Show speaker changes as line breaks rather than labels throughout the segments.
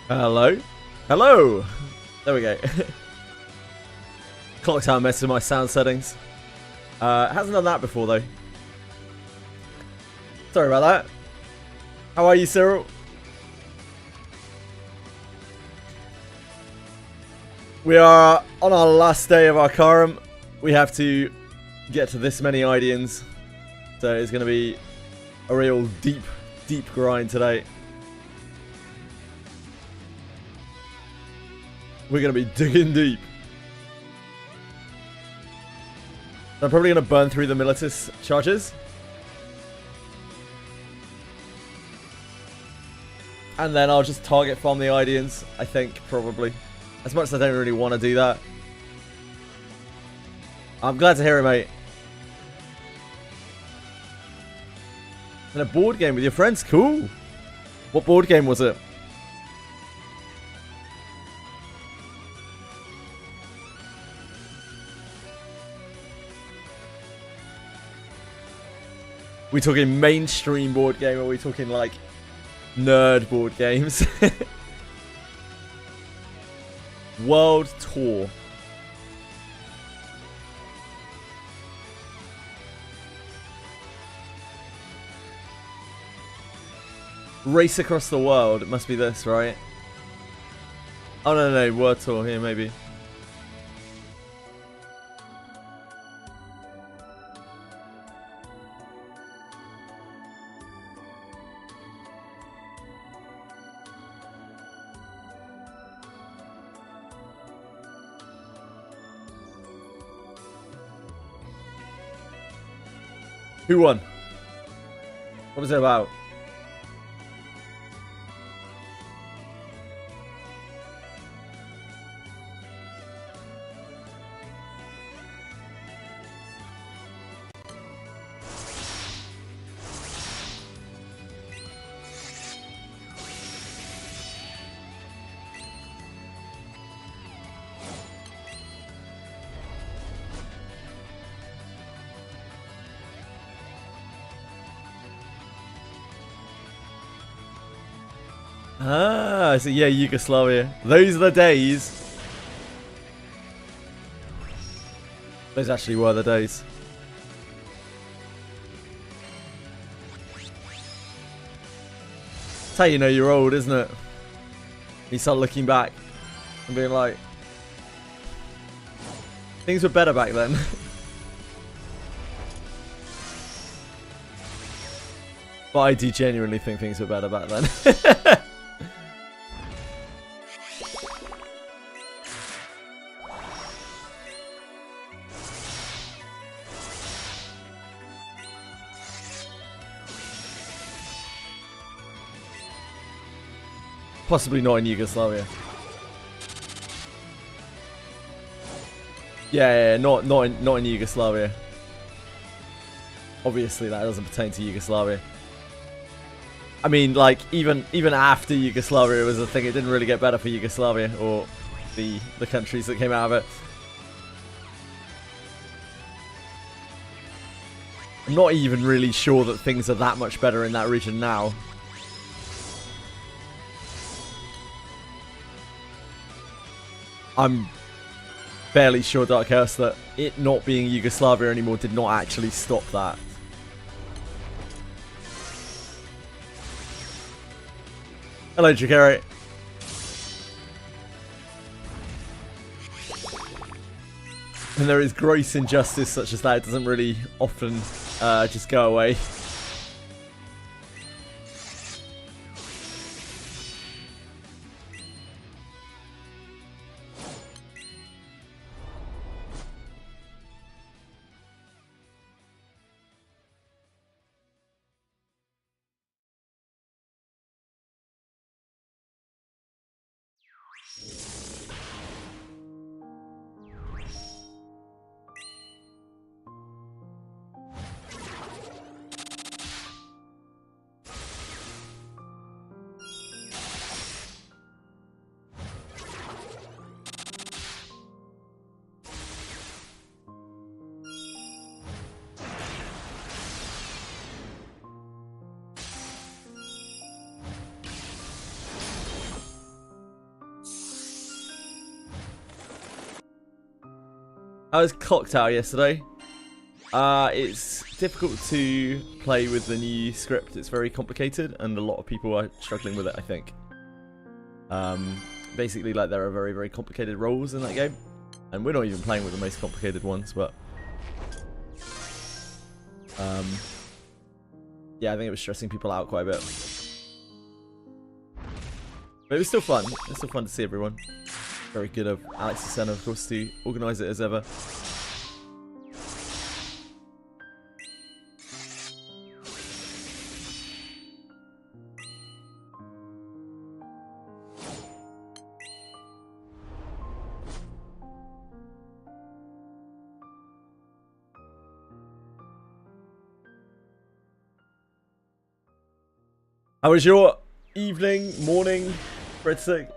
Hello? Hello! There we go. Clock tower messed with my sound settings. Hasn't done that before though. Sorry about that. How are you, Cyril? We are on our last day of Arcarum. We have to get to this many Idians. So it's going to be a real deep grind today. We're going to be digging deep. I'm probably going to burn through the Militus charges. And then I'll just target farm the Idians, I think, probably. As much as I don't really want to do that. I'm glad to hear it, mate. And a board game with your friends, cool. What board game was it? We talking mainstream board game, or are we talking like nerd board games? World Tour. Race across the world. It must be this, right? Oh no, World Tour here, maybe. Who won? What was it about? Ah, so yeah, Yugoslavia. Those are the days. Those actually were the days. That's how you know you're old, isn't it? You start looking back and being like, things were better back then. But I do genuinely think things were better back then. Possibly not in Yugoslavia. Yeah, not in Yugoslavia. Obviously, that doesn't pertain to Yugoslavia. I mean, like even after Yugoslavia, it was a thing. It didn't really get better for Yugoslavia or the countries that came out of it. I'm not even really sure that things are that much better in that region now. I'm fairly sure, Dark Chaos, that it not being Yugoslavia anymore did not actually stop that. Hello, Jakari. And there is gross injustice such as that. It doesn't really often just go away. I was clocked out yesterday. It's difficult to play with the new script. It's very complicated, and a lot of people are struggling with it, I think. Basically, like, there are very, very complicated roles in that game. And we're not even playing with the most complicated ones, but... yeah, I think it was stressing people out quite a bit. But it was still fun. It's still fun to see everyone. Very good of Alex Senna, of course, to organise it as ever. How was your evening, morning, breadstick,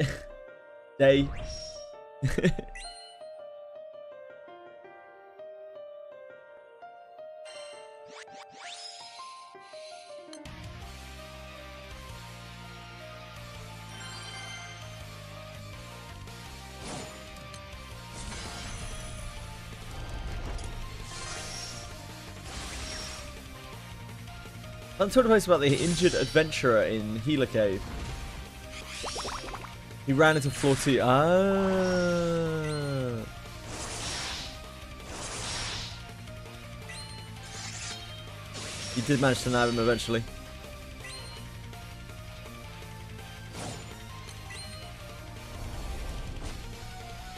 day? I'm talking about the injured adventurer in Healer Cave. He ran into floor 2. Ah. He did manage to nab him eventually.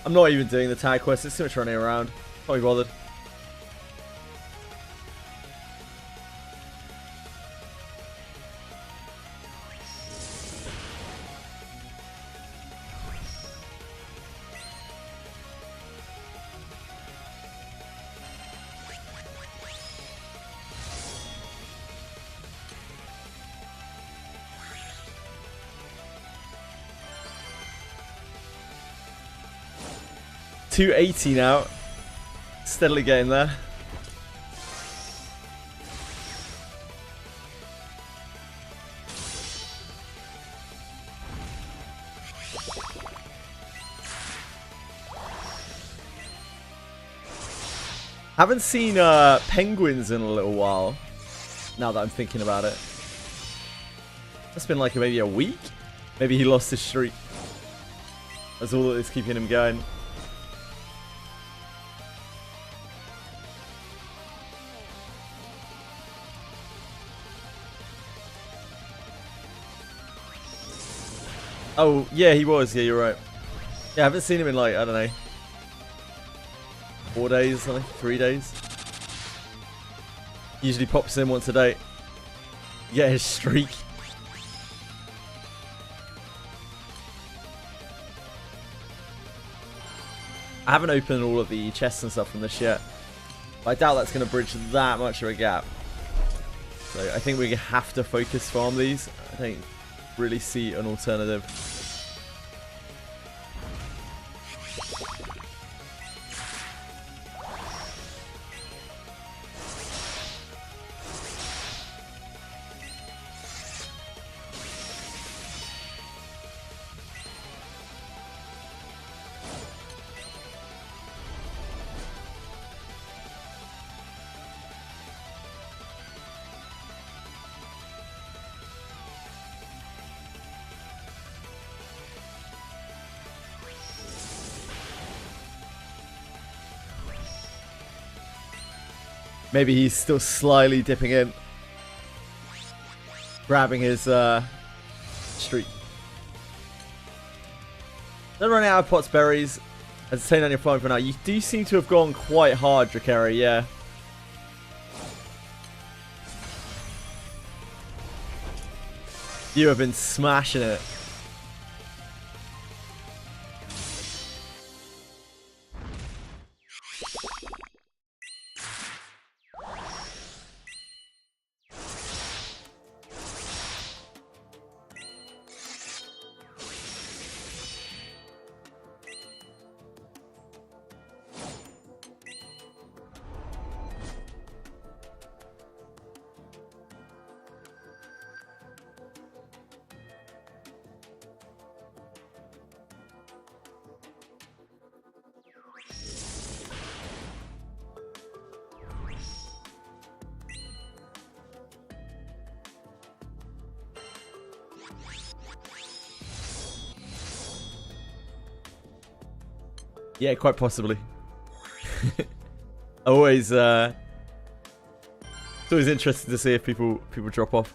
I'm not even doing the tag quest. It's too much running around. Can't be bothered. $280 now. Steadily getting there. Haven't seen penguins in a little while. Now that I'm thinking about it. That's been like maybe a week? Maybe he lost his streak. That's all that is keeping him going. Oh, yeah, he was. Yeah, you're right. Yeah, I haven't seen him in, like, I don't know, 4 days, I think, 3 days. Usually pops in once a day. Get his streak. I haven't opened all of the chests and stuff from this yet. But I doubt that's going to bridge that much of a gap. So I think we have to focus farm these. I think really see an alternative. Maybe he's still slyly dipping in. Grabbing his streak. Don't run out of pots berries. As it's saying on your phone for now. You do seem to have gone quite hard, Drakari, yeah. You have been smashing it. Yeah, quite possibly. Always, it's always interesting to see if people drop off.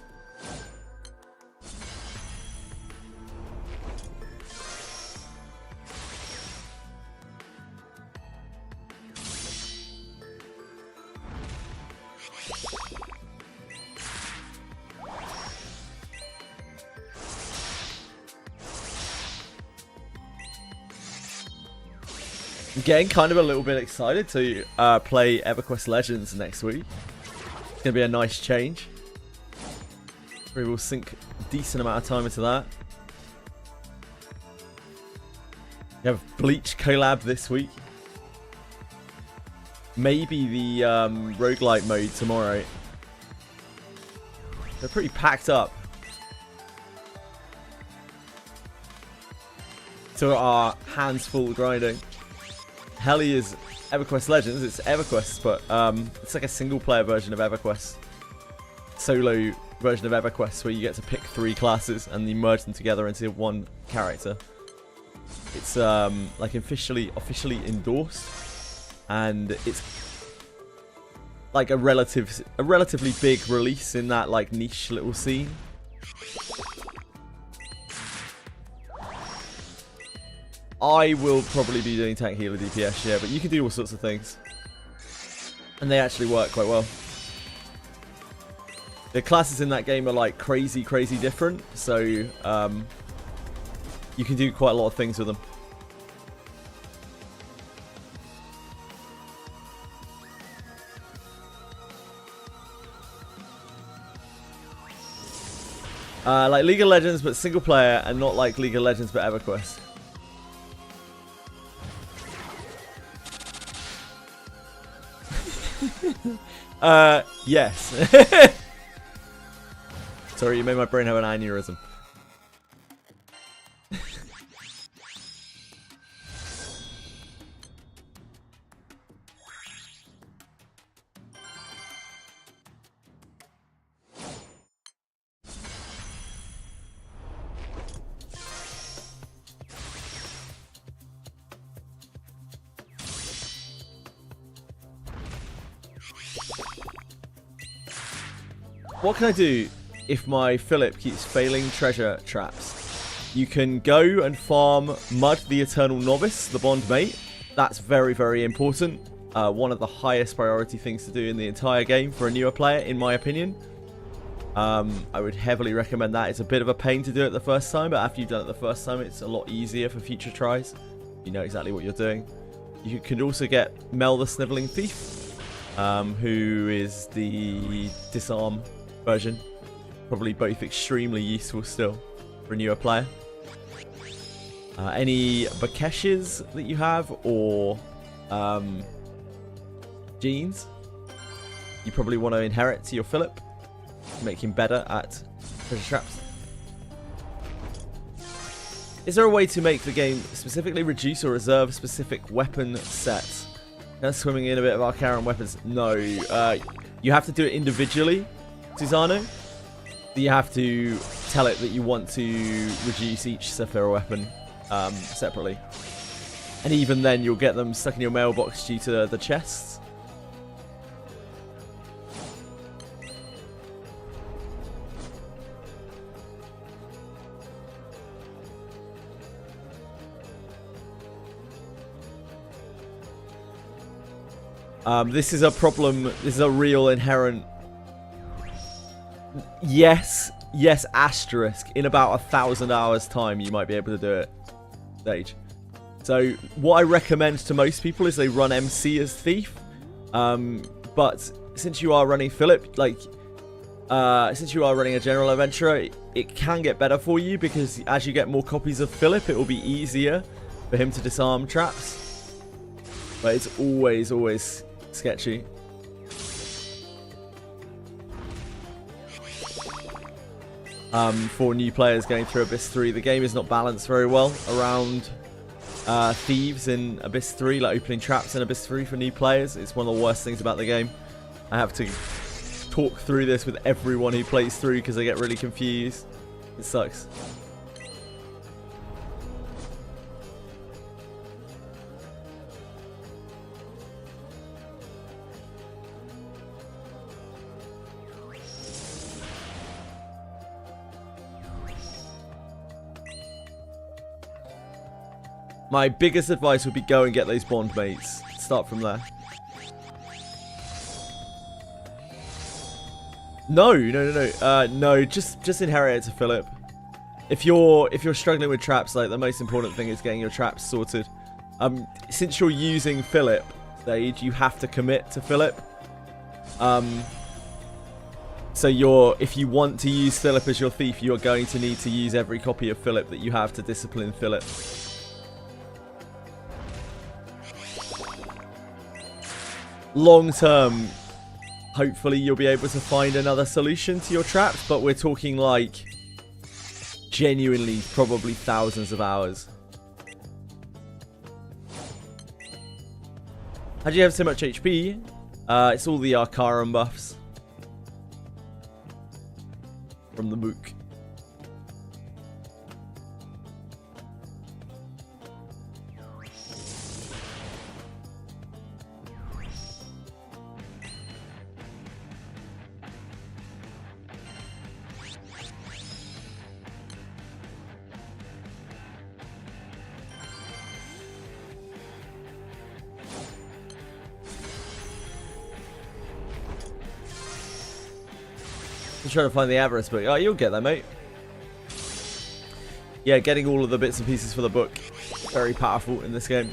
I'm getting kind of a little bit excited to play EverQuest Legends next week. It's going to be a nice change. We will sink a decent amount of time into that. We have Bleach Collab this week. Maybe the roguelite mode tomorrow. They're pretty packed up. So our hands full grinding. Helly is EverQuest Legends. It's EverQuest, but it's like a single-player version of EverQuest. Solo version of EverQuest where you get to pick 3 classes and you merge them together into one character. It's like officially endorsed, and it's like a relatively big release in that like niche little scene. I will probably be doing tank, healer, DPS, yeah, but you can do all sorts of things. And they actually work quite well. The classes in that game are like crazy different, so you can do quite a lot of things with them. Like League of Legends, but single player, and not like League of Legends, but EverQuest. Yes. Sorry, you made my brain have an aneurysm. What can I do if my Philip keeps failing treasure traps? You can go and farm Mud the Eternal Novice, the Bond Mate. That's very important. One of the highest priority things to do in the entire game for a newer player, in my opinion. I would heavily recommend that. It's a bit of a pain to do it the first time, but after you've done it the first time, it's a lot easier for future tries. You know exactly what you're doing. You can also get Mel the Sniveling Thief, who is the disarm version. Probably both extremely useful still for a newer player. Any Bakeshes that you have, or genes, you probably want to inherit to your Philip to make him better at treasure traps. Is there a way to make the game specifically reduce or reserve specific weapon sets? Kind of swimming in a bit of Arcarum weapons. No, you have to do it individually, Susano. You have to tell it that you want to reduce each Sephira weapon separately. And even then, you'll get them stuck in your mailbox due to the chests. This is a problem. This is a real inherent... Yes, asterisk. In about 1,000 hours time, you might be able to do it. Stage. So, what I recommend to most people is they run MC as Thief. But since you are running Philip, like... since you are running a General Adventurer, it can get better for you, because as you get more copies of Philip, it will be easier for him to disarm traps. But it's always sketchy. For new players going through Abyss 3, the game is not balanced very well around thieves in Abyss 3, like opening traps in Abyss 3 for new players. It's one of the worst things about the game. I have to talk through this with everyone who plays through because they get really confused. It sucks. My biggest advice would be go and get those bond mates. Start from there. No, just inherit it to Philip. If you're struggling with traps, like the most important thing is getting your traps sorted. Since you're using Philip stage, you have to commit to Philip. So if you want to use Philip as your thief, you're going to need to use every copy of Philip that you have to discipline Philip. Long term, hopefully you'll be able to find another solution to your traps, but we're talking like genuinely probably thousands of hours. How do you have so much HP? It's all the Arcarum buffs from the Mook. I'm trying to find the Avarice book. Oh, you'll get that, mate. Yeah, getting all of the bits and pieces for the book. Very powerful in this game.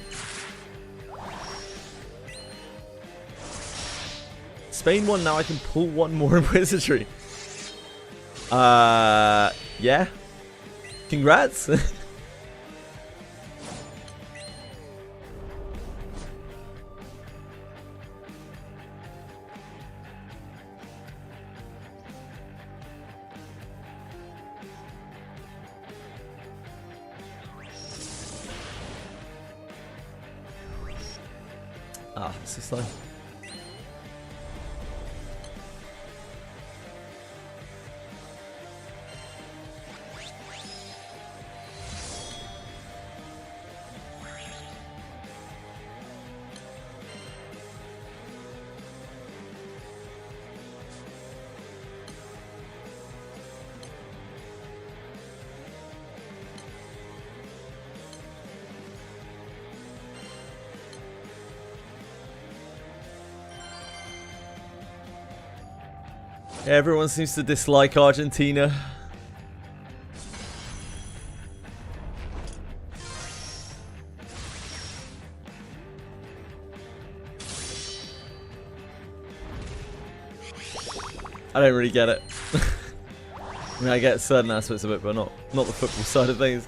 Spain won, now I can pull one more in Wizardry. Yeah. Congrats. Ah, so slow. Everyone seems to dislike Argentina. I don't really get it. I mean, I get certain aspects of it, but not the football side of things.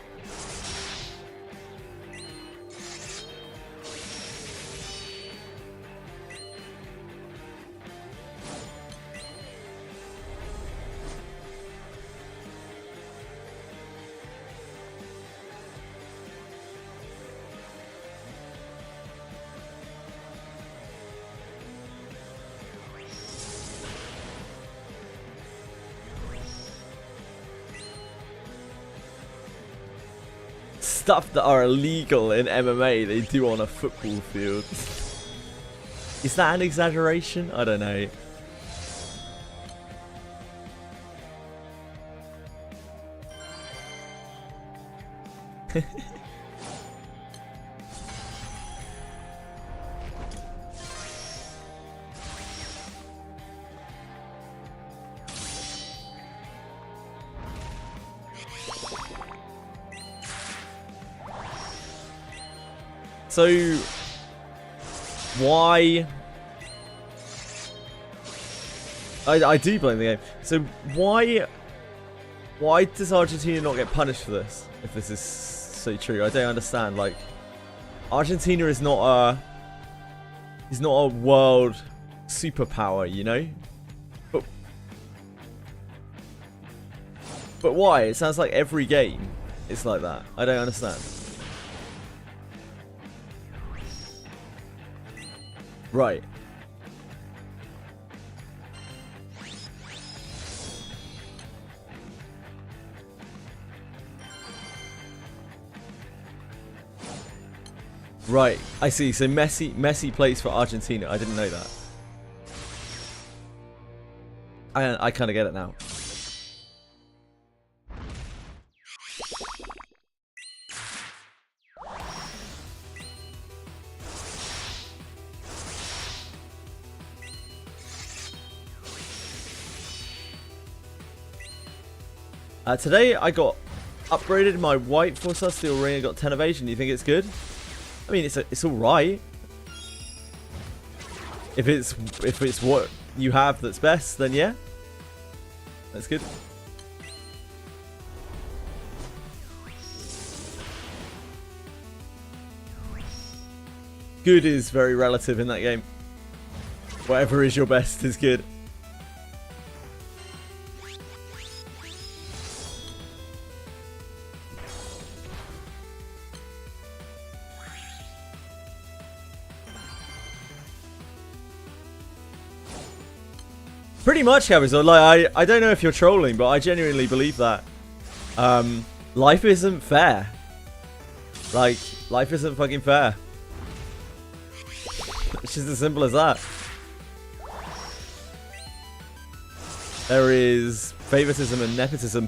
Stuff that are illegal in MMA, they do on a football field. Is that an exaggeration? I don't know. So, why... I do blame the game. So, why does Argentina not get punished for this? If this is so true, I don't understand. Like, Argentina is not a world superpower, you know? But why? It sounds like every game is like that. I don't understand. Right. Right, I see. So Messi plays for Argentina. I didn't know that. I kind of get it now. Today I got upgraded my white 4-star steel ring. I got 10 evasion. Do you think it's good? I mean, it's all right. If it's what you have that's best, then yeah, that's good. Good is very relative in that game. Whatever is your best is good. Pretty much, Cabazon. Like, I don't know if you're trolling, but I genuinely believe that. Life isn't fair. Like, life isn't fucking fair. It's just as simple as that. There is favoritism and nepotism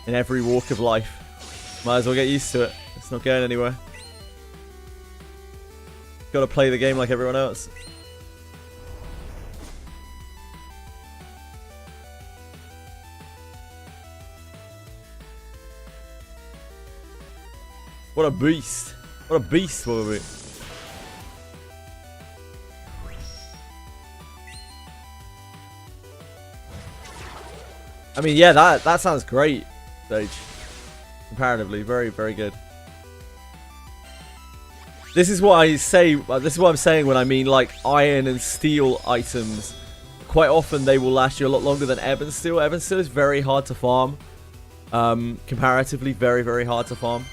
in every walk of life. Might as well get used to it. It's not going anywhere. Gotta play the game like everyone else. What a beast. What a beast, Wolverine. I mean, yeah, that sounds great, Sage. Comparatively, very, very good. This is what I say. This is what I'm saying when I mean like iron and steel items. Quite often they will last you a lot longer than ebb and steel. Ebb and steel is very hard to farm. Comparatively, very, very hard to farm.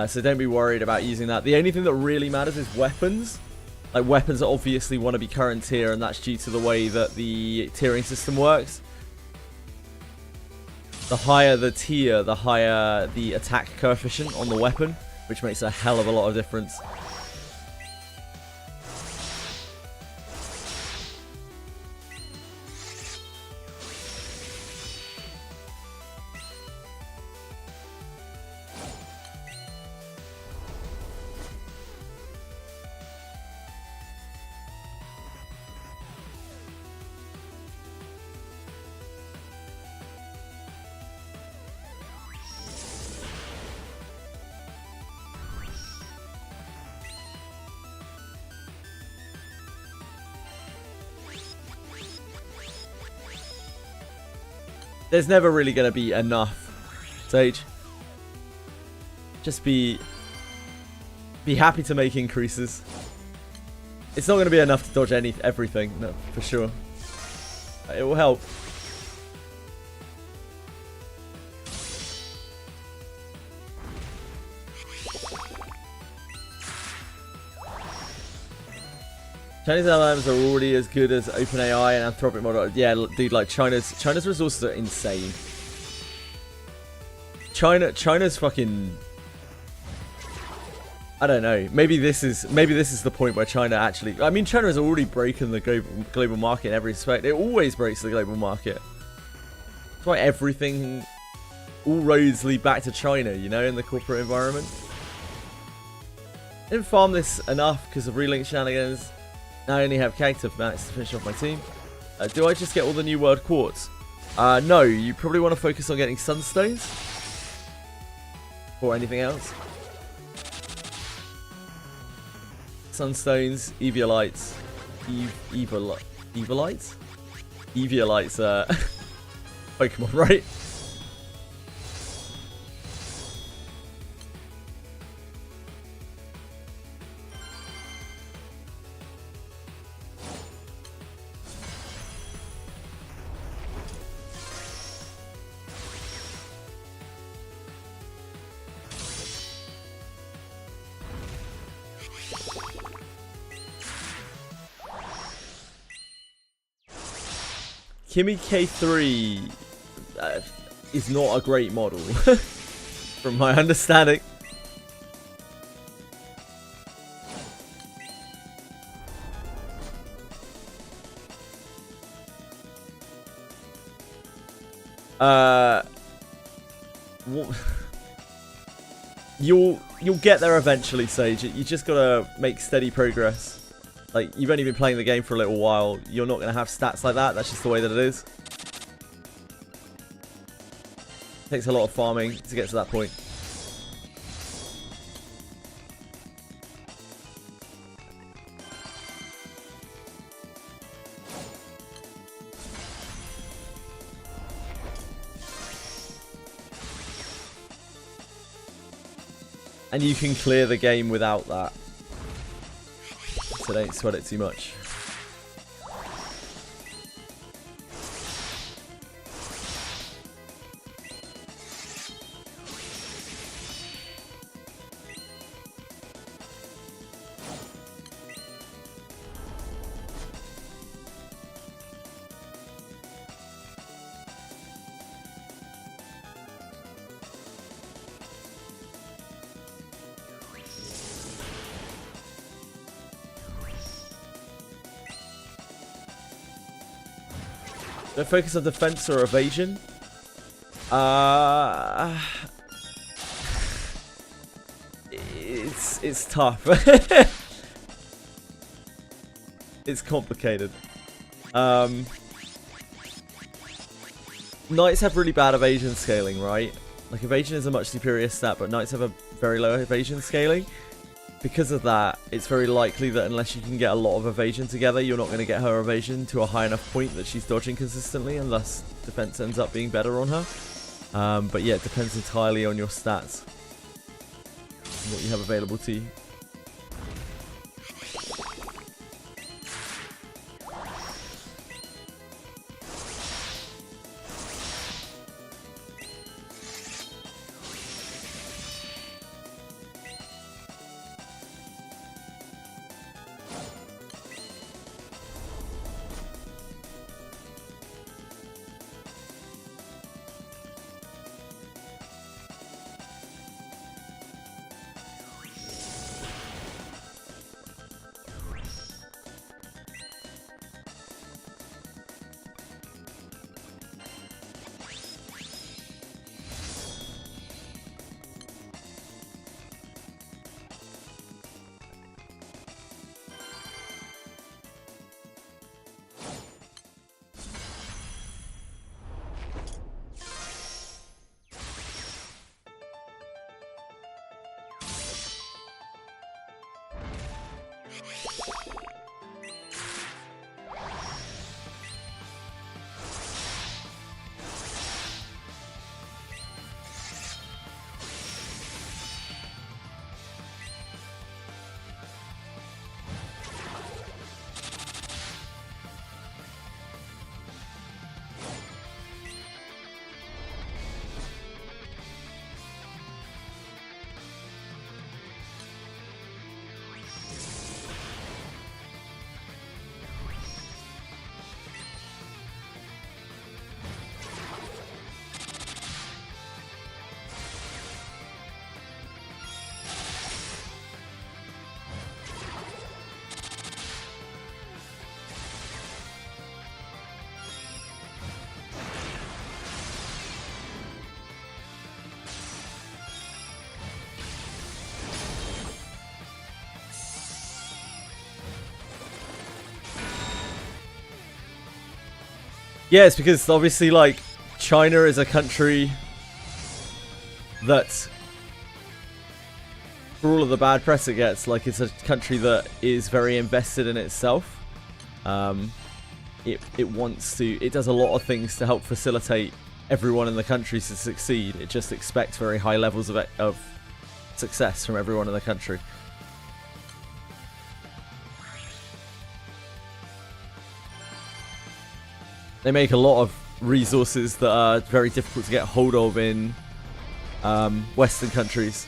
So don't be worried about using that. The only thing that really matters is weapons. Like, weapons obviously want to be current tier, and that's due to the way that the tiering system works. The higher the tier, the higher the attack coefficient on the weapon, which makes a hell of a lot of difference. There's never really going to be enough, Sage. Just be happy to make increases. It's not going to be enough to dodge everything, no, for sure. It will help. Chinese LLMs are already as good as OpenAI and Anthropic model. Yeah, dude, like China's resources are insane. China's fucking, I don't know. Maybe this is the point where China actually. I mean, China has already broken the global market in every respect. It always breaks the global market. That's why everything, all roads lead back to China. You know, in the corporate environment. I didn't farm this enough because of relink shenanigans. Now I only have Cactus Max to finish off my team. Do I just get all the new world quartz? No, you probably want to focus on getting sunstones. Or anything else. Sunstones, Eviolites. Evilites? Eviolites, Pokemon, right? Kimi K3 is not a great model, from my understanding. You'll get there eventually, Sage. You just gotta make steady progress. Like, you've only been playing the game for a little while. You're not going to have stats like that. That's just the way that it is. Takes a lot of farming to get to that point. And you can clear the game without that. So don't sweat it too much. Don't focus on defense or evasion. It's tough. It's complicated. Knights have really bad evasion scaling, right? Like, evasion is a much superior stat, but knights have a very low evasion scaling. Because of that, it's very likely that unless you can get a lot of evasion together, you're not going to get her evasion to a high enough point that she's dodging consistently, and thus defense ends up being better on her. But yeah, it depends entirely on your stats and what you have available to you. Yeah, it's because obviously, like, China is a country that, for all of the bad press it gets, like, it's a country that is very invested in itself. It wants to, it does a lot of things to help facilitate everyone in the country to succeed. It just expects very high levels of success from everyone in the country. They make a lot of resources that are very difficult to get hold of in Western countries,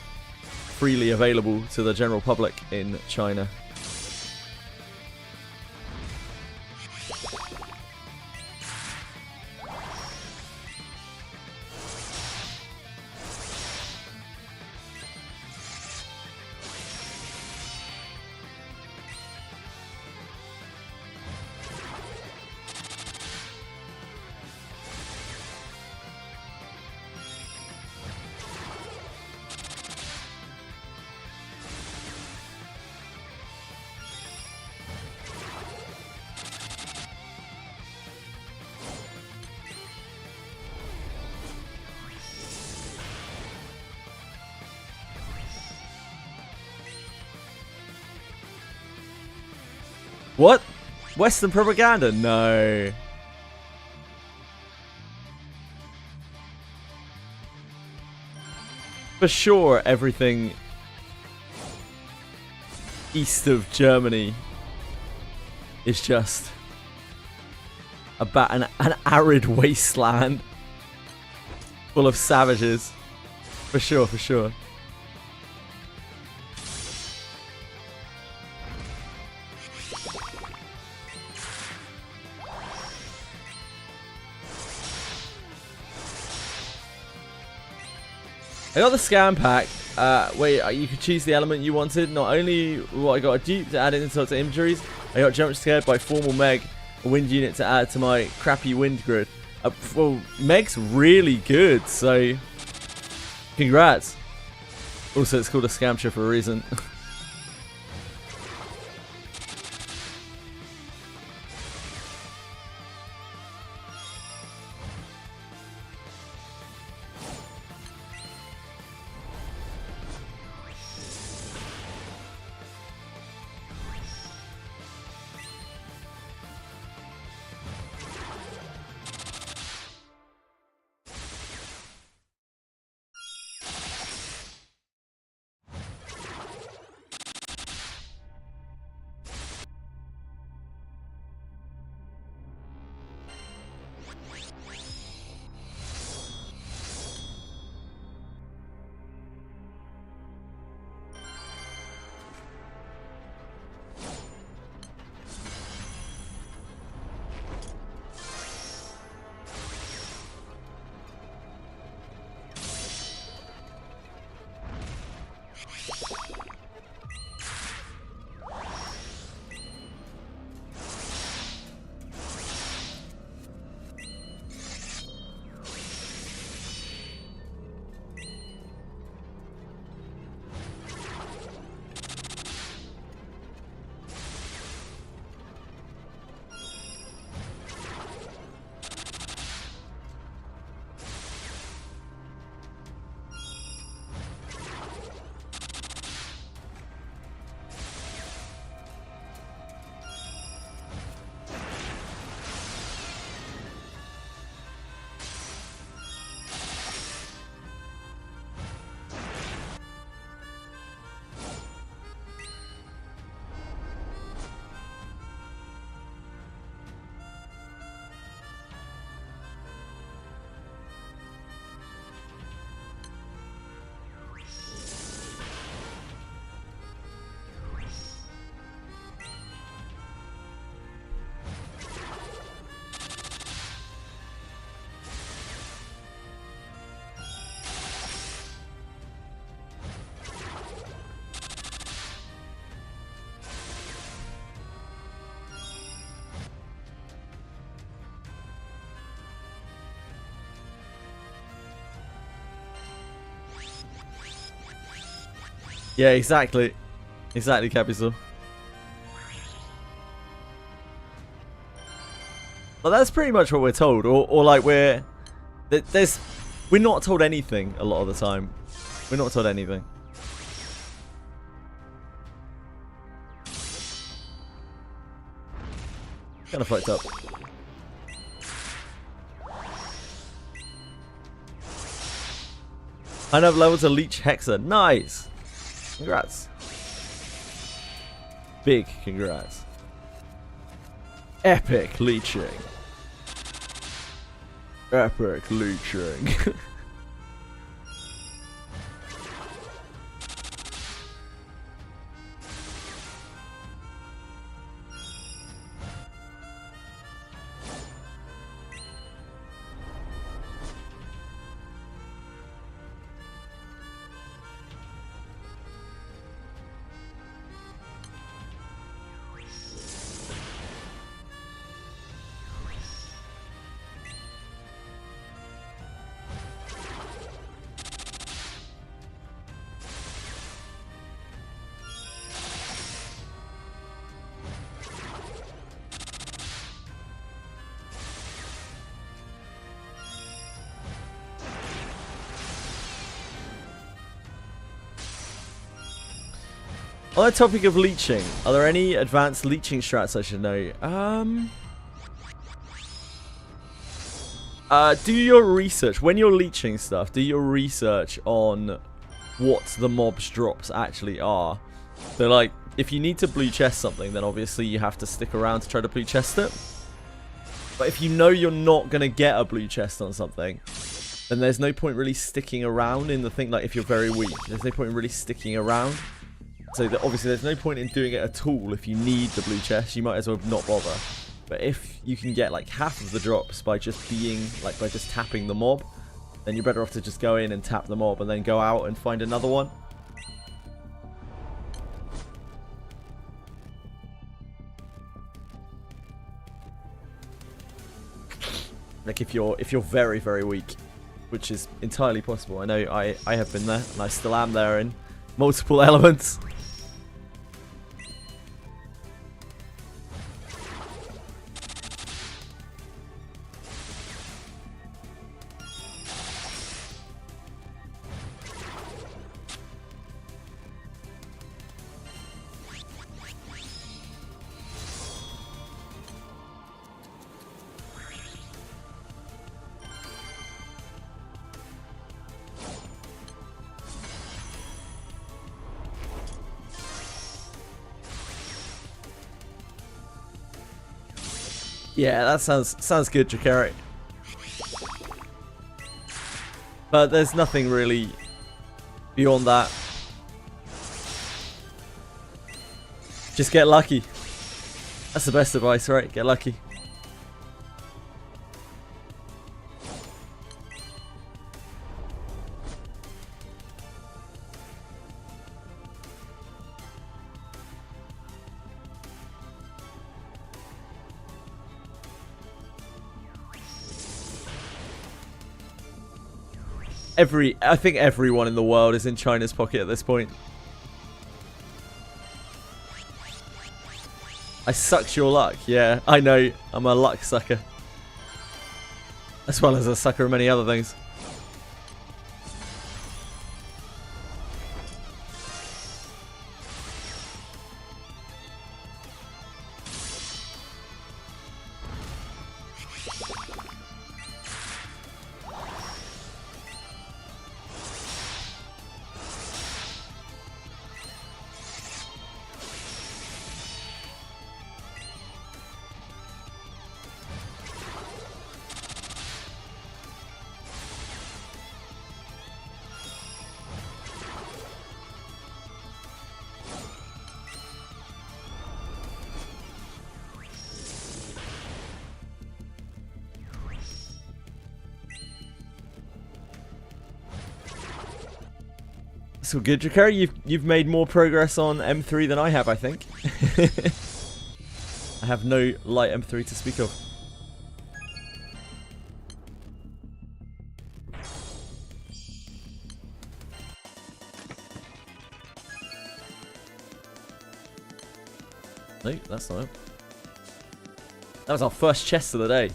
freely available to the general public in China. What? Western propaganda? No. For sure, everything east of Germany is just about an arid wasteland full of savages. For sure, for sure. I got the scam pack, where you could choose the element you wanted. Not only what I got a dupe to add insult to injuries, I got jump scared by formal Meg, a wind unit to add to my crappy wind grid. Well, Meg's really good, so congrats. Also, it's called a scam chip for a reason. Yeah, exactly. Exactly, Capital. Well, that's pretty much what we're told. Or like we're not told anything a lot of the time. We're not told anything. Kind of fucked up. I have level to Leech Hexa. Nice. Congrats. Big congrats. Epic leeching. Epic leeching. On the topic of leeching, are there any advanced leeching strats I should know? Do your research. When you're leeching stuff, do your research on what the mob's drops actually are. So, like, if you need to blue chest something, then obviously you have to stick around to try to blue chest it. But if you know you're not going to get a blue chest on something, then there's no point really sticking around in the thing. Like, if you're very weak, there's no point in really sticking around. So obviously there's no point in doing it at all. If you need the blue chest, you might as well not bother. But if you can get like half of the drops by just being like by just tapping the mob, then you're better off to just go in and tap the mob and then go out and find another one. Like if you're very, very weak, which is entirely possible. I know I have been there and I still am there in multiple elements. Yeah, that sounds good, Jakari. But there's nothing really beyond that. Just get lucky. That's the best advice, right? Get lucky. I think everyone in the world is in China's pocket at this point. I sucked your luck. Yeah, I know. I'm a luck sucker. As well as a sucker of many other things. So good, Jakari. You've made more progress on M3 than I have, I think. I have no light M3 to speak of. No, that's not it. That was our first chest of the day.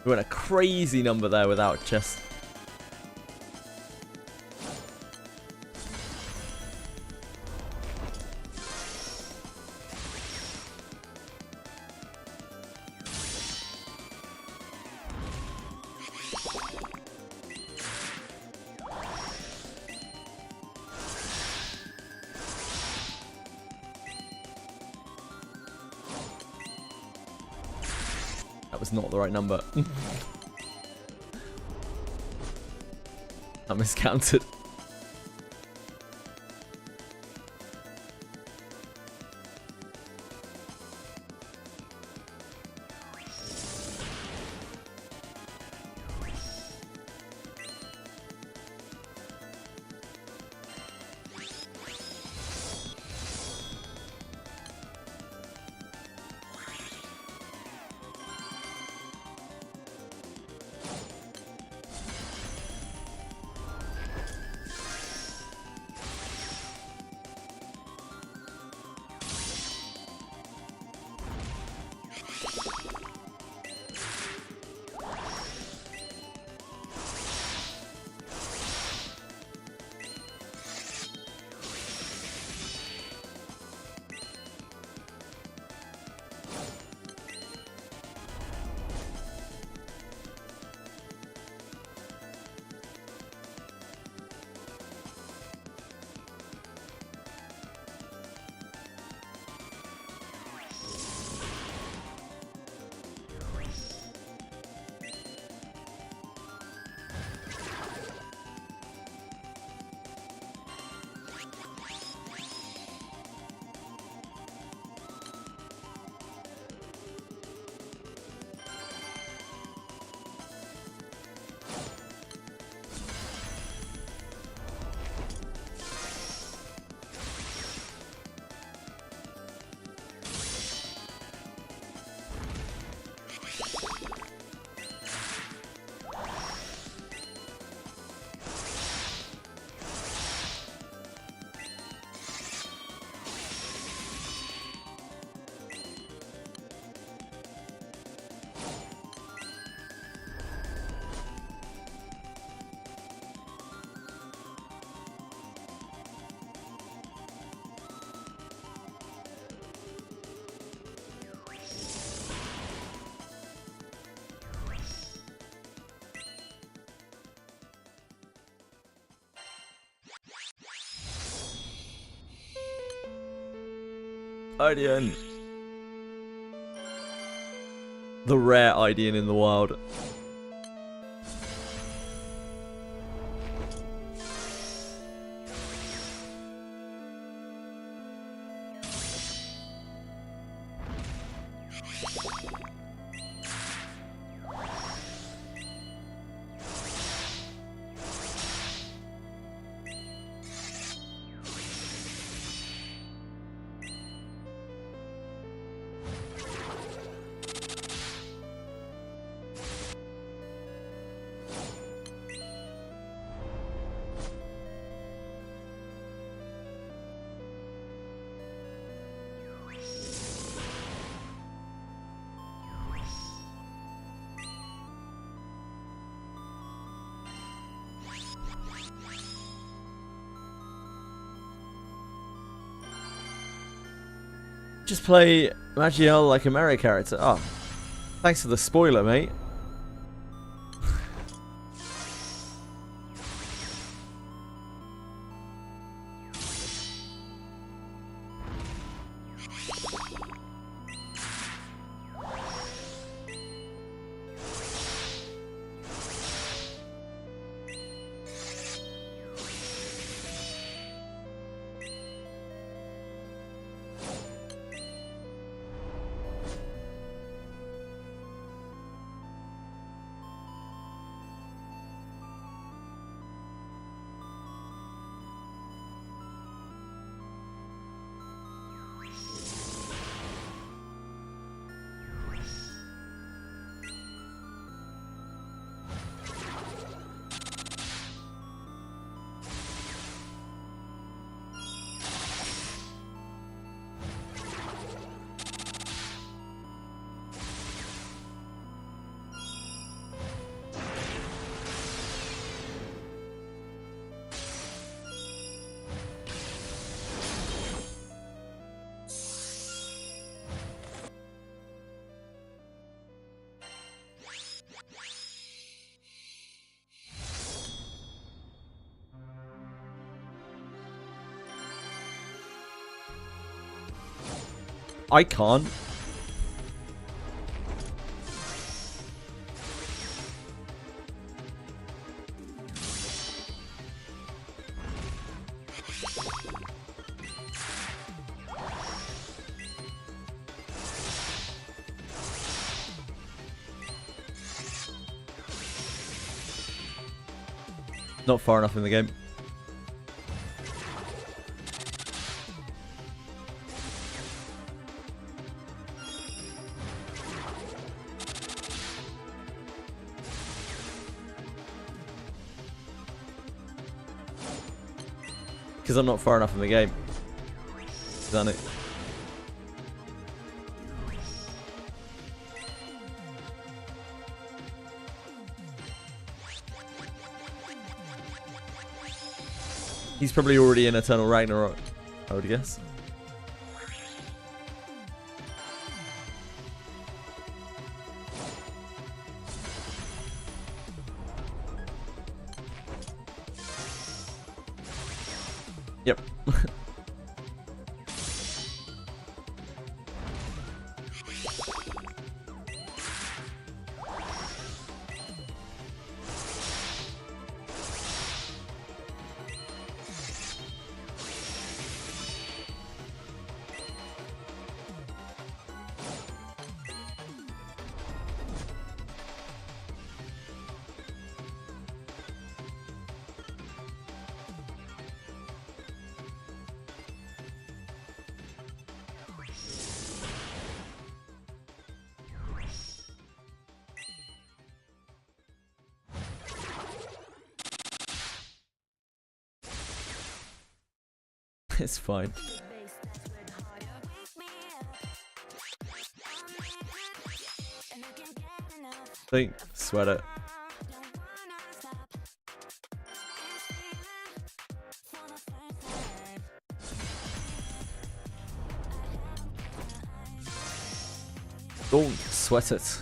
We went a crazy number there without chest. That was not the right number. I miscounted. Idean. The rare Idean in the wild. Just play Magiel like a Mario character. Oh, thanks for the spoiler, mate. I can't. Not far enough in the game. Because I'm not far enough in the game. Done it. He's probably already in Eternal Ragnarok, I would guess. Yep. It's fine. Don't sweat it. Don't sweat it.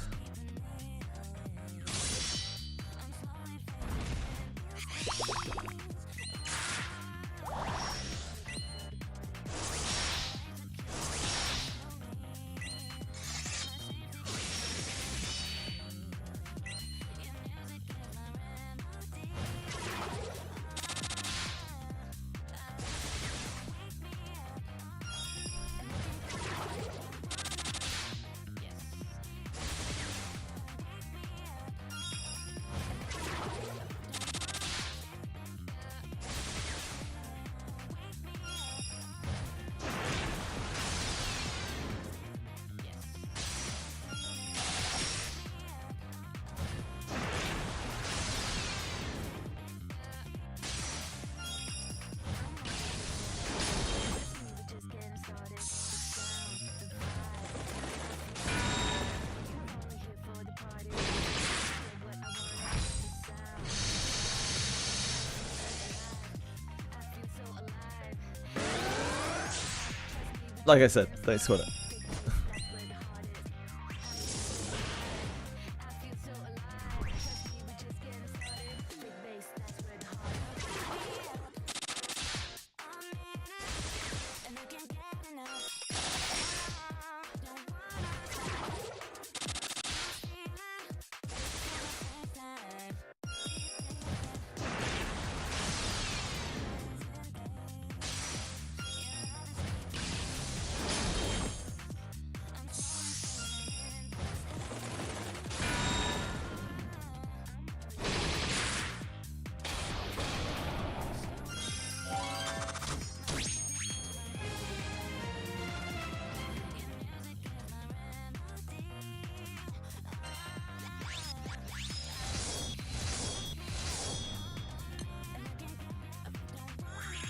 Like I said, don't sweat it.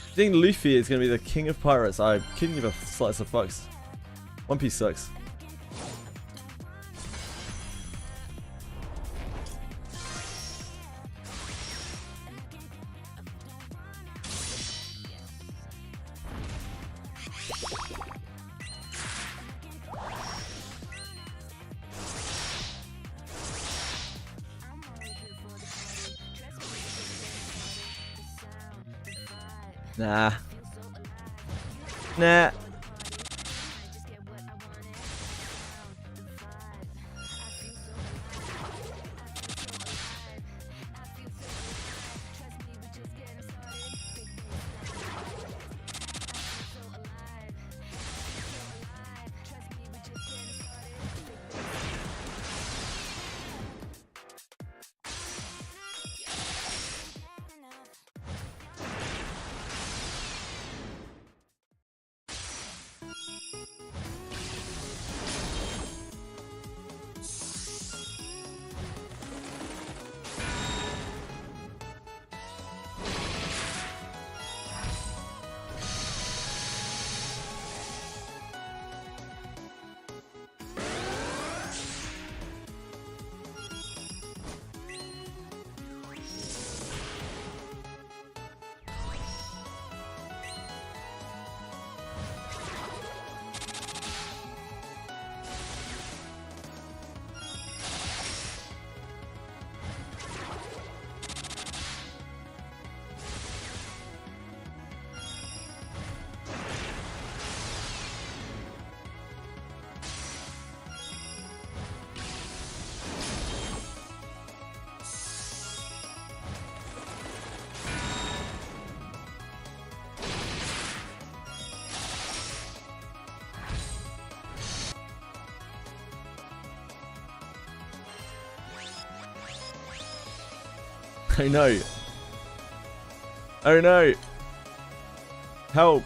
I think Luffy is going to be the king of pirates. I couldn't give a slice of fucks. One Piece sucks. Nah. Nah. Oh no. Oh no. Help.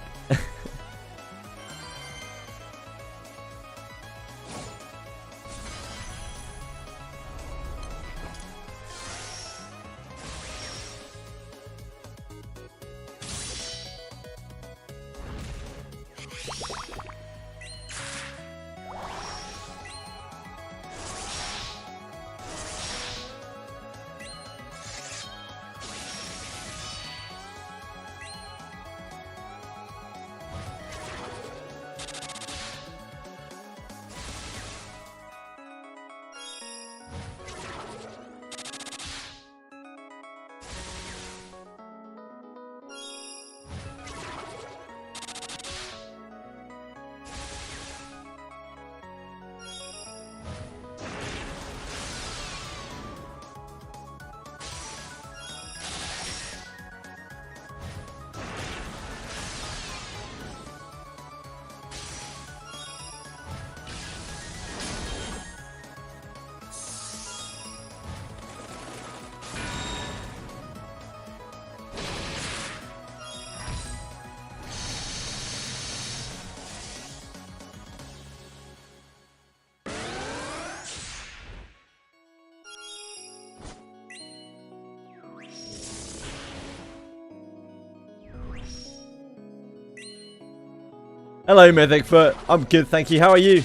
Hello, Mythicfoot. I'm good, thank you. How are you?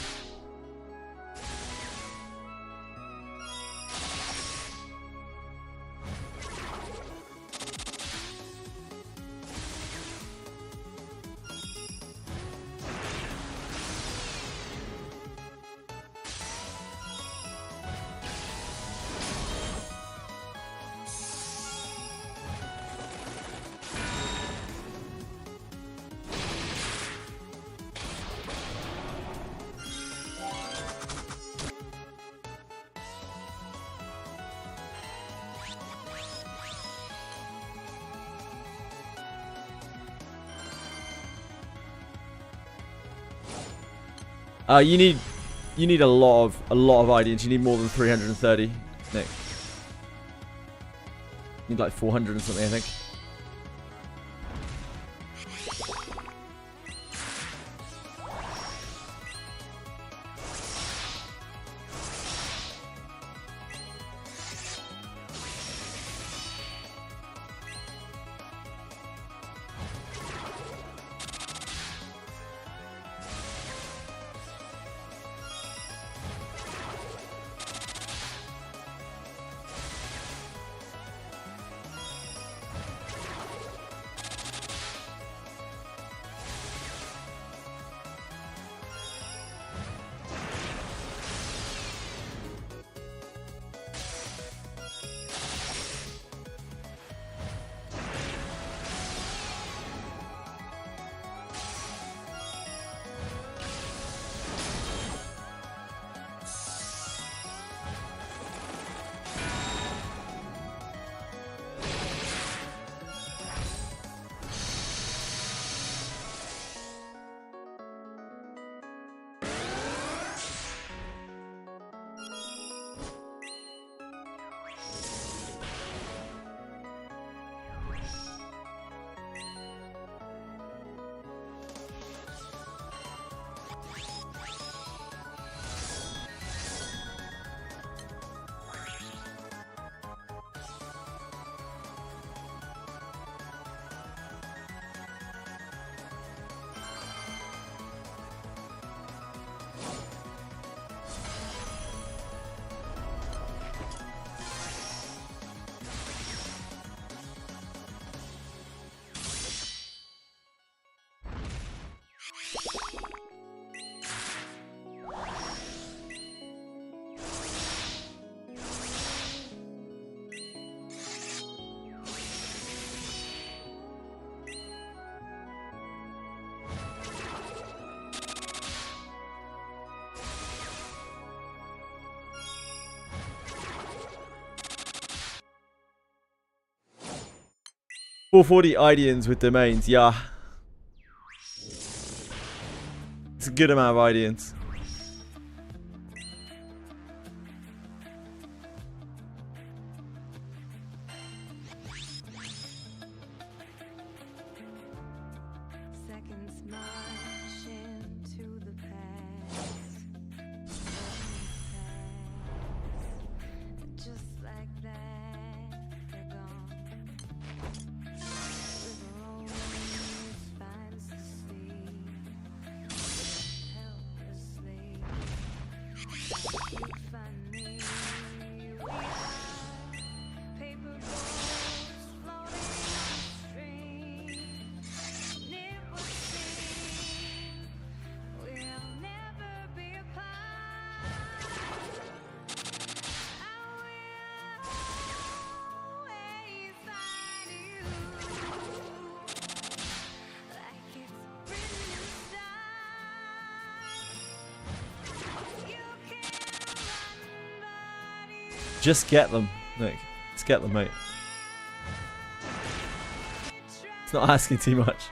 You need a lot of ideas. You need more than 330, Nick. You need like 400 and something, I think. $440 IDNs with domains, yeah. It's a good amount of IDNs. Just get them, Nick. Just get them, mate. It's not asking too much.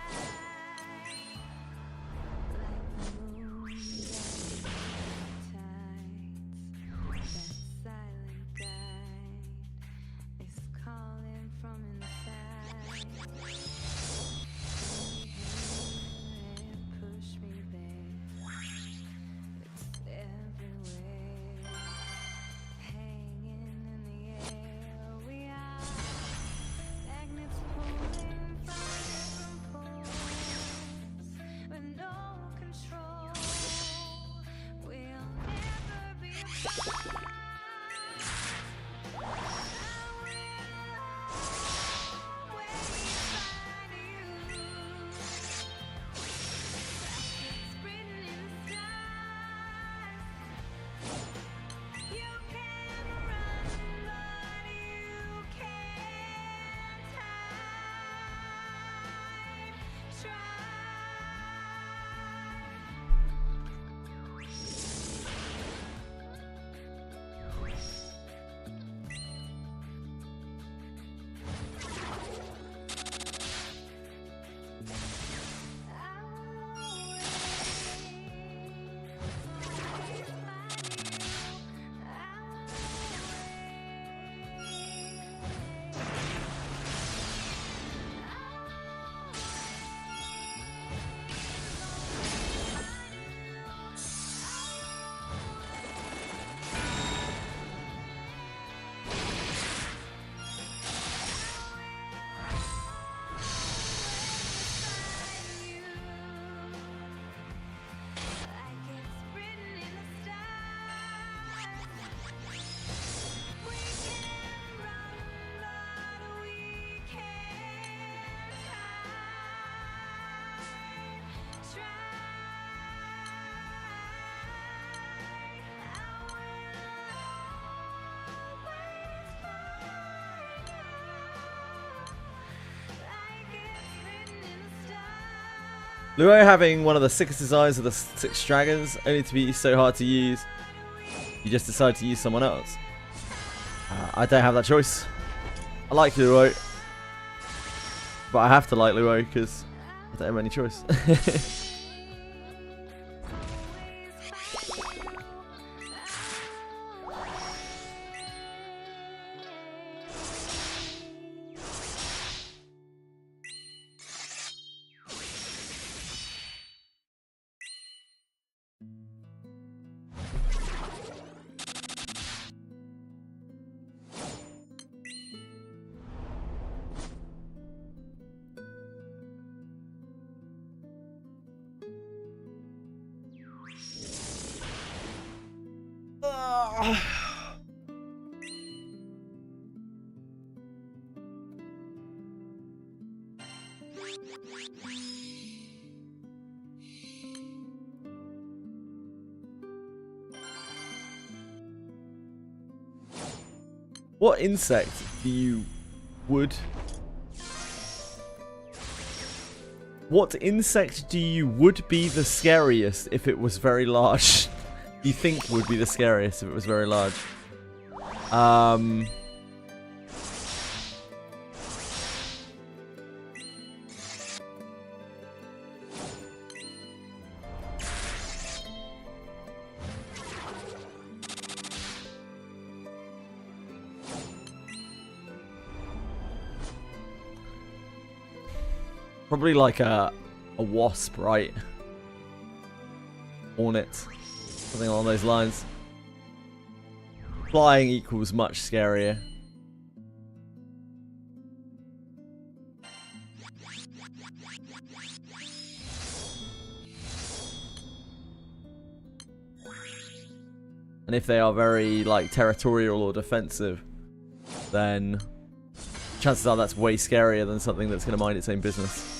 Luo having one of the sickest designs of the 6 dragons, only to be so hard to use. You just decide to use someone else. I don't have that choice. I like Luo. But I have to like Luo because I don't have any choice. What insect do you would? What insect do you would be the scariest if it was very large? You think would be the scariest if it was very large? Probably like a wasp, right? Hornet. Something along those lines. Flying equals much scarier. And if they are very like territorial or defensive, then chances are that's way scarier than something that's going to mind its own business.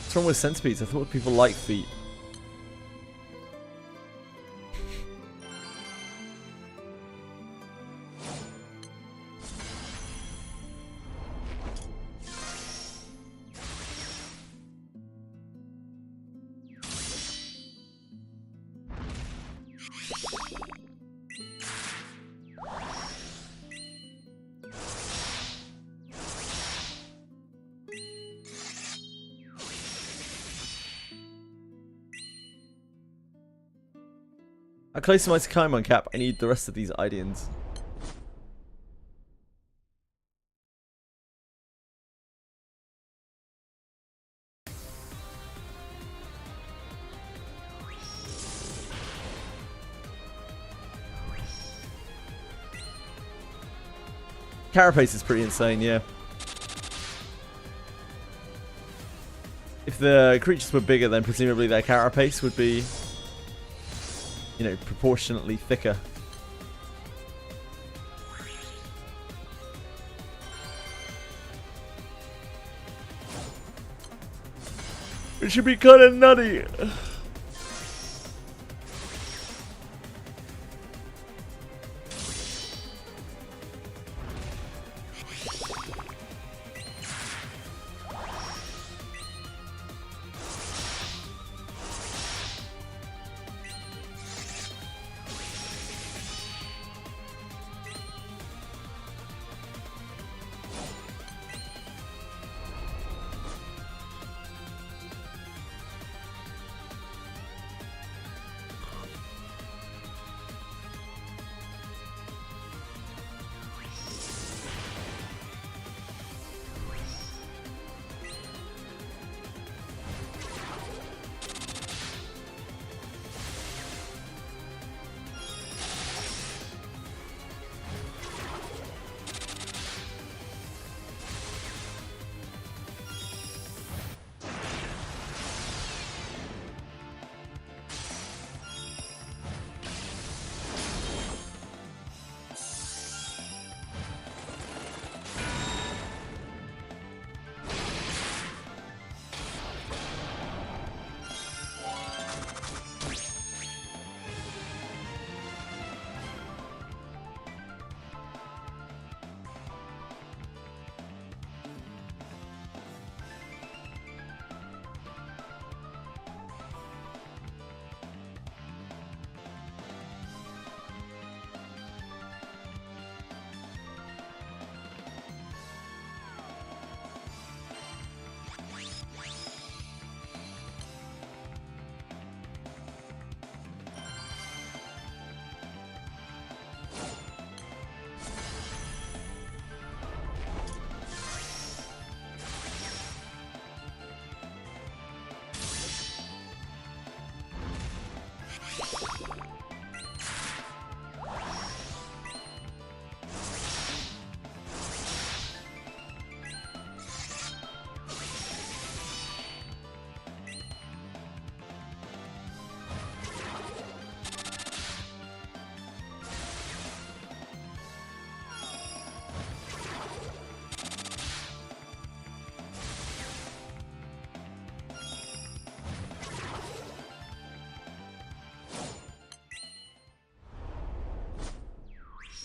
What's wrong with centipedes? I thought people like feet. How close am I to Kaimon Cap? I need the rest of these Idians. Carapace is pretty insane, yeah. If the creatures were bigger, then presumably their carapace would be, you know, proportionately thicker. It should be kind of nutty.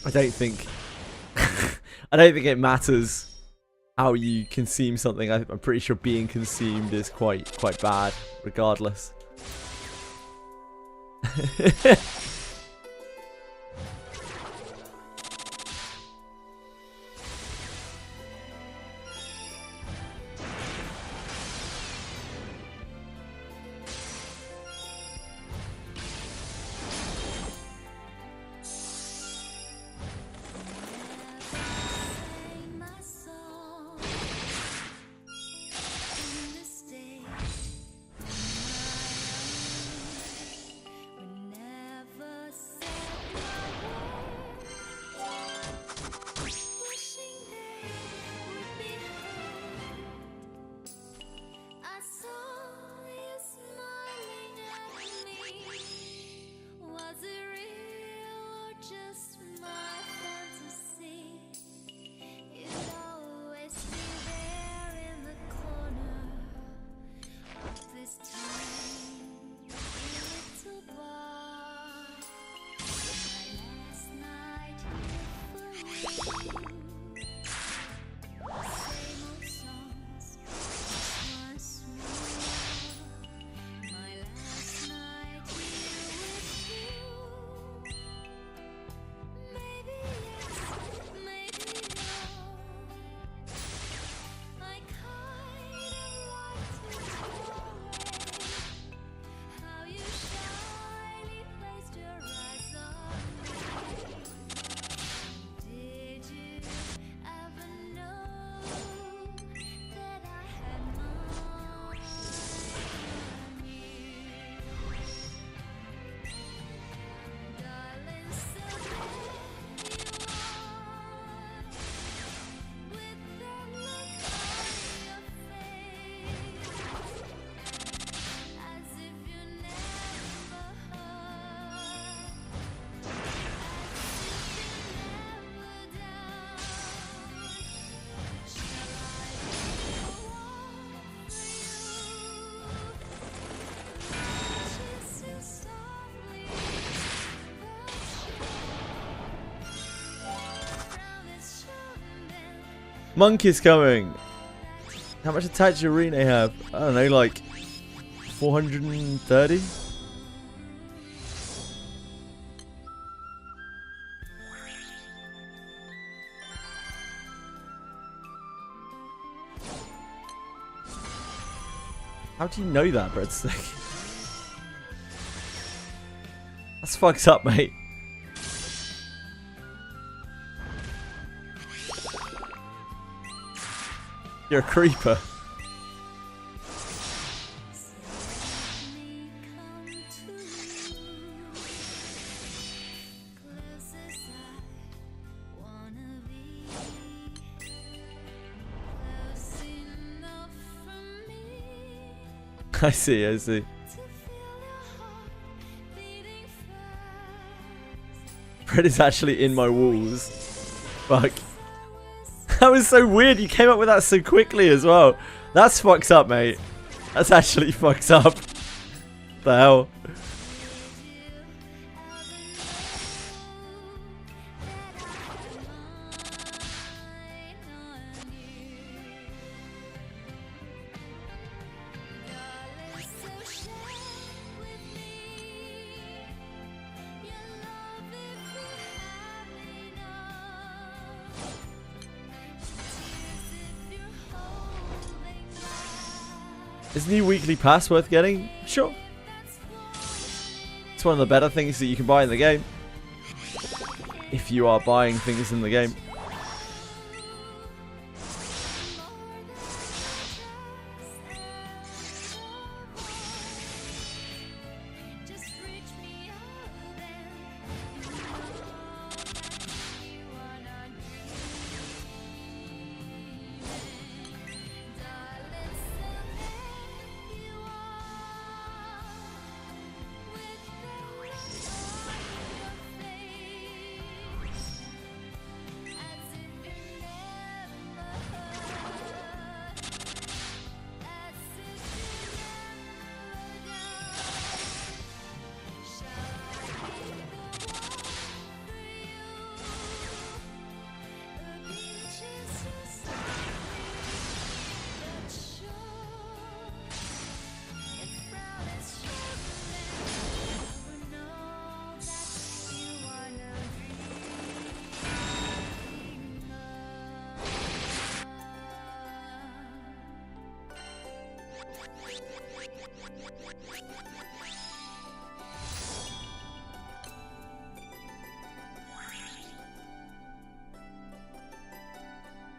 I don't think I don't think it matters how you consume something. I'm pretty sure being consumed is quite bad, regardless. Monk is coming. How much attack does Rene have? I don't know, like 430? How do you know that, breadstick? That's fucked up, mate. You're a creeper. I see, I see. Fred is actually in my walls. Fuck. That was so weird. You came up with that so quickly as well. That's fucked up, mate. That's actually fucked up. The hell? Is new weekly pass worth getting? Sure. It's one of the better things that you can buy in the game. If you are buying things in the game.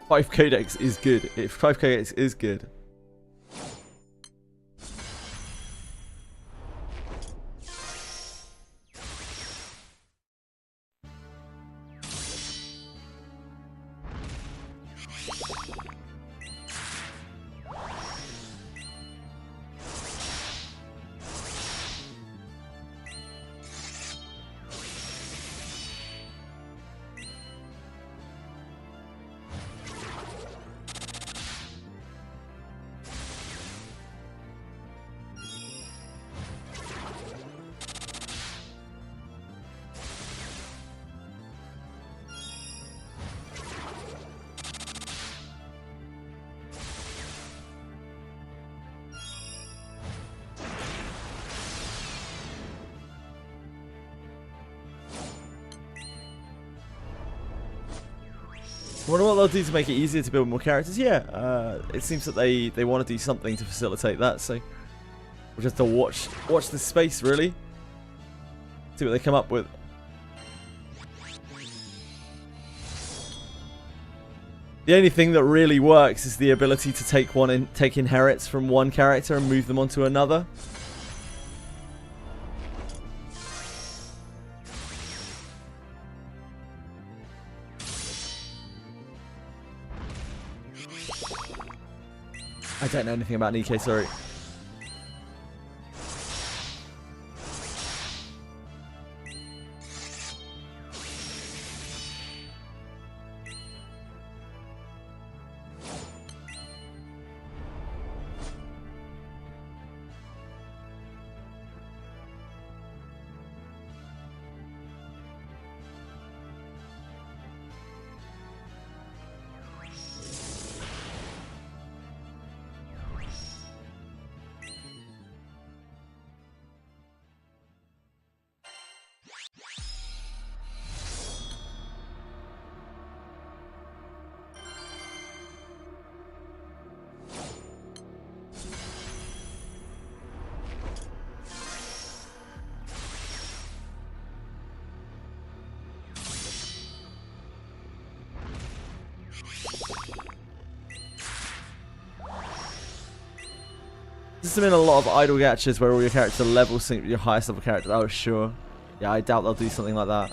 Five Codex is good. If 5 Codex is good. I wonder what they'll do to make it easier to build more characters. Yeah, it seems that they want to do something to facilitate that, so we'll just have to watch this space, really. See what they come up with. The only thing that really works is the ability to take inherits from one character and move them onto another. I don't know anything about Nikkei, sorry. There's been a lot of idle gachas where all your characters are level sync with your highest level character. Oh, sure. Yeah, I doubt they'll do something like that.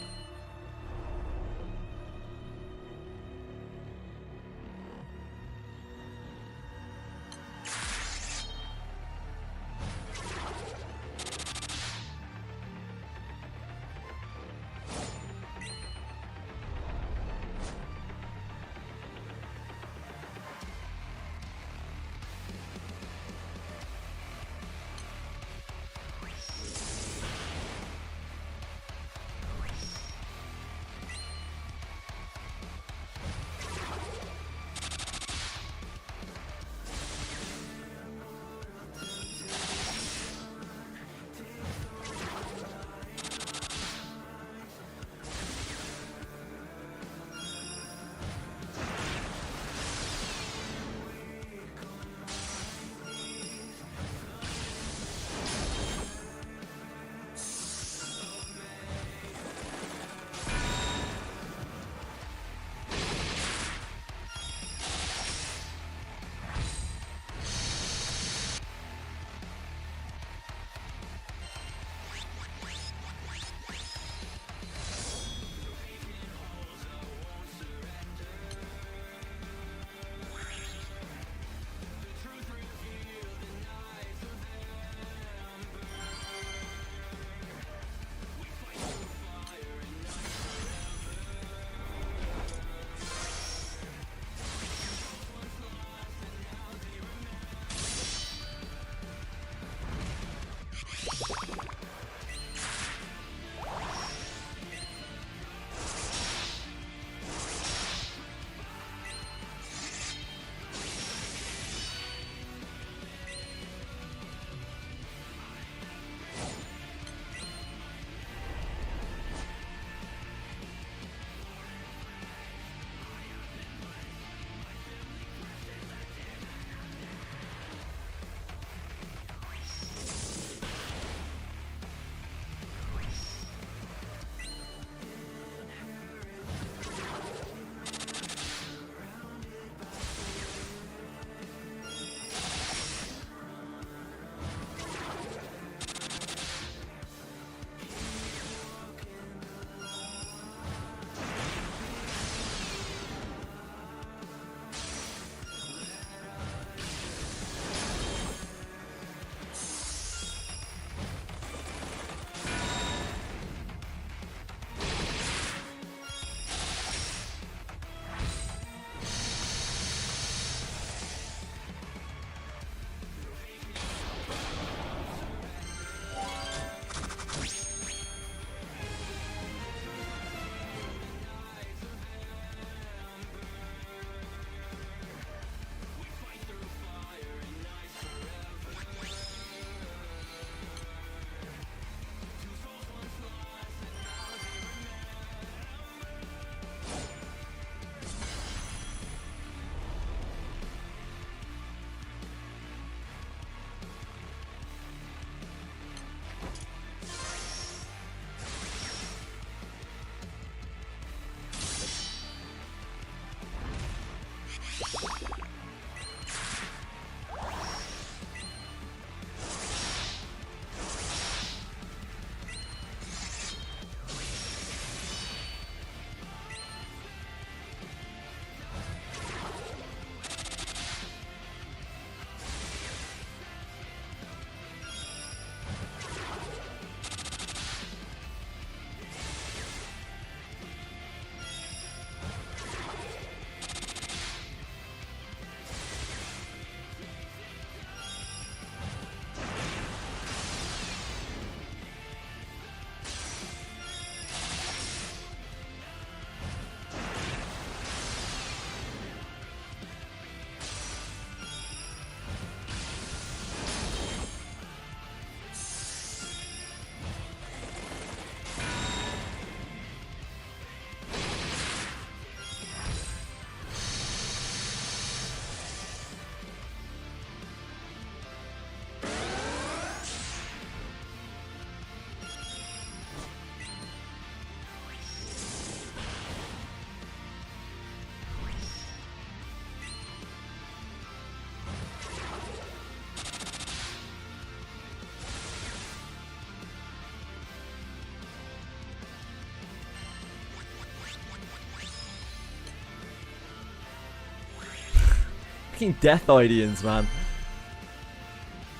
Fucking Death Ideans, man.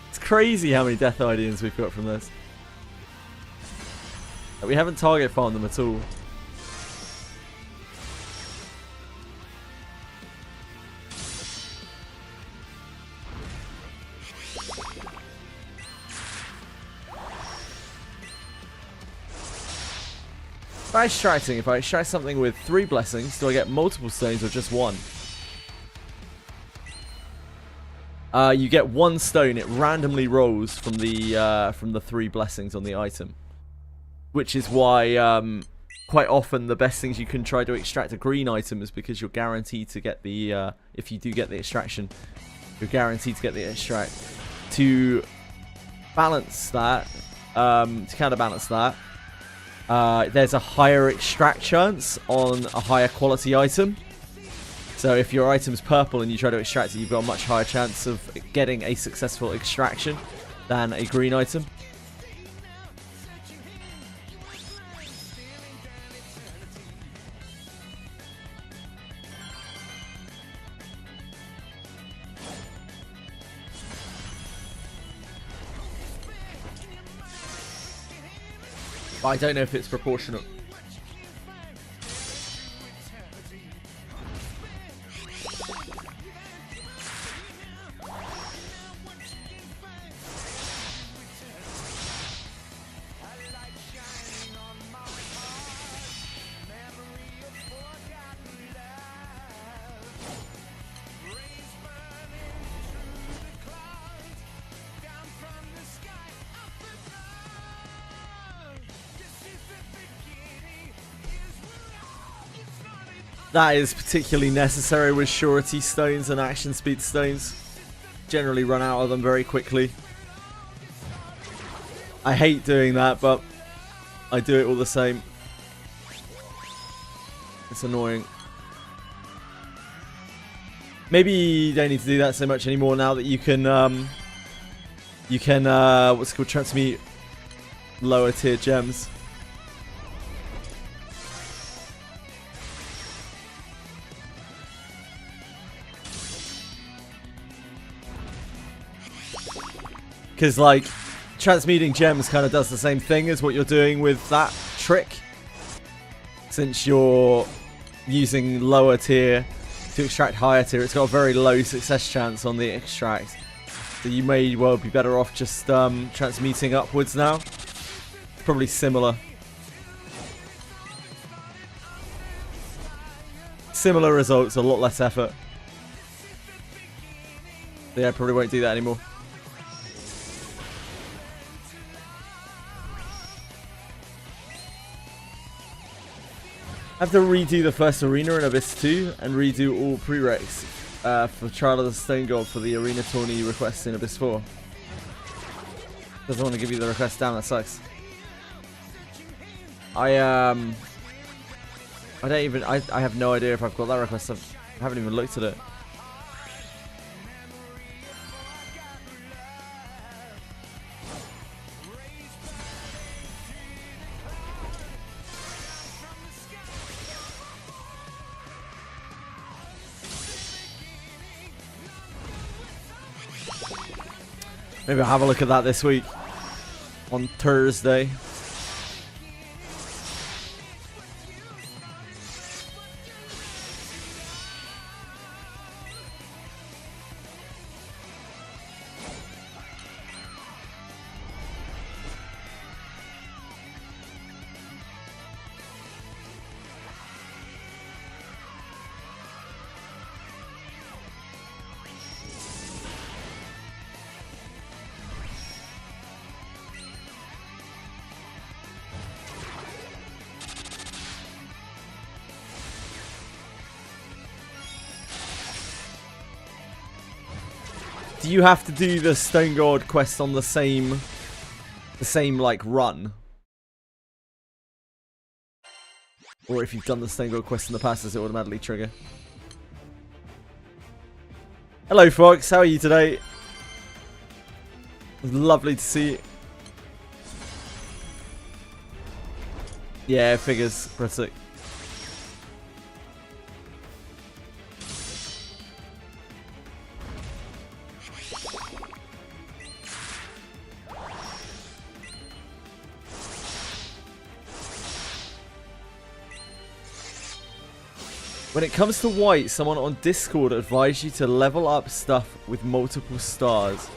It's crazy how many Death Ideans we've got from this. We haven't target farmed them at all. If I extract something with 3 blessings, do I get multiple stones or just 1? You get 1 stone. It randomly rolls from the 3 blessings on the item, which is why quite often the best things you can try to extract a green item is because you're guaranteed to get the if you do get the extraction, you're guaranteed to get the extract. To balance that, to counterbalance that. There's a higher extract chance on a higher quality item. So if your item's purple and you try to extract it, you've got a much higher chance of getting a successful extraction than a green item. But I don't know if it's proportional. That is particularly necessary with surety stones and action speed stones. Generally run out of them very quickly. I hate doing that, but I do it all the same. It's annoying. Maybe you don't need to do that so much anymore now that you can what's it called, transmute lower tier gems. Because, like, transmuting gems kind of does the same thing as what you're doing with that trick. Since you're using lower tier to extract higher tier, it's got a very low success chance on the extract. So you may well be better off just transmuting upwards now. It's probably similar. Similar results, a lot less effort. So yeah, I probably won't do that anymore. I have to redo the first arena in Abyss 2 and redo all prereqs for Trial of the Stone God for the arena tourney requests in Abyss 4. Doesn't want to give you the request. Damn, that sucks. I have no idea if I've got that request. I haven't even looked at it. Maybe I'll have a look at that this week. On Thursday. Do you have to do the Stone God quest on the same like run? Or if you've done the Stone God quest in the past, does it automatically trigger? Hello Fox, how are you today? Lovely to see you. Yeah, figures, pretty. When it comes to white, someone on Discord advised you to level up stuff with multiple stars.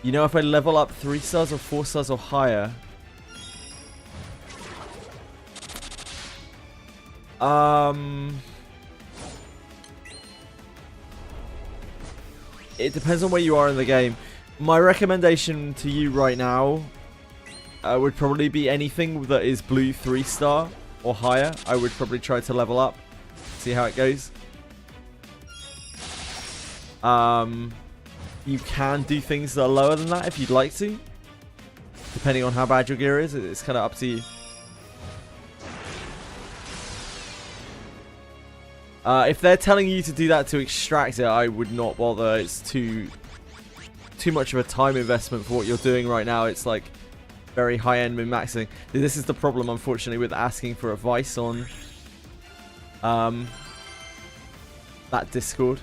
You know, if I level up 3 stars or 4 stars or higher. It depends on where you are in the game. My recommendation to you right now would probably be anything that is blue 3 star or higher. I would probably try to level up, see how it goes. You can do things that are lower than that if you'd like to, depending on how bad your gear is. It's kind of up to you. If they're telling you to do that to extract it, I would not bother. It's too much of a time investment for what you're doing right now. It's like very high-end min-maxing. This is the problem, unfortunately, with asking for advice on that Discord.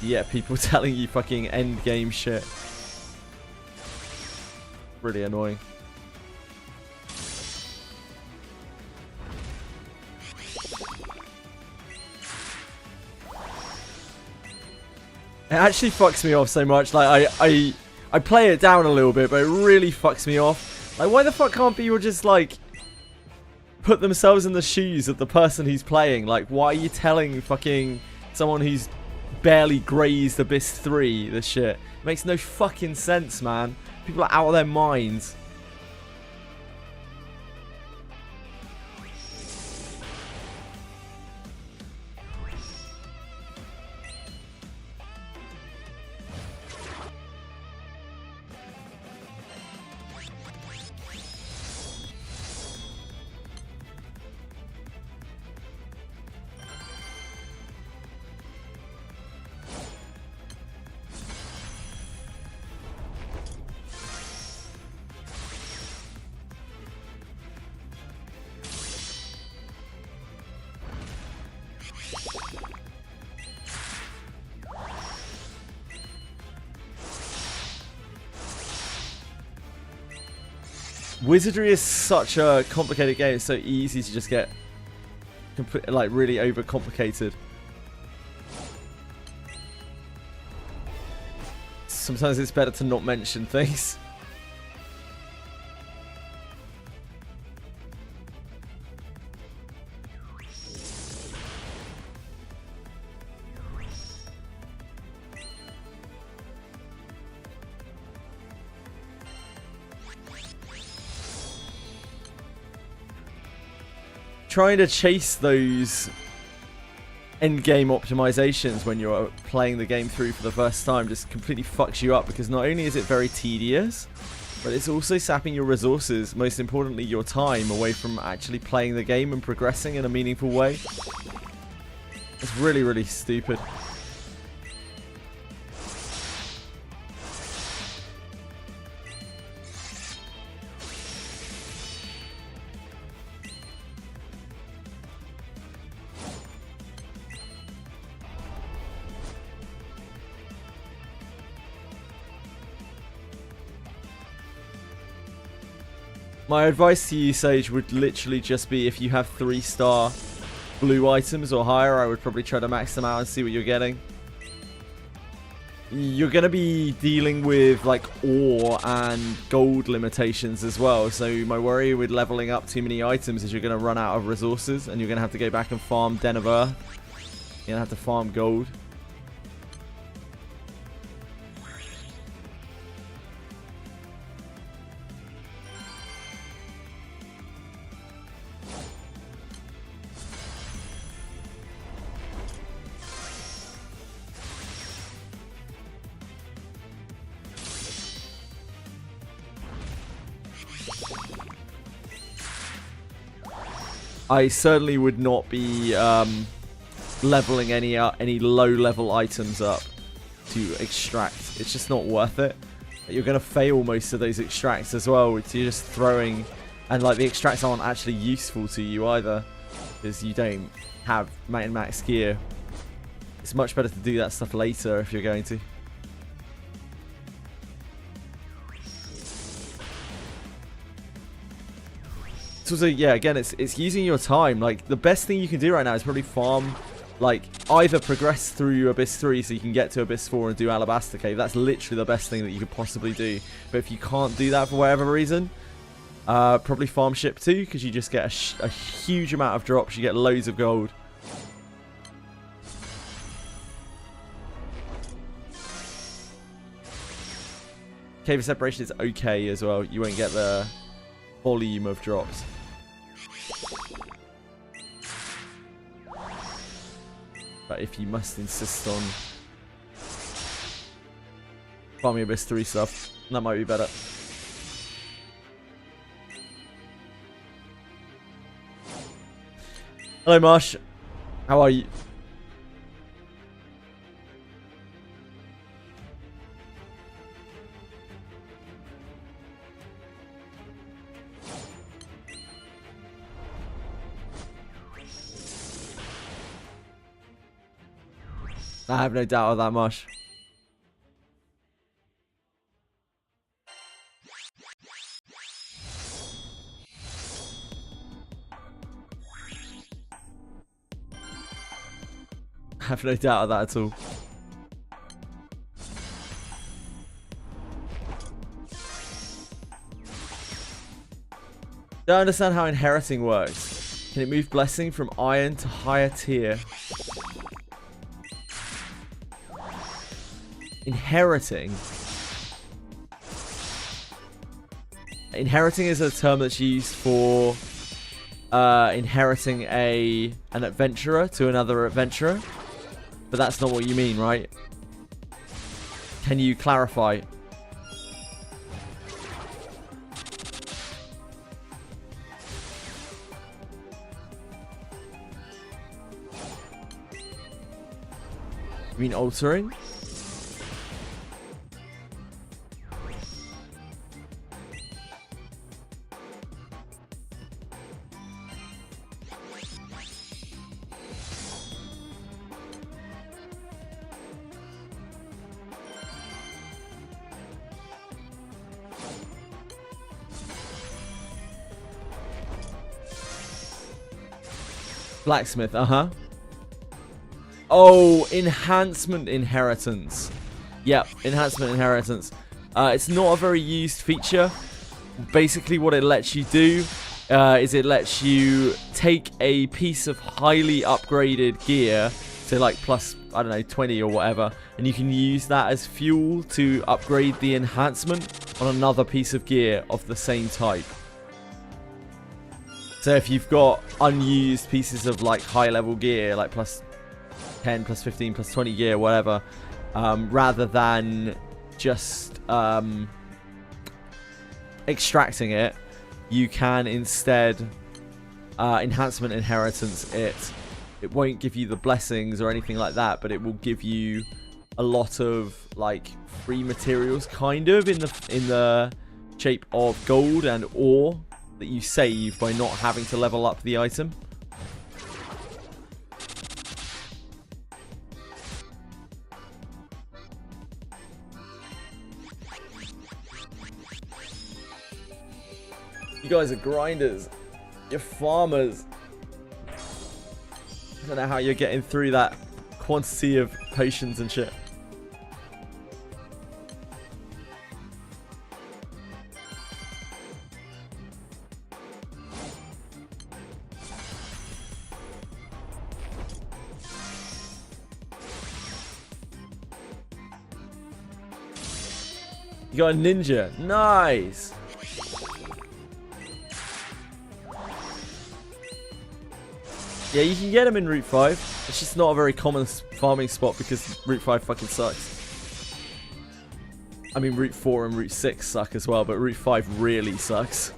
Yeah, people telling you fucking end game shit. Really annoying. It actually fucks me off so much. Like I play it down a little bit, but it really fucks me off. Like, why the fuck can't people just like put themselves in the shoes of the person who's playing? Like, why are you telling fucking someone who's barely grazed Abyss 3 this shit? It makes no fucking sense, man. People are out of their minds. Wizardry is such a complicated game. It's so easy to just get like really overcomplicated. Sometimes it's better to not mention things. Trying to chase those end-game optimizations when you're playing the game through for the first time just completely fucks you up, because not only is it very tedious, but it's also sapping your resources, most importantly your time, away from actually playing the game and progressing in a meaningful way. It's really, really stupid. My advice to you, Sage, would literally just be, if you have 3-star blue items or higher, I would probably try to max them out and see what you're getting. You're going to be dealing with like ore and gold limitations as well, so my worry with leveling up too many items is you're going to run out of resources and you're going to have to go back and farm Den of Earth. You're going to have to farm gold. I certainly would not be leveling any low-level items up to extract. It's just not worth it. You're going to fail most of those extracts as well. You're just throwing, and like the extracts aren't actually useful to you either, because you don't have max gear. It's much better to do that stuff later if you're going to. It's also, yeah, again, it's using your time. Like, the best thing you can do right now is probably farm, like, either progress through Abyss 3 so you can get to Abyss 4 and do Alabaster Cave. That's literally the best thing that you could possibly do. But if you can't do that for whatever reason, probably farm Ship 2, because you just get a huge amount of drops. You get loads of gold. Cave of Separation is okay as well. You won't get the volume of drops. But if you must insist on farming Abyss 3 stuff, that might be better. Hello, Marsh. How are you? I have no doubt of that, Marsh. I have no doubt of that at all. Don't understand how inheriting works. Can it move blessing from iron to higher tier? Inheriting. Inheriting is a term that's used for inheriting an adventurer to another adventurer. But that's not what you mean, right? Can you clarify? You mean altering? Blacksmith, Oh, enhancement inheritance. Yep, enhancement inheritance. It's not a very used feature. Basically what it lets you do is it lets you take a piece of highly upgraded gear, so like plus, I don't know, 20 or whatever, and you can use that as fuel to upgrade the enhancement on another piece of gear of the same type. So if you've got unused pieces of like high level gear, like plus 10, plus 15, plus 20 gear, whatever, rather than just extracting it, you can instead enhancement inheritance it. It won't give you the blessings or anything like that, but it will give you a lot of like free materials, kind of in the shape of gold and ore that you save by not having to level up the item. You guys are grinders. You're farmers. I don't know how you're getting through that quantity of potions and shit. You got a ninja. Nice. Yeah, you can get them in Route 5. It's just not a very common farming spot because Route 5 fucking sucks. I mean, Route 4 and Route 6 suck as well, but Route 5 really sucks.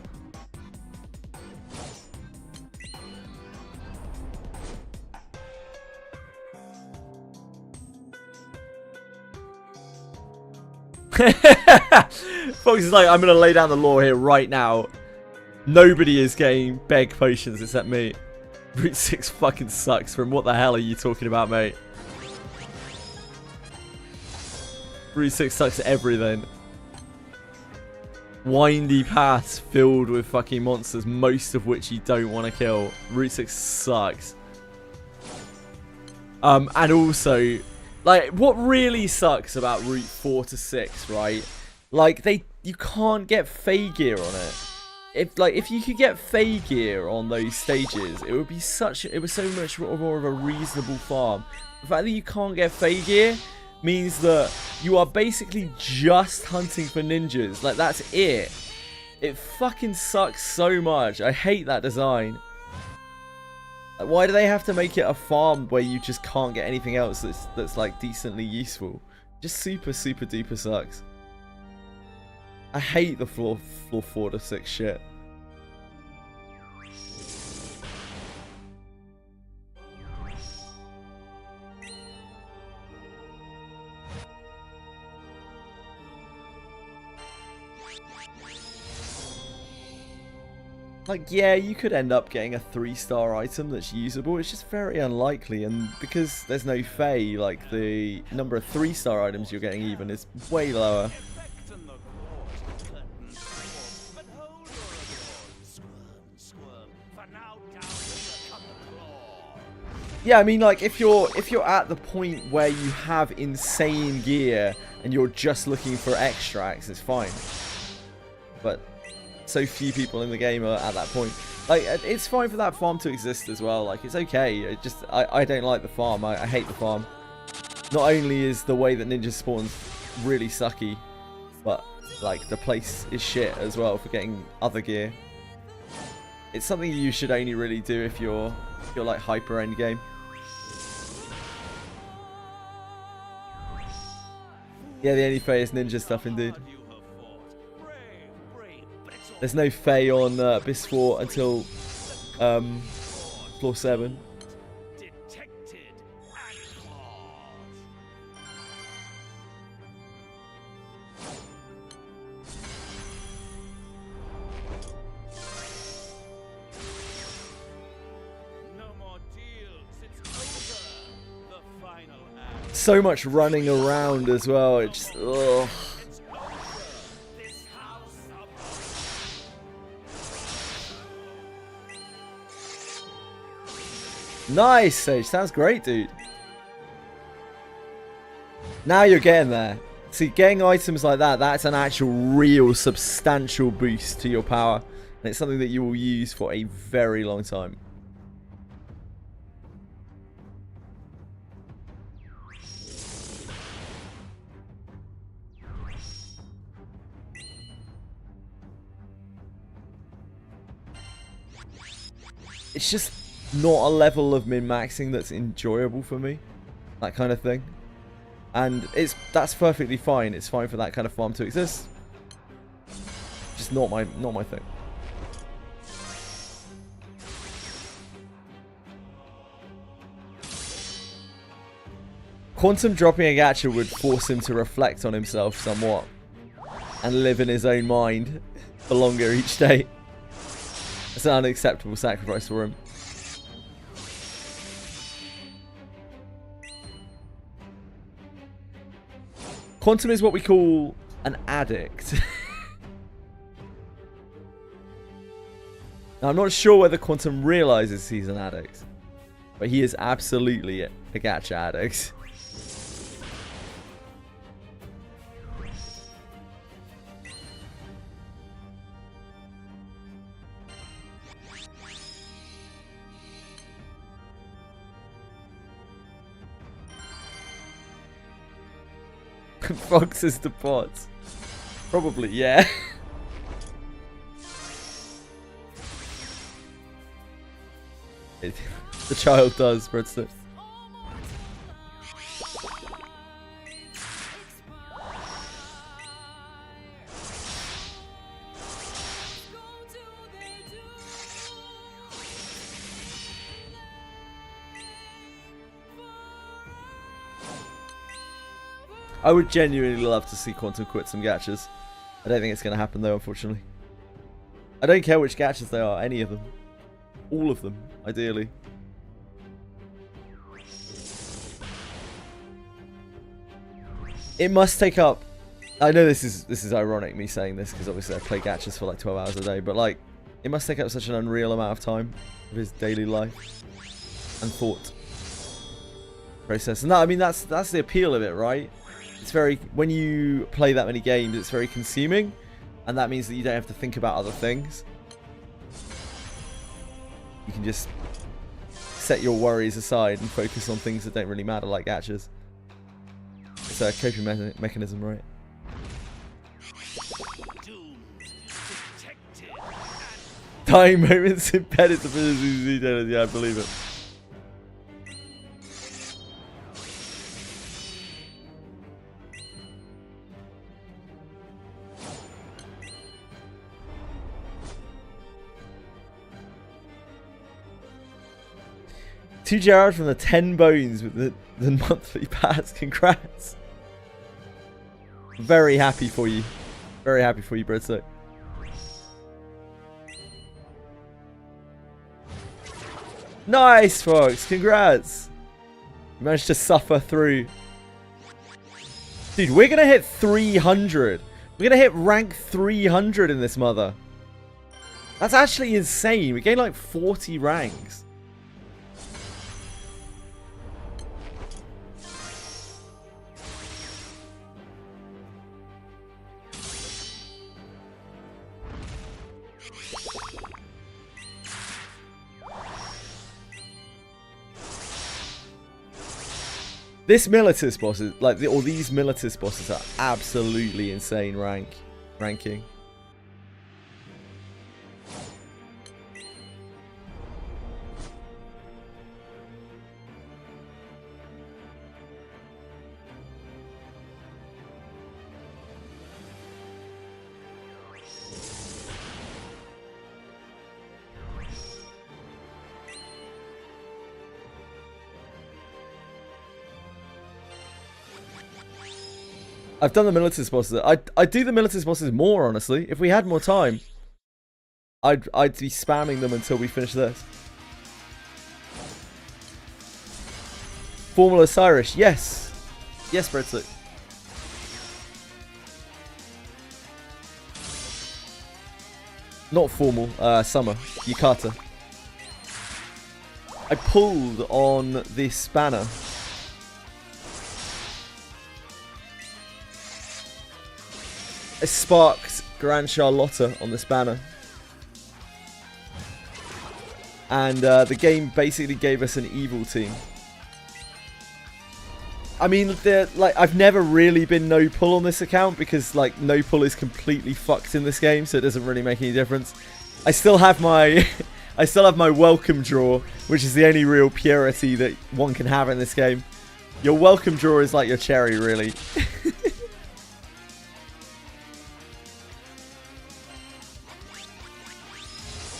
Fox is like, I'm going to lay down the law here right now. Nobody is getting beg potions except me. Route 6 fucking sucks. From what the hell are you talking about, mate? Route 6 sucks at everything. windy paths filled with fucking monsters, most of which you don't want to kill. Route 6 sucks. And also, like, what really sucks about Route 4 to 6, right? Like, you can't get Fey gear on it. If you could get Fey gear on those stages, it was so much more of a reasonable farm. The fact that you can't get Fey gear means that you are basically just hunting for ninjas. Like, that's it. It fucking sucks so much. I hate that design. Like, why do they have to make it a farm where you just can't get anything else that's like decently useful? Just super duper sucks. I hate the floor 4 to 6 shit. Like, yeah, you could end up getting a 3-star item that's usable. It's just very unlikely, and because there's no Fey, like, the number of 3-star items you're getting even is way lower. Yeah, I mean, like, if you're at the point where you have insane gear and you're just looking for extracts, it's fine. But so few people in the game are at that point. Like, it's fine for that farm to exist as well. Like, it's okay. I don't like the farm. I hate the farm. Not only is the way that ninja spawns really sucky, but like the place is shit as well for getting other gear. It's something you should only really do if you're like hyper end game. Yeah, the only Fey is ninja stuff indeed. There's no Fey on Abyss 4 until floor 7. So much running around as well. It's just, ugh. Nice, Sage. Sounds great, dude. Now you're getting there. See, getting items like that, that's an actual real substantial boost to your power. And it's something that you will use for a very long time. It's just not a level of min-maxing that's enjoyable for me. That kind of thing. And that's perfectly fine. It's fine for that kind of farm to exist. Just not my thing. Quantum dropping a gacha would force him to reflect on himself somewhat. And live in his own mind for longer each day. It's an unacceptable sacrifice for him. Quantum is what we call an addict. Now, I'm not sure whether Quantum realizes he's an addict, but he is absolutely a gacha addict. Foxes to pots. Probably, yeah. The child does, Breadstick. I would genuinely love to see Quantum quit some gachas. I don't think it's going to happen though, unfortunately. I don't care which gachas they are, any of them. All of them, ideally. It must take up I know this is ironic, me saying this, because obviously I play gachas for like 12 hours a day, but like, it must take up such an unreal amount of time of his daily life and thought process. And that, I mean, that's the appeal of it, right? It's very, when you play that many games, it's very consuming, and that means that you don't have to think about other things. You can just set your worries aside and focus on things that don't really matter, like gachas. It's a coping mechanism, right? Dying moments embedded to finish. Yeah, I believe it. To Jared from the 10 bones with the monthly pass. Congrats. Very happy for you. Very happy for you, Bredso. Nice, Fox. Congrats. You managed to suffer through. Dude, we're going to hit 300. We're going to hit rank 300 in this mother. That's actually insane. We gained like 40 ranks. This Militus boss is like, or these Militus bosses are absolutely insane ranking. I've done the Militus bosses. I'd do the Militus bosses more, honestly. If we had more time, I'd be spamming them until we finish this. Formal Osiris, yes. Yes, Breadstick. Not formal, summer. Yukata. I pulled on this banner. I sparked Grand Charlotta on this banner. And the game basically gave us an evil team. I mean, like, I've never really been no pull on this account because like no pull is completely fucked in this game, so it doesn't really make any difference. I still have my my welcome draw, which is the only real purity that one can have in this game. Your welcome draw is like your cherry, really.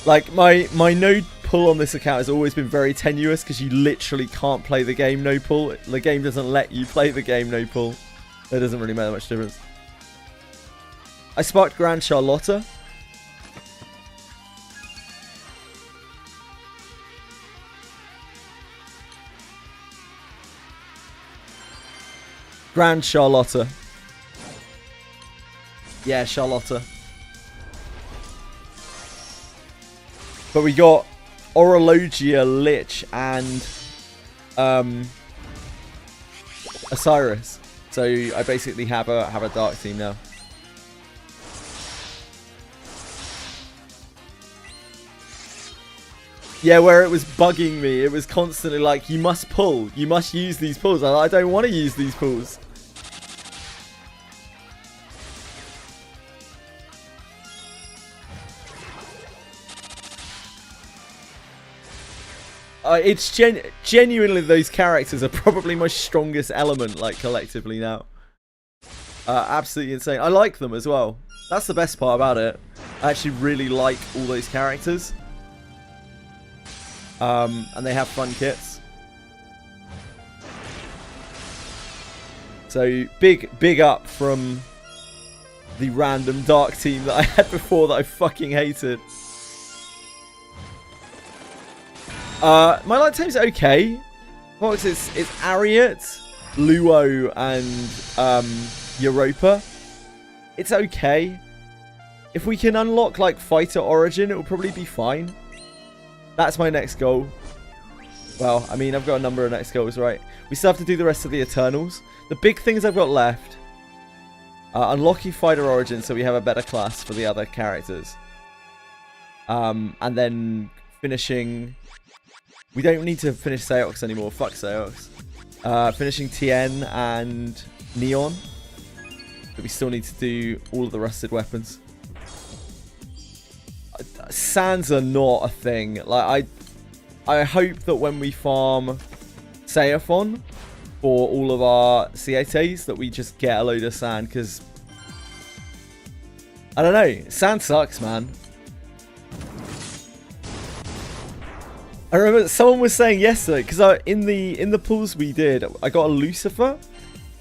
Like, my no pull on this account has always been very tenuous because you literally can't play the game no pull. The game doesn't let you play the game no pull. It doesn't really make that much difference. I sparked Grand Charlotta. Grand Charlotta. Yeah, Charlotta. But we got Orologia, Lich, and Osiris. So I basically have a dark team now. Yeah, where it was bugging me, it was constantly like, you must pull, you must use these pulls. I don't want to use these pulls. It's genuinely, those characters are probably my strongest element, like, collectively now. Absolutely insane. I like them as well. That's the best part about it. I actually really like all those characters. And they have fun kits. So, big up from the random dark team that I had before that I fucking hated. My light team's okay. Fox, it's Ariat, Luo, and Europa. it's okay. If we can unlock like Fighter Origin, it will probably be fine. That's my next goal. Well, I mean, I've got a number of next goals, right? We still have to do the rest of the Eternals. The big things I've got left are unlocking Fighter Origin so we have a better class for the other characters. And then finishing... We don't need to finish Seox anymore. Fuck Seox. Finishing Tien and Neon. But we still need to do all of the rusted weapons. Sands are not a thing. Like, I hope that when we farm Seophon for all of our CATs that we just get a load of sand, because I don't know, sand sucks, man. I remember someone was saying yesterday, because in the pools we did, I got a Lucifer,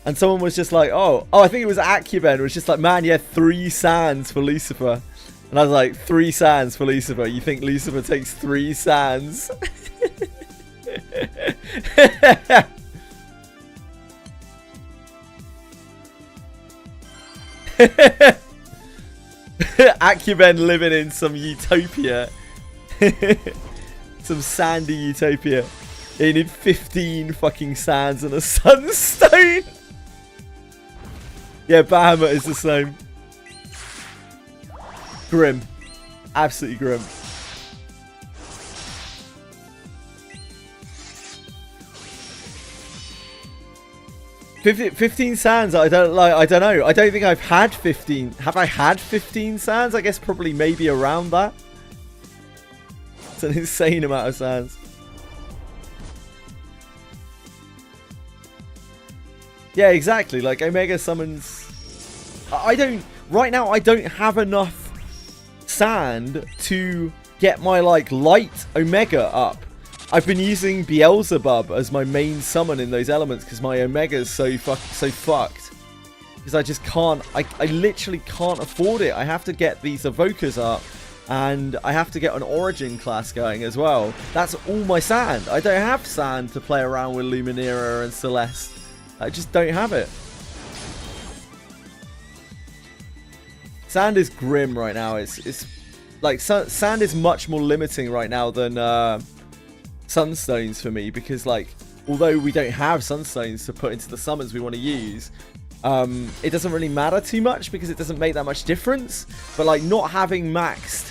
and someone was just like, oh, I think it was Acuben, was just like, man, you had 3 sands for Lucifer. And I was like, 3 sands for Lucifer. You think Lucifer takes 3 sands? Acuben living in some utopia. Some sandy utopia. You need 15 fucking sands and a sunstone. Yeah, Bahamut is the same. Grim. Absolutely grim. 15 sands, I don't know. I don't think I've had 15. Have I had 15 sands? I guess probably maybe around that. It's an insane amount of sands. Yeah, exactly. Like Omega summons. Right now I don't have enough sand to get my like light Omega up. I've been using Beelzebub as my main summon in those elements because my Omega is so fucked. Because I just can't, I literally can't afford it. I have to get these evokers up and I have to get an origin class going as well. That's all my sand. I don't have sand to play around with Luminera and Celeste. I just don't have it. Sand is grim right now. It's like sand is much more limiting right now than sunstones for me, because like although we don't have sunstones to put into the summons we want to use, it doesn't really matter too much because it doesn't make that much difference. But like not having maxed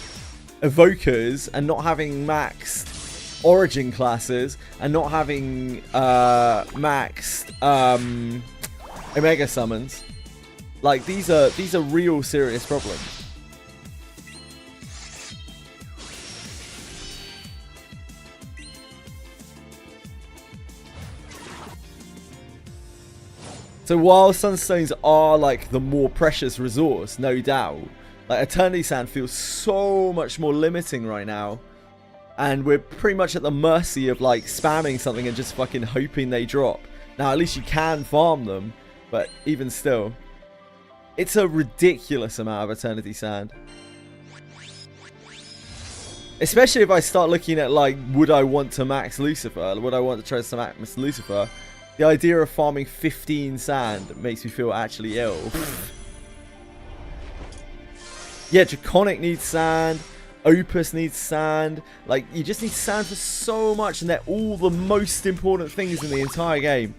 evokers and not having maxed origin classes and not having maxed Omega summons, like these are real serious problems. So while sunstones are like the more precious resource, no doubt, like Eternity Sand feels so much more limiting right now. And we're pretty much at the mercy of like spamming something and just fucking hoping they drop. Now at least you can farm them, but even still, it's a ridiculous amount of Eternity Sand. Especially if I start looking at like, would I want to max Lucifer? Would I want to try to max Lucifer? The idea of farming 15 sand makes me feel actually ill. Yeah, Draconic needs sand. Opus needs sand. Like, you just need sand for so much, and they're all the most important things in the entire game.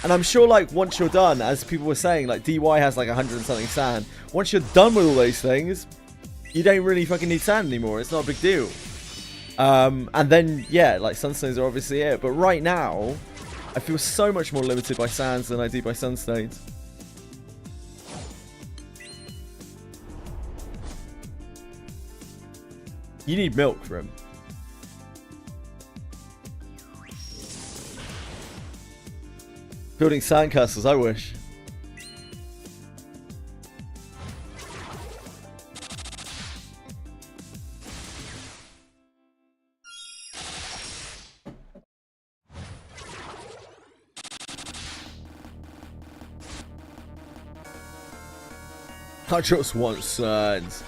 And I'm sure, like, once you're done, as people were saying, like, DY has, like, 100 and something sand. Once you're done with all those things, you don't really fucking need sand anymore. It's not a big deal. And then, yeah, like, sunstones are obviously it. But right now, I feel so much more limited by sands than I do by sunstones. You need milk for him. Building sandcastles, I wish. I just want sands.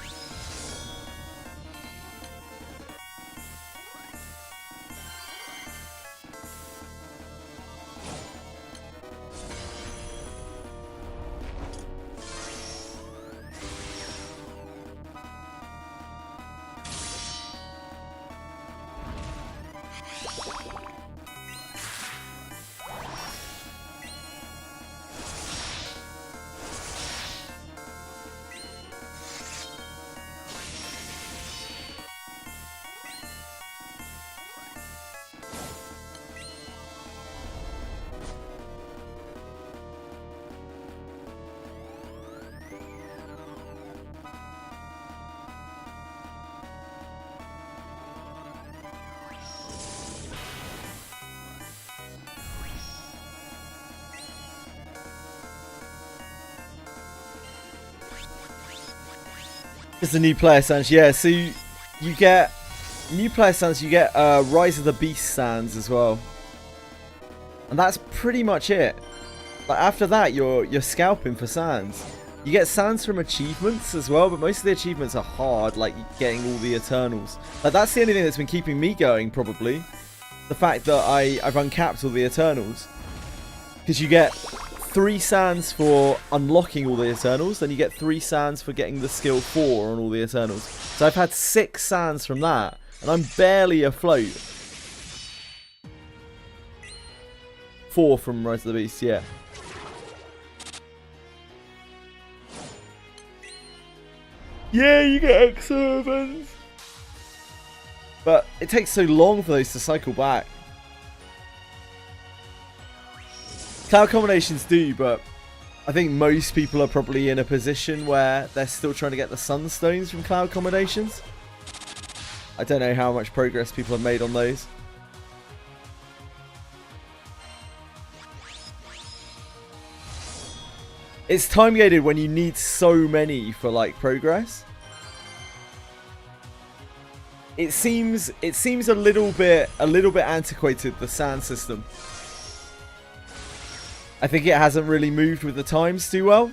It's a new player sands, yeah. So you get new player sands, you get Rise of the Beast sands as well. And that's pretty much it. Like after that, you're scalping for sands. You get sands from achievements as well, but most of the achievements are hard, like getting all the Eternals. Like that's the only thing that's been keeping me going, probably. The fact that I've uncapped all the Eternals. Because you get 3 sands for unlocking all the Eternals, then you get 3 sands for getting the skill 4 on all the Eternals. So I've had 6 sands from that, and I'm barely afloat. 4 from Rise of the Beast, yeah. Yeah, you get X7s. But it takes so long for those to cycle back. Cloud combinations do, but I think most people are probably in a position where they're still trying to get the Sunstones from cloud combinations. I don't know how much progress people have made on those. It's time gated when you need so many for like progress. It seems a little bit antiquated, the sand system. I think it hasn't really moved with the times too well.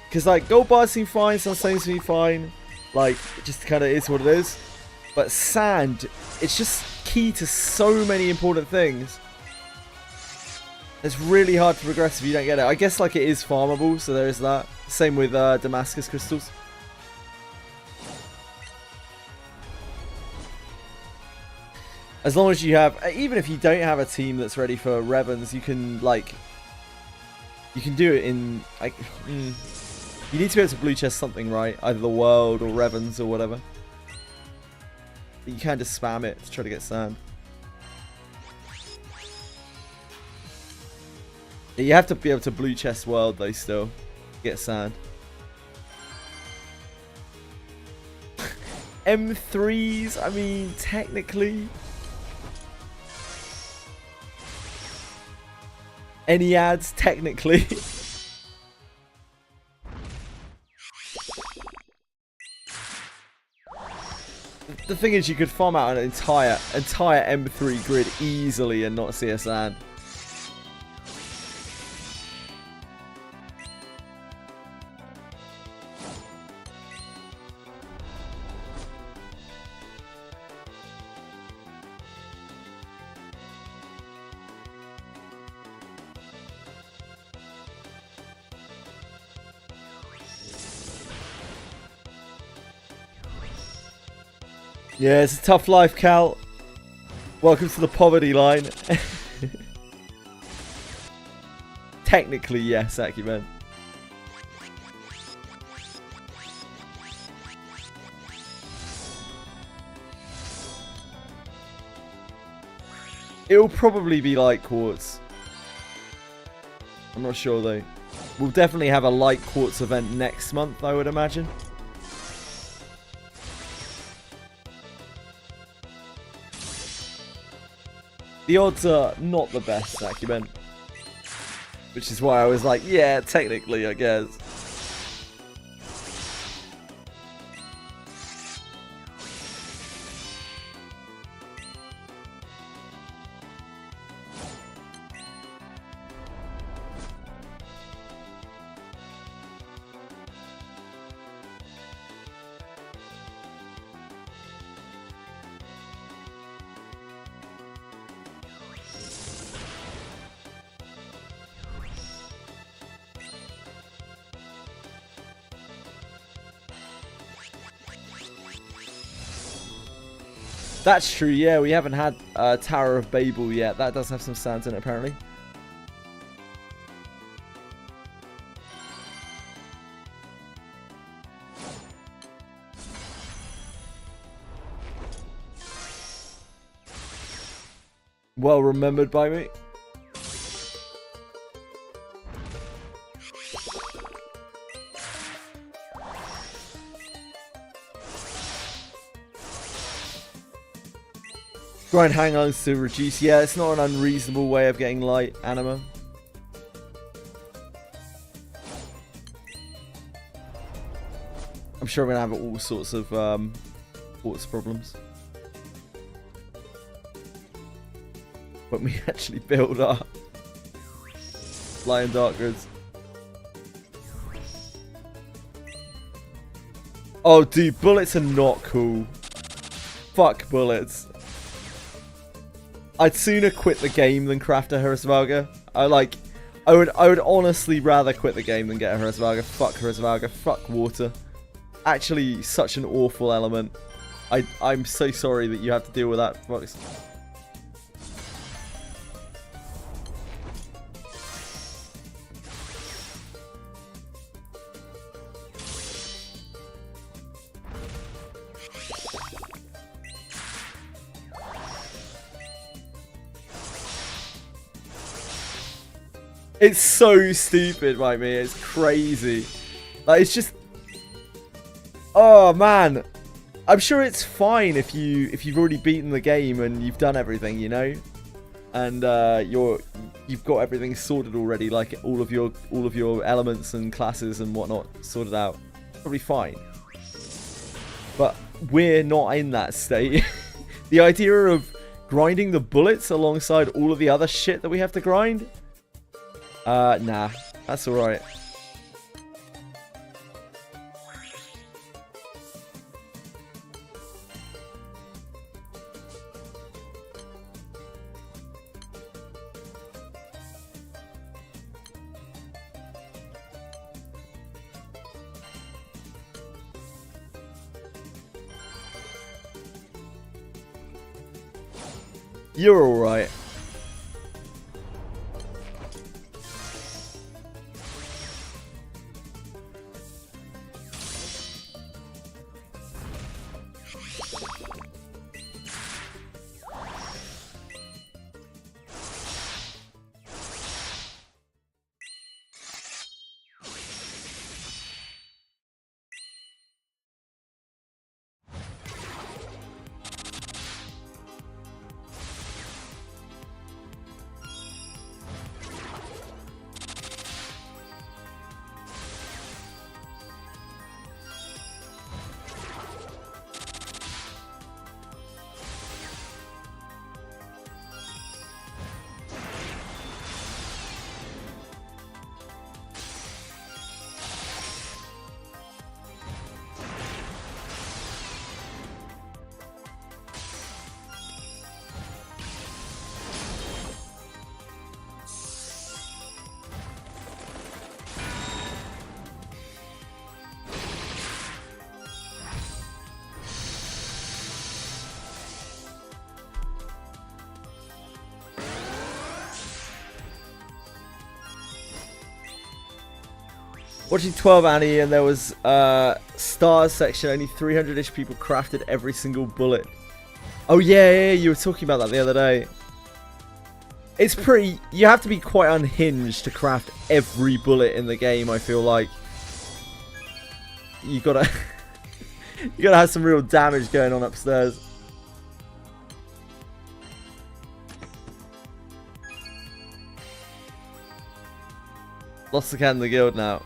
Because like gold bars seem fine, sunstones seem fine. Like it just kind of is what it is. But sand, it's just key to so many important things. It's really hard to progress if you don't get it. I guess like it is farmable, so there is that. Same with Damascus crystals. As long as you have, even if you don't have a team that's ready for Revens, you can like, you can do it in like, you need to be able to blue chest something, right? Either the world or Revens or whatever. But you can just spam it to try to get sand. Yeah, you have to be able to blue chest world though still, get sand. M3s, I mean, technically. Any ads, technically. The thing is, you could farm out an entire M3 grid easily and not see a sand. Yeah, it's a tough life, Cal. Welcome to the poverty line. Technically, yes, Acumen. It'll probably be light quartz. I'm not sure though. We'll definitely have a light quartz event next month, I would imagine. The odds are not the best, Acumen. Which is why I was like, yeah, technically, I guess. That's true, yeah, we haven't had Tower of Babel yet. That does have some sands in it, apparently. Well remembered by me. Grind hang-ons to reduce. Yeah, it's not an unreasonable way of getting light anima. I'm sure I'm going to have all sorts of ports problems. When we actually build up Lion Dark Goods. Oh, dude, bullets are not cool. Fuck bullets. I'd sooner quit the game than craft a Hirasvalga. I would honestly rather quit the game than get a Hirasvalga. Fuck Hirasvalga. Fuck water. Actually, such an awful element. I'm so sorry that you have to deal with that. It's so stupid by me. It's crazy. Like, it's just... Oh, man. I'm sure it's fine if you've already beaten the game and you've done everything, you know? And you've got everything sorted already, like all of your elements and classes and whatnot sorted out. Probably fine. But we're not in that state. The idea of grinding the bullets alongside all of the other shit that we have to grind... Nah, that's alright. You're alright. Watching 12 Annie, and there was stars section, only 300-ish people crafted every single bullet. Oh yeah, you were talking about that the other day. It's pretty, you have to be quite unhinged to craft every bullet in the game, I feel like. You gotta you gotta have some real damage going on upstairs. Lost the cat in the guild now.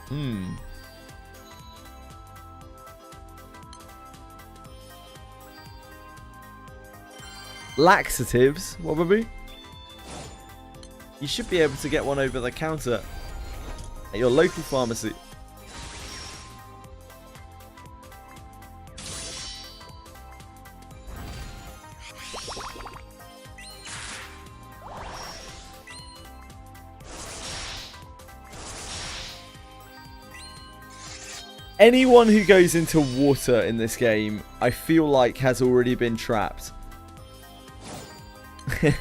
Laxatives? What would be? You should be able to get one over the counter at your local pharmacy. Anyone who goes into water in this game, I feel like has already been trapped. And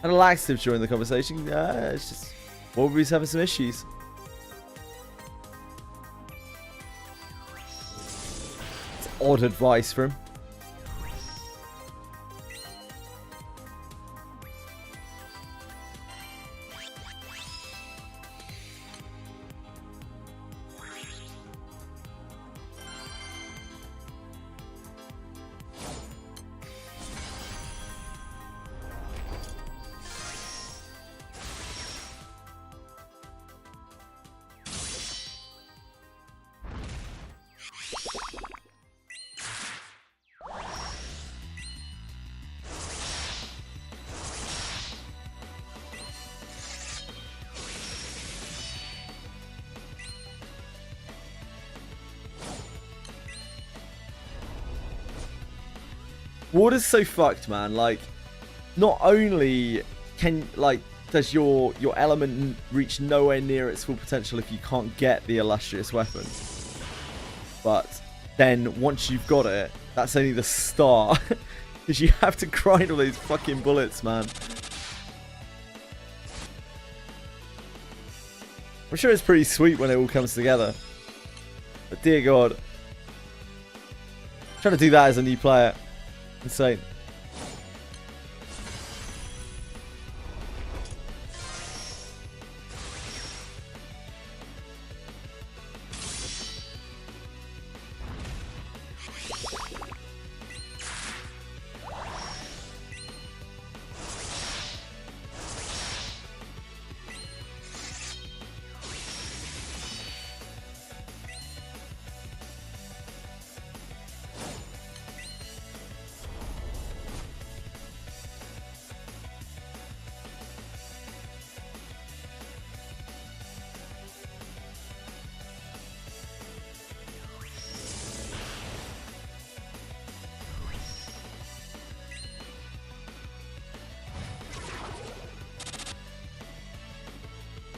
a laxative during the conversation. It's just Warby's having some issues. It's odd advice from him. Water's so fucked, man. Like, not only does your element reach nowhere near its full potential if you can't get the illustrious weapon, but then once you've got it, that's only the start. Because you have to grind all those fucking bullets, man. I'm sure it's pretty sweet when it all comes together. But dear God. Trying to do that as a new player. Insane.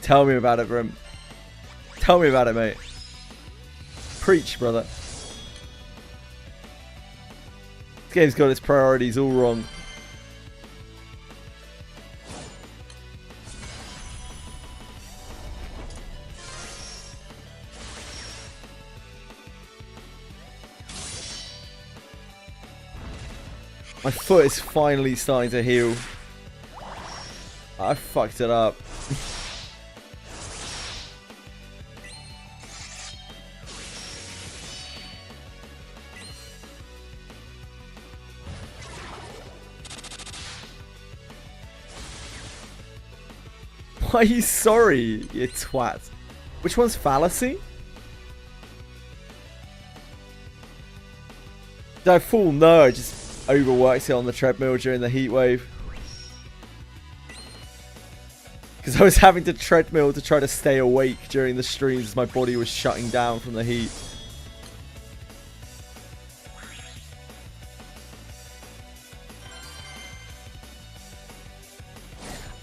Tell me about it, Brim. Tell me about it, mate. Preach, brother. This game's got its priorities all wrong. My foot is finally starting to heal. I fucked it up. Why are you sorry, you twat? Which one's fallacy? Did I fall? No, I just overworked it on the treadmill during the heat wave. Because I was having to treadmill to try to stay awake during the streams as my body was shutting down from the heat.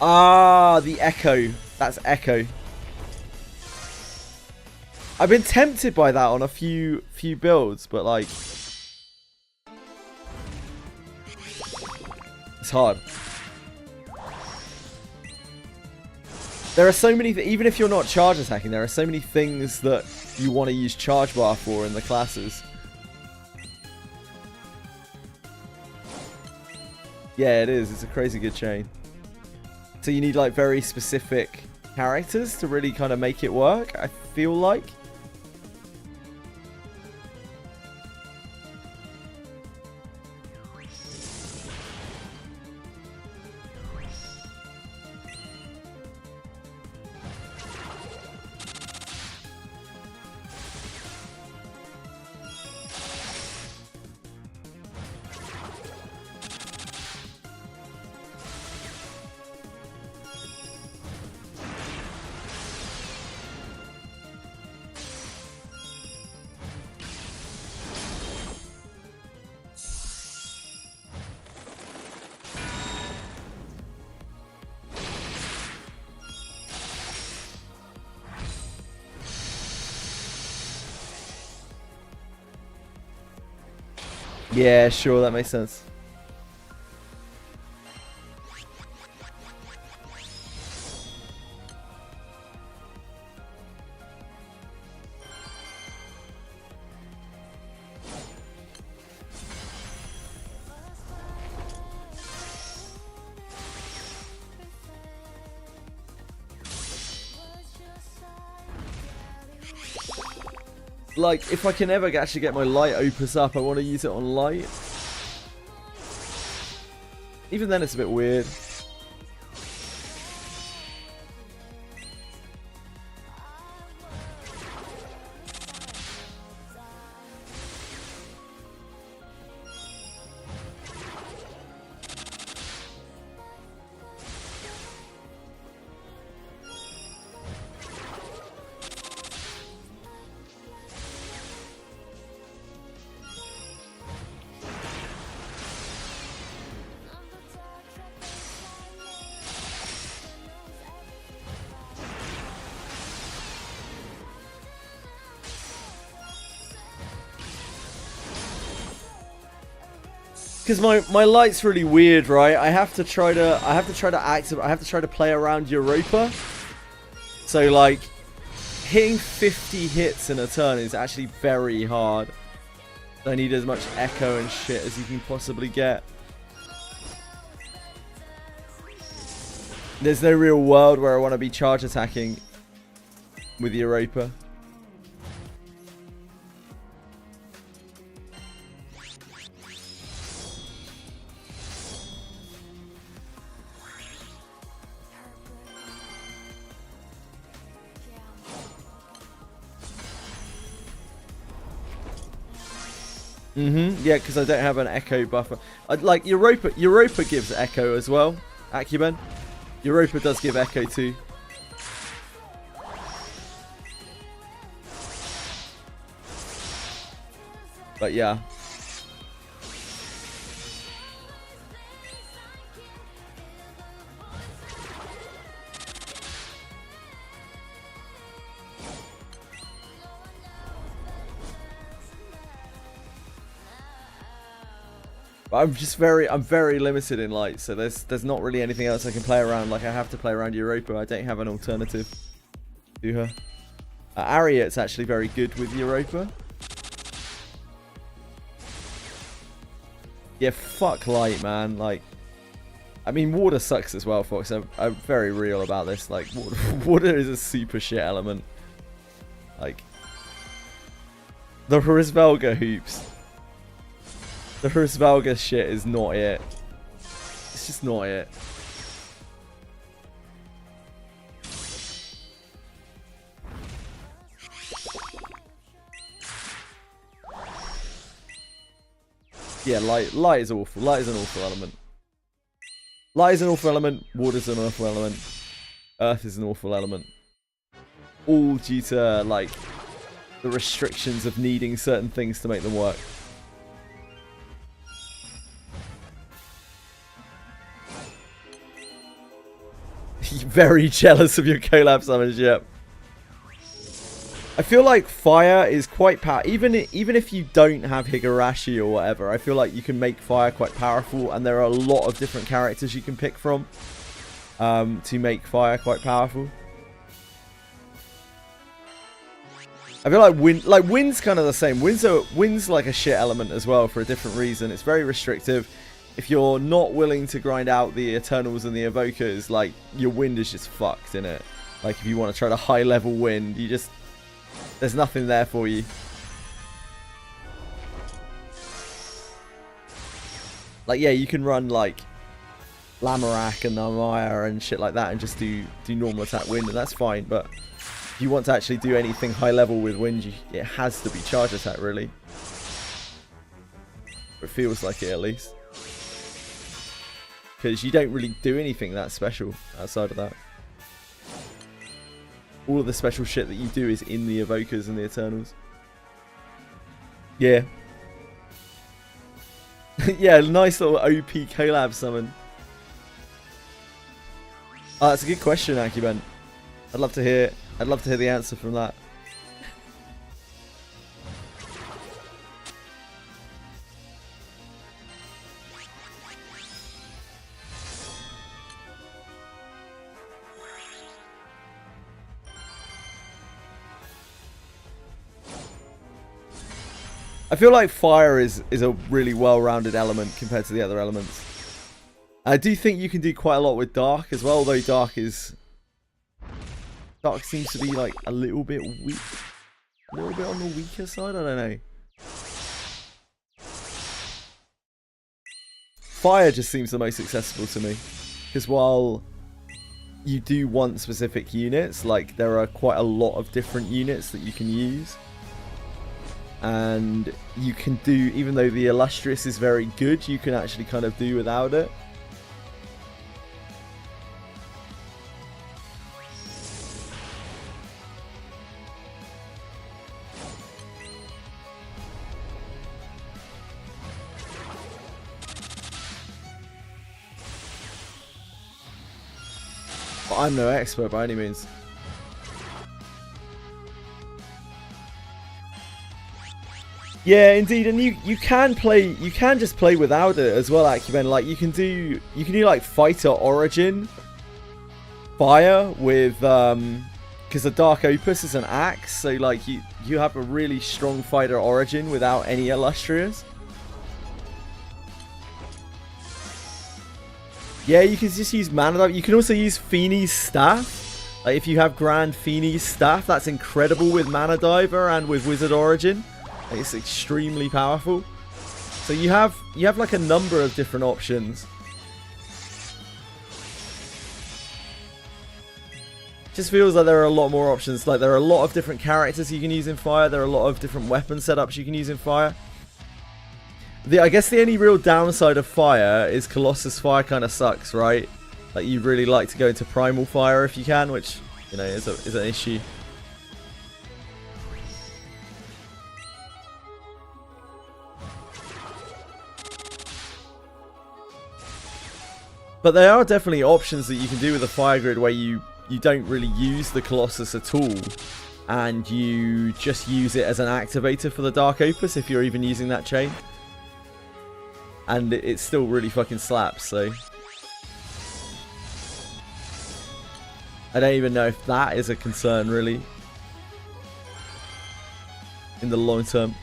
Ah, the echo. That's echo. I've been tempted by that on a few builds, but like, it's hard. There are so many, even if you're not charge attacking, there are so many things that you want to use charge bar for in the classes. Yeah, it is. It's a crazy good chain. So you need like very specific characters to really kind of make it work, I feel like. Yeah, sure, that makes sense. Like, if I can ever actually get my light opus up, I want to use it on light. Even then, it's a bit weird. because my light's really weird, right? I have to try to play around Europa. So like hitting 50 hits in a turn is actually very hard. I need as much echo and shit as you can possibly get. There's no real world where I want to be charge attacking with Europa. Yeah, because I don't have an echo buffer. Like Europa gives echo as well. Acuben. Europa does give echo too. But yeah. I'm very limited in light, so there's not really anything else I can play around. Like I have to play around Europa. I don't have an alternative to her. Ariet's actually very good with Europa. Yeah, fuck light, man. Like, I mean, water sucks as well, folks. I'm very real about this. Like, water is a super shit element. Like, the Hrisvalga hoops. The Hrisvalga shit is not it. It's just not it. Yeah, light is awful. Light is an awful element. Light is an awful element. Water is an awful element. Earth is an awful element. All due to, like, the restrictions of needing certain things to make them work. Very jealous of your collab summons, yep. I feel like fire is quite powerful. Even if you don't have Higurashi or whatever, I feel like you can make fire quite powerful, and there are a lot of different characters you can pick from to make fire quite powerful. I feel like wind's kind of the same. Wind's like a shit element as well for a different reason. It's very restrictive. If you're not willing to grind out the Eternals and the Evokers, like, your wind is just fucked, innit? Like, if you want to try to high-level wind, there's nothing there for you. Like, yeah, you can run, like, Lamorak and Narmaya and shit like that and just do normal attack wind, and that's fine, but if you want to actually do anything high-level with wind, it has to be charge attack, really. It feels like it, at least. Because you don't really do anything that special outside of that. All of the special shit that you do is in the Evokers and the Eternals. Yeah. Yeah, nice little OP collab summon. Oh, that's a good question, Akiben. I'd love to hear the answer from that. I feel like fire is a really well-rounded element compared to the other elements. I do think you can do quite a lot with dark as well, although dark seems to be like a little bit weak, a little bit on the weaker side. I don't know. Fire just seems the most accessible to me, because while you do want specific units, like there are quite a lot of different units that you can use. And you can do, even though the Illustrious is very good, you can actually kind of do without it. But I'm no expert by any means. Yeah, indeed, and you can just play without it as well, Acumen. Like you can do like fighter origin fire with because the Dark Opus is an axe, so like you have a really strong fighter origin without any illustrious. Yeah, you can just use mana dive. You can also use Feeney's staff. Like if you have Grand Feeney's staff, that's incredible with mana diver and with Wizard Origin. It's extremely powerful. So you have like a number of different options. Just feels like there are a lot more options. Like there are a lot of different characters you can use in fire. There are a lot of different weapon setups you can use in fire. I guess the only real downside of fire is Colossus Fire kind of sucks, right? Like you'd really like to go into Primal Fire if you can, which, you know, is an issue. But there are definitely options that you can do with the fire grid where you don't really use the Colossus at all, and you just use it as an activator for the Dark Opus if you're even using that chain. And it still really fucking slaps, so I don't even know if that is a concern really in the long term.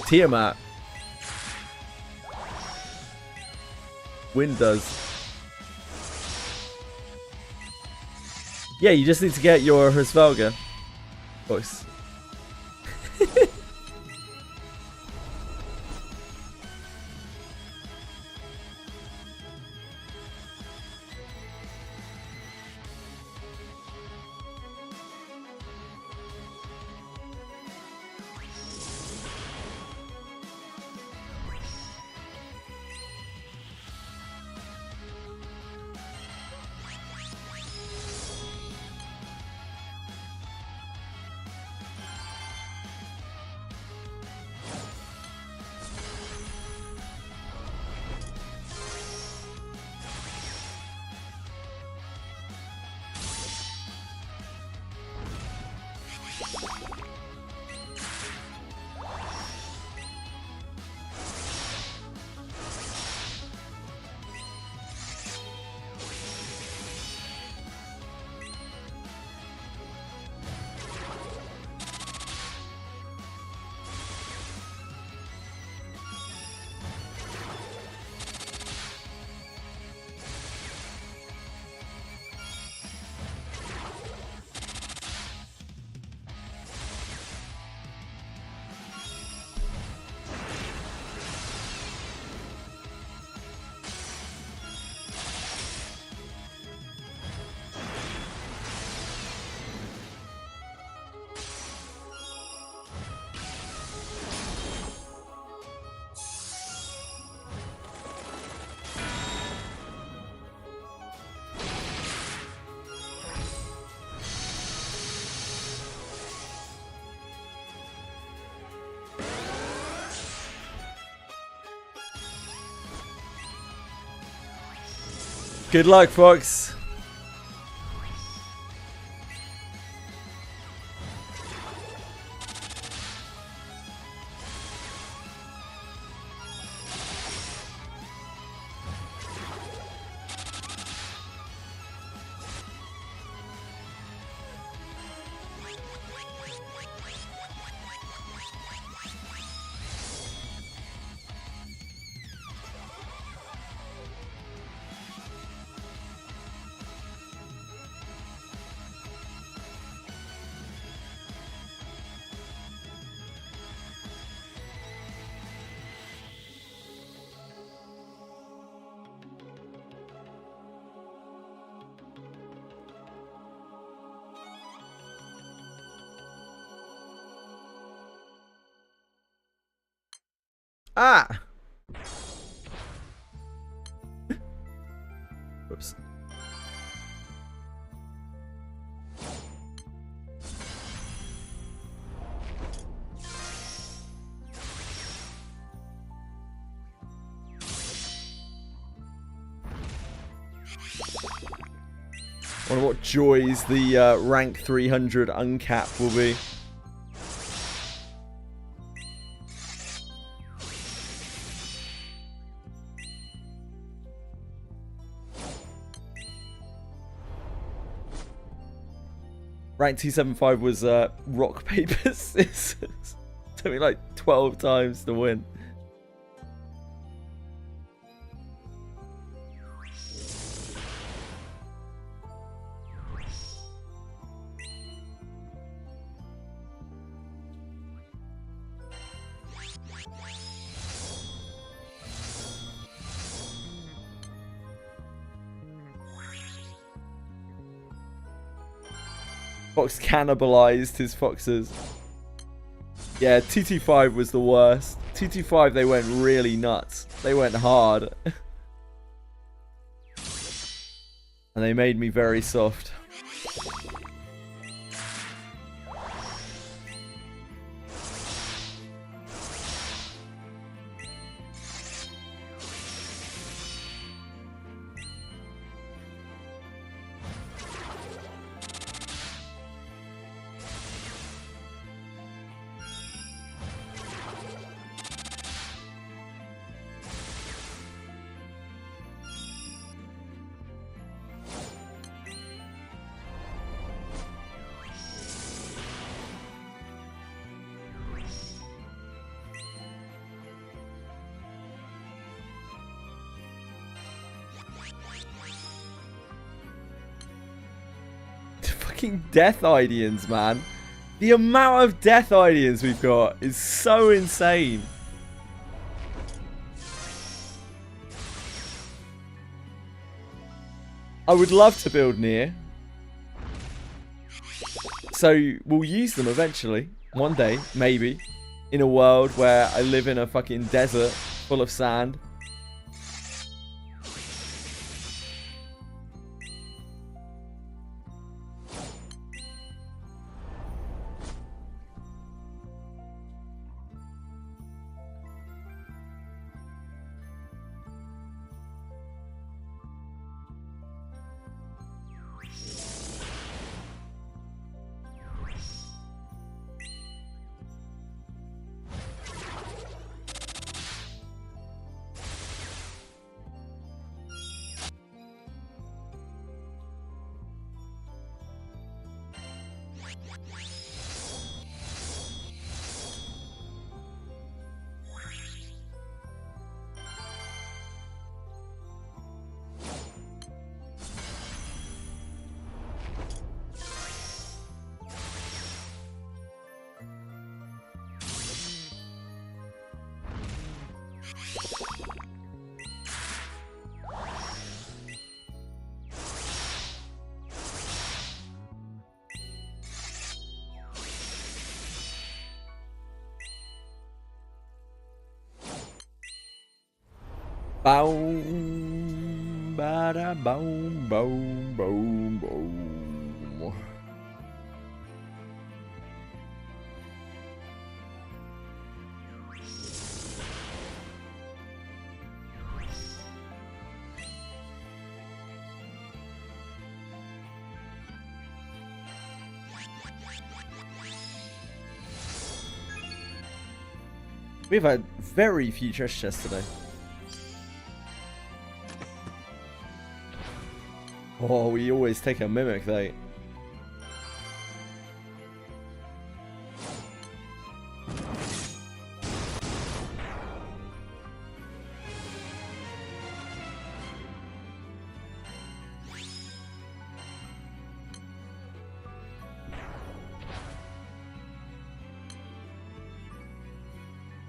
Tiamat. Wind does. Yeah, you just need to get your Hrsvelga voice. Good luck, Fox. Ah! Whoops. Wonder what joys the rank 300 uncap will be. Rank 275 was rock, paper, scissors. Took me like 12 times to win. Fox cannibalized his foxes. Yeah, 225 was the worst. 225, they went really nuts. They went hard. And they made me very soft. Fucking death Idians, man. The amount of death Idians we've got is so insane. I would love to build near. So we'll use them eventually. One day, maybe. In a world where I live in a fucking desert full of sand. Boom, bada, boom, boom, boom, boom. We've had very few treasure chests today. Oh, we always take a mimic, though.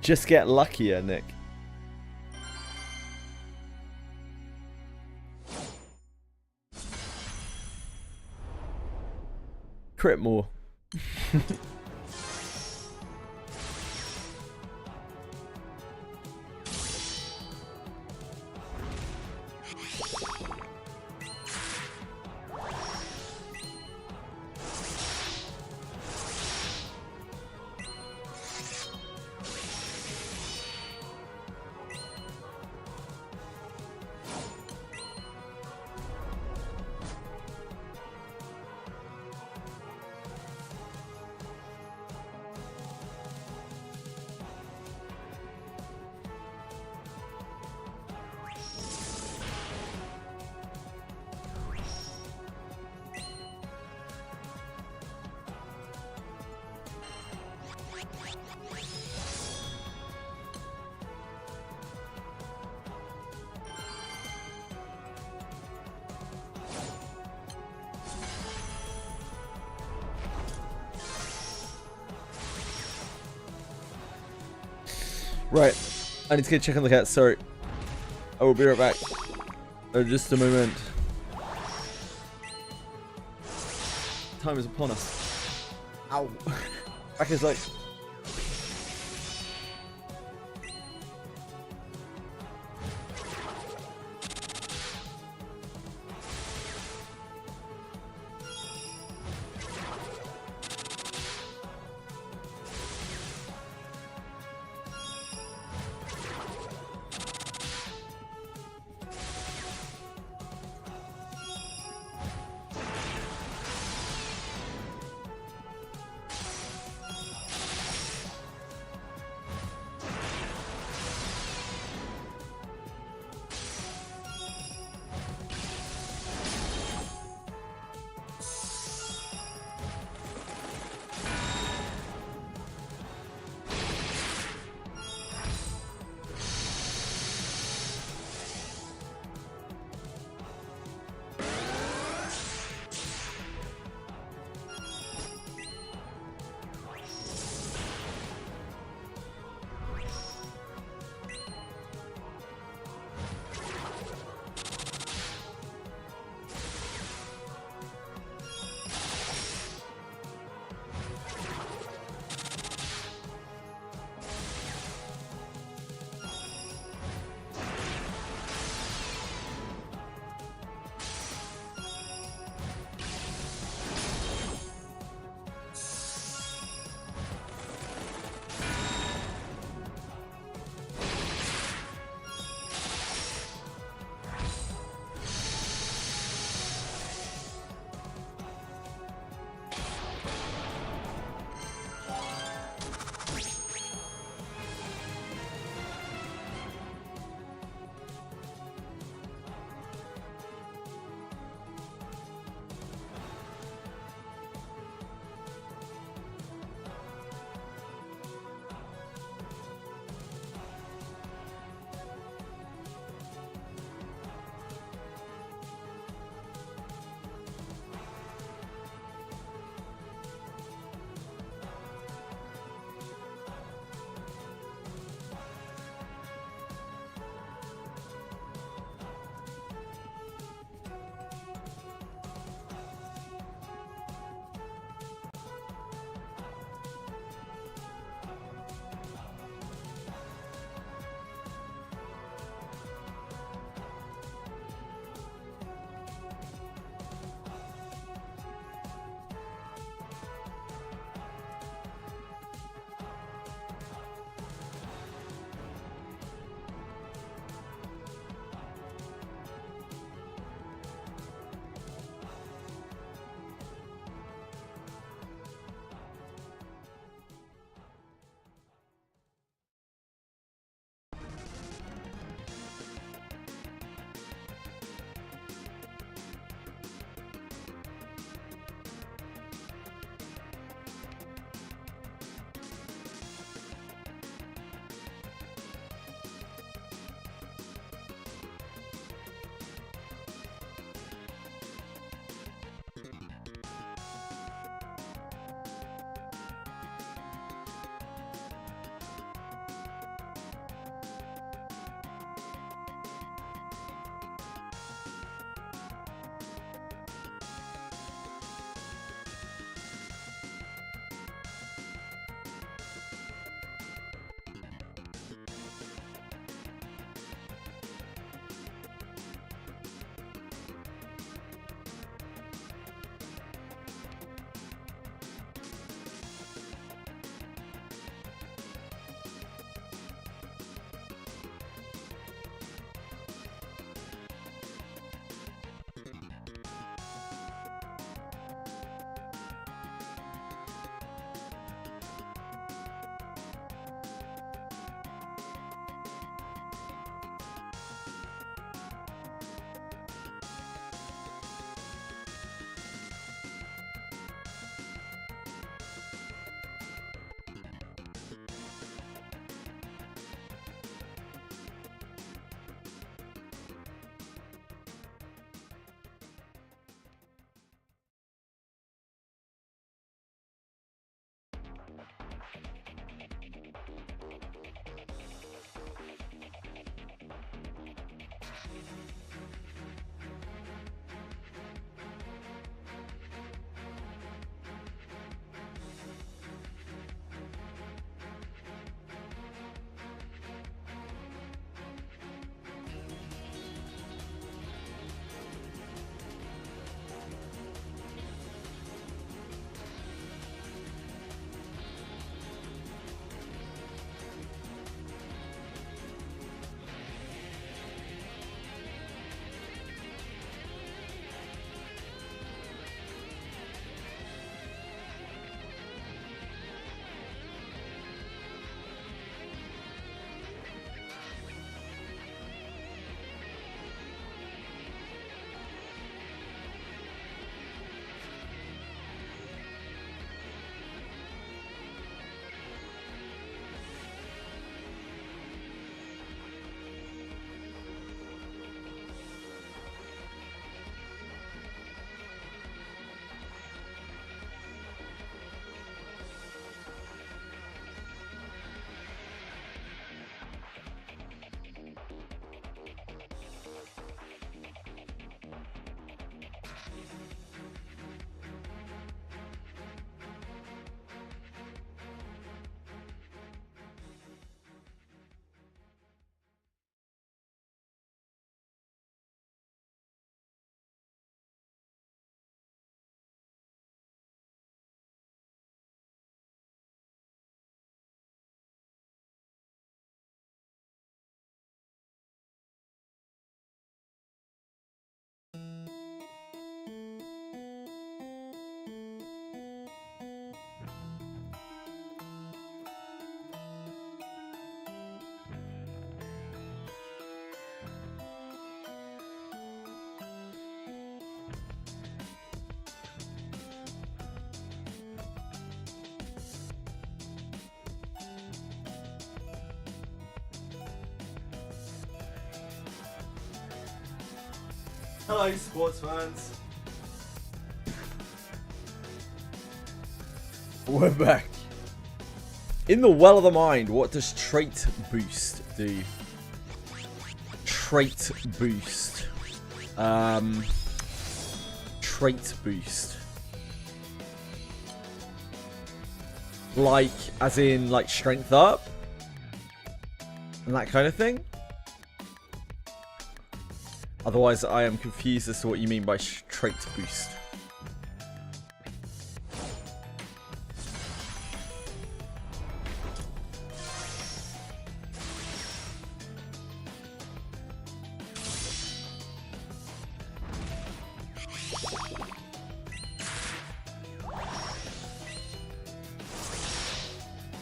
Just get luckier, Nick. Crit more. Right. I need to go check on the cat. Sorry. I will be right back. Just a moment. Time is upon us. Ow. Back is like... Hello, sports fans. We're back. In the well of the mind, what does trait boost do? Trait boost. Trait boost. Like, as in, like, strength up? And that kind of thing? Otherwise, I am confused as to what you mean by trait boost.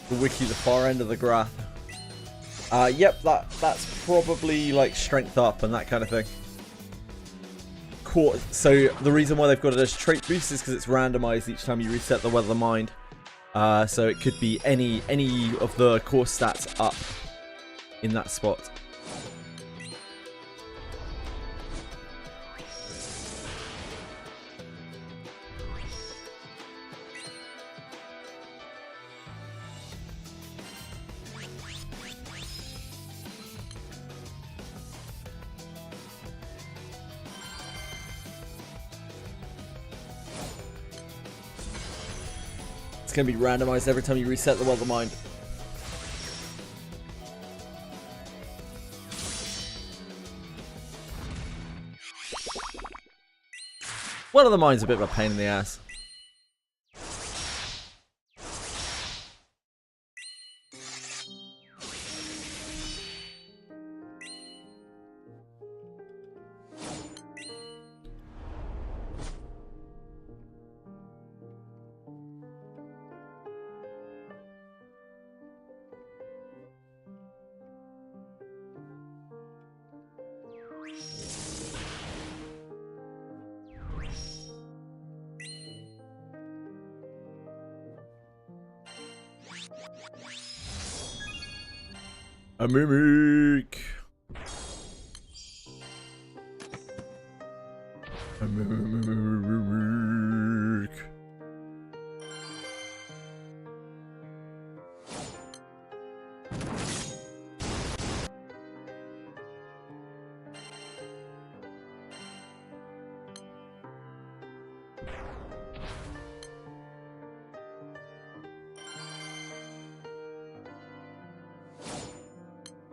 The wiki, the far end of the graph. Yep, that's probably like strength up and that kind of thing. So the reason why they've got it as trait boost is because it's randomized each time you reset the weather mind. So it could be any of the core stats up in that spot. It's going to be randomized every time you reset the weather mind. Weather the mind's a bit of a pain in the ass. A mimic. A mimic.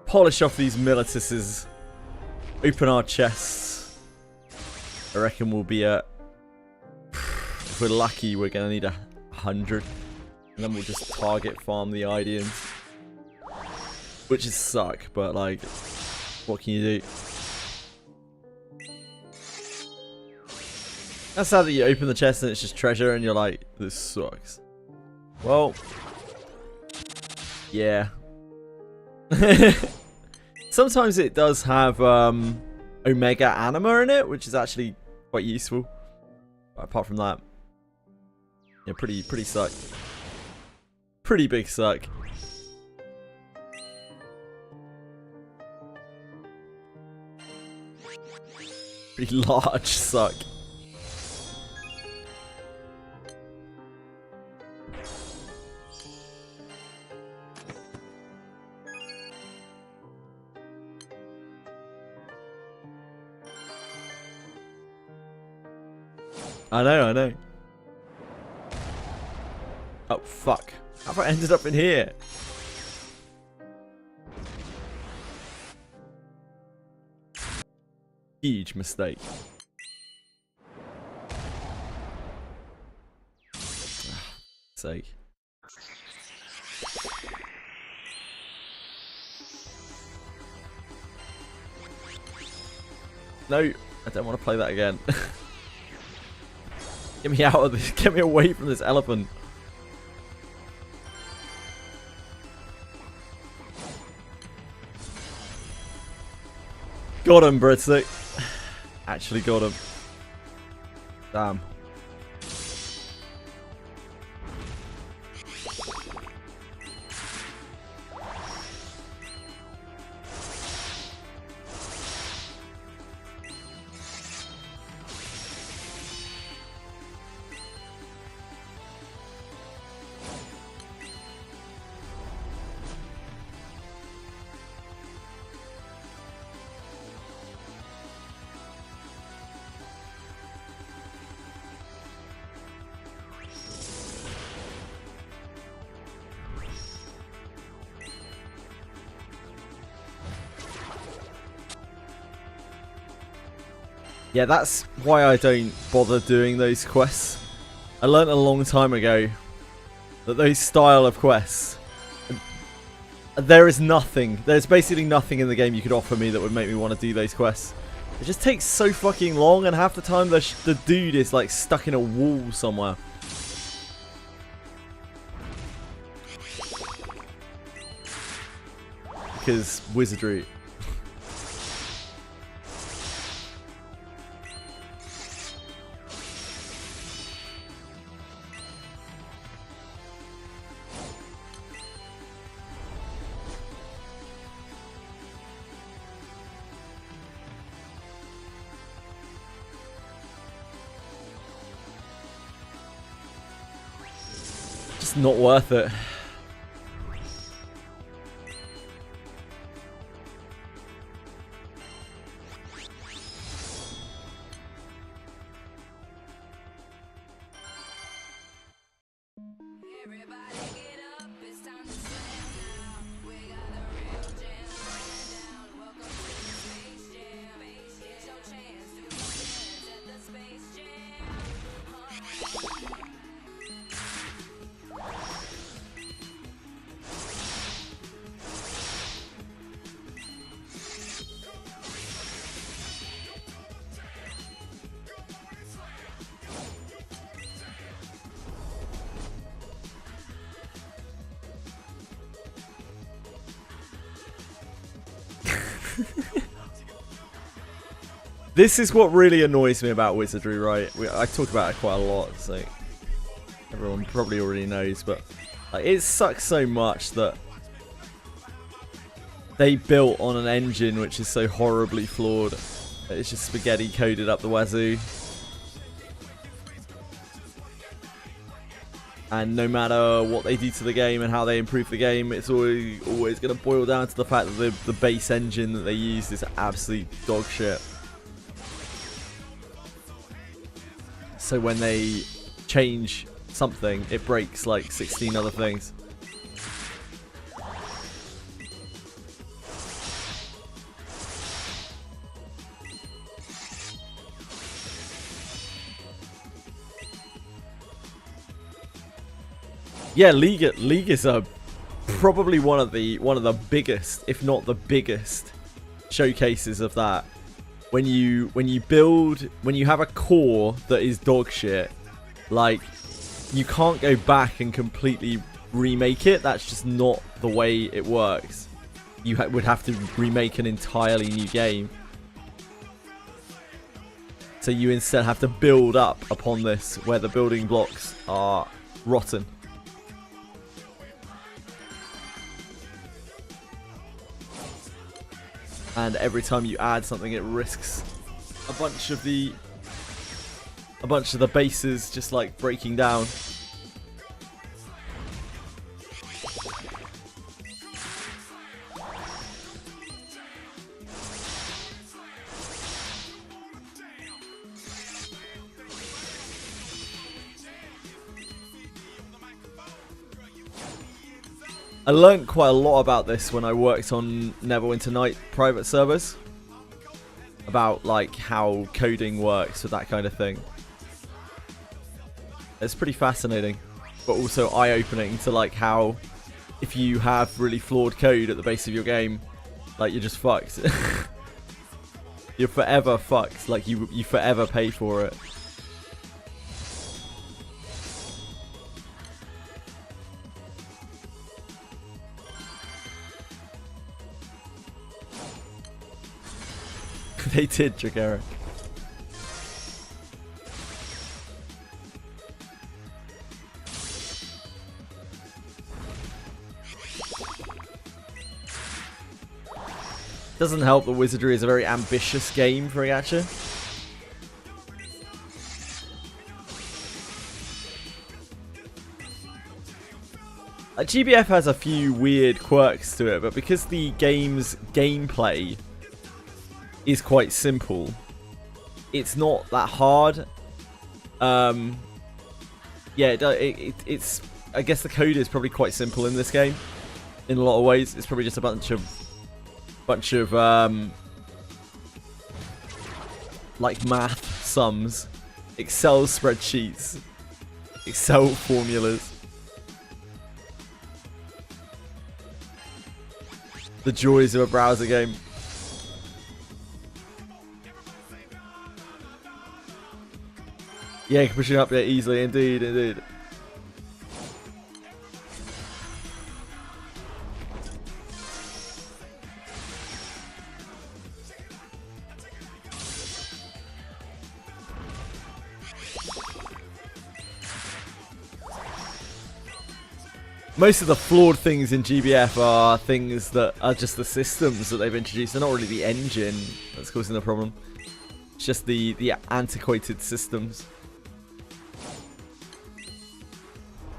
Polish off these militises. Open our chests. I reckon we'll be at... If we're lucky, we're going to need 100. And then we'll just target farm the Ideans. Which is suck, but like... What can you do? That's how that you open the chest and it's just treasure and you're like, this sucks. Well... Yeah. Sometimes it does have Omega Anima in it, which is actually quite useful. But apart from that, yeah, pretty suck. Pretty big suck. Pretty large suck. I know. Oh, fuck. How have I ended up in here? Huge mistake. Sake. No, I don't want to play that again. Get me out of this. Get me away from this elephant. Got him, Britzy. Actually got him. Damn. Yeah, that's why I don't bother doing those quests. I learned a long time ago that those style of quests, there's basically nothing in the game you could offer me that would make me want to do those quests. It just takes so fucking long, and half the time the dude is like stuck in a wall somewhere. Because wizardry. Just not worth it. This is what really annoys me about wizardry, right? I talk about it quite a lot, so everyone probably already knows, but like, it sucks so much that they built on an engine which is so horribly flawed. It's just spaghetti coded up the wazoo. And no matter what they do to the game and how they improve the game, it's always going to boil down to the fact that the base engine that they used is absolute dog shit. So when they change something, it breaks like 16 other things. Yeah, League is probably one of the biggest, if not the biggest, showcases of that. When you have a core that is dog shit, like, you can't go back and completely remake it. That's just not the way it works. You would have to remake an entirely new game. So you instead have to build up upon this, where the building blocks are rotten. And every time you add something, it risks a bunch of the bases just like breaking down. I learned quite a lot about this when I worked on Neverwinter Night private servers. About like how coding works with that kind of thing. It's pretty fascinating, but also eye-opening to like how if you have really flawed code at the base of your game, like, you're just fucked. You're forever fucked. Like, you forever pay for it. They did, Dragera. Doesn't help that Wizardry is a very ambitious game for a gacha. GBF has a few weird quirks to it, but because the game's gameplay is quite simple, it's not that hard. Yeah, it's I guess the code is probably quite simple in this game in a lot of ways. It's probably just a bunch of like math sums, Excel spreadsheets, Excel formulas. The joys of a browser game. Yeah, you can push it up there easily, indeed, indeed. Most of the flawed things in GBF are things that are just the systems that they've introduced. They're not really the engine that's causing the problem. It's just the antiquated systems.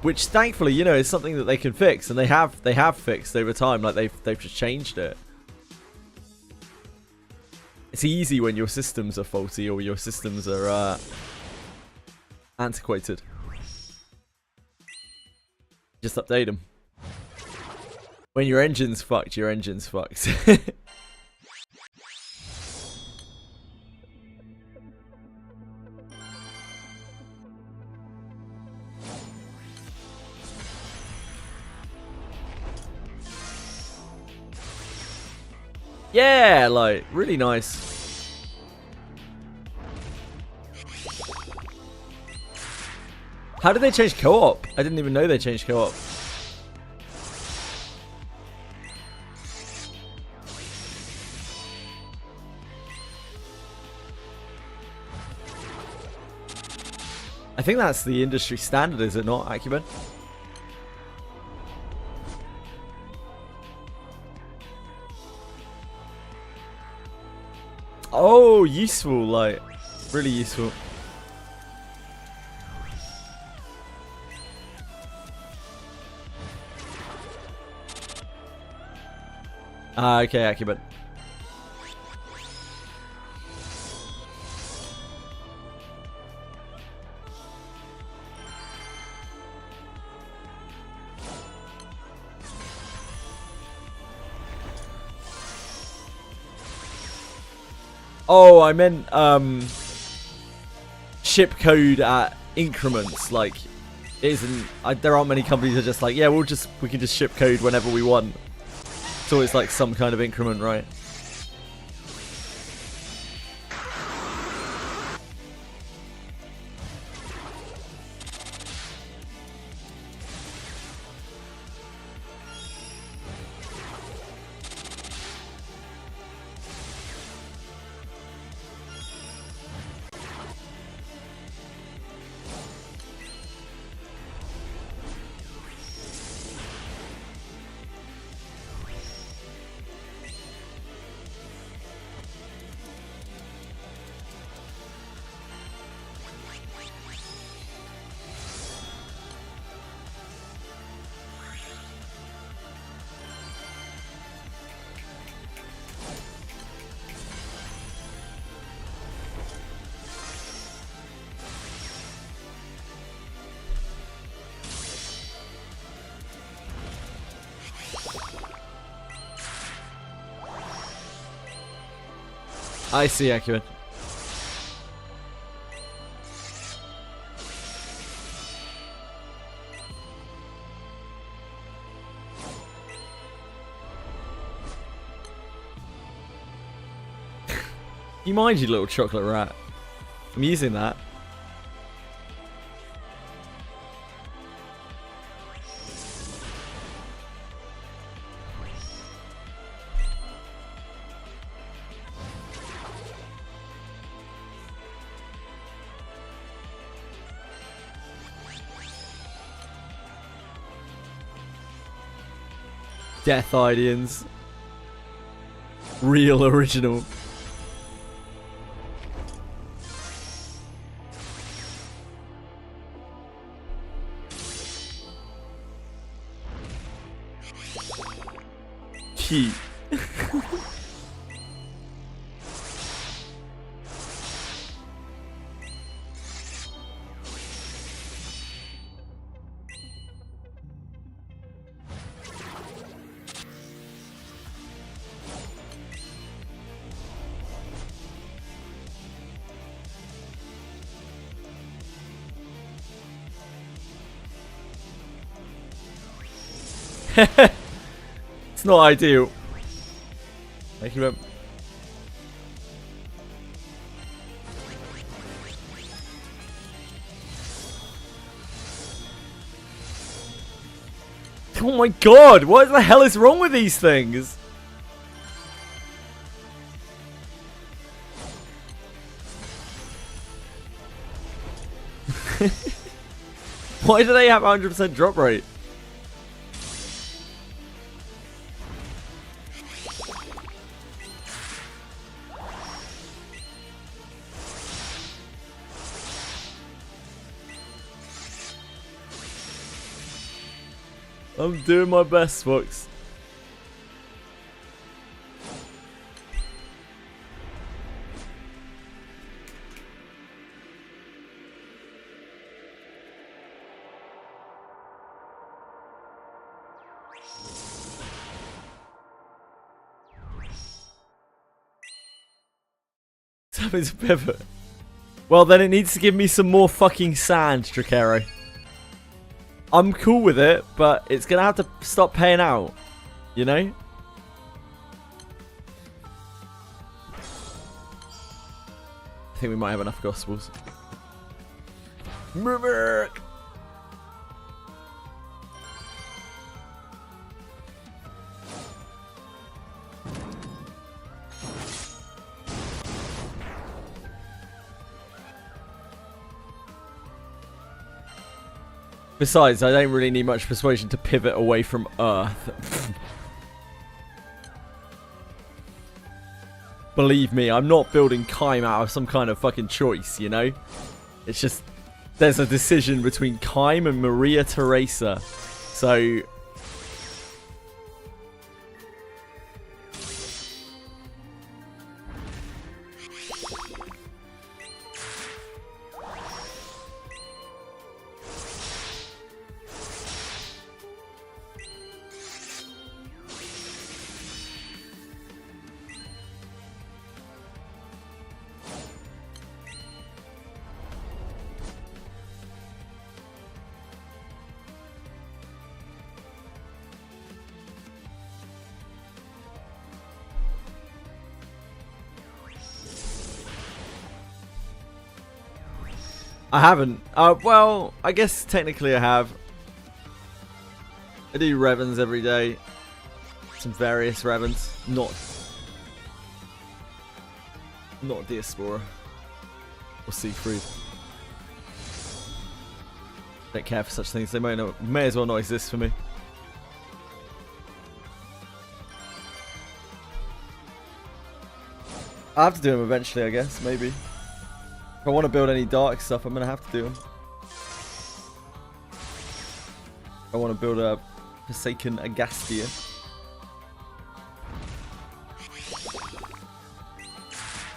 Which, thankfully, you know, is something that they can fix, and they have fixed over time. Like they've just changed it. It's easy when your systems are faulty or your systems are antiquated. Just update them. When your engine's fucked, your engine's fucked. Yeah, like, really nice. How did they change co-op? I didn't even know they changed co-op. I think that's the industry standard, is it not, Acumen? Oh, useful, like, really useful. Ah, okay, Acumen. Oh, I meant ship code at increments. Like, there aren't many companies that are just like, yeah, we can just ship code whenever we want. It's always like some kind of increment, right? I see, Acumen. You mind, you little chocolate rat. I'm using that. Death Idians. Real original. Cute. It's not ideal. Thank you, man. Oh my god, what the hell is wrong with these things? Why do they have 100% drop rate? I'm doing my best, Fox. Having to pivot. Well, then it needs to give me some more fucking sand, Dracaro. I'm cool with it, but it's gonna have to stop paying out. You know? I think we might have enough gospels. Mimic! Besides, I don't really need much persuasion to pivot away from Earth. Believe me, I'm not building Kime out of some kind of fucking choice, you know? It's just, there's a decision between Kime and Maria Teresa. So... I haven't. Well, I guess technically I have. I do Revens every day. Some various Revens. Not Diaspora. Or Siegfried. Don't care for such things. They may as well not exist for me. I have to do them eventually, I guess. Maybe. If I want to build any dark stuff, I'm going to have to do them. I want to build a Forsaken Agastia.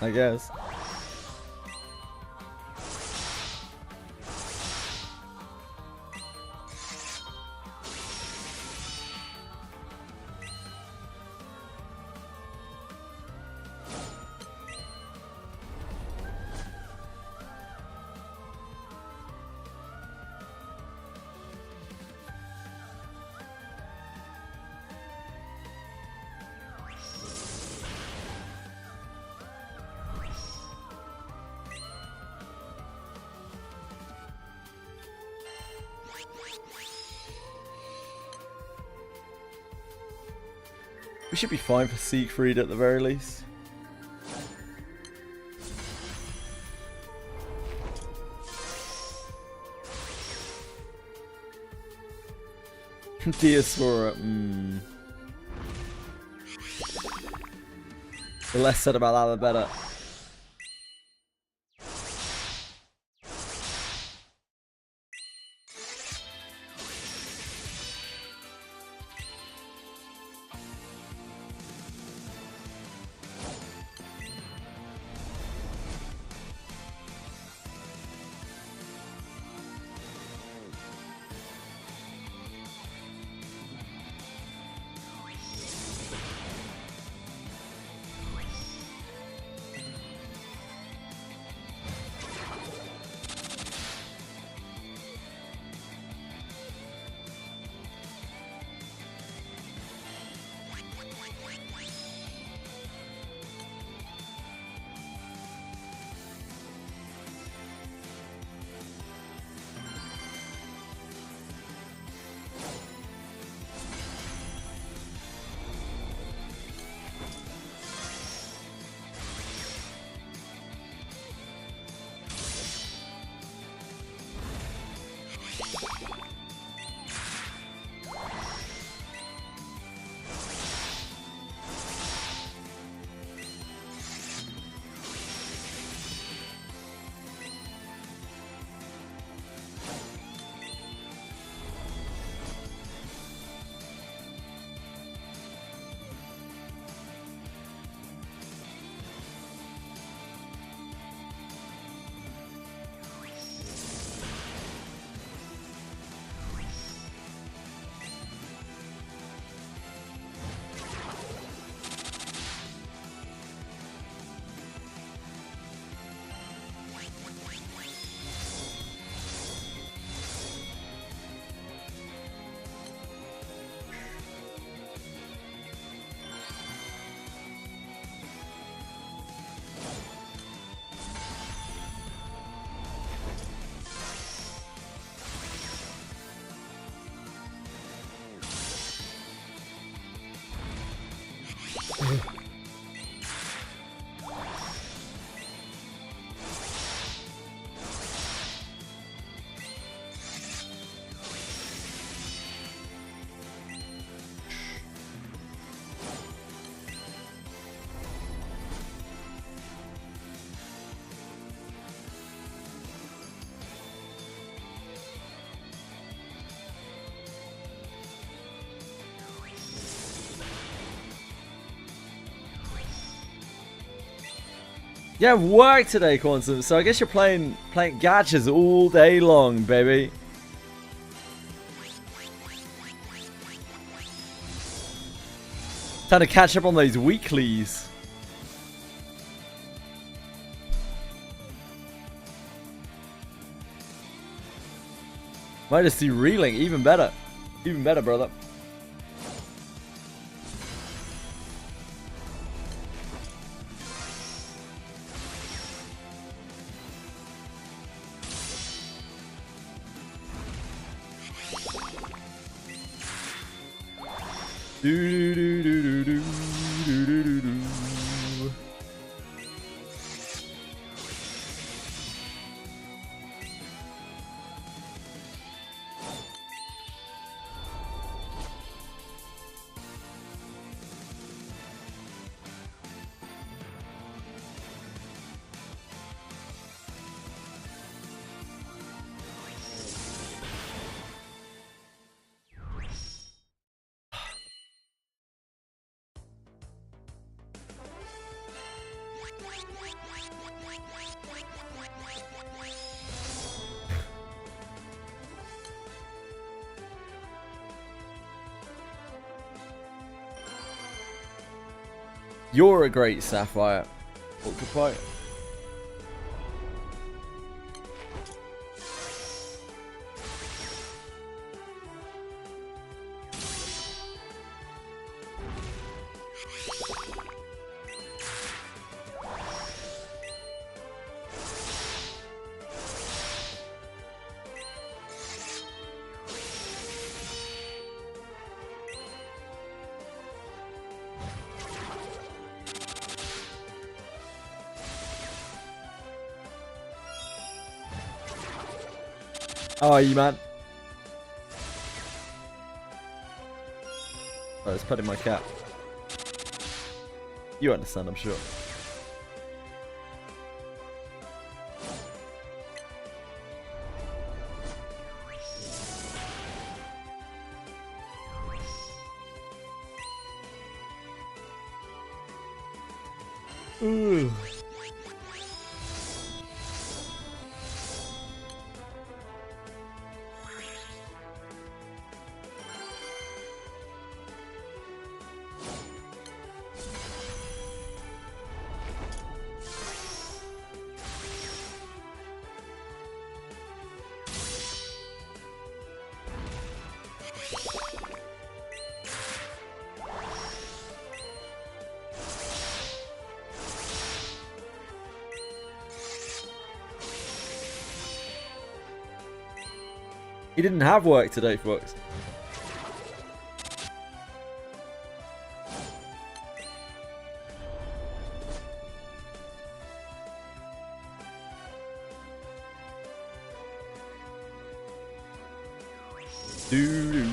I guess. We should be fine for Siegfried at the very least. Diaspora. The less said about that, the better. Yeah, work today, Quantum. So I guess you're playing gachas all day long, baby. Time to catch up on those weeklies. Might just do reeling, even better. Even better, brother. Do do do do do do do do do. You're a great Sapphire. Occupy. How are you, man? Oh, it's petting my cat. You understand, I'm sure. Ooh. He didn't have work today, folks. Do do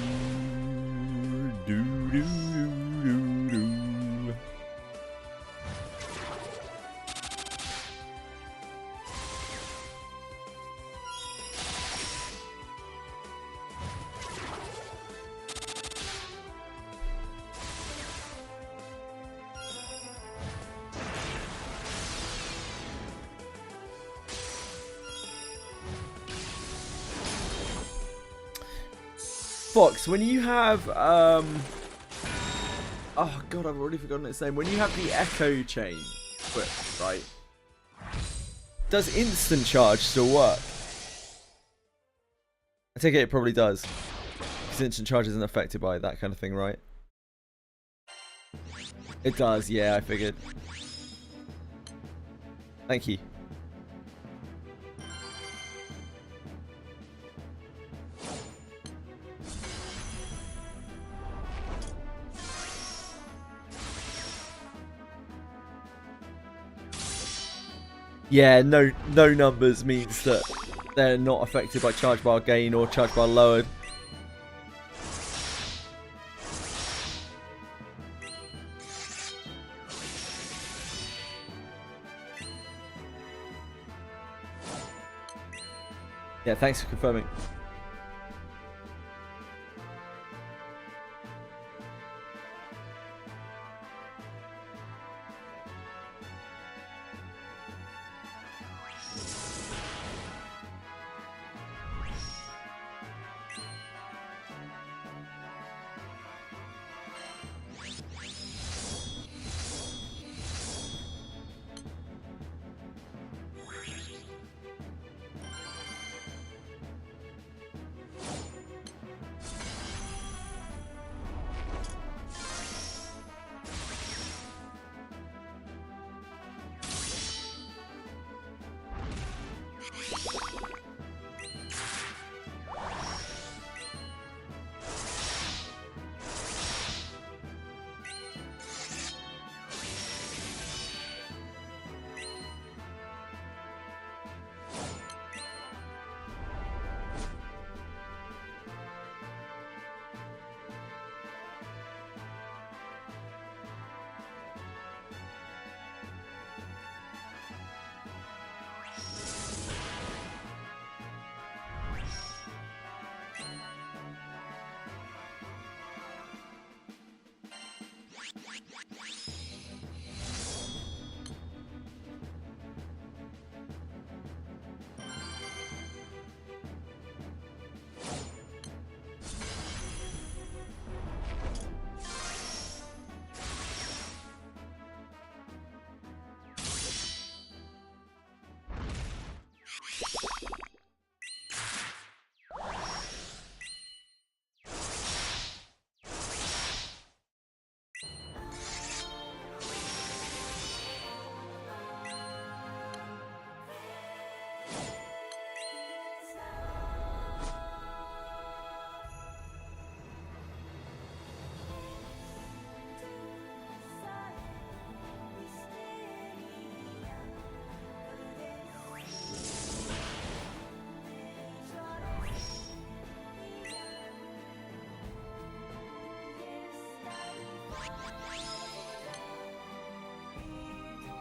do do do do. Fox, when you have oh god, I've already forgotten its name. When you have the echo chain equipped, right? Does instant charge still work? I take it probably does. Because instant charge isn't affected by that kind of thing, right? It does, yeah, I figured. Thank you. Yeah, no numbers means that they're not affected by charge bar gain or charge bar lowered. Yeah, thanks for confirming.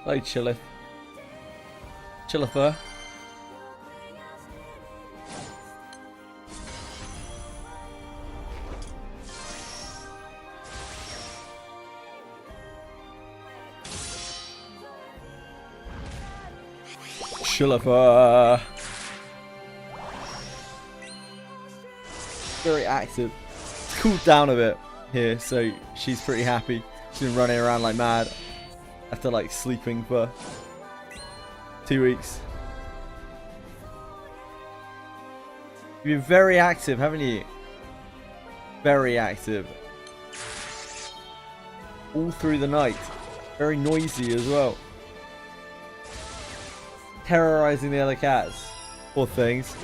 Hello, Chillif. Chillifer. Chillifer. Very active. It's cooled down a bit here, so she's pretty happy. She's been running around like mad after like sleeping for 2 weeks. You've been very active, haven't you? Very active. All through the night. Very noisy as well. Terrorizing the other cats. Poor things.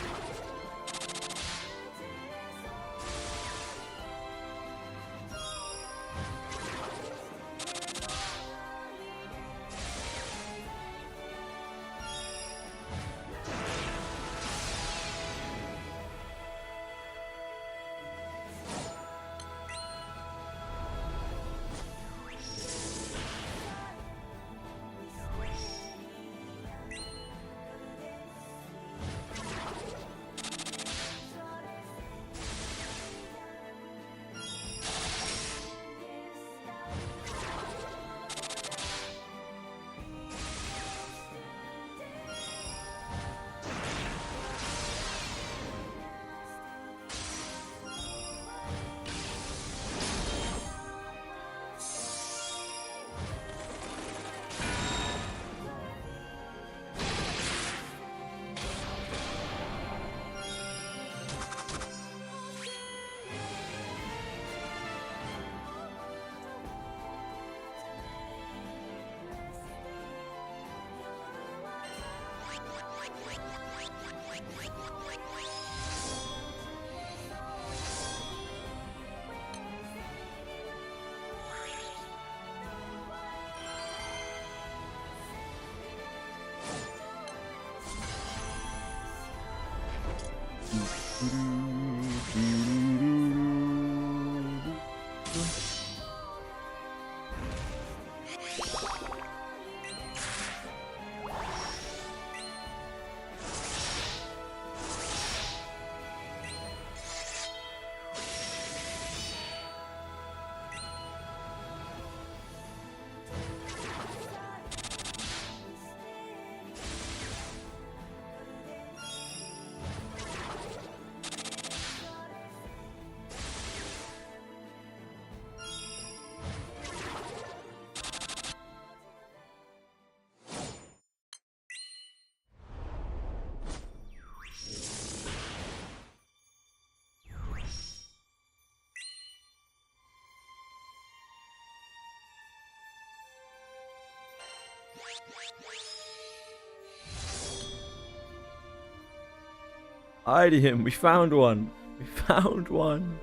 Idiom, we found one. We found one.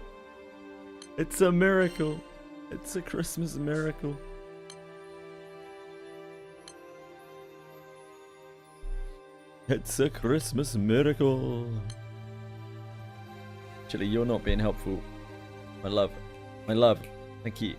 It's a miracle. It's a Christmas miracle. It's a Christmas miracle. Actually, you're not being helpful. My love. My love. Thank you.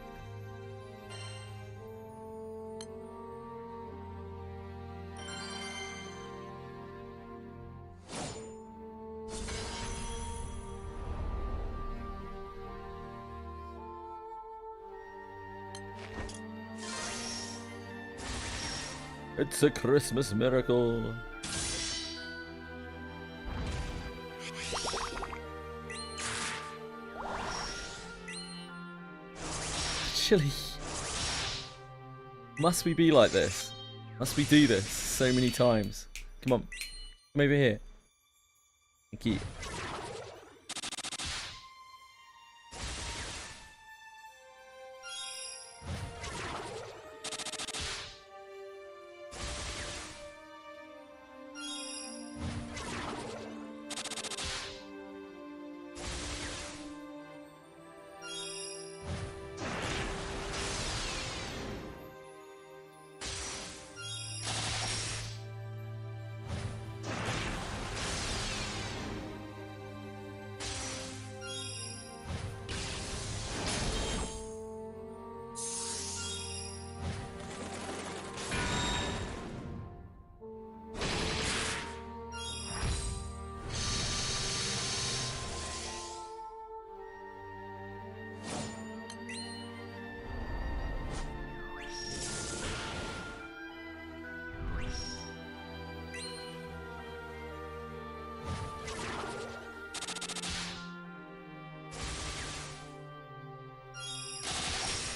It's a Christmas miracle. Actually, must we be like this? Must we do this so many times? Come on, come over here. Thank you.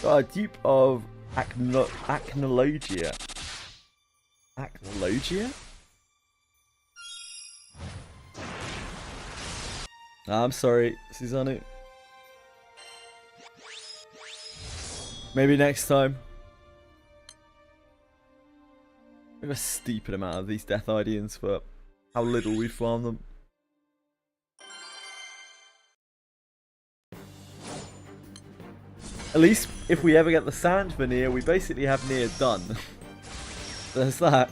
Dupe of Acnologia. Acnologia? I'm sorry, Susanoo. Maybe next time. We have a stupid amount of these Death Ideans for how little we farm them. At least if we ever get the sand for Nier, we basically have Nier done. There's that.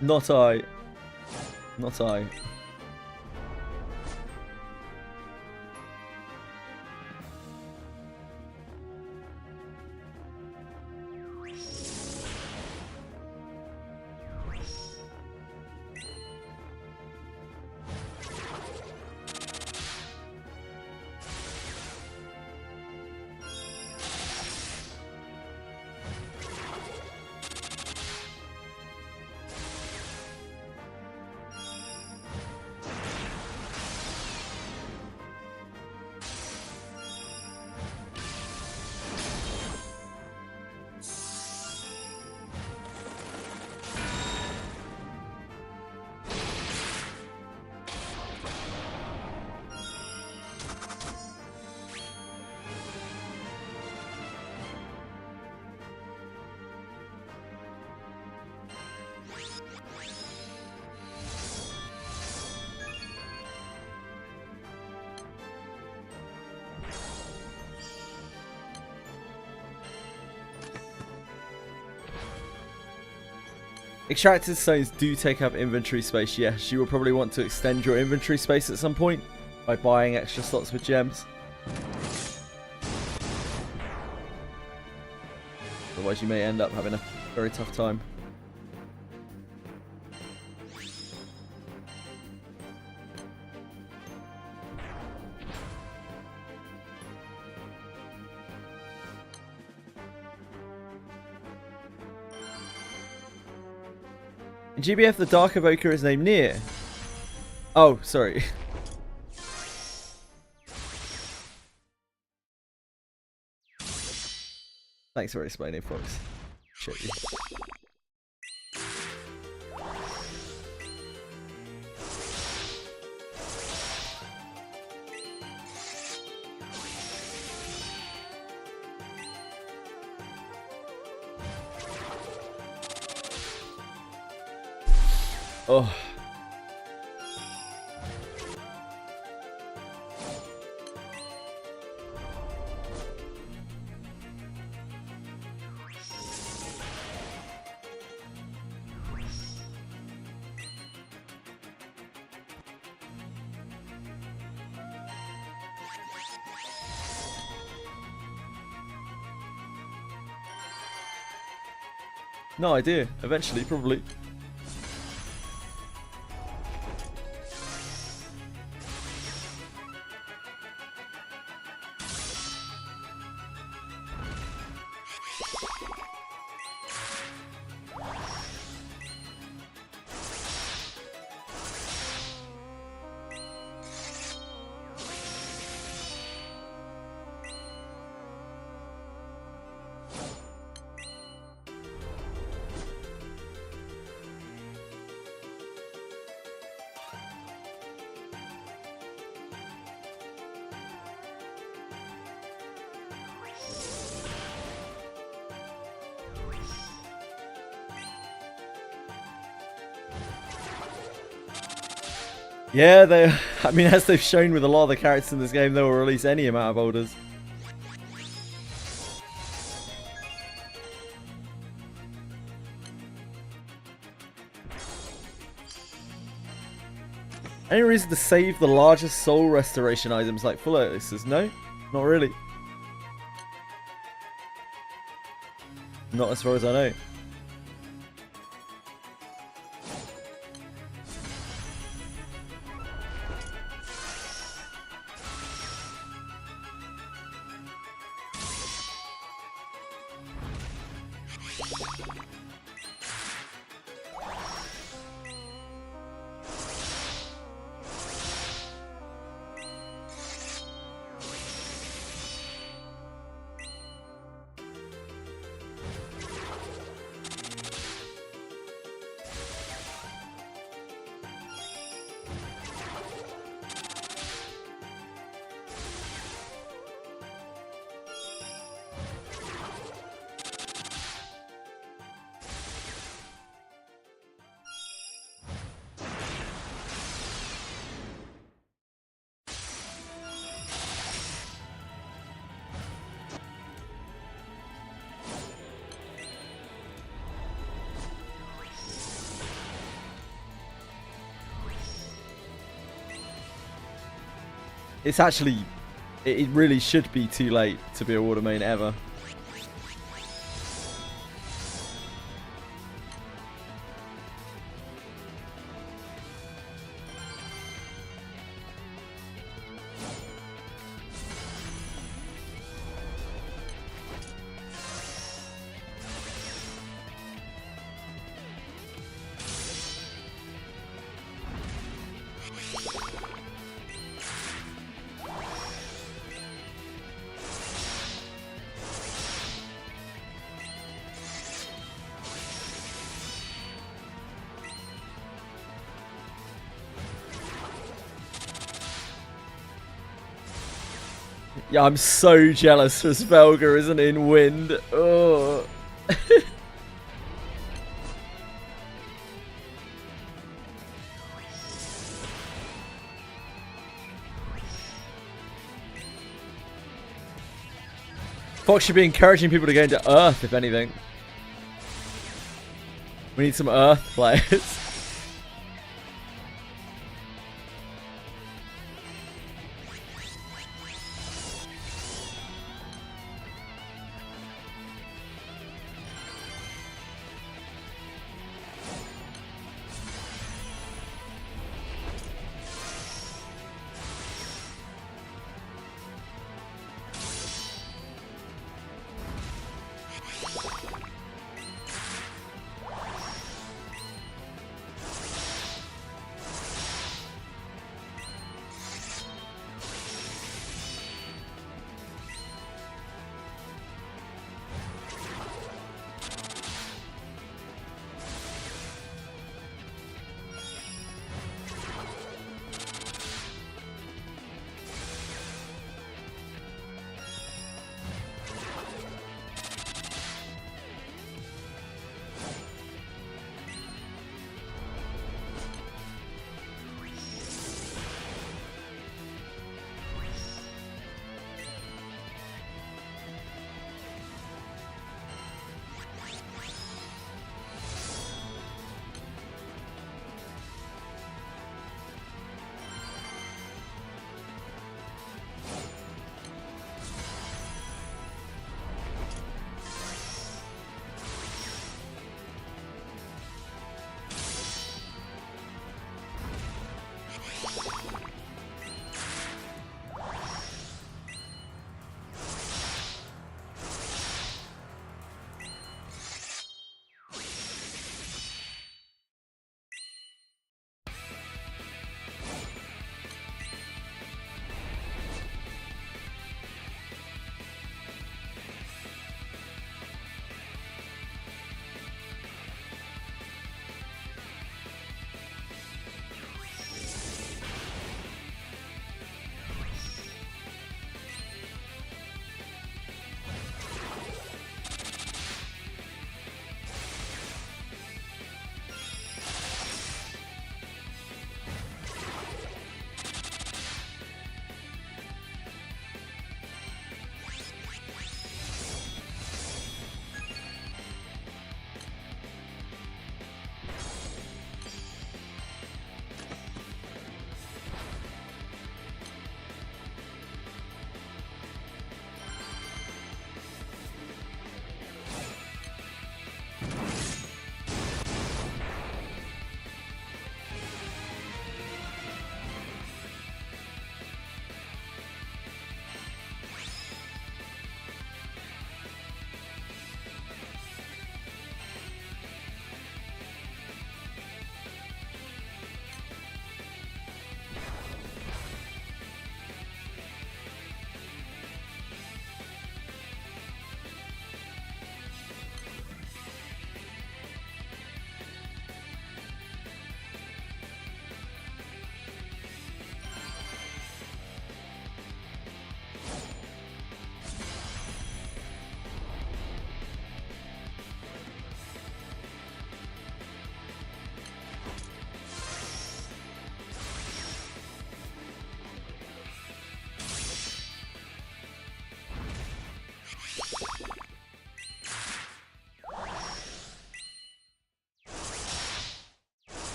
Not I. Not I. Extracted stones do take up inventory space, yes. You will probably want to extend your inventory space at some point by buying extra slots with gems. Otherwise you may end up having a very tough time. In GBF, the Dark Evoker is named Nier. Oh, sorry. Thanks for explaining, folks. Shit you. Oh. No idea. Eventually, probably. Yeah, I mean, as they've shown with a lot of the characters in this game, they will release any amount of orders. Any reason to save the largest soul restoration items like full elixirs? No, not really. Not as far as I know. It's actually, it really should be too late to be a water main ever. Yeah, I'm so jealous for Svelga isn't in wind. Oh. Fox should be encouraging people to go into Earth, if anything. We need some Earth players.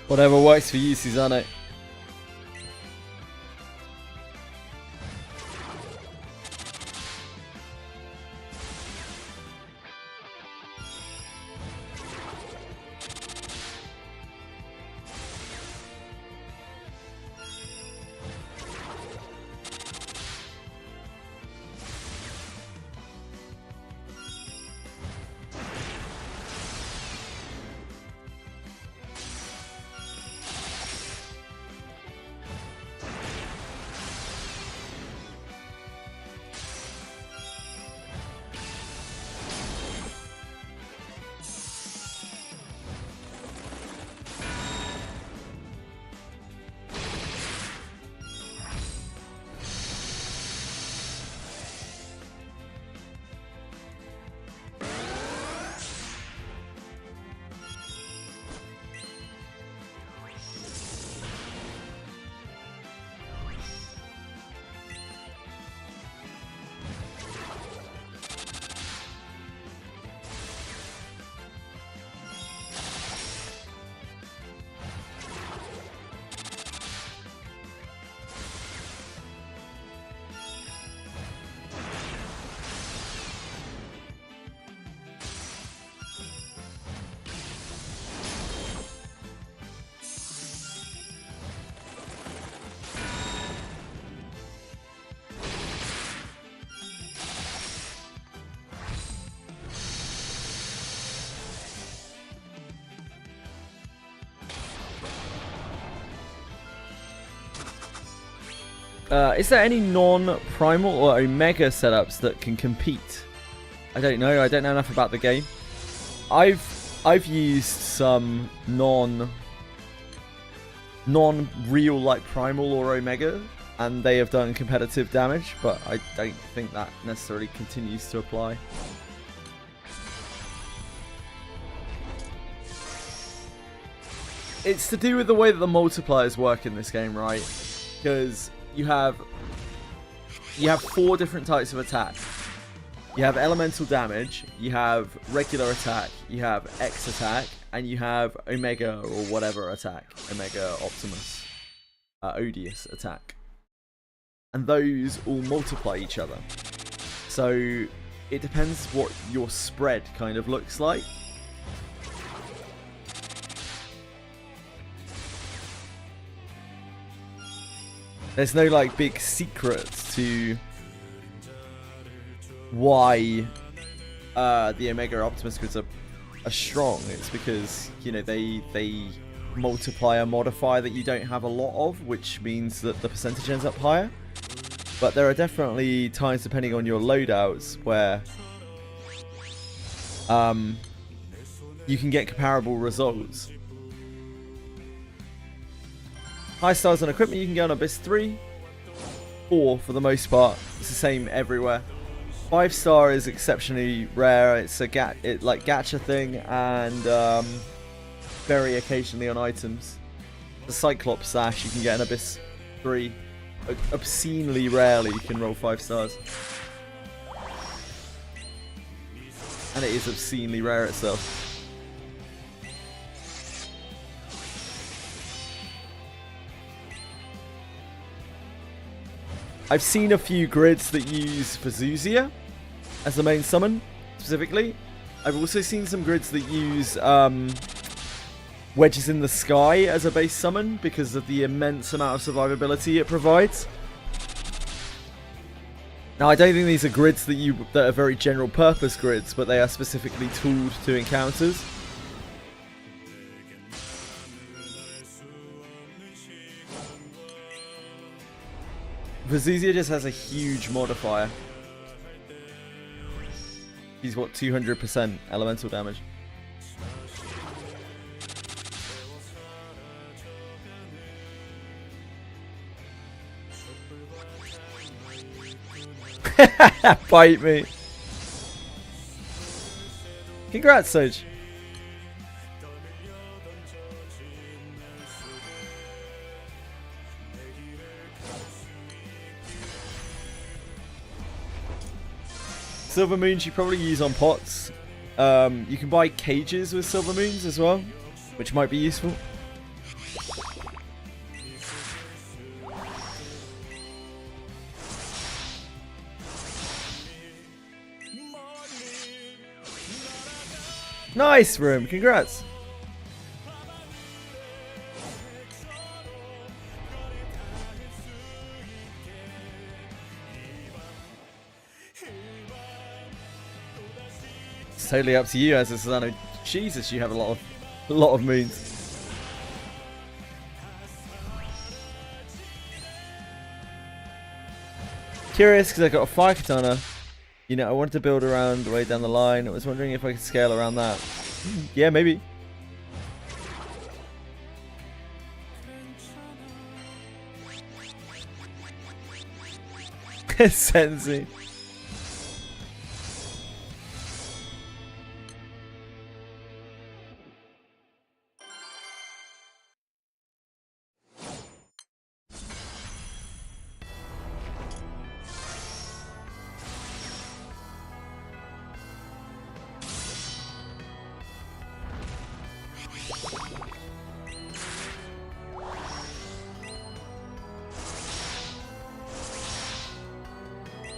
Whatever works for you, Susanne. Is there any non-primal or omega setups that can compete? I don't know. I don't know enough about the game. I've used some non-real like primal or omega, and they have done competitive damage, but I don't think that necessarily continues to apply. It's to do with the way that the multipliers work in this game, right? Because you have 4 different types of attack. You have elemental damage, you have regular attack, you have X attack, and you have Omega or whatever attack. Omega Optimus. Odious attack. And those all multiply each other. So it depends what your spread kind of looks like. There's no like big secrets to why the Omega Optimus grids are strong. It's because, you know, they multiply a modifier that you don't have a lot of, which means that the percentage ends up higher. But there are definitely times, depending on your loadouts, where you can get comparable results. High stars on equipment you can get on Abyss 3. 4 for the most part. It's the same everywhere. 5-star is exceptionally rare. It's a gacha thing, and very occasionally on items. The Cyclops Sash you can get in Abyss 3. Obscenely rarely you can roll 5 stars. And it is obscenely rare itself. I've seen a few grids that use Vazuzia as the main summon, specifically. I've also seen some grids that use Wedges in the Sky as a base summon because of the immense amount of survivability it provides. Now, I don't think these are grids that are very general purpose grids, but they are specifically tooled to encounters. Vazuzia just has a huge modifier. He's what, 200% elemental damage. Bite me. Congrats, Soj. Silver Moons you probably use on pots. You can buy cages with Silver Moons as well, which might be useful. Nice, Room. Congrats. It's totally up to you, as a Susano. Jesus, you have a lot of moons. Curious because I got a fire katana. You know, I wanted to build around the way down the line. I was wondering if I could scale around that. Yeah, maybe. Sensei.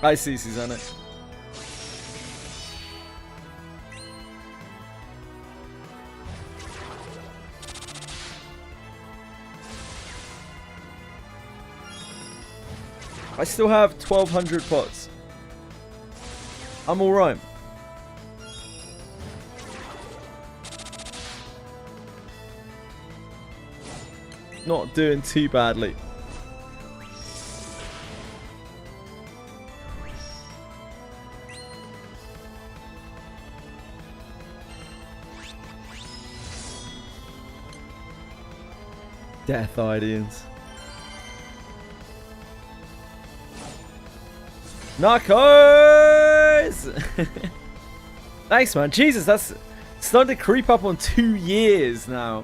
I see, Susanna. I still have 1,200 pots. I'm alright. Not doing too badly. Death Idians. Narcos! Thanks, man. Jesus, that's starting to creep up on 2 years now.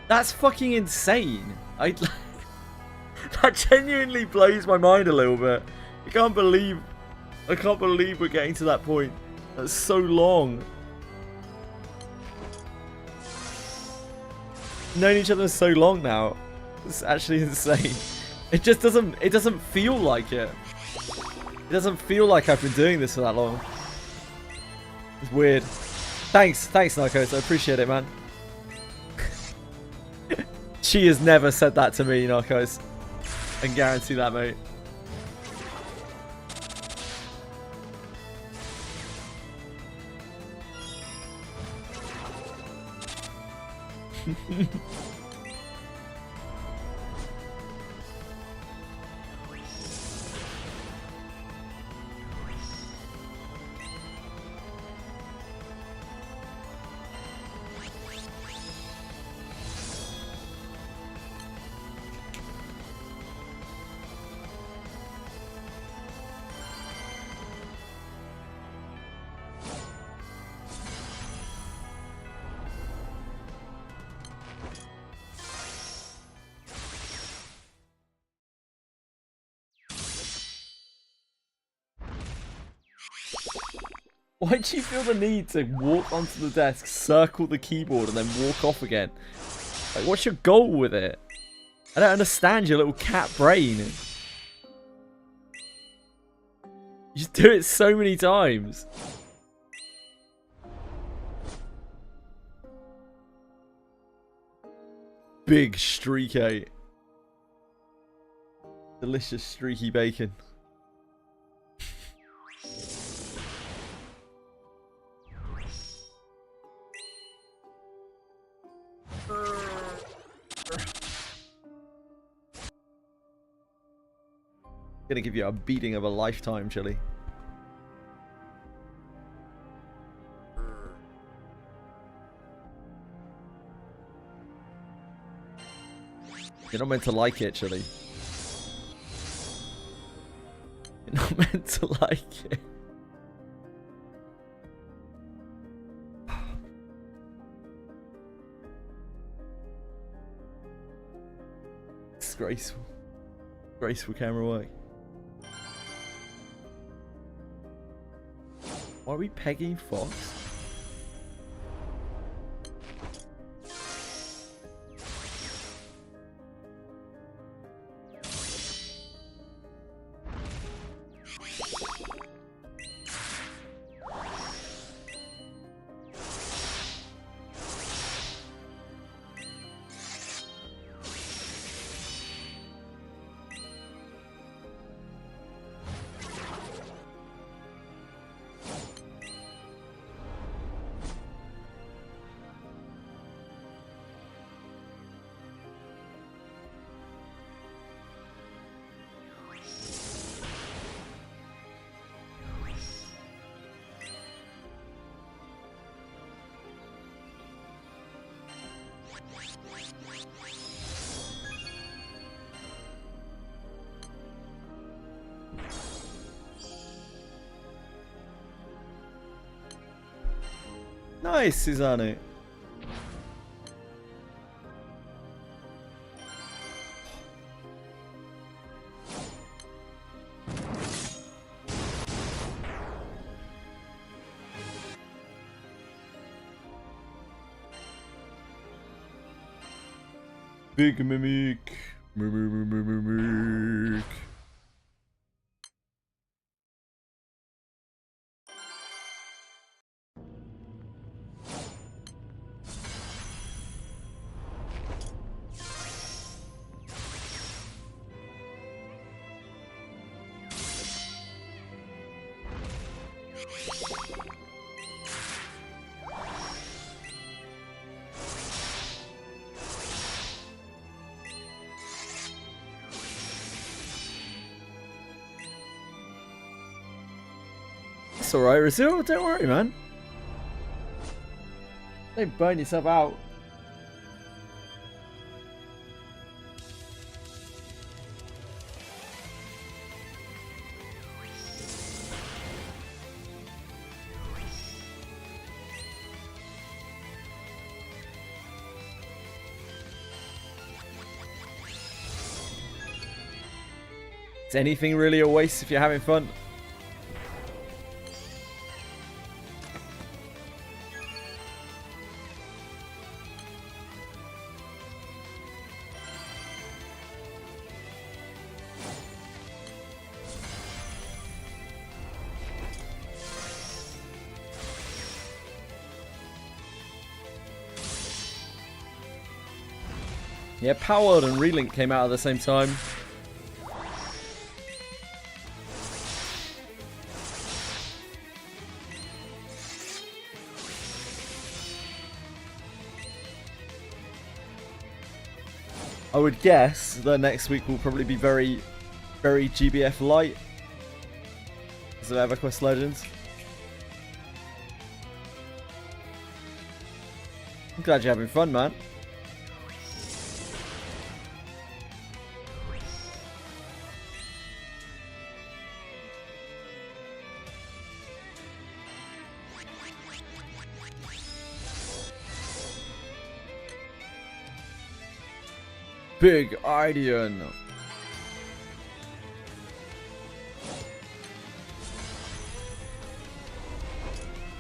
That's fucking insane. That genuinely blows my mind a little bit. I can't believe we're getting to that point. That's so long. Known each other so long now. It's actually insane. It just doesn't feel like it. It doesn't feel like I've been doing this for that long. It's weird. Thanks Narcos, I appreciate it, man. She has never said that to me, Narcos. I can guarantee that, mate. Why do you feel the need to walk onto the desk, circle the keyboard, and then walk off again? Like, what's your goal with it? I don't understand your little cat brain. You just do it so many times. Big streak 8. Delicious streaky bacon. Gonna give you a beating of a lifetime, Chili. You're not meant to like it, Chili. You're not meant to like it. Disgraceful. Graceful camera work. Why are we pegging Fox? Nice, Susanoo. Big mimic. Mimic. It's alright, Razil. Don't worry, man. Don't burn yourself out. Is anything really a waste if you're having fun? Yeah, Powered and Relink came out at the same time. I would guess that next week will probably be very, very GBF light because of EverQuest Legends. I'm glad you're having fun, man. Big Ideon.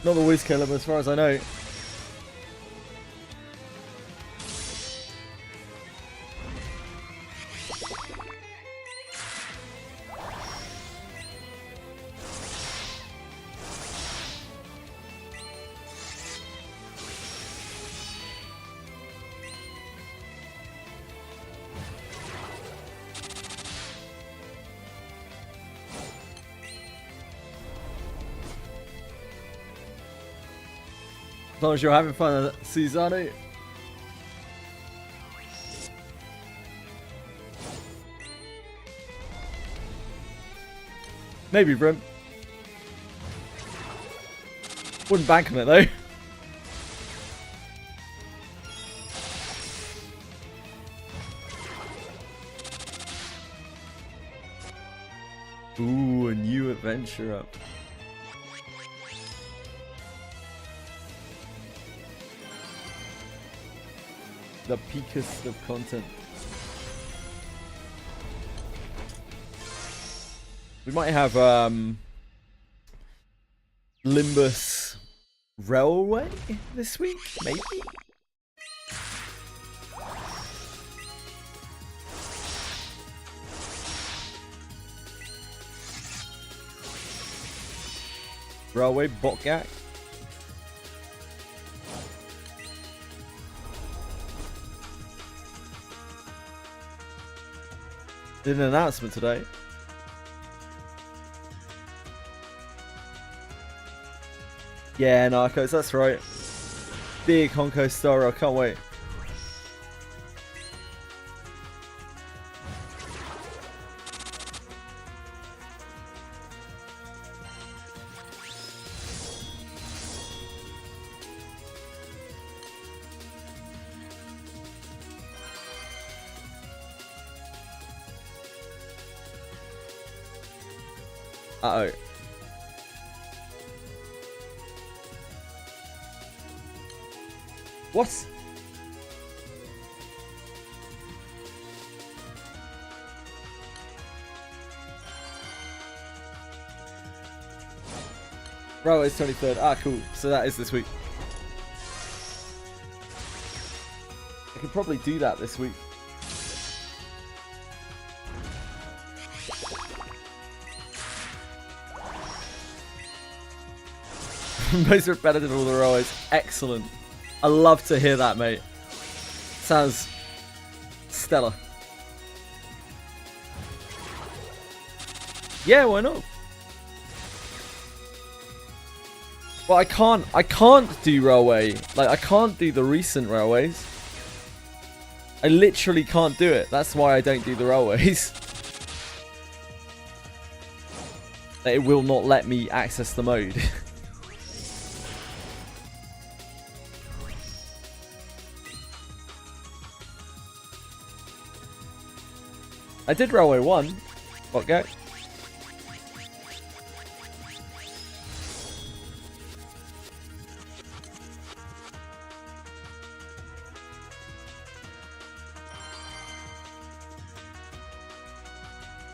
Not the Whiz Killer, but as far as I know. As long as you're having fun, Susanoo. Maybe, Brim. Wouldn't bank on it, though. Ooh, a new adventure up. The peakest of content. We might have Limbus Railway this week, maybe? Railway Botgak. Did an announcement today. Yeah, Narcos, that's right. Big Honko star, I can't wait. Uh-oh. What? Bro, it's 23rd. Ah, cool. So that is this week. I could probably do that this week. Most repetitive of all the rollers. Excellent. I love to hear that, mate. Sounds stellar. Yeah, why not? Well, I can't do railway. Like, I can't do the recent railways. I literally can't do it. That's why I don't do the railways. It will not let me access the mode. I did railway 1. What go?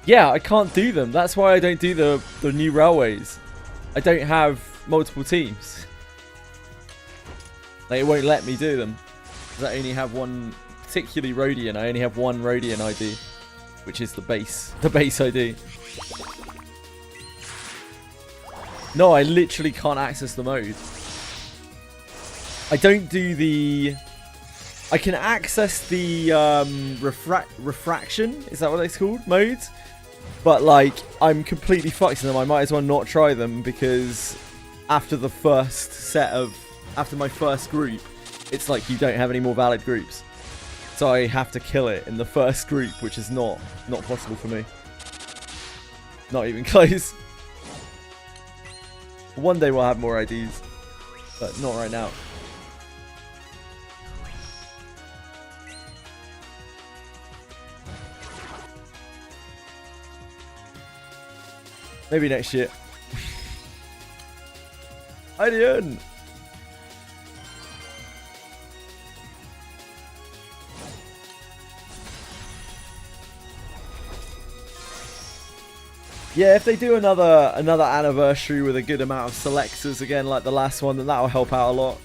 Yeah, I can't do them. That's why I don't do the new railways. I don't have multiple teams. Like, it won't let me do them. Because I only have one, particularly Rhodian. I only have one Rhodian ID, which is the base ID. No, I literally can't access the mode. I don't do the... I can access the refraction, is that what it's called? Modes? But, like, I'm completely fucked in them. I might as well not try them because after the first set of... After my first group, it's like you don't have any more valid groups. So I have to kill it in the first group, which is not possible for me. Not even close. One day we'll have more IDs, but not right now. Maybe next year. I didn't. Yeah, if they do another anniversary with a good amount of selectors again, like the last one, then that'll help out a lot.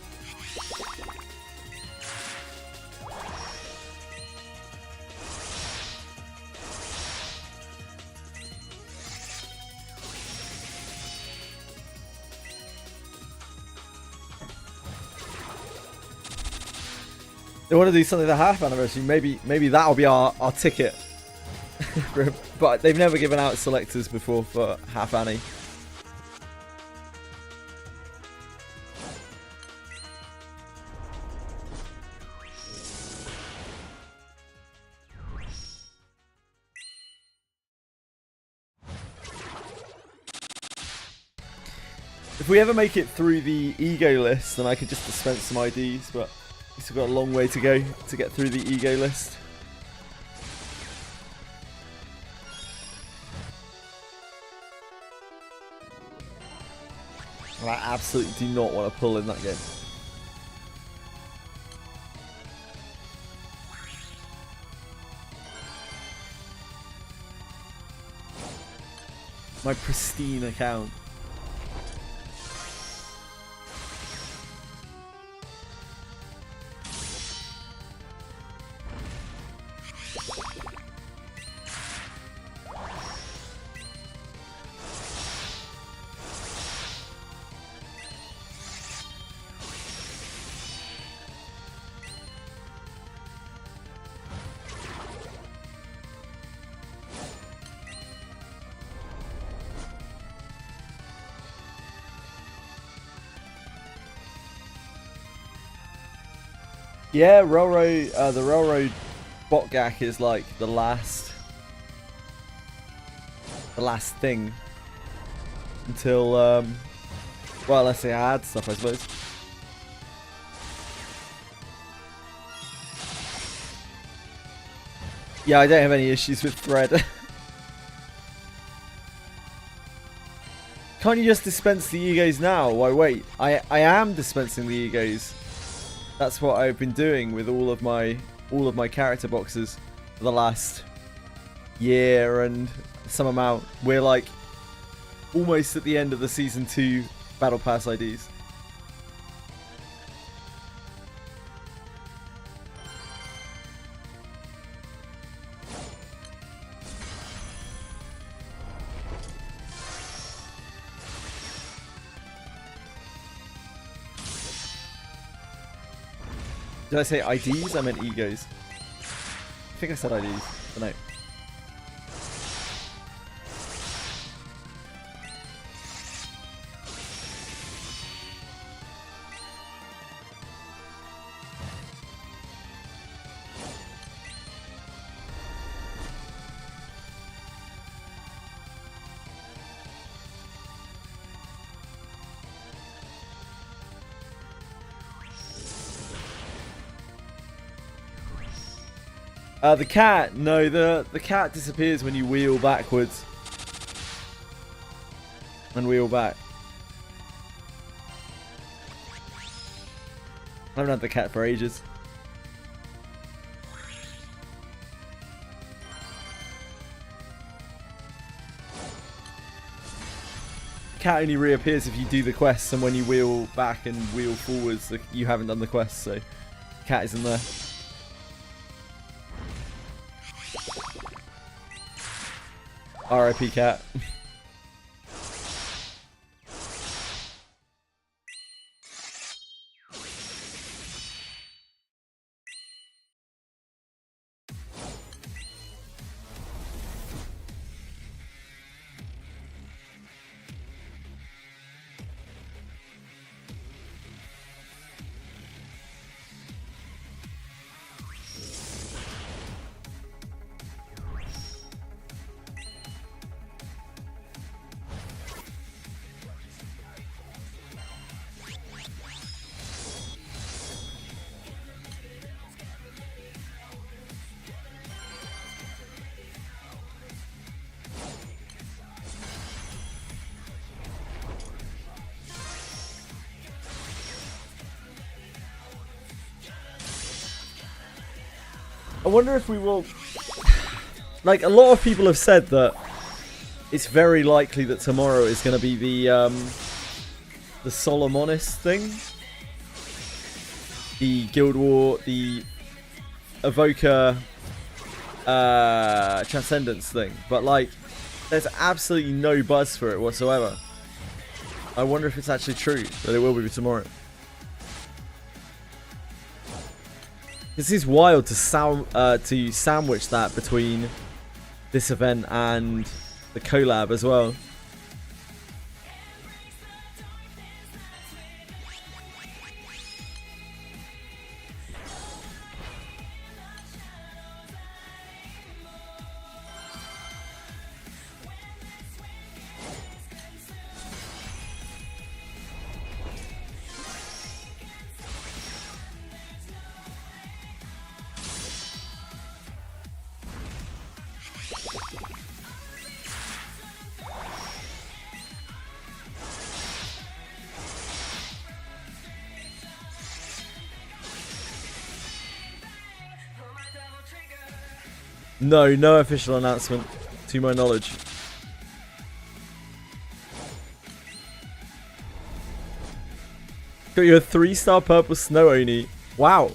They want to do something for the half anniversary. Maybe that'll be our ticket. But they've never given out selectors before for half Annie. If we ever make it through the ego list, then I could just dispense some IDs, but we've still got a long way to go to get through the ego list. And I absolutely do not want to pull in that game. My pristine account. Yeah, railroad. The railroad bot gack is like the last thing until well, let's say I add stuff, I suppose. Yeah, I don't have any issues with thread. Can't you just dispense the egos now? Why wait? I am dispensing the egos. That's what I've been doing with all of my character boxes for the last year and some amount. We're like almost at the end of the season 2 battle pass IDs. Did I say IDs? I meant egos. I think I said IDs, but no. The cat, no, the cat disappears when you wheel backwards. And wheel back. I haven't had the cat for ages. Cat only reappears if you do the quests, and when you wheel back and wheel forwards, you haven't done the quest, so cat isn't there. RIP cat. I wonder if we will... Like, a lot of people have said that it's very likely that tomorrow is going to be the Solomonis thing. The Guild War, the Evoker Transcendence thing. But, like, there's absolutely no buzz for it whatsoever. I wonder if it's actually true that it will be tomorrow. This is wild to sandwich that between this event and the collab as well. No official announcement, to my knowledge. Got you a 3-star purple snow Oni. Wow.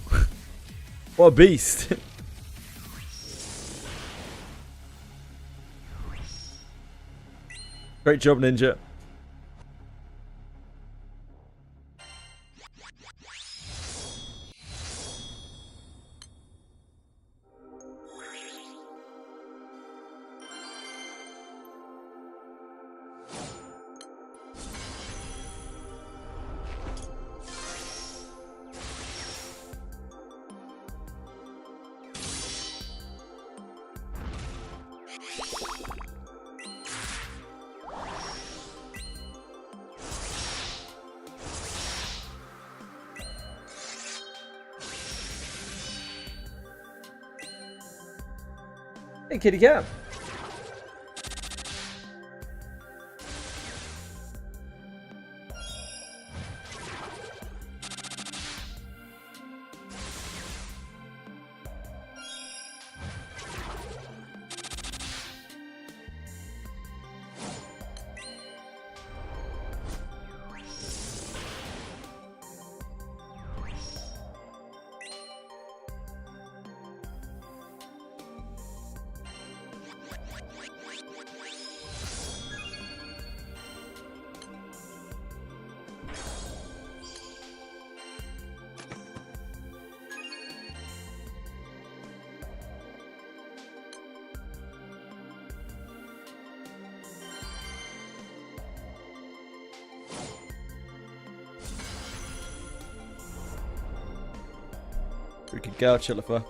What a beast. Great job, Ninja. Hey, kitty cat. We could go, Chilifer.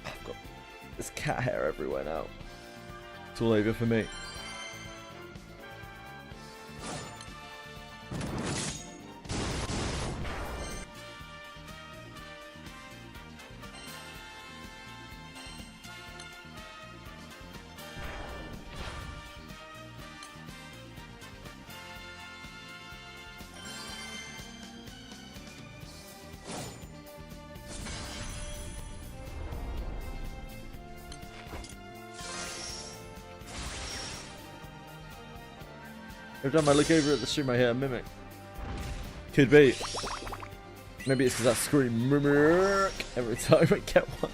I've got this cat hair everywhere now. It's all over for me. Every time I look over at the stream I hear a mimic. Could be. Maybe it's because I scream mimic every time I get one.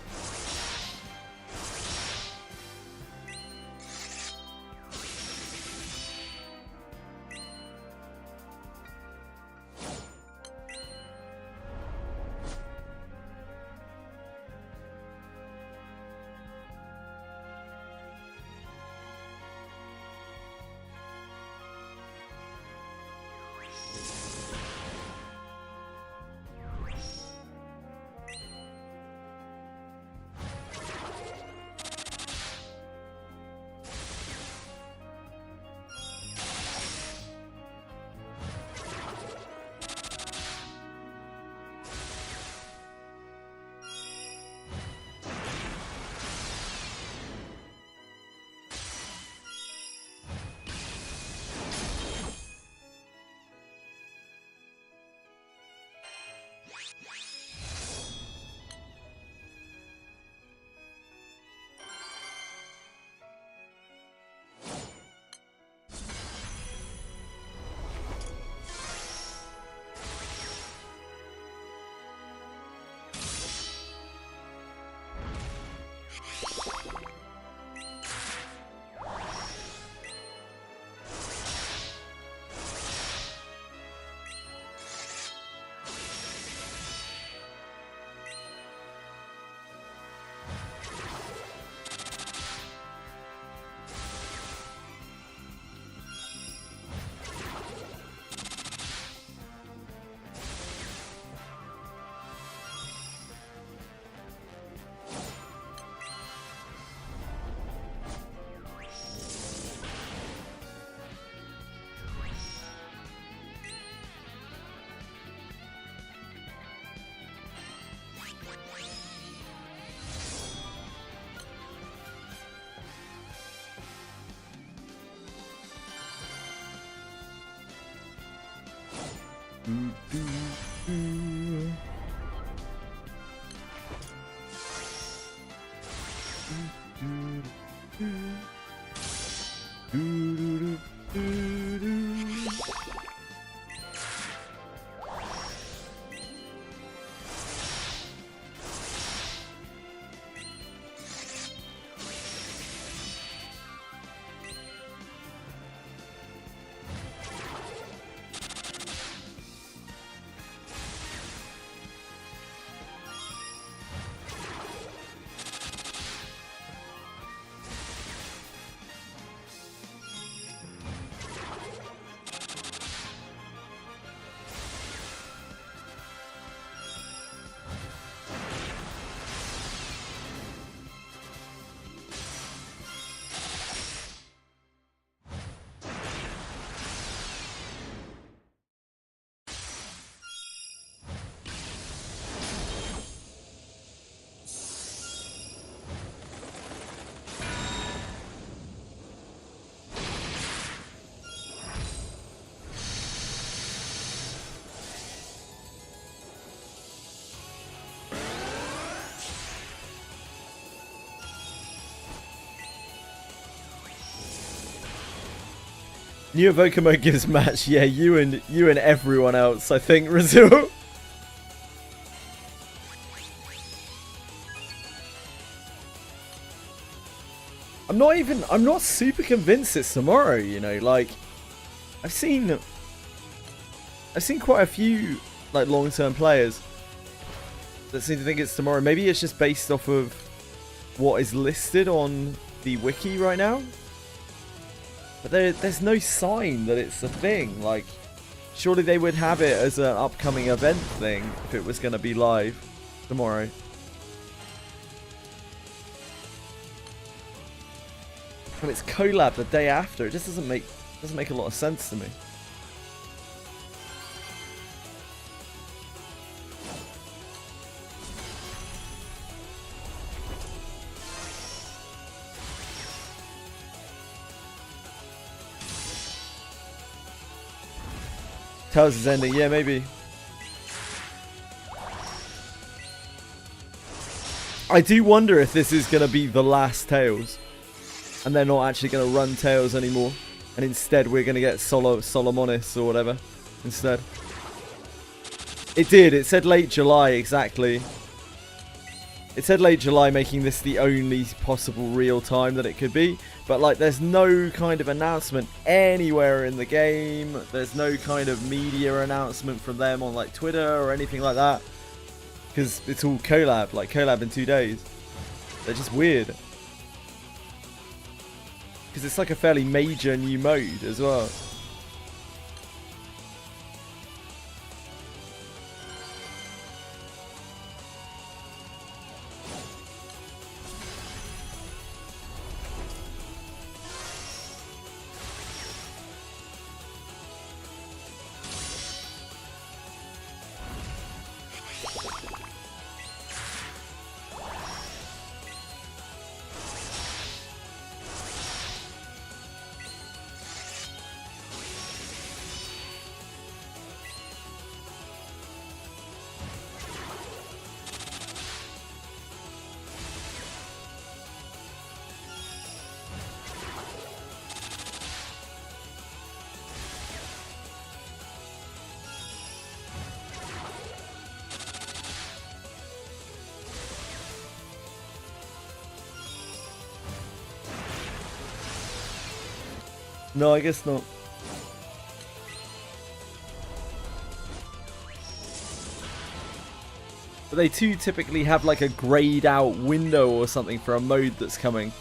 New Evoker mode gives match. Yeah, you and everyone else, I think, Razul. I'm not super convinced it's tomorrow, you know, like I've seen quite a few like long-term players that seem to think it's tomorrow. Maybe it's just based off of what is listed on the wiki right now. But there's no sign that it's a thing. Like, surely they would have it as an upcoming event thing if it was going to be live tomorrow. And it's collab the day after. It just doesn't make a lot of sense to me. Tails is ending, yeah, maybe. I do wonder if this is going to be the last Tails. And they're not actually going to run Tails anymore. And instead we're going to get Solomonis or whatever instead. It did, it said late July, exactly. It said late July, making this the only possible real time that it could be. But, like, there's no kind of announcement anywhere in the game. There's no kind of media announcement from them on, like, Twitter or anything like that. Because it's all collab, like, collab in 2 days. They're just weird. Because it's, like, a fairly major new mode as well. No, I guess not. But they too typically have like a grayed out window or something for a mode that's coming.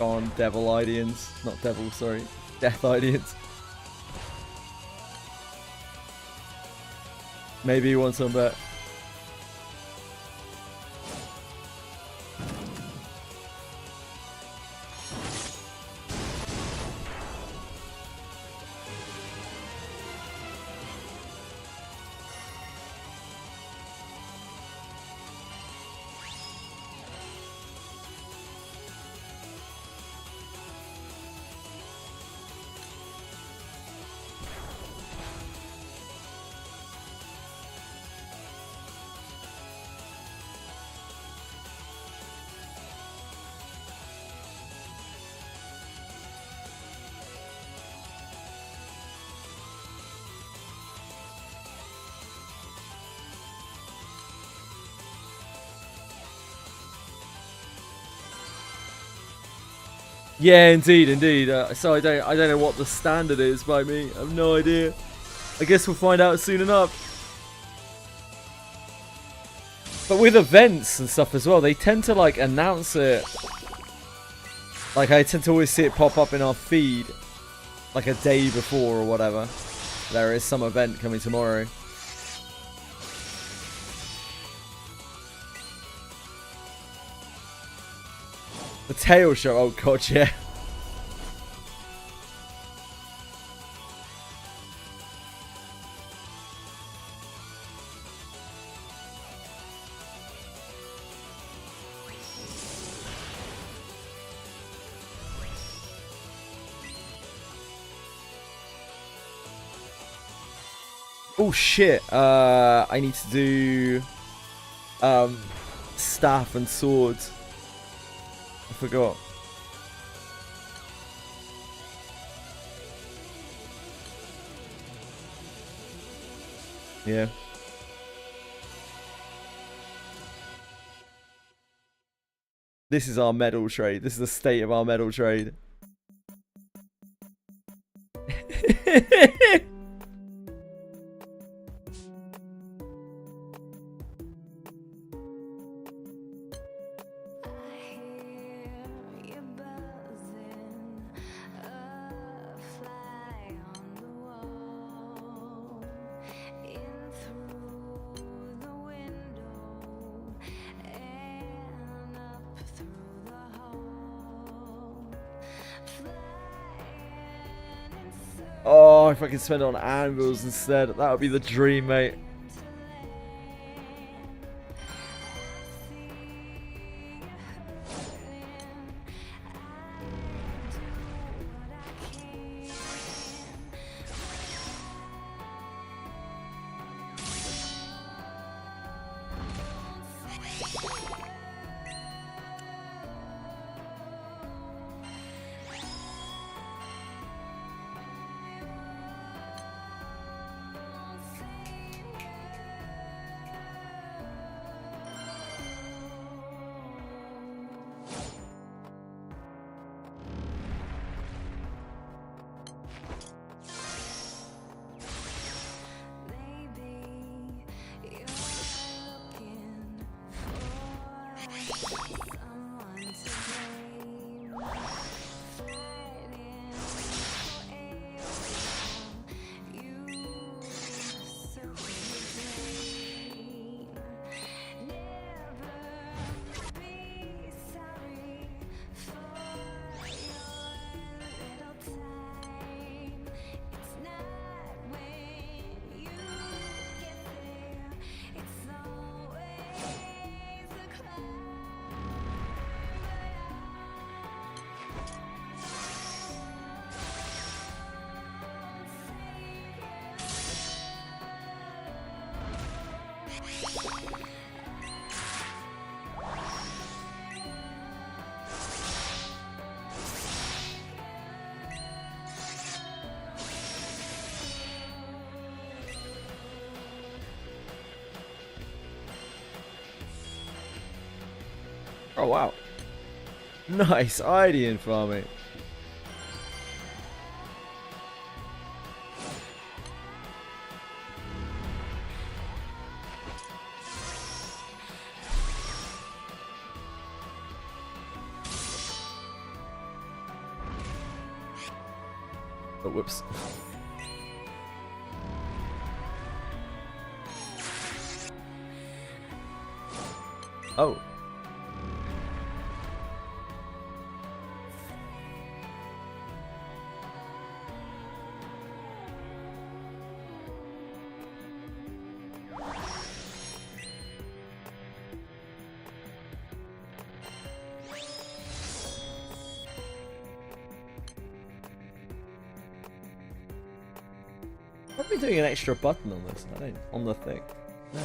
On Devil Idians. Not Devil, sorry. Death Idians. Maybe he wants some bet. Yeah, indeed, indeed. So I don't know what the standard is by me. I have no idea. I guess we'll find out soon enough. But with events and stuff as well, they tend to like announce it. Like I tend to always see it pop up in our feed, like a day before or whatever. There is some event coming tomorrow. The tail show. Oh god, yeah. Oh shit, I need to do staff and swords. I forgot. Yeah. This is our medal trade. This is the state of our medal trade. Oh, if I could spend it on anvils instead, that would be the dream, mate. Oh wow. Nice Idean farming. Oh, whoops. Oh. I've been doing an extra button on this. I don't on the thing. No.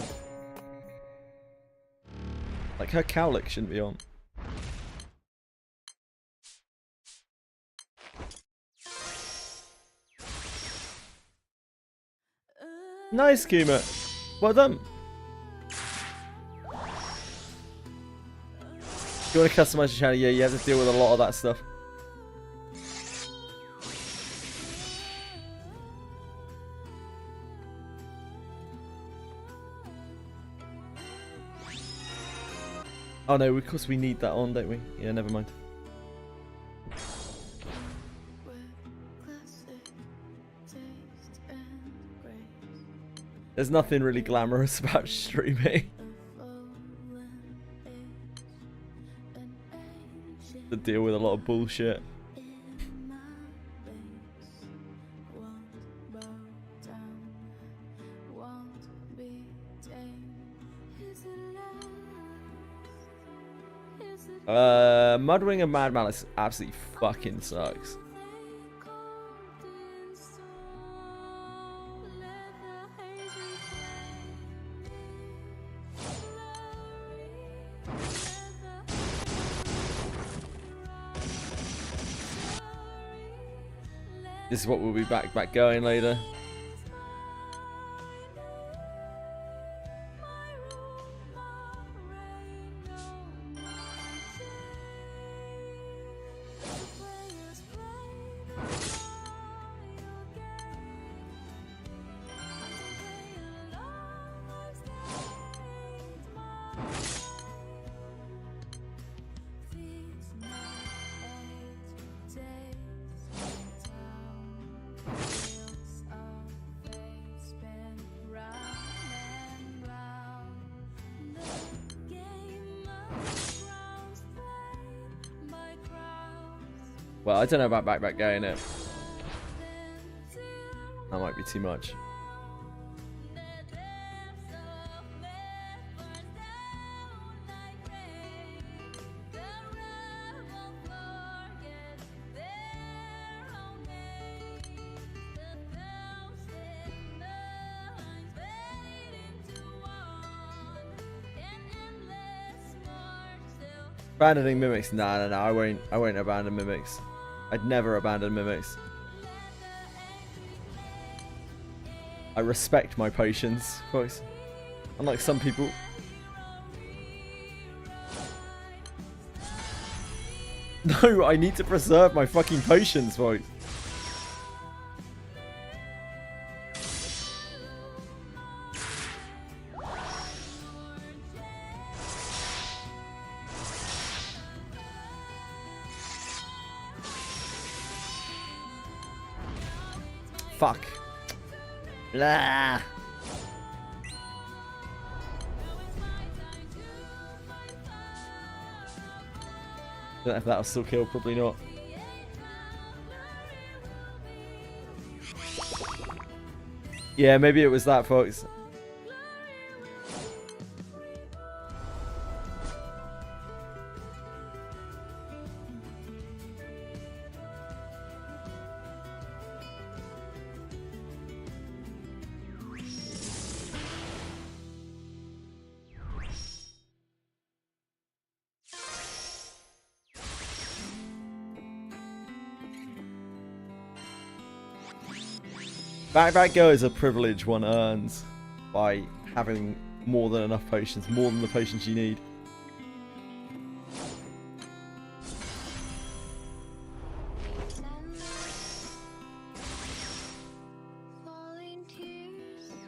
Like her cowlick shouldn't be on. Nice, Kuma. Well done. If you want to customize your channel, yeah, you have to deal with a lot of that stuff. Oh no, of course we need that on, don't we? Yeah, never mind. There's nothing really glamorous about streaming. To deal with a lot of bullshit. Mudwing and Mad Malice absolutely fucking sucks. This is what we'll be back going later. Well, I don't know about back going it. That might be too much. Abandoning mimics? Nah, I won't abandon mimics. I'd never abandon mimics. I respect my potions, folks. Unlike some people. No, I need to preserve my fucking potions, folks. Fuck. Blah. Don't know if that'll still kill, probably not. Yeah, maybe it was that, folks. Back go is a privilege one earns by having more than enough potions, more than the potions you need.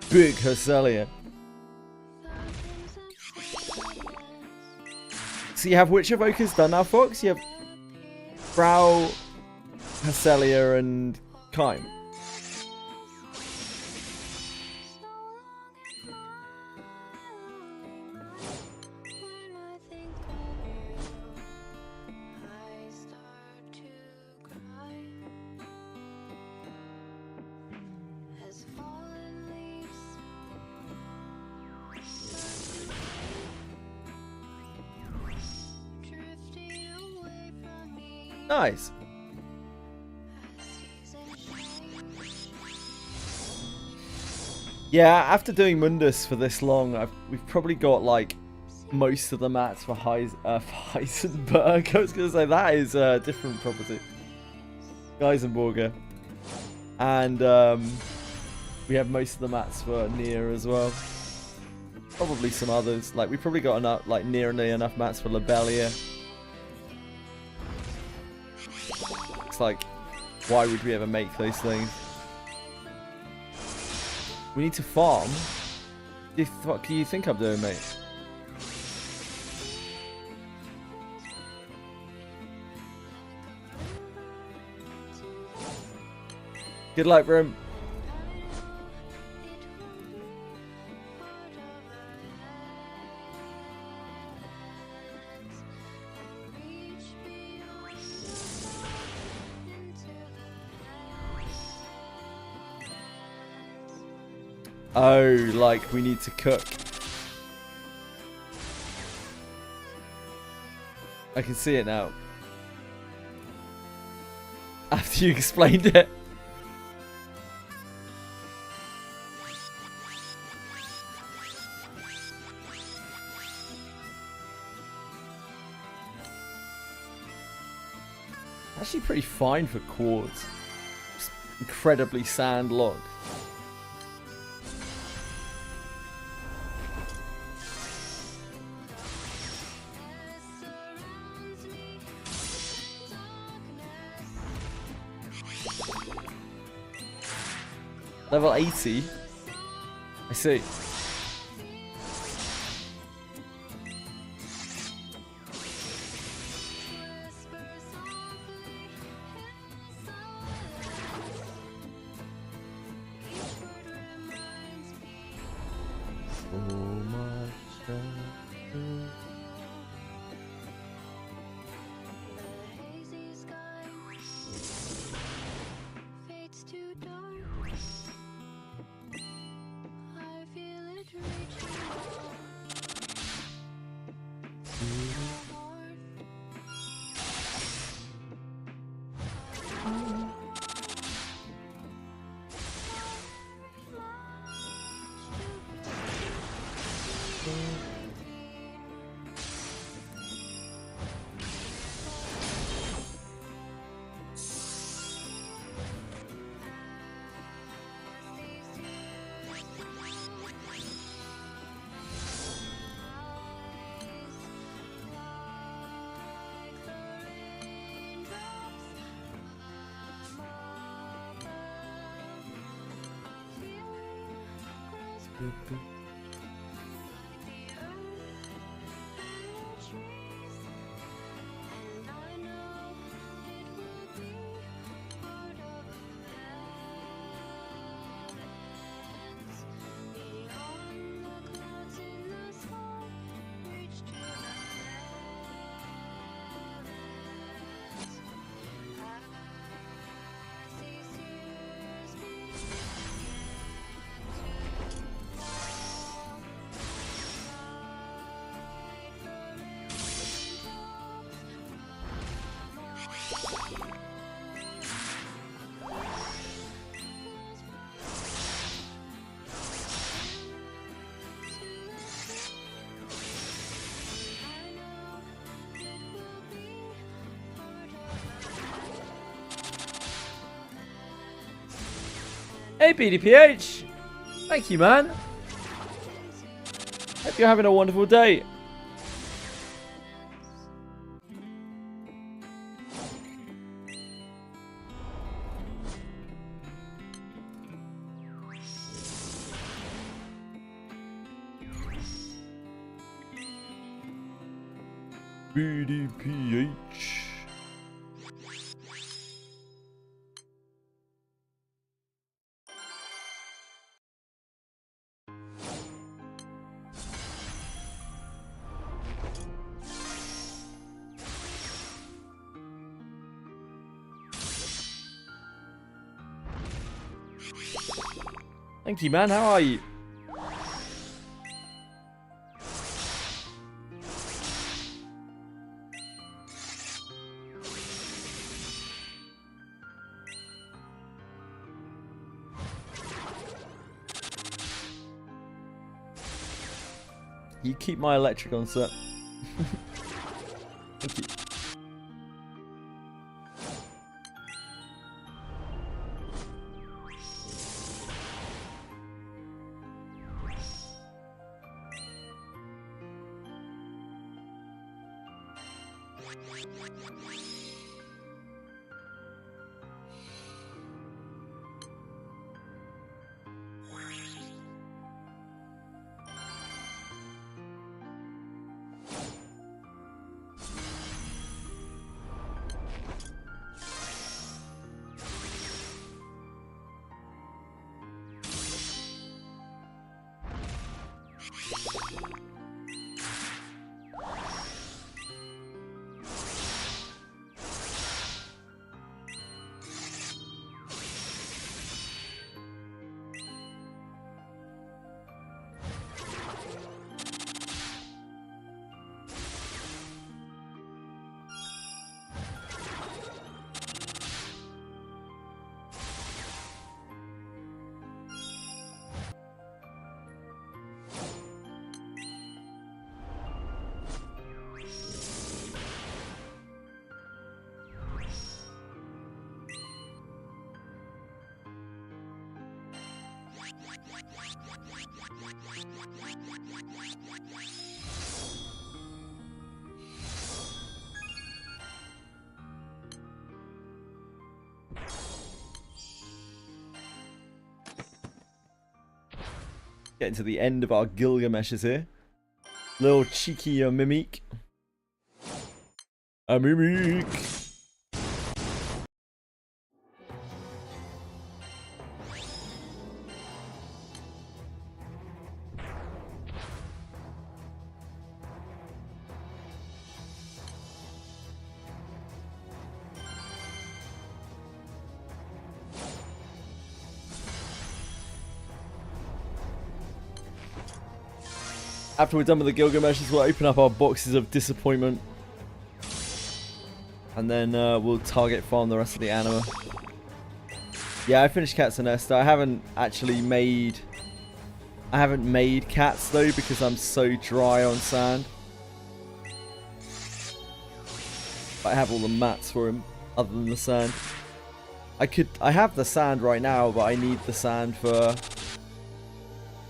Big Hercelia. So you have which evokers done now, Fox? You have Brow, Hercelia, and Kime. Nice. Yeah, after doing Mundus for this long, we've probably got like most of the mats for Heisenberg. I was going to say that is a different property. Geisenberger. And we have most of the mats for Nier as well. Probably some others. Like we probably got enough, like nearly enough mats for Lobelia. Like, why would we ever make those things? We need to farm. What do you think I'm doing, mate? Good luck, Brim. Oh, like we need to cook. I can see it now. After you explained it. Actually pretty fine for quartz. Just incredibly sand-locked. Level 80? I see. Hey BDPH! Thank you, man. Hope you're having a wonderful day. BDPH. Thank you, man. How are you? You keep my electric on set. Thank you. Getting to the end of our Gilgameshes here. Little cheeky Mimic. A Mimic! After we're done with the Gilgameshes, we'll open up our boxes of disappointment. And then we'll target farm the rest of the anima. Yeah, I finished Cats and Nesta. I haven't made cats though because I'm so dry on sand. But I have all the mats for him other than the sand. I have the sand right now, but I need the sand for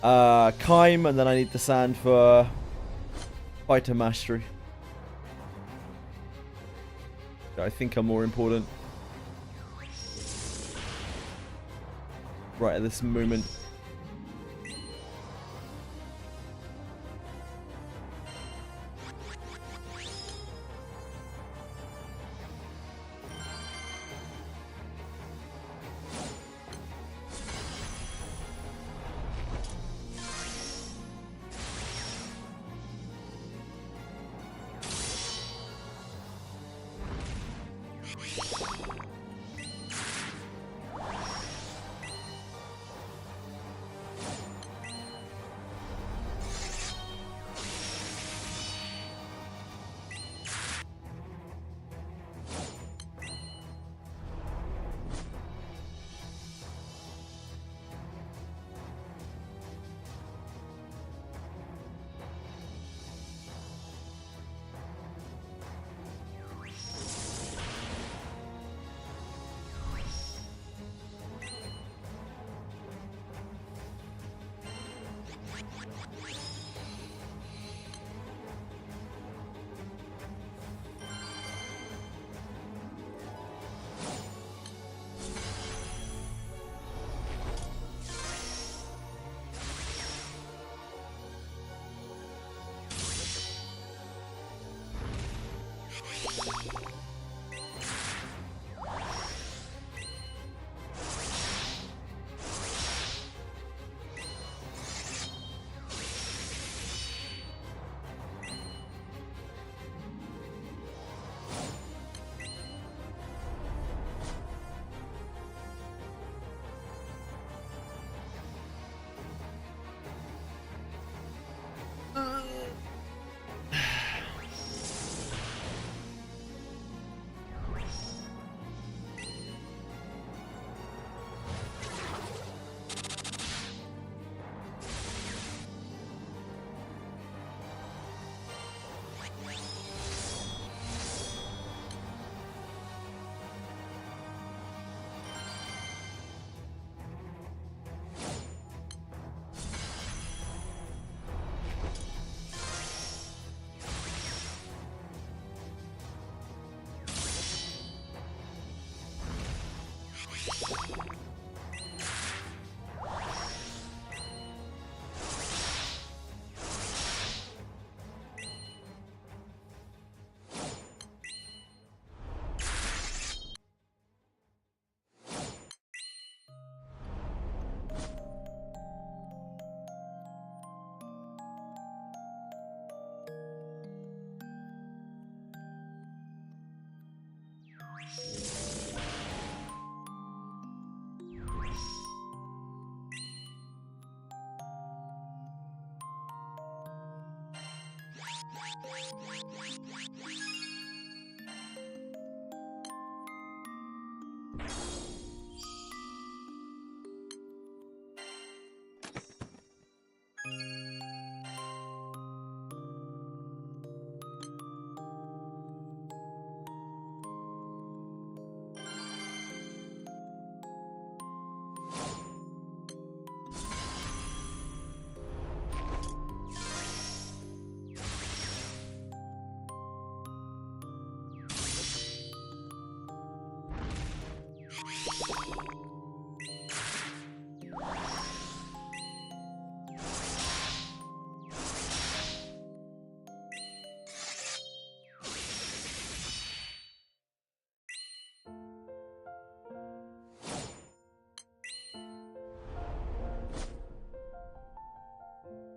Kime, and then I need the sand for Fighter Mastery. I think are more important right at this moment.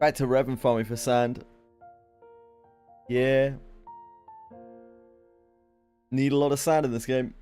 Back to Revan farming for sand. Yeah. Need a lot of sand in this game.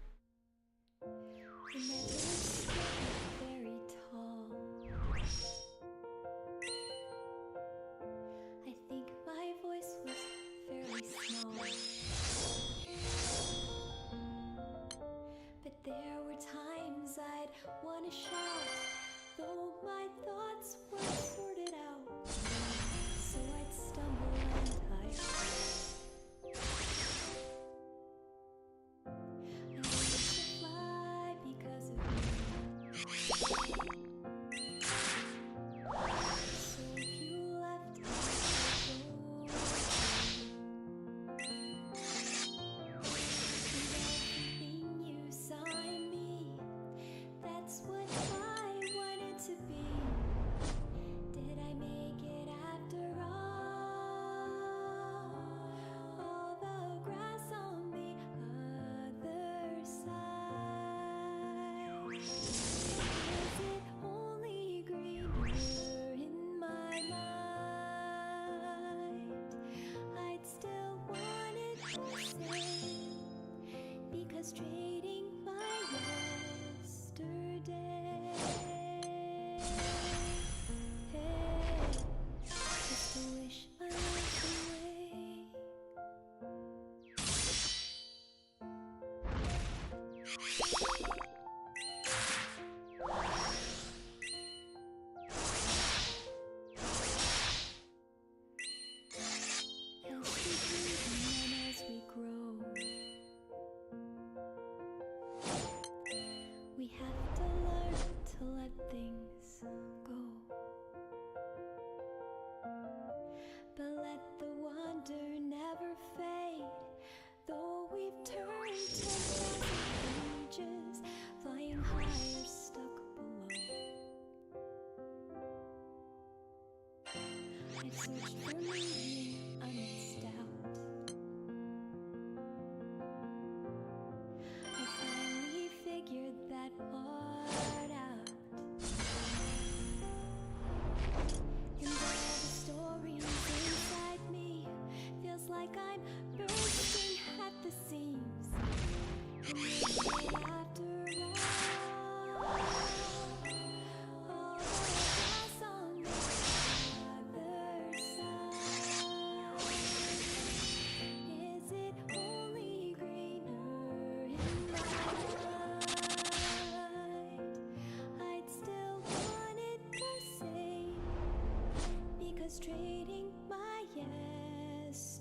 Trading my yesterday.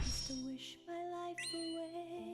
Used to wish my life away.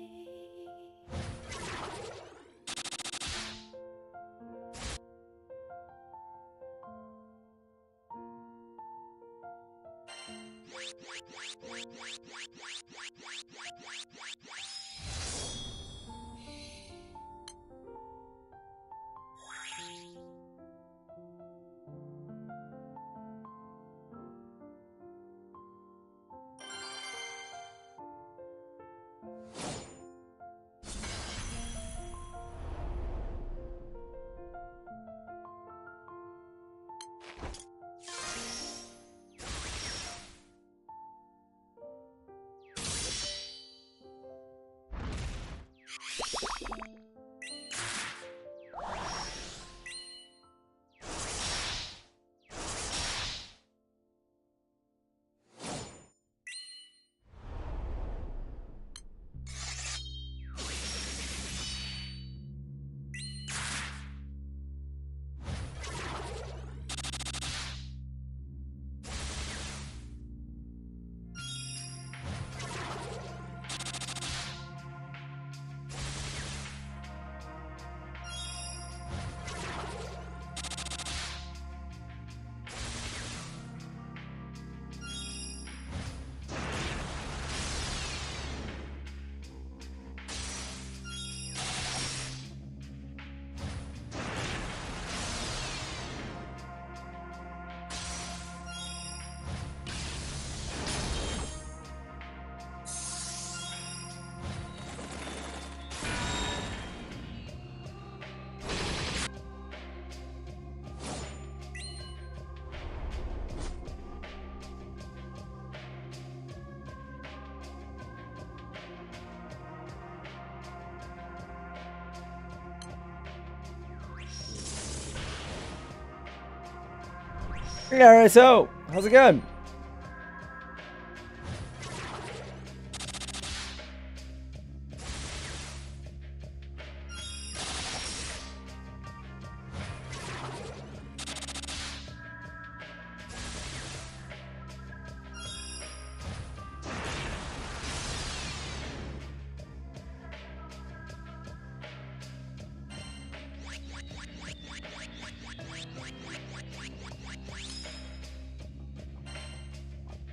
Alright, so how's it going?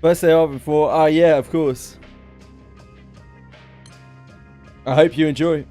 First day off before. Ah, yeah, of course. I hope you enjoy.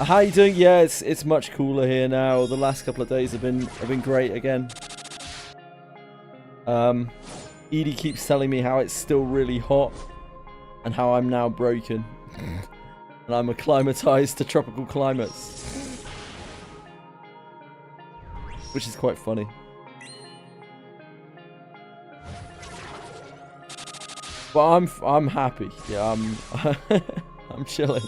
How you doing? Yeah, it's much cooler here now. The last couple of days have been great again. Edie keeps telling me how it's still really hot and how I'm now broken. And I'm acclimatized to tropical climates. Which is quite funny. But I'm happy. Yeah, I'm I'm chilling.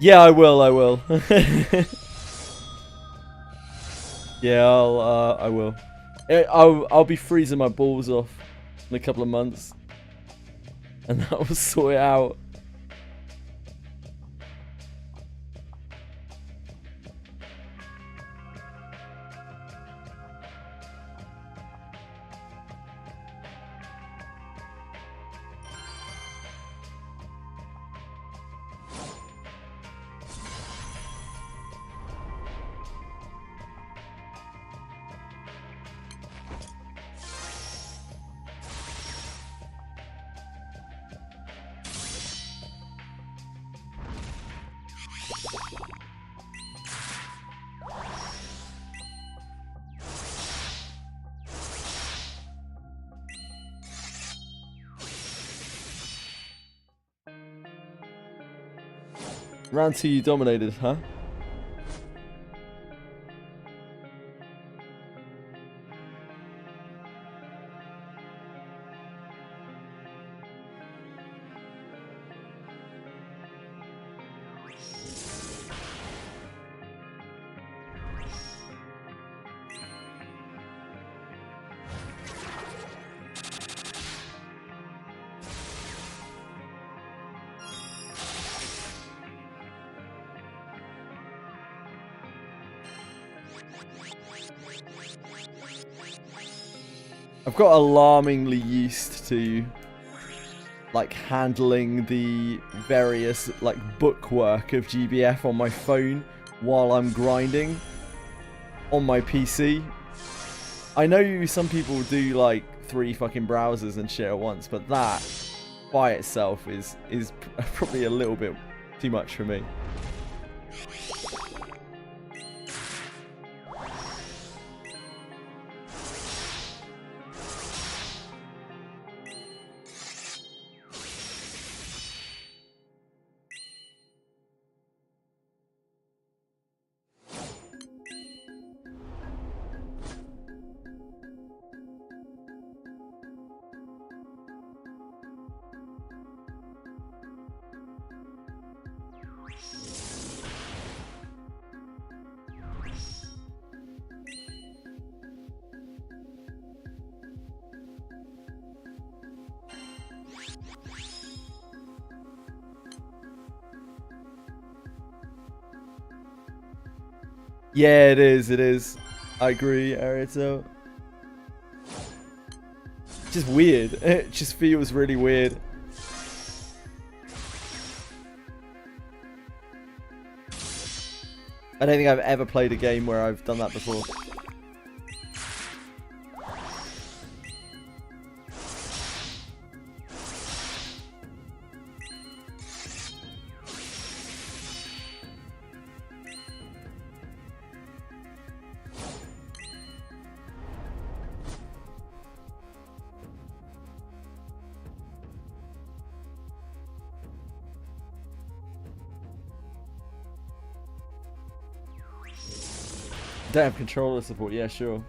Yeah, I will. Yeah, I will. I'll be freezing my balls off in a couple of months, and that will sort it out. Round 2 you dominated, huh? I've got alarmingly used to like handling the various like bookwork of GBF on my phone while I'm grinding on my PC. I know some people do like 3 fucking browsers and shit at once, but that by itself is probably a little bit too much for me. Yeah, it is. It is. I agree, Arito. Just weird. It just feels really weird. I don't think I've ever played a game where I've done that before. Don't have controller support, yeah, sure.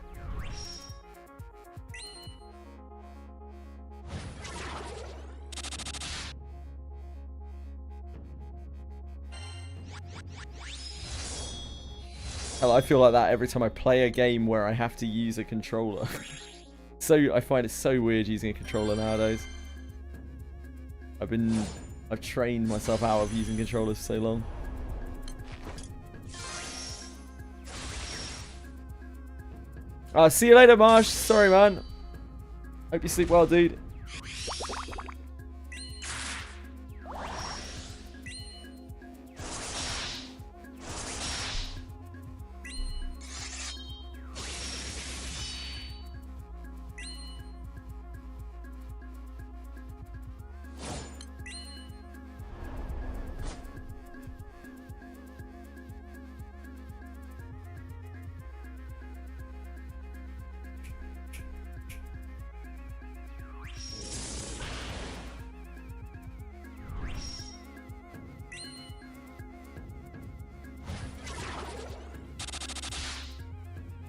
Hell, I feel like that every time I play a game where I have to use a controller. So I find it so weird using a controller nowadays. I've trained myself out of using controllers for so long. See you later, Marsh. Sorry, man. Hope you sleep well, dude.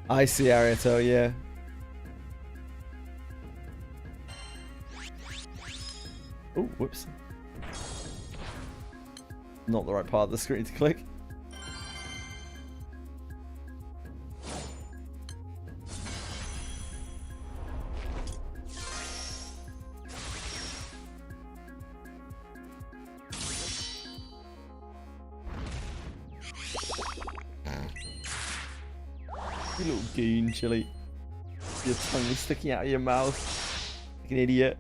I see, Arieto, yeah. Oh, whoops. Not the right part of the screen to click. You little goon, Chili. Your tongue is sticking out of your mouth. Like an idiot.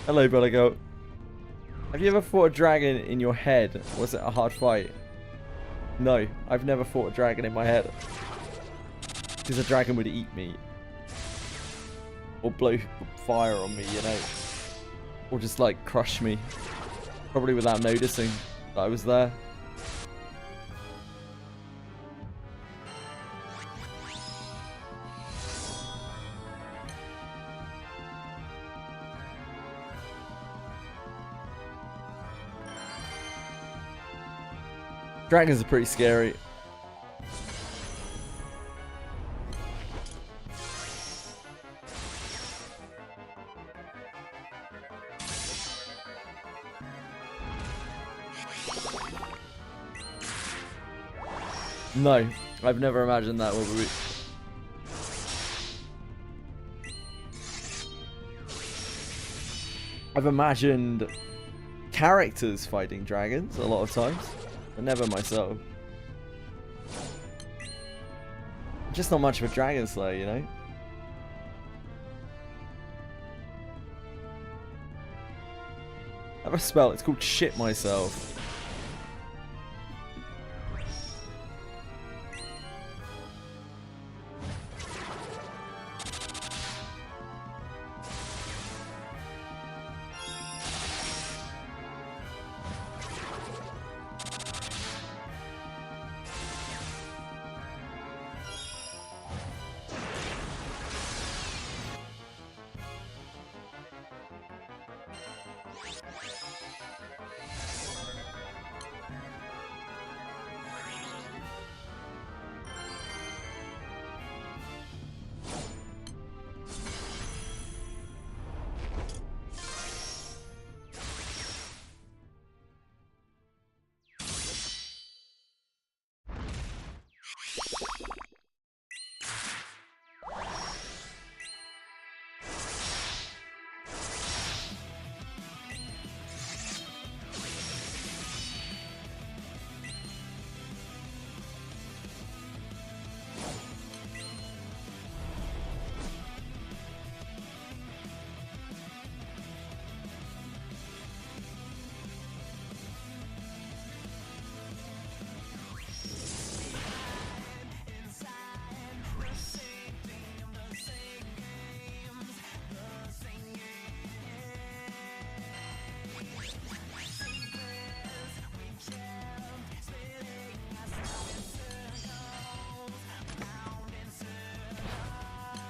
Hello, brother goat. Have you ever fought a dragon in your head? Was it a hard fight? No, I've never fought a dragon in my head. Because a dragon would eat me. Or blow fire on me, you know. Or just like crush me. Probably without noticing that I was there. Dragons are pretty scary. No, I've never imagined that. I've imagined characters fighting dragons a lot of times. But never myself. Just not much of a dragon slayer, you know? I have a spell, it's called shit myself.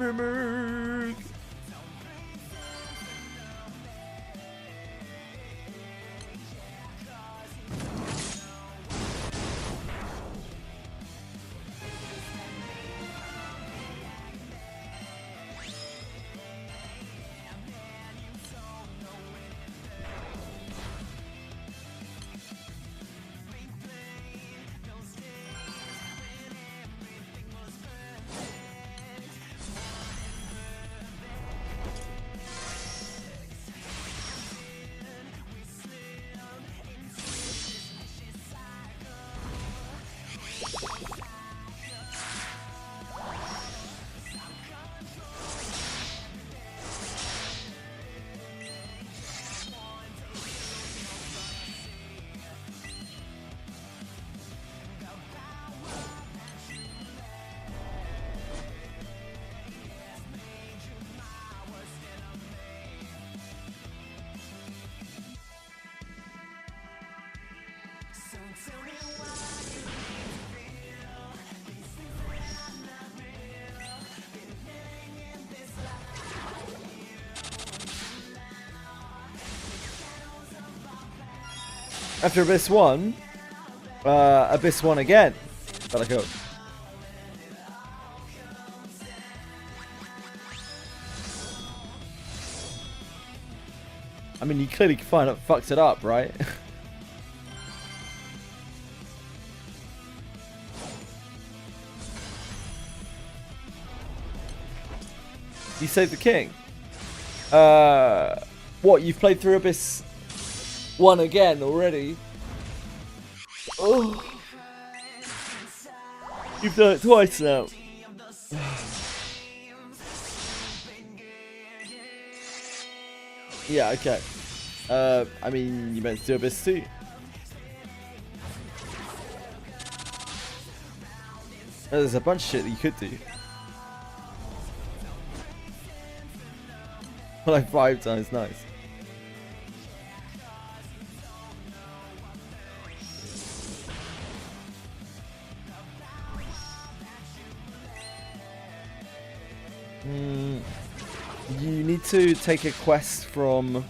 Mimic. After Abyss 1, Abyss 1 again. Gotta go. I mean, you clearly fucked it up, right? You saved the king. What, you've played through Abyss 1 again already? Oh. You've done it twice now. Yeah, okay. I mean, you meant to do Abyss 2. There's a bunch of shit that you could do. Like 5 times, nice. You need to take a quest from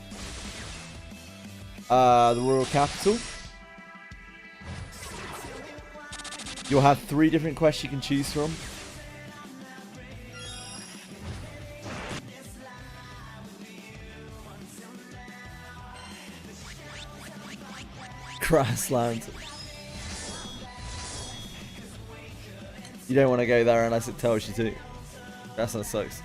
the Royal Capital. You'll have 3 different quests you can choose from. Grassland. You don't want to go there unless it tells you to. Grassland sucks.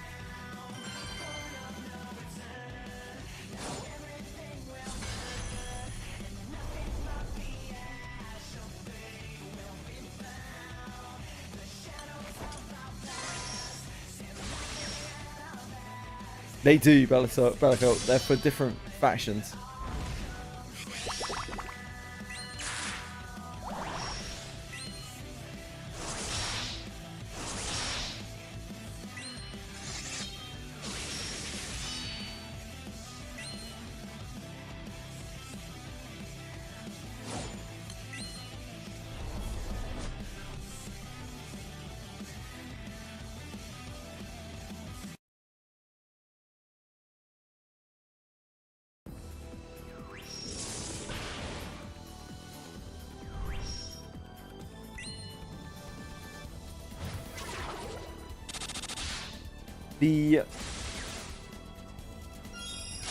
They do, Bellicult. They're for different factions.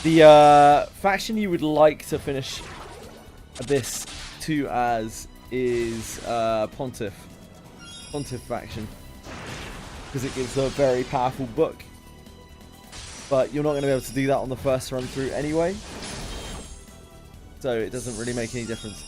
The faction you would like to finish Abyss 2 as is Pontiff faction, because it gives a very powerful book, but you're not going to be able to do that on the first run through anyway, so it doesn't really make any difference.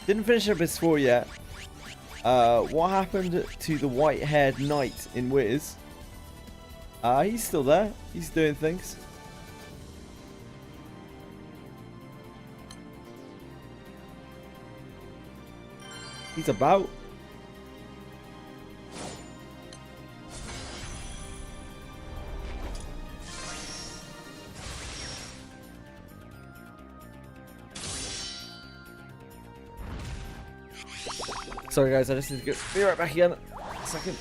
Didn't finish Abyss 4 yet. What happened to the white-haired knight in Wiz? He's still there. He's doing things. He's about. Sorry guys, I just need to go. Be right back again. A second.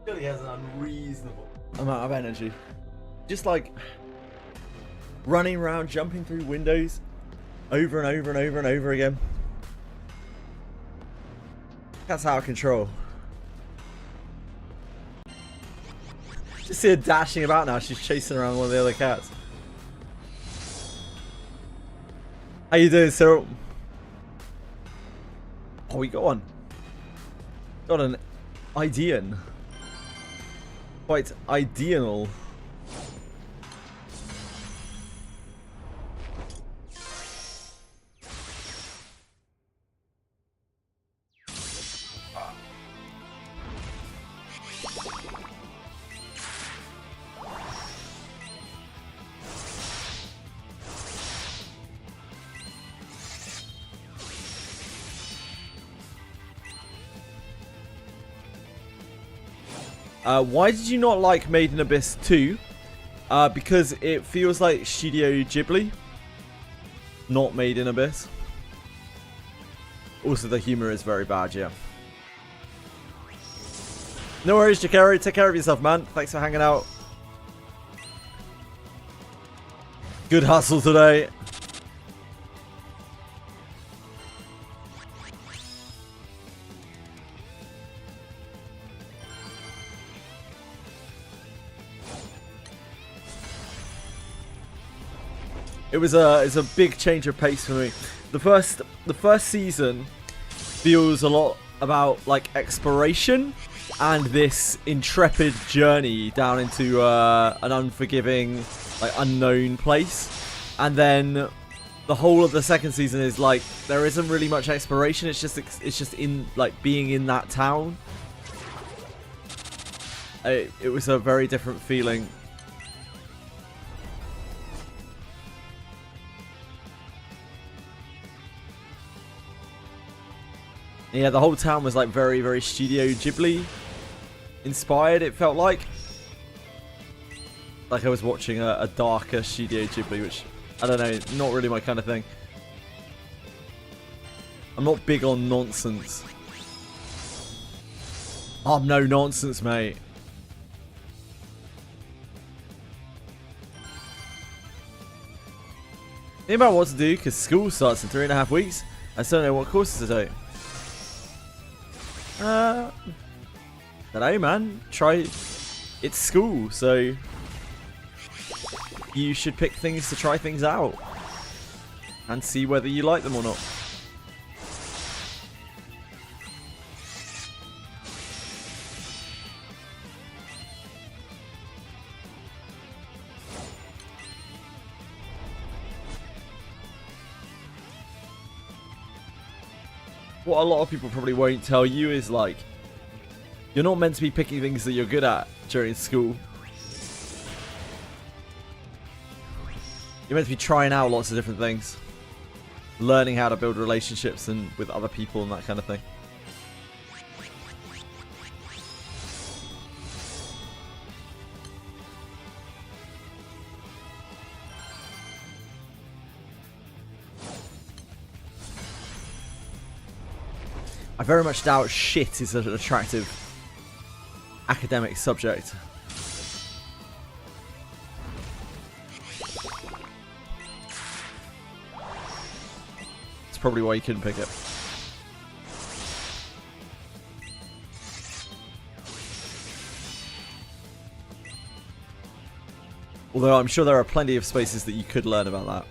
Really has an unreasonable amount of energy. Just like running around, jumping through windows over and over and over and over again. That's out of control. Just see her dashing about now. She's chasing around one of the other cats. How you doing, Cyril? Oh, we got one. Got an Idean. Quite ideal. Why did you not like Made in Abyss 2? Because it feels like Studio Ghibli, not Made in Abyss. Also, the humor is very bad, yeah. No worries, Jakari. Take care of yourself, man. Thanks for hanging out. Good hustle today. It's a big change of pace for me. The first season feels a lot about like exploration and this intrepid journey down into an unforgiving, like unknown place, and then the whole of the second season is like there isn't really much exploration. It's just in like being in that town. It was a very different feeling. Yeah, the whole town was like very, very Studio Ghibli inspired, it felt like. Like I was watching a darker Studio Ghibli, which, I don't know, not really my kind of thing. I'm not big on nonsense. I'm no nonsense, mate. Think about what to do, because school starts in 3.5 weeks. I still don't know what courses to do. I don't know, man. It's school, so you should pick things to try things out and see whether you like them or not. What a lot of people probably won't tell you is like, you're not meant to be picking things that you're good at during school. You're meant to be trying out lots of different things. Learning how to build relationships and with other people and that kind of thing. I very much doubt shit is an attractive academic subject. It's probably why you couldn't pick it. Although I'm sure there are plenty of spaces that you could learn about that.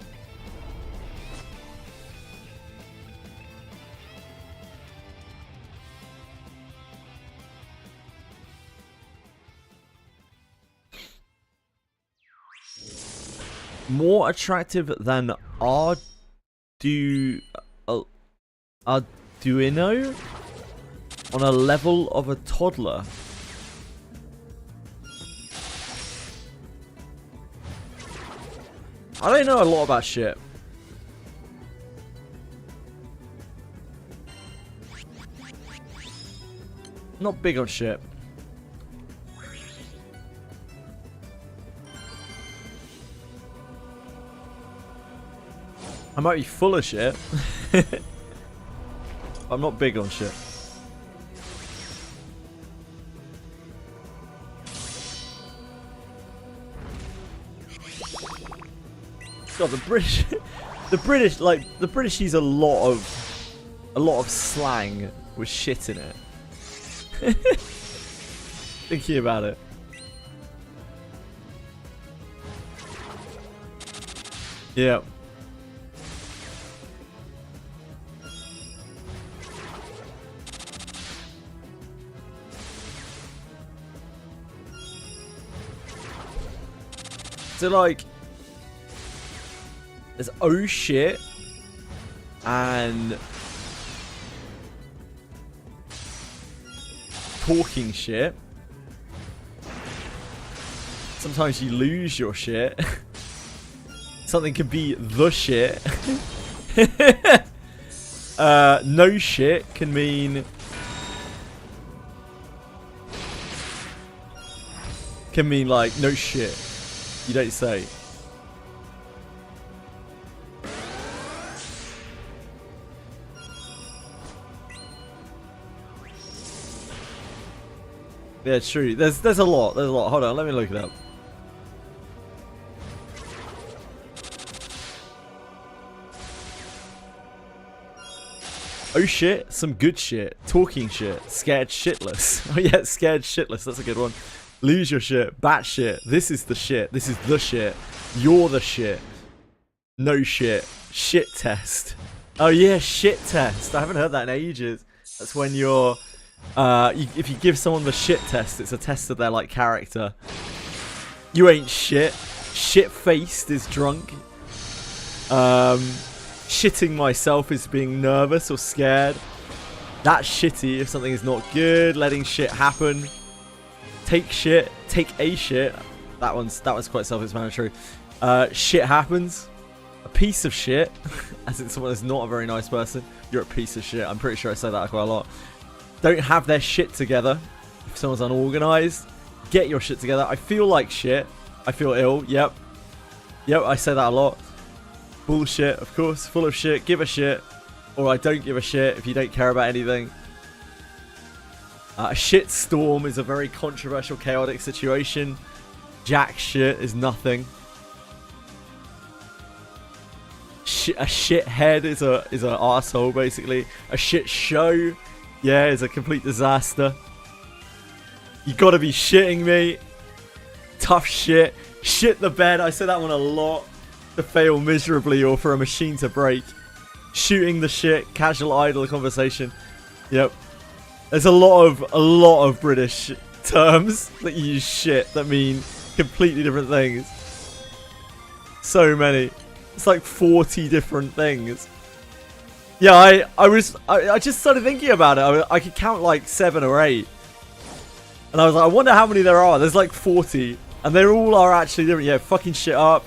More attractive than Arduino on a level of a toddler. I don't know a lot about shit. Not big on shit. I might be full of shit. I'm not big on shit. God, the British, the British use a lot of slang with shit in it. Thinking about it. Yeah. So like, there's oh shit and talking shit. Sometimes you lose your shit. Something could be the shit. No shit can mean like no shit. You don't say. Yeah, it's true. There's a lot. There's a lot. Hold on, let me look it up. Oh shit, some good shit. Talking shit. Scared shitless. Oh yeah, scared shitless. That's a good one. Lose your shit. Bat shit. This is the shit. This is the shit. You're the shit. No shit. Shit test. Oh yeah, shit test. I haven't heard that in ages. That's when you're... if you give someone the shit test, it's a test of their like character. You ain't shit. Shit-faced is drunk. Shitting myself is being nervous or scared. That's shitty if something is not good. Letting shit happen. Take shit. Take a shit. That one's quite self-explanatory. Shit happens. A piece of shit. As in someone that's not a very nice person. You're a piece of shit. I'm pretty sure I say that quite a lot. Don't have their shit together. If someone's unorganized, get your shit together. I feel like shit. I feel ill. Yep. Yep, I say that a lot. Bullshit, of course. Full of shit. Give a shit. Or I don't give a shit if you don't care about anything. A shit storm is a very controversial, chaotic situation. Jack shit is nothing. A shithead is an arsehole, basically. A shit show, yeah, is a complete disaster. You gotta be shitting me. Tough shit. Shit the bed. I say that one a lot. To fail miserably or for a machine to break. Shooting the shit. Casual idle conversation. Yep. There's a lot of British terms that use shit that mean completely different things. So many. It's like 40 different things. Yeah, I just started thinking about it. I could count like 7 or 8. And I was like, I wonder how many there are. There's like 40. And they all are actually different. Yeah, fucking shit up.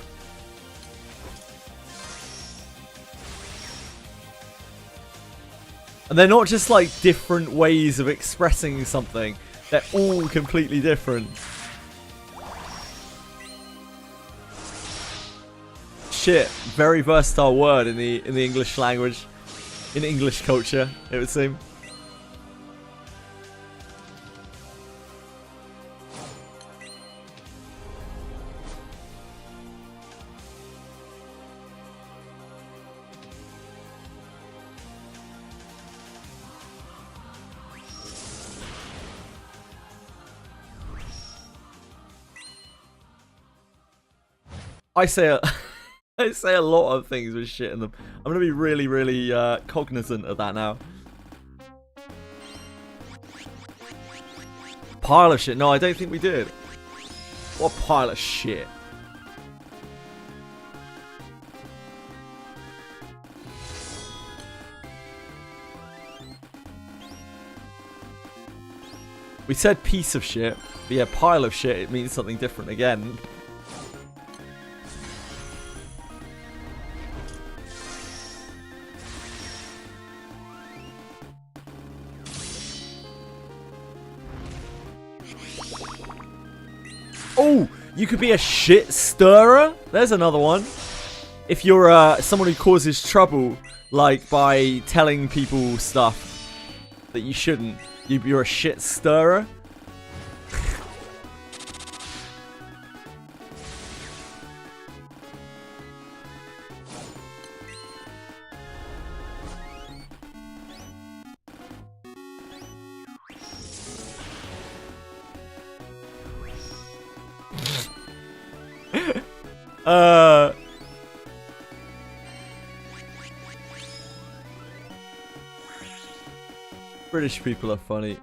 And they're not just like different ways of expressing something. They're all completely different. Shit, very versatile word in the English language, in English culture, it would seem. I say a lot of things with shit in them. I'm going to be really, really cognizant of that now. Pile of shit. No, I don't think we did. What pile of shit? We said piece of shit. But yeah, pile of shit, it means something different again. Oh, you could be a shit stirrer. There's another one. If you're someone who causes trouble, like by telling people stuff that you shouldn't, you're a shit stirrer. British people are funny.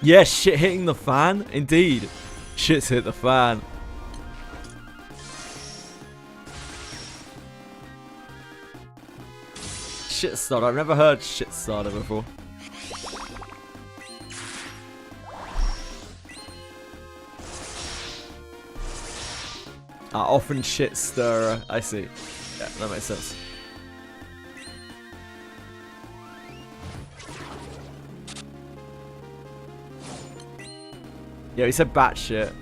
Yeah, shit hitting the fan? Indeed. Shit's hit the fan. Shit starter. I've never heard shit starter before. Often shit stirrer. I see. Yeah, that makes sense. Yeah, he said batshit.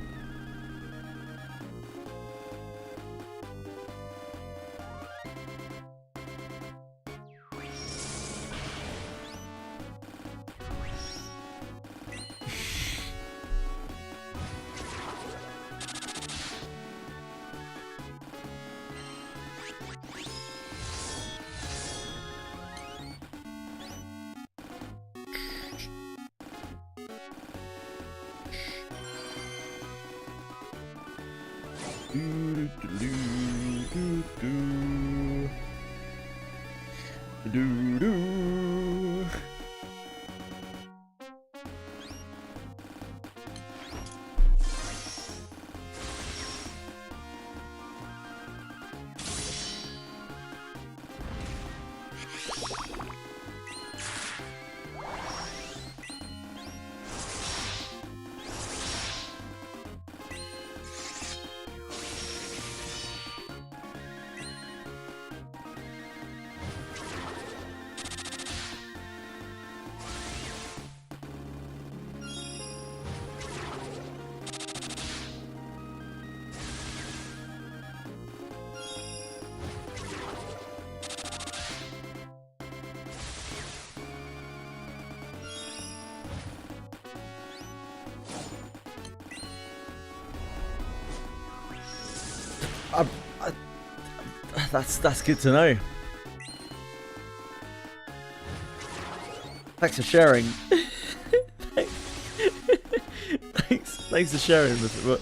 That's good to know. Thanks for sharing. Thanks for sharing with it.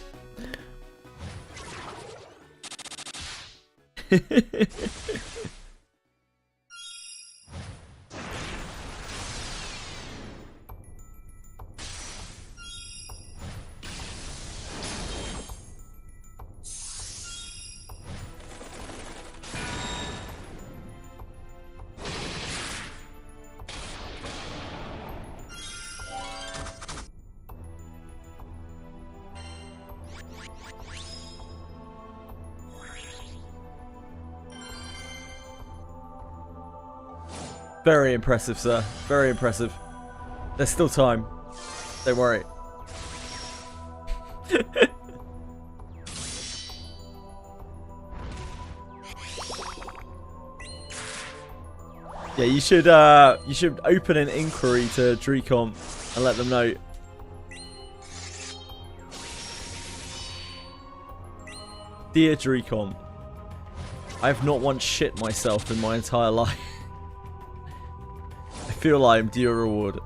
Very impressive, sir. Very impressive. There's still time. Don't worry. Yeah, you should open an inquiry to Drecom and let them know. Dear Drecom, I have not once shit myself in my entire life. I feel I am due a reward.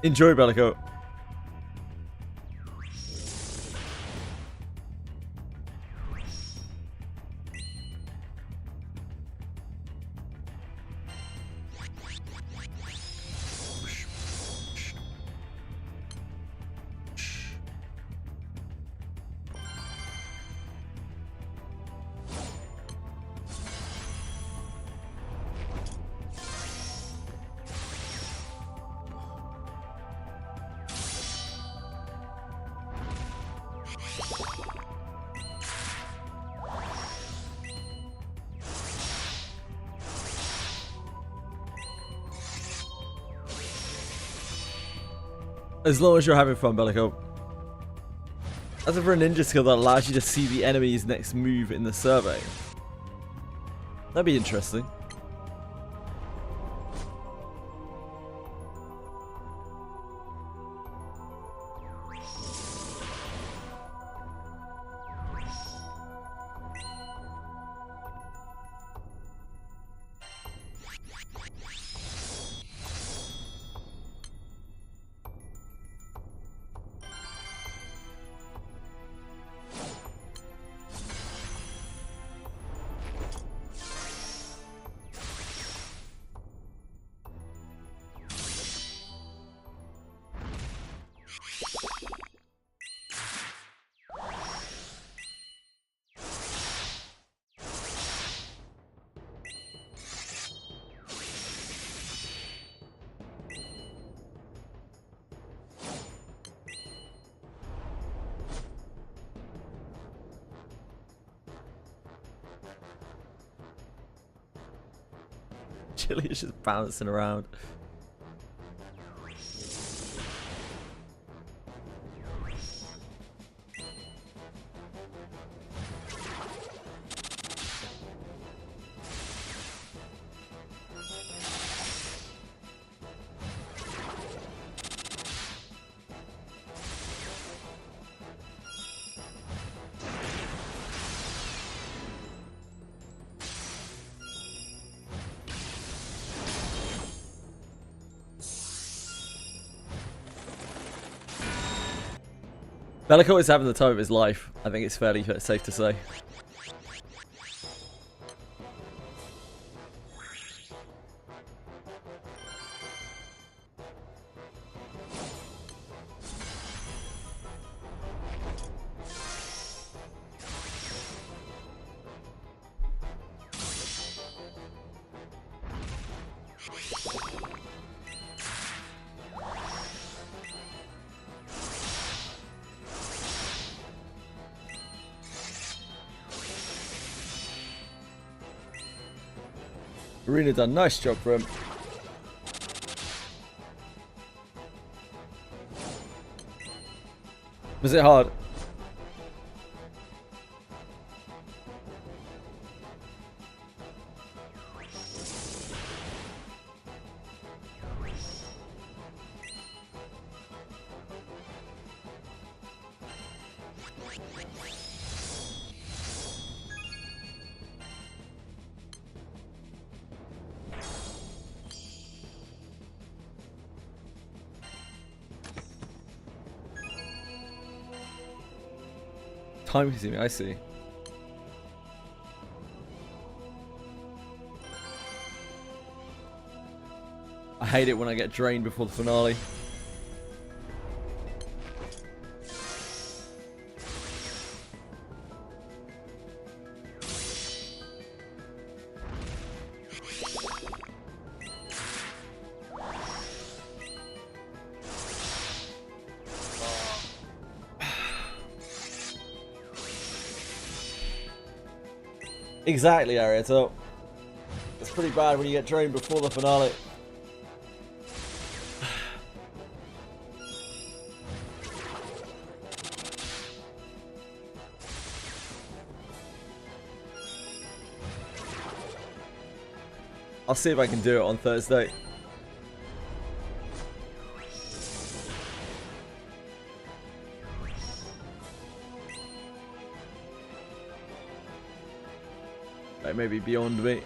Enjoy, Bellico. As long as you're having fun, Bellico. As for a ninja skill that allows you to see the enemy's next move in the survey. That'd be interesting. Chili is just bouncing around. Bellico is having the time of his life. I think it's fairly safe to say. Arena done, nice job for him. Was it hard? Time consuming, I see. I hate it when I get drained before the finale. Exactly, Ariato. It's pretty bad when you get drained before the finale. I'll see if I can do it on Thursday. That may be beyond me.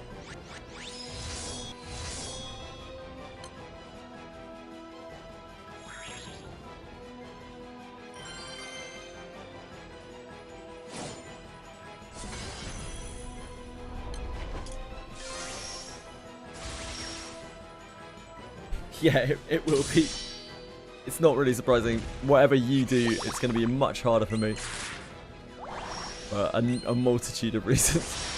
Yeah, it will be. It's not really surprising. Whatever you do, it's going to be much harder for me. For a multitude of reasons.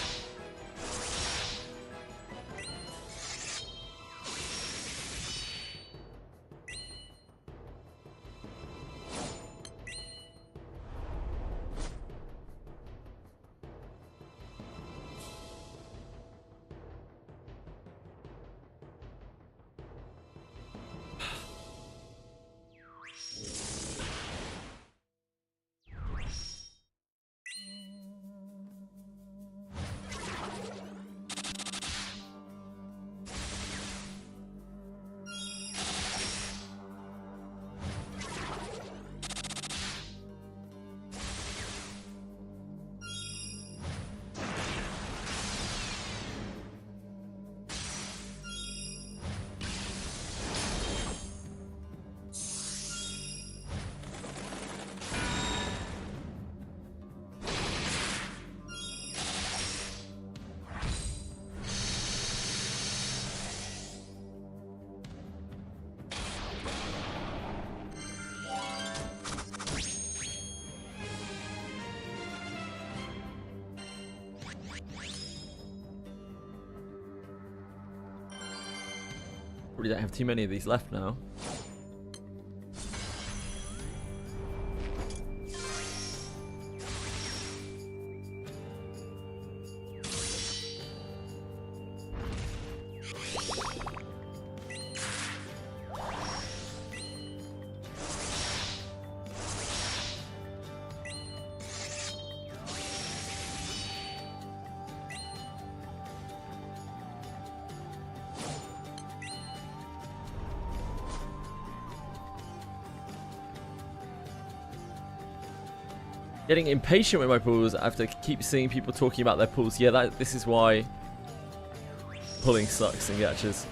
Probably don't have too many of these left now. Getting impatient with my pulls after keep seeing people talking about their pulls. Yeah, this is why pulling sucks in gachas.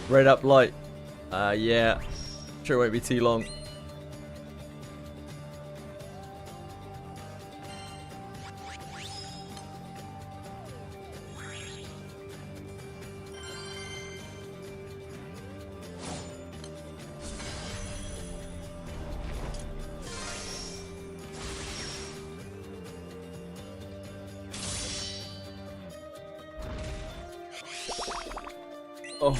Red up light. Yeah. Sure it won't be too long. Oh.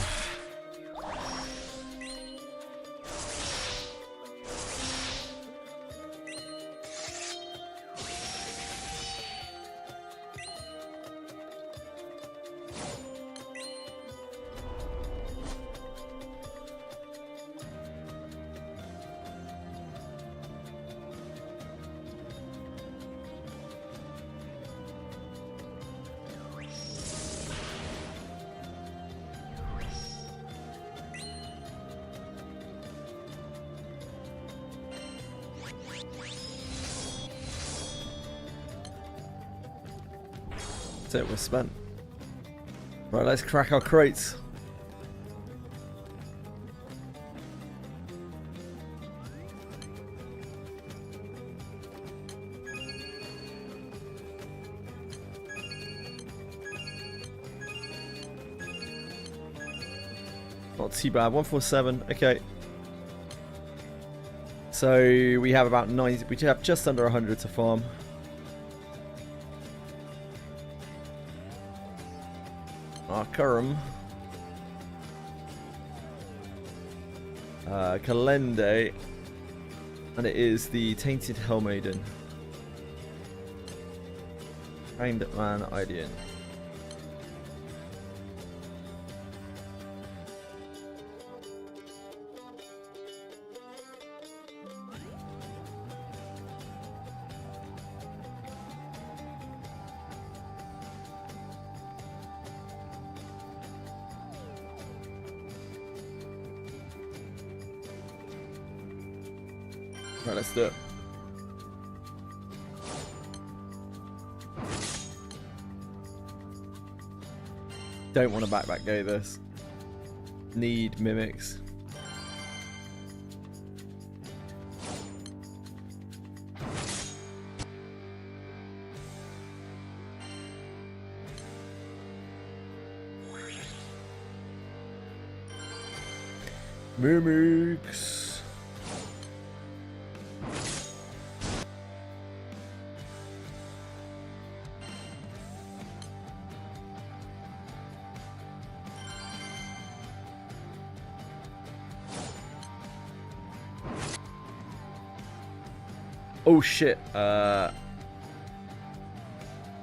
That's it, we're spent. Right, let's crack our crates. Not too bad, 147, okay. So we have about 90, we have just under 100 to farm. Arcarum. Kalende. And it is the Tainted Hellmaiden. Kind man Idean. Right, let's do it. Don't want to backpack go this. Need mimics. Mimics. Oh shit, yeah,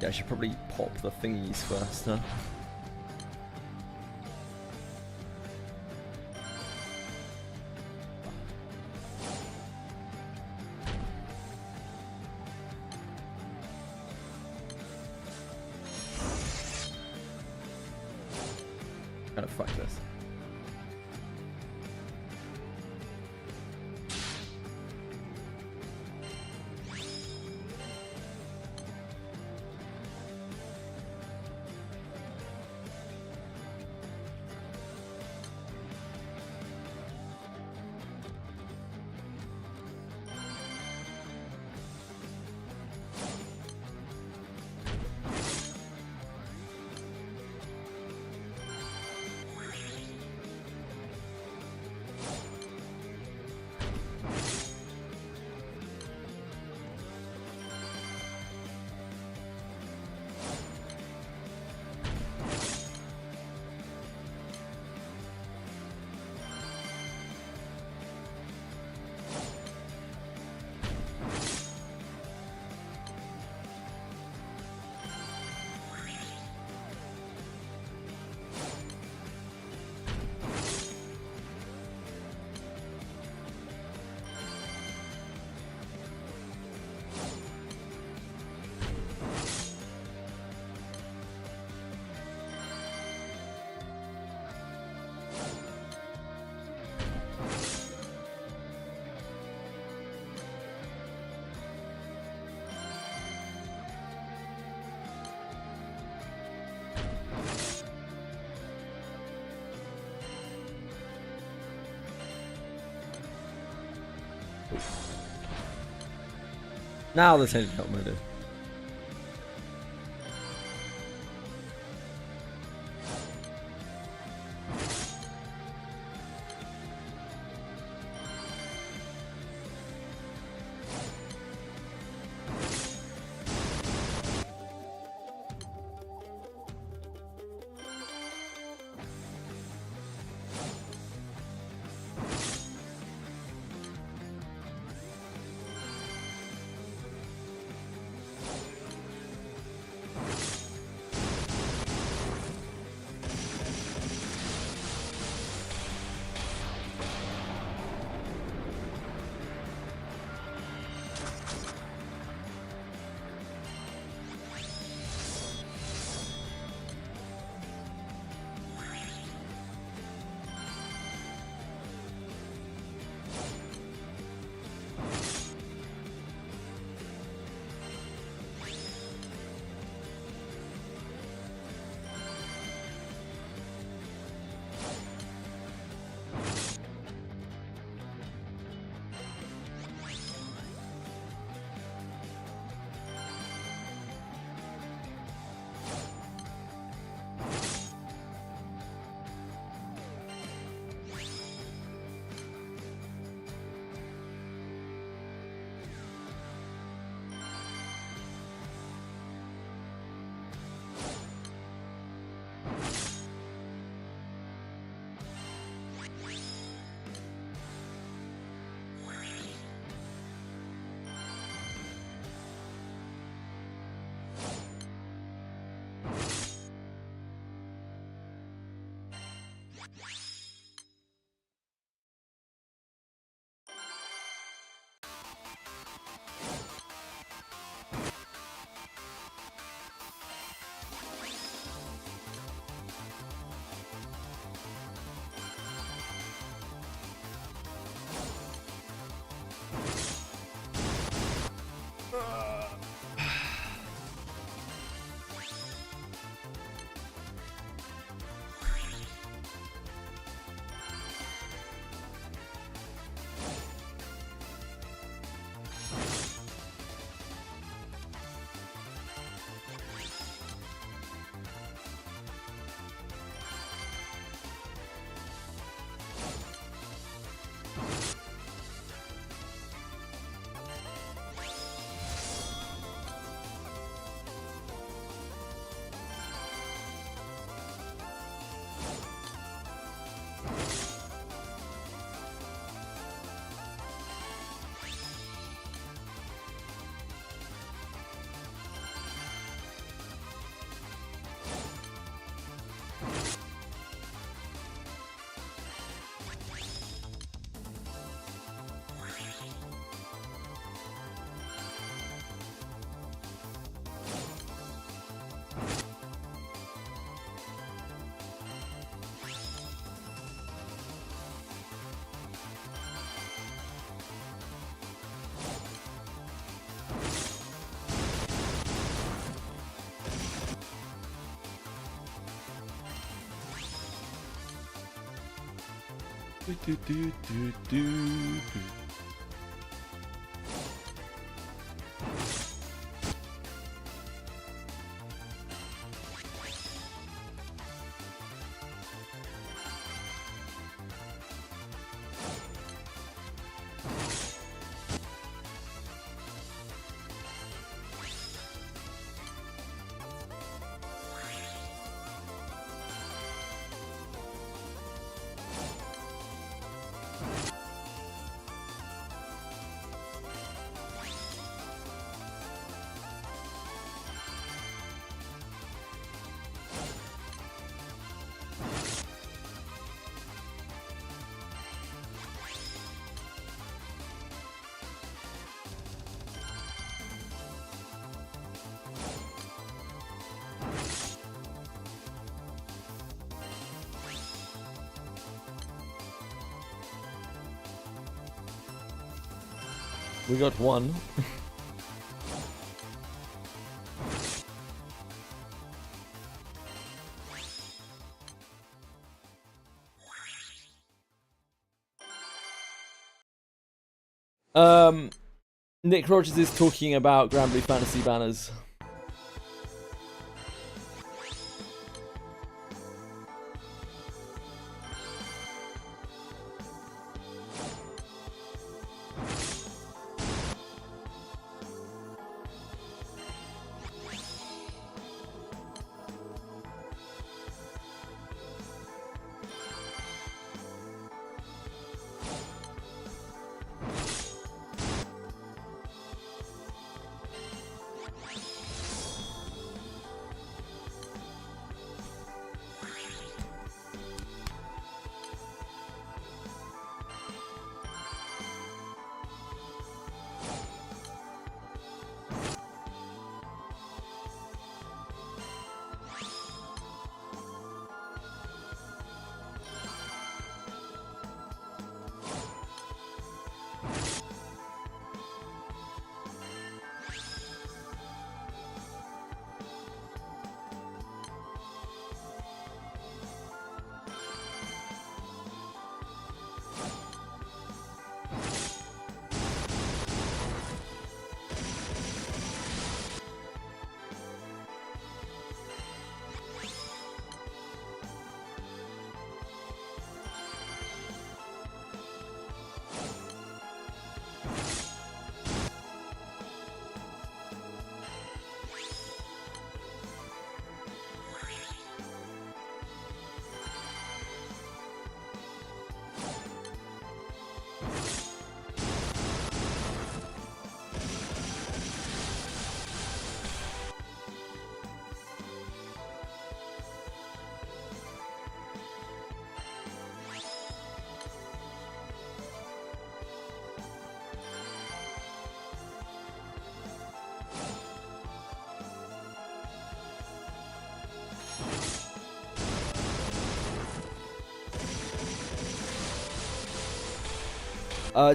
I should probably pop the thingies first, huh? Kinda fuck this. Now they're changing help mode. We got one. Nick Rogers is talking about Granblue Fantasy banners.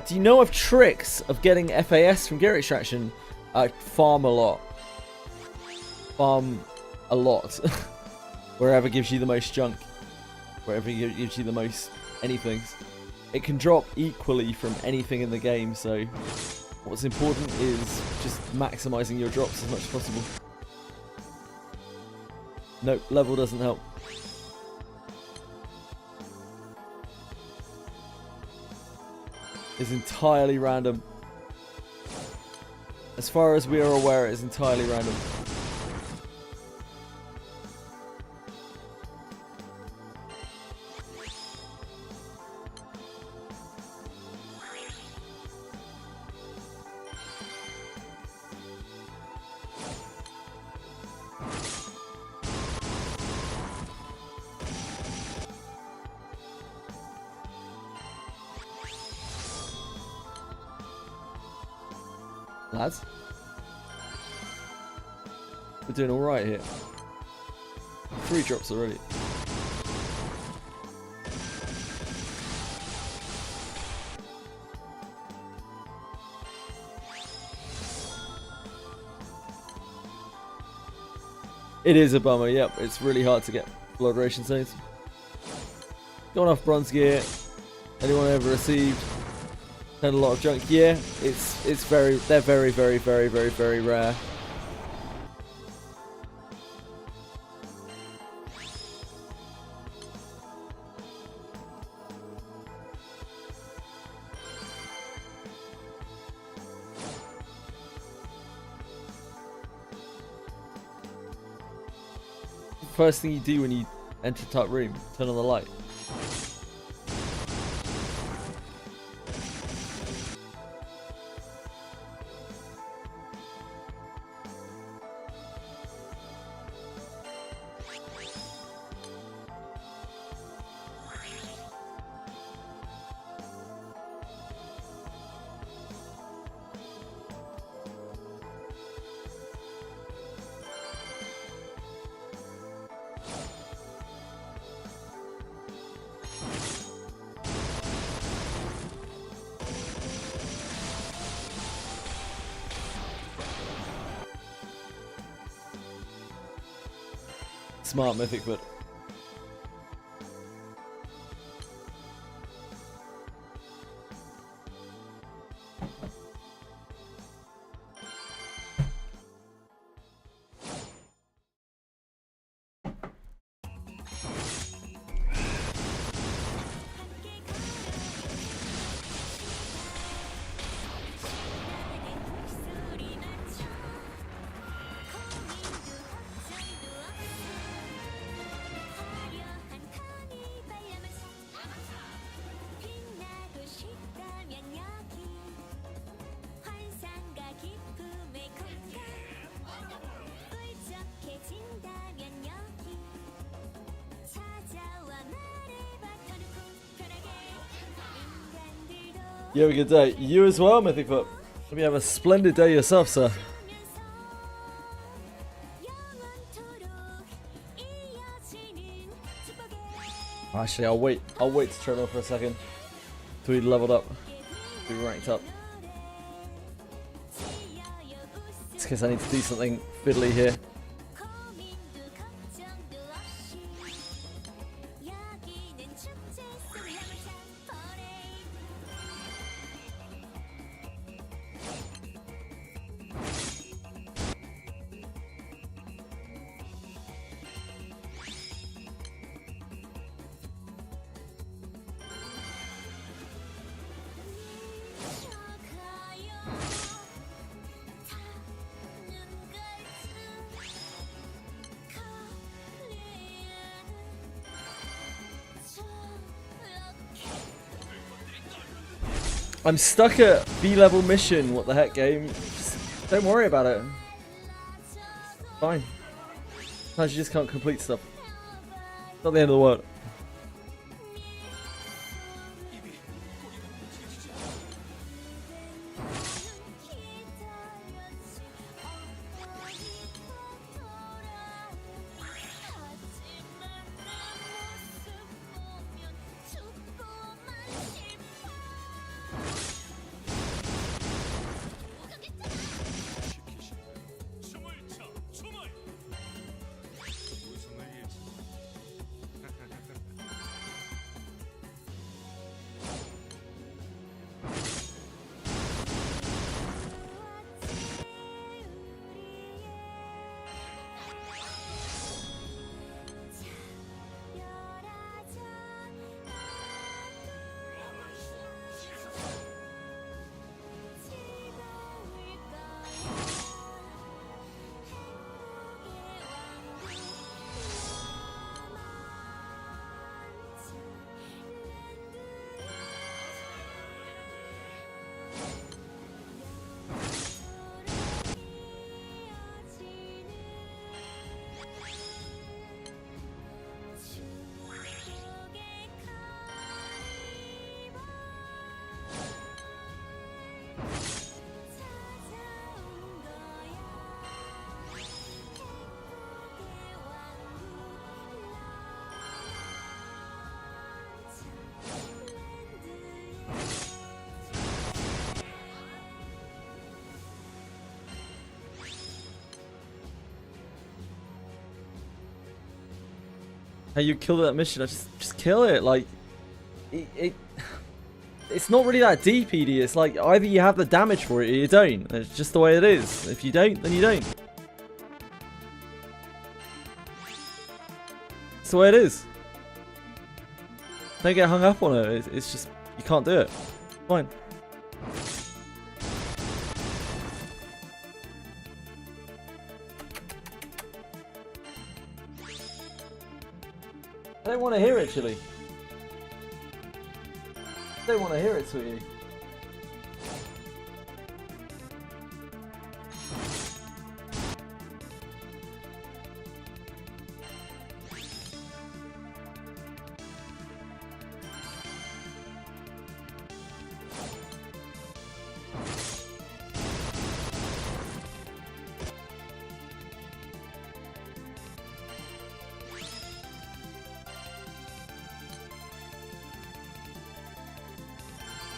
Do you know of tricks of getting FAS from gear extraction? Farm a lot. Farm a lot. Wherever gives you the most junk. Wherever gives you the most anything. It can drop equally from anything in the game, so what's important is just maximizing your drops as much as possible. Nope, level doesn't help. Is entirely random. As far as we are aware, it is entirely random. Lads, we're doing alright here. 3 drops already. It is a bummer, yep. It's really hard to get blood ration zones. Going off bronze gear. Anyone ever received? Had a lot of junk. Yeah, they're very rare. First thing you do when you enter a tight room, turn on the light. Smart mythic foot. You have a good day. You as well, Mythic Foot. Hope you have a splendid day yourself, sir. Actually, I'll wait. I'll wait to turn off for a second. Till we leveled up. We ranked up. Just in case I need to do something fiddly here. I'm stuck at B-level mission. What the heck, game? Just don't worry about it. Fine. Sometimes you just can't complete stuff. Not the end of the world. How you kill that mission? I just kill it. Like, it's not really that deep, ED. It's like either you have the damage for it or you don't. It's just the way it is. If you don't, then you don't. It's the way it is. Don't get hung up on it. It's just you can't do it. Fine. I don't want to hear it, Chili. I don't want to hear it, sweetie.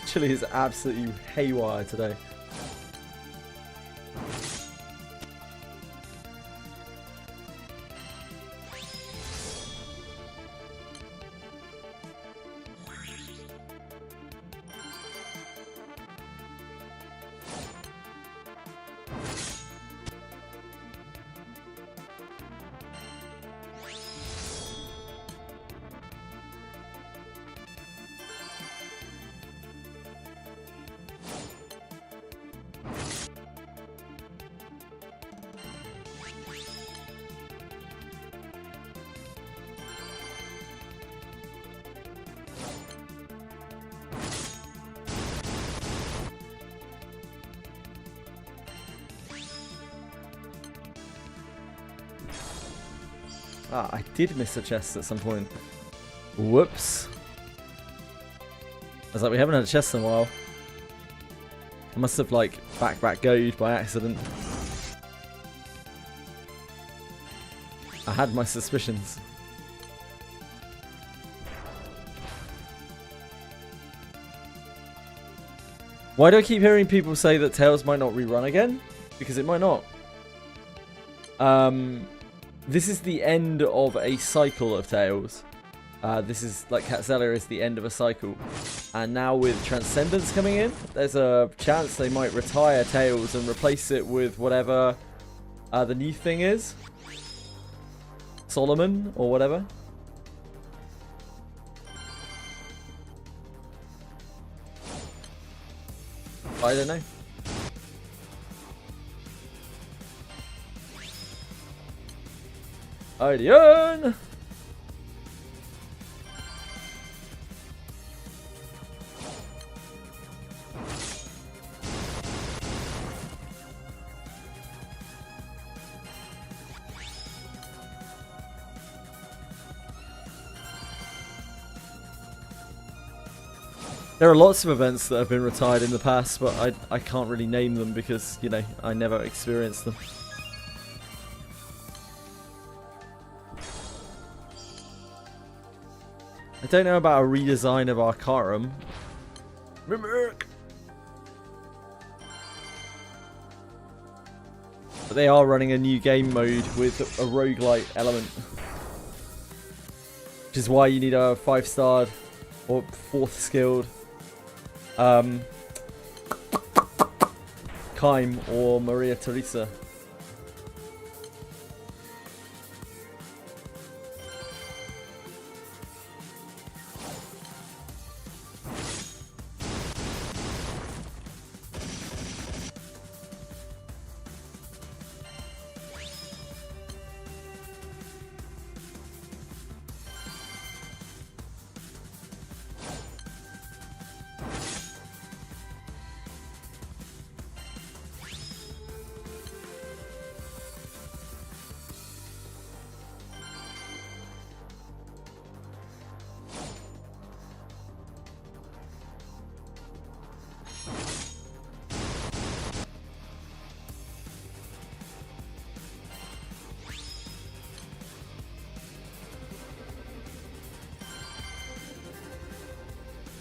Chili is absolutely haywire today. Ah, I did miss a chest at some point. Whoops. I was like, we haven't had a chest in a while. I must have like back go'd by accident. I had my suspicions. Why do I keep hearing people say that Tails might not rerun again? Because it might not. This is the end of a cycle of Tails. This is like Catzelia is the end of a cycle. And now with Transcendence coming in, there's a chance they might retire Tails and replace it with whatever the new thing is. Solomon or whatever. I don't know. Ideon! There are lots of events that have been retired in the past, but I can't really name them because, you know, I never experienced them. I don't know about a redesign of Arcarum. Mimic! But they are running a new game mode with a roguelite element. Which is why you need a 5-starred or 4th skilled Kaim or Maria Teresa.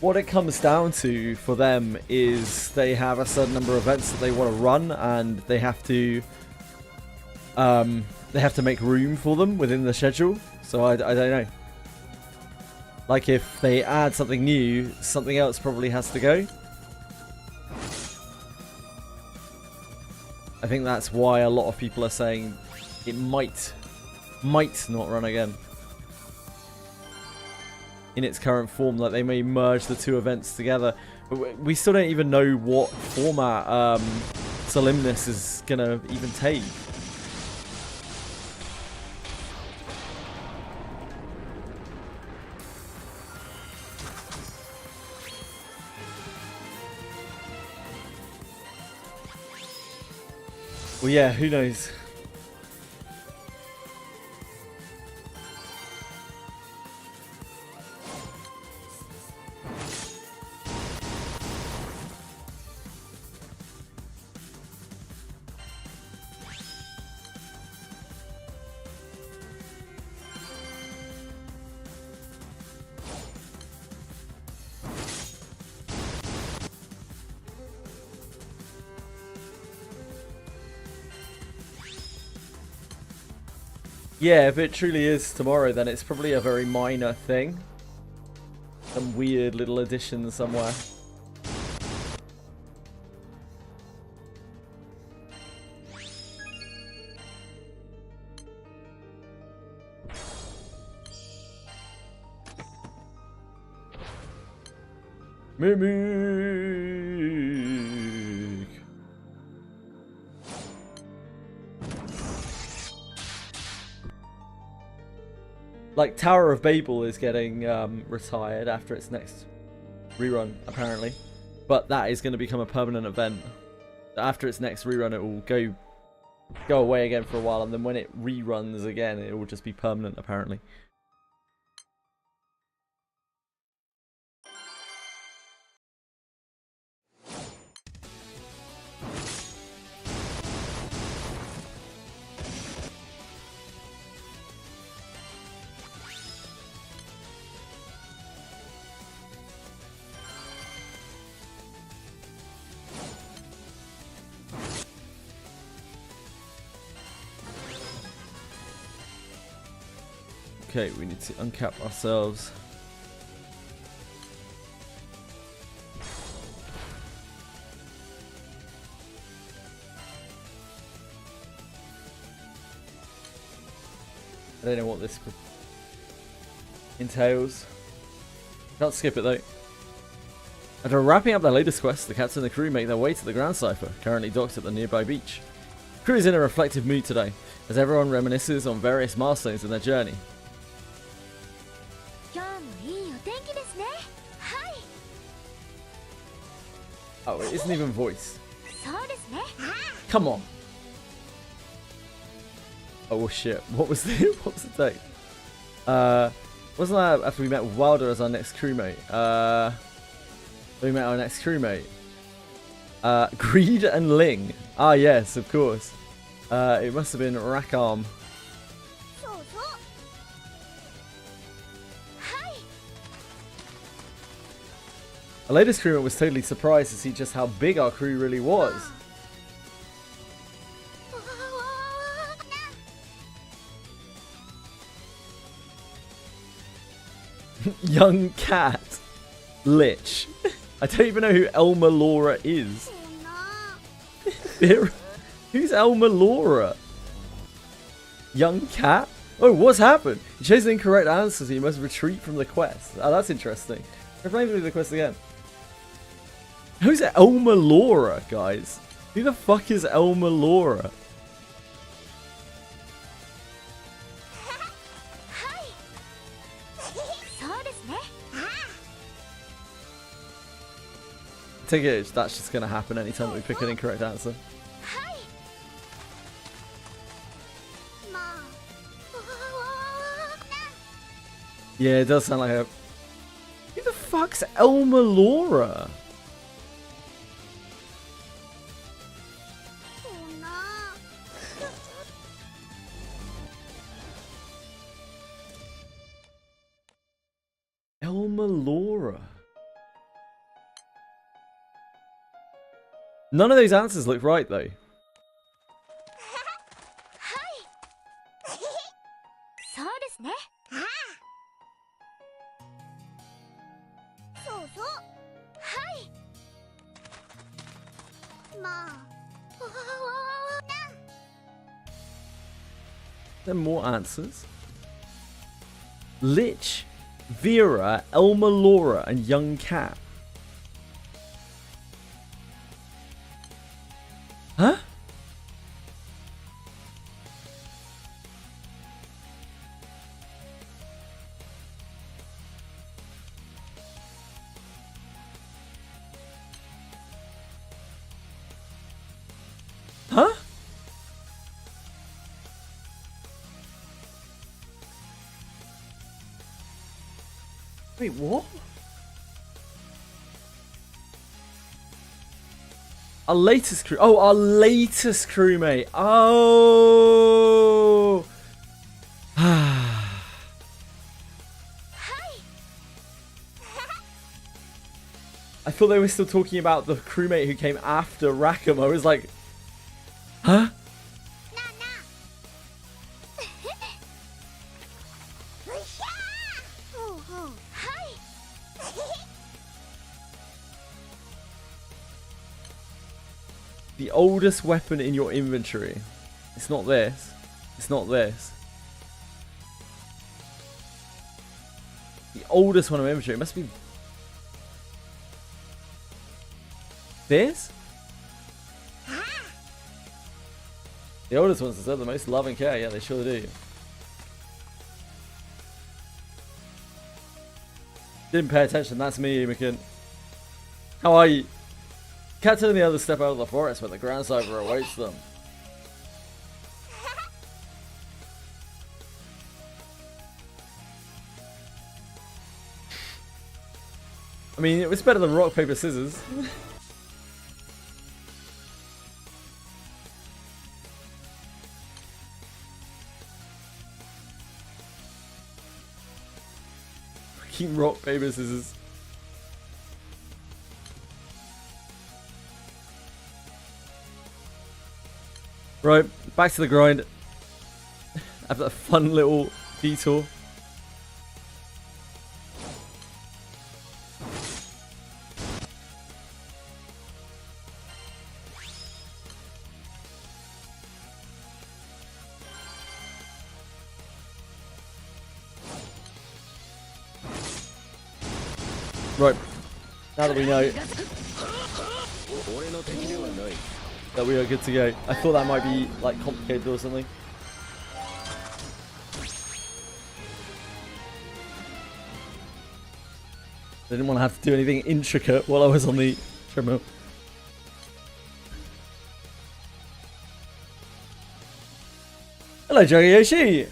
What it comes down to for them is they have a certain number of events that they want to run, and they have to make room for them within the schedule. So I don't know. Like if they add something new, something else probably has to go. I think that's why a lot of people are saying it might not run again in its current form. Like they may merge the two events together, but we still don't even know what format Solemnis is gonna even take. Well, yeah, who knows? Yeah, if it truly is tomorrow, then it's probably a very minor thing. Some weird little addition somewhere. Mimic! Like, Tower of Babel is getting retired after its next rerun, apparently. But that is going to become a permanent event. After its next rerun, it will go away again for a while, and then when it reruns again, it will just be permanent, apparently. Okay, we need to uncap ourselves. I don't know what this entails. Can't skip it though. After wrapping up their latest quest, the captain and the crew make their way to the Grand Cipher, currently docked at the nearby beach. The crew is in a reflective mood today, as everyone reminisces on various milestones in their journey. Oh, it isn't even voice. Come on. Oh shit, what was the take? Wasn't that after we met Wilder as our next crewmate? We met our next crewmate. Greed and Ling. Ah yes, of course. It must have been Arcarum. Our latest crewmate was totally surprised to see just how big our crew really was. Young cat. Lich. I don't even know who Elma Laura is. Who's Elma Laura? Young cat? Oh, what's happened? You chose the incorrect answer, so you must retreat from the quest. Oh, that's interesting. I'm playing through the quest again. Who's Elma Laura, guys? Who the fuck is Elma Laura? I take it that's just going to happen anytime that we pick an incorrect answer. Yeah, it does sound like a... Who the fuck's Elma Laura? Elma Laura. None of those answers look right, though. There are more answers. Lich, Vera, Elma Laura, and Young Cat. Huh? Huh? Wait, what? Our latest crew. Oh, our latest crewmate. Oh. I thought they were still talking about the crewmate who came after Rackham. I was like, huh? The oldest weapon in your inventory. It's not this. It's not this. The oldest one in my inventory. It must be this? The oldest ones deserve the most love and care. Yeah, they sure do. Didn't pay attention. That's me, McKin. How are you? Captain and the others step out of the forest where the Grand Cipher awaits them. I mean, it was better than rock, paper, scissors. Fucking rock, paper, scissors. Right, back to the grind. Have that fun little detour. Right. Now that we know that we are good to go. I thought that might be like complicated or something. I didn't want to have to do anything intricate while I was on the treadmill. Hello, Yoshi.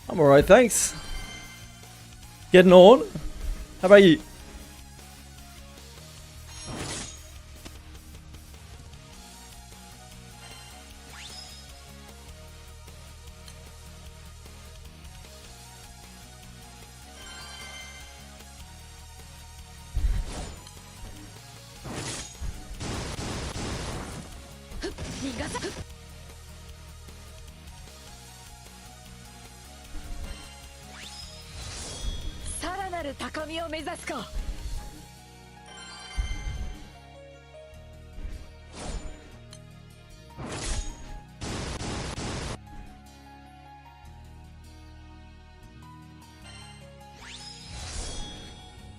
I'm alright, thanks. Getting on. How about you?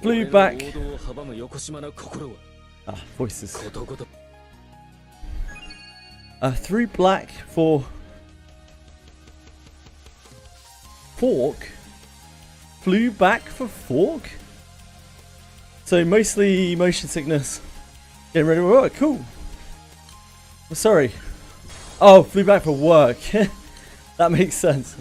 Blue back. Voices. 3 black for fork. Flew back for fork. So mostly motion sickness. Getting ready to work. Cool. I'm sorry. Oh, flew back for work. That makes sense.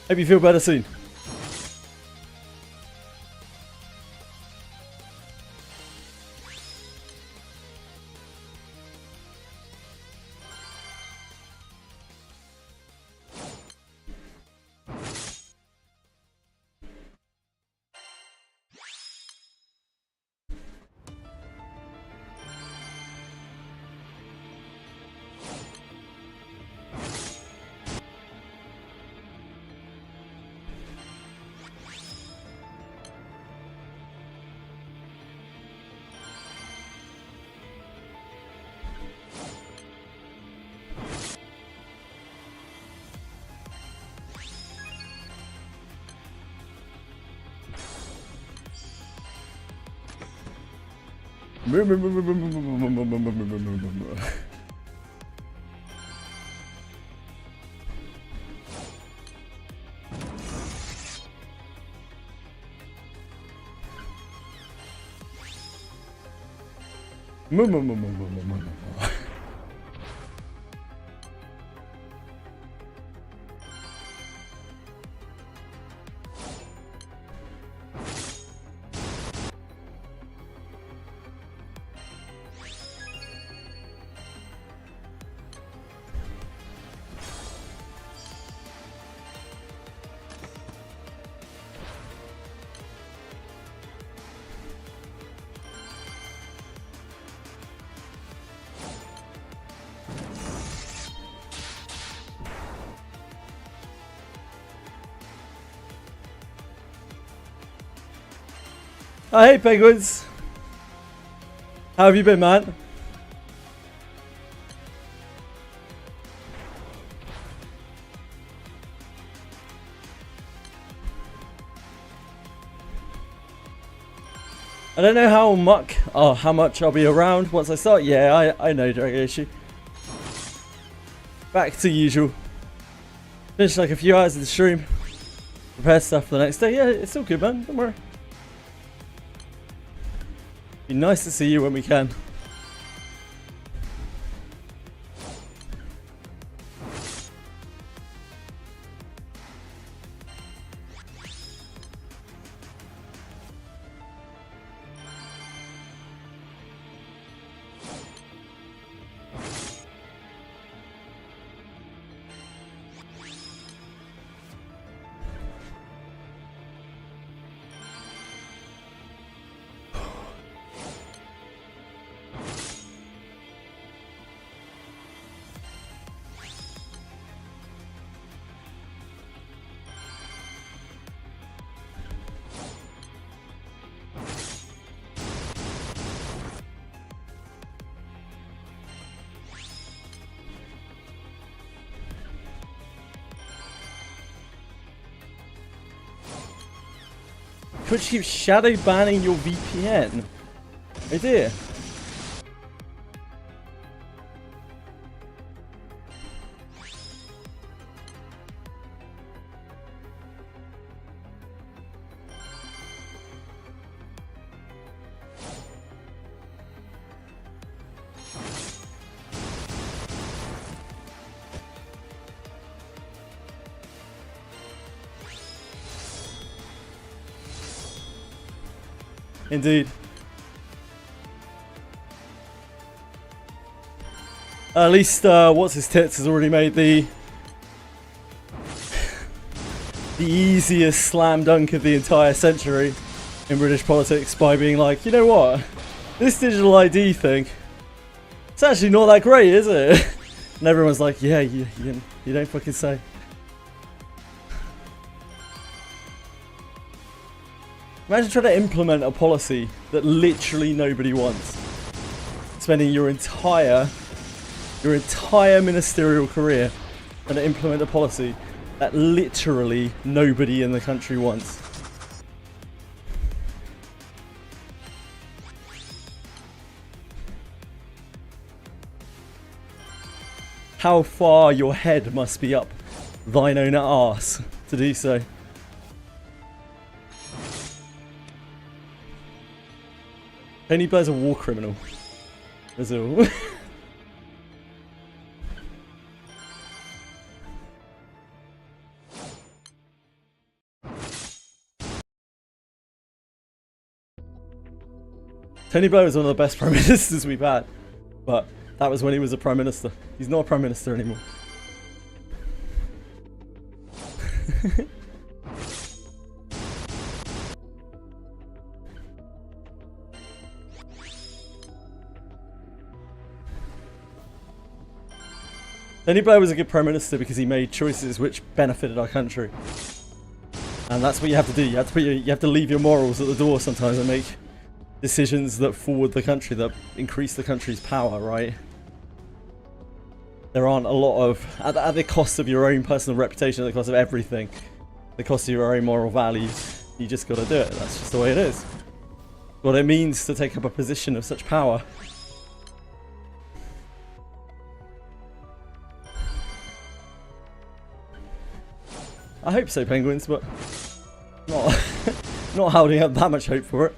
Hope you feel better soon. Oh, hey Penguins! How have you been, man? I don't know how much I'll be around once I start. Yeah, I know, Dragoshi. Back to usual. Finish like a few hours of the stream. Prepare stuff for the next day. Yeah, it's all good, man. Don't worry. Be nice to see you when we can. Twitch keeps shadow banning your VPN. Oh dear. Indeed. At least, what's his tits has already made the easiest slam dunk of the entire century in British politics by being like, you know what, this digital ID thing, it's actually not that great, is it? And everyone's like, yeah, you don't fucking say. Imagine trying to implement a policy that literally nobody wants. Spending your entire ministerial career trying to implement a policy that literally nobody in the country wants. How far your head must be up thine own arse to do so. Tony Blair's a war criminal. That's all. Tony Blair was one of the best prime ministers we've had, but that was when he was a prime minister. He's not a prime minister anymore. Tony Blair was a good prime minister because he made choices which benefited our country, and that's what you have to do. You have to leave your morals at the door sometimes and make decisions that forward the country, that increase the country's power. Right? There aren't a lot of at the cost of your own personal reputation, at the cost of everything, the cost of your own moral values. You just got to do it. That's just the way it is. What it means to take up a position of such power. I hope so, Penguins, but not holding up that much hope for it.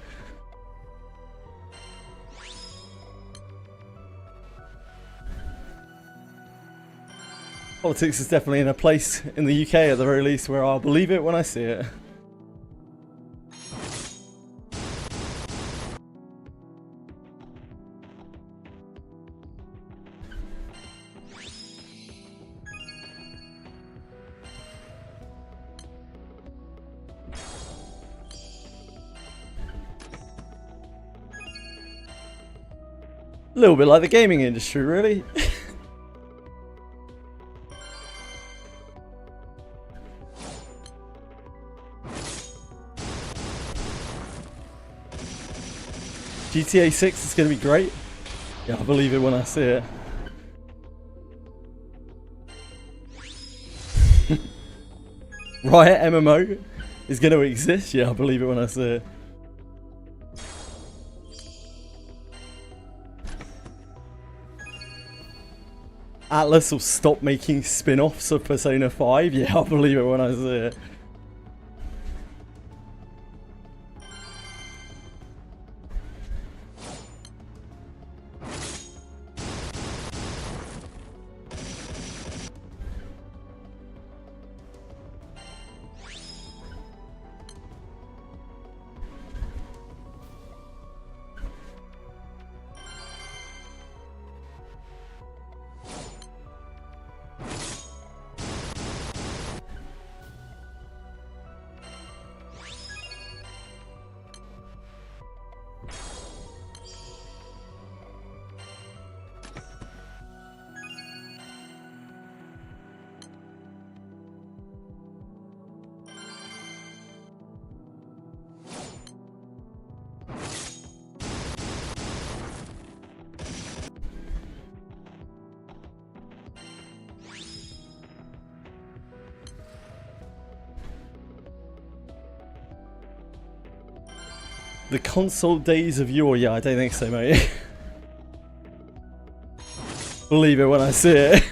Politics is definitely in a place in the UK at the very least where I'll believe it when I see it. A little bit like the gaming industry, really. GTA 6 is going to be great. Yeah, I believe it when I see it. Riot MMO is going to exist. Yeah, I believe it when I see it. Atlas will stop making spin-offs of Persona 5. Yeah, I'll believe it when I see it. The console days of yore. Yeah, I don't think so, mate. Believe it when I see it.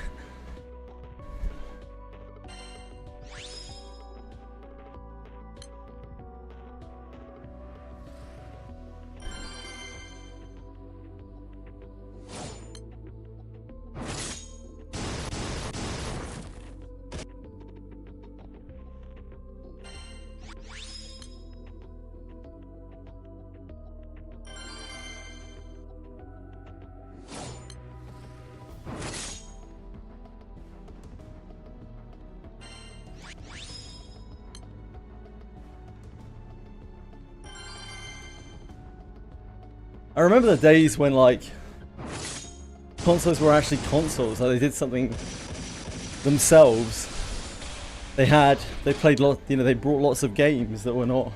I remember the days when, like, consoles were actually consoles. Like, they did something themselves. They played lot. You know, they brought lots of games that were not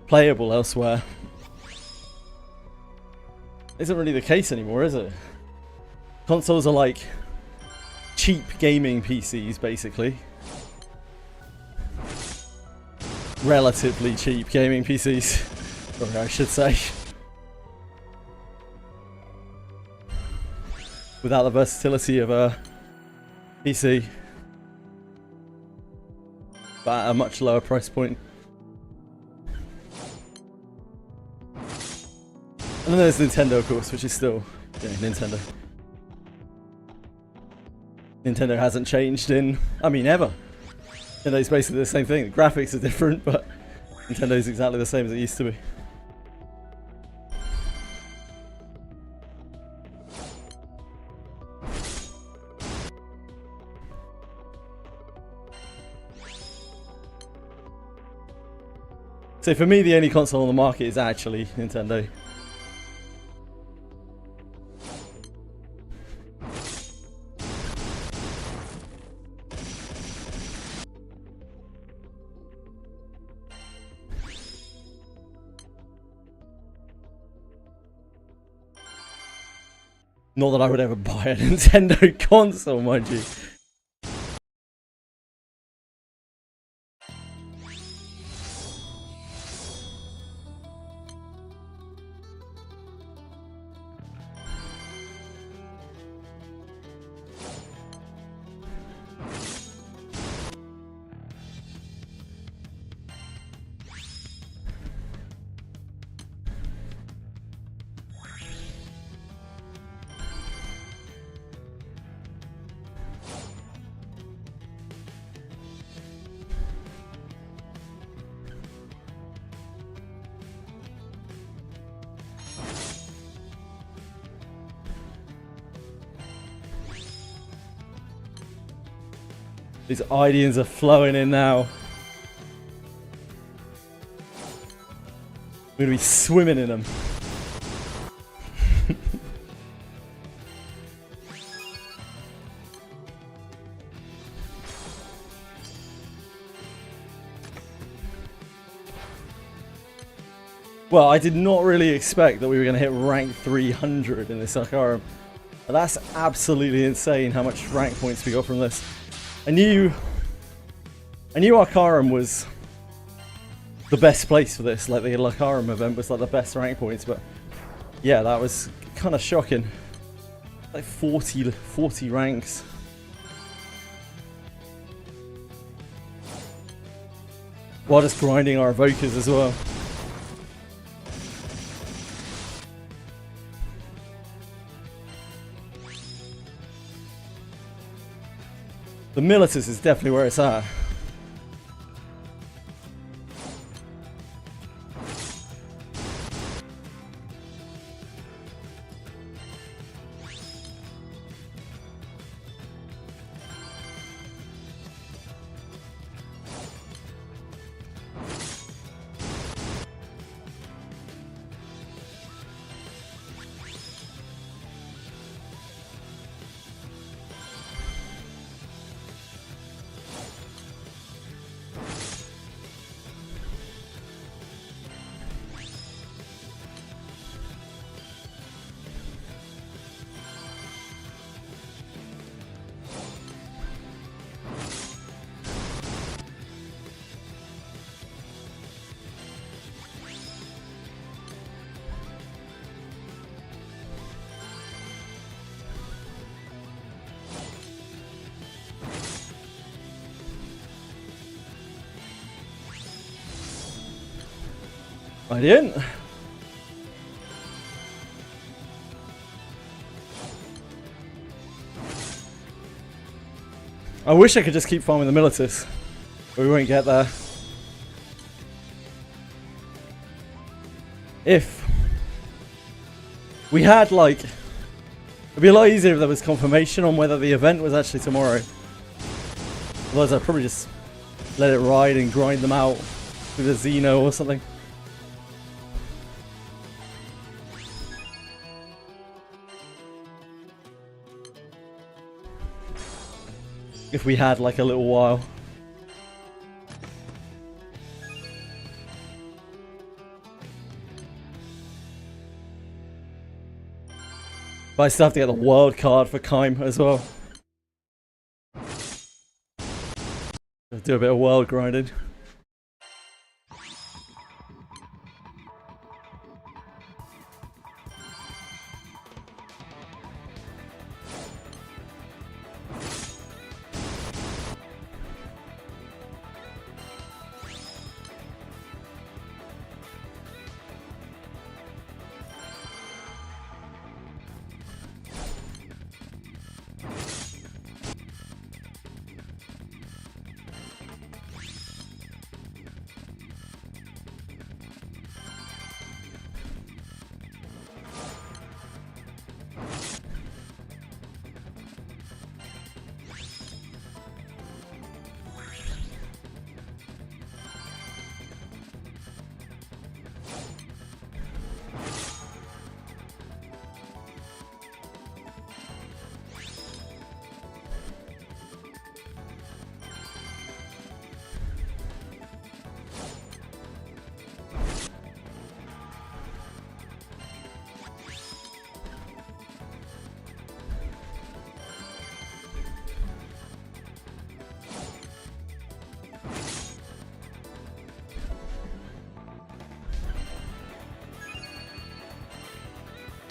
playable elsewhere. Isn't really the case anymore, is it? Consoles are like cheap gaming PCs, basically. Relatively cheap gaming PCs, or I should say. Without the versatility of a PC, but at a much lower price point. And then there's Nintendo, of course, which is still, yeah, Nintendo. Nintendo hasn't changed in, I mean, ever. Nintendo's basically the same thing. The graphics are different, but Nintendo's exactly the same as it used to be. So for me, the only console on the market is actually Nintendo. Not that I would ever buy a Nintendo console, mind you. These ideas are flowing in now. We're gonna be swimming in them. Well, I did not really expect that we were going to hit rank 300 in this Arcarum. But that's absolutely insane how much rank points we got from this. I knew Arcarum was the best place for this. Like, the Arcarum event was like the best rank points, but yeah, that was kind of shocking. Like 40 ranks. While just grinding our evokers as well. The Militus is definitely where it's at. I didn't. I wish I could just keep farming the Militus, but we won't get there. If we had, like, it'd be a lot easier if there was confirmation on whether the event was actually tomorrow. Otherwise I'd probably just let it ride and grind them out with a Xeno or something. If we had like a little while. But I still have to get the wild card for Kime as well. I'll do a bit of world grinding.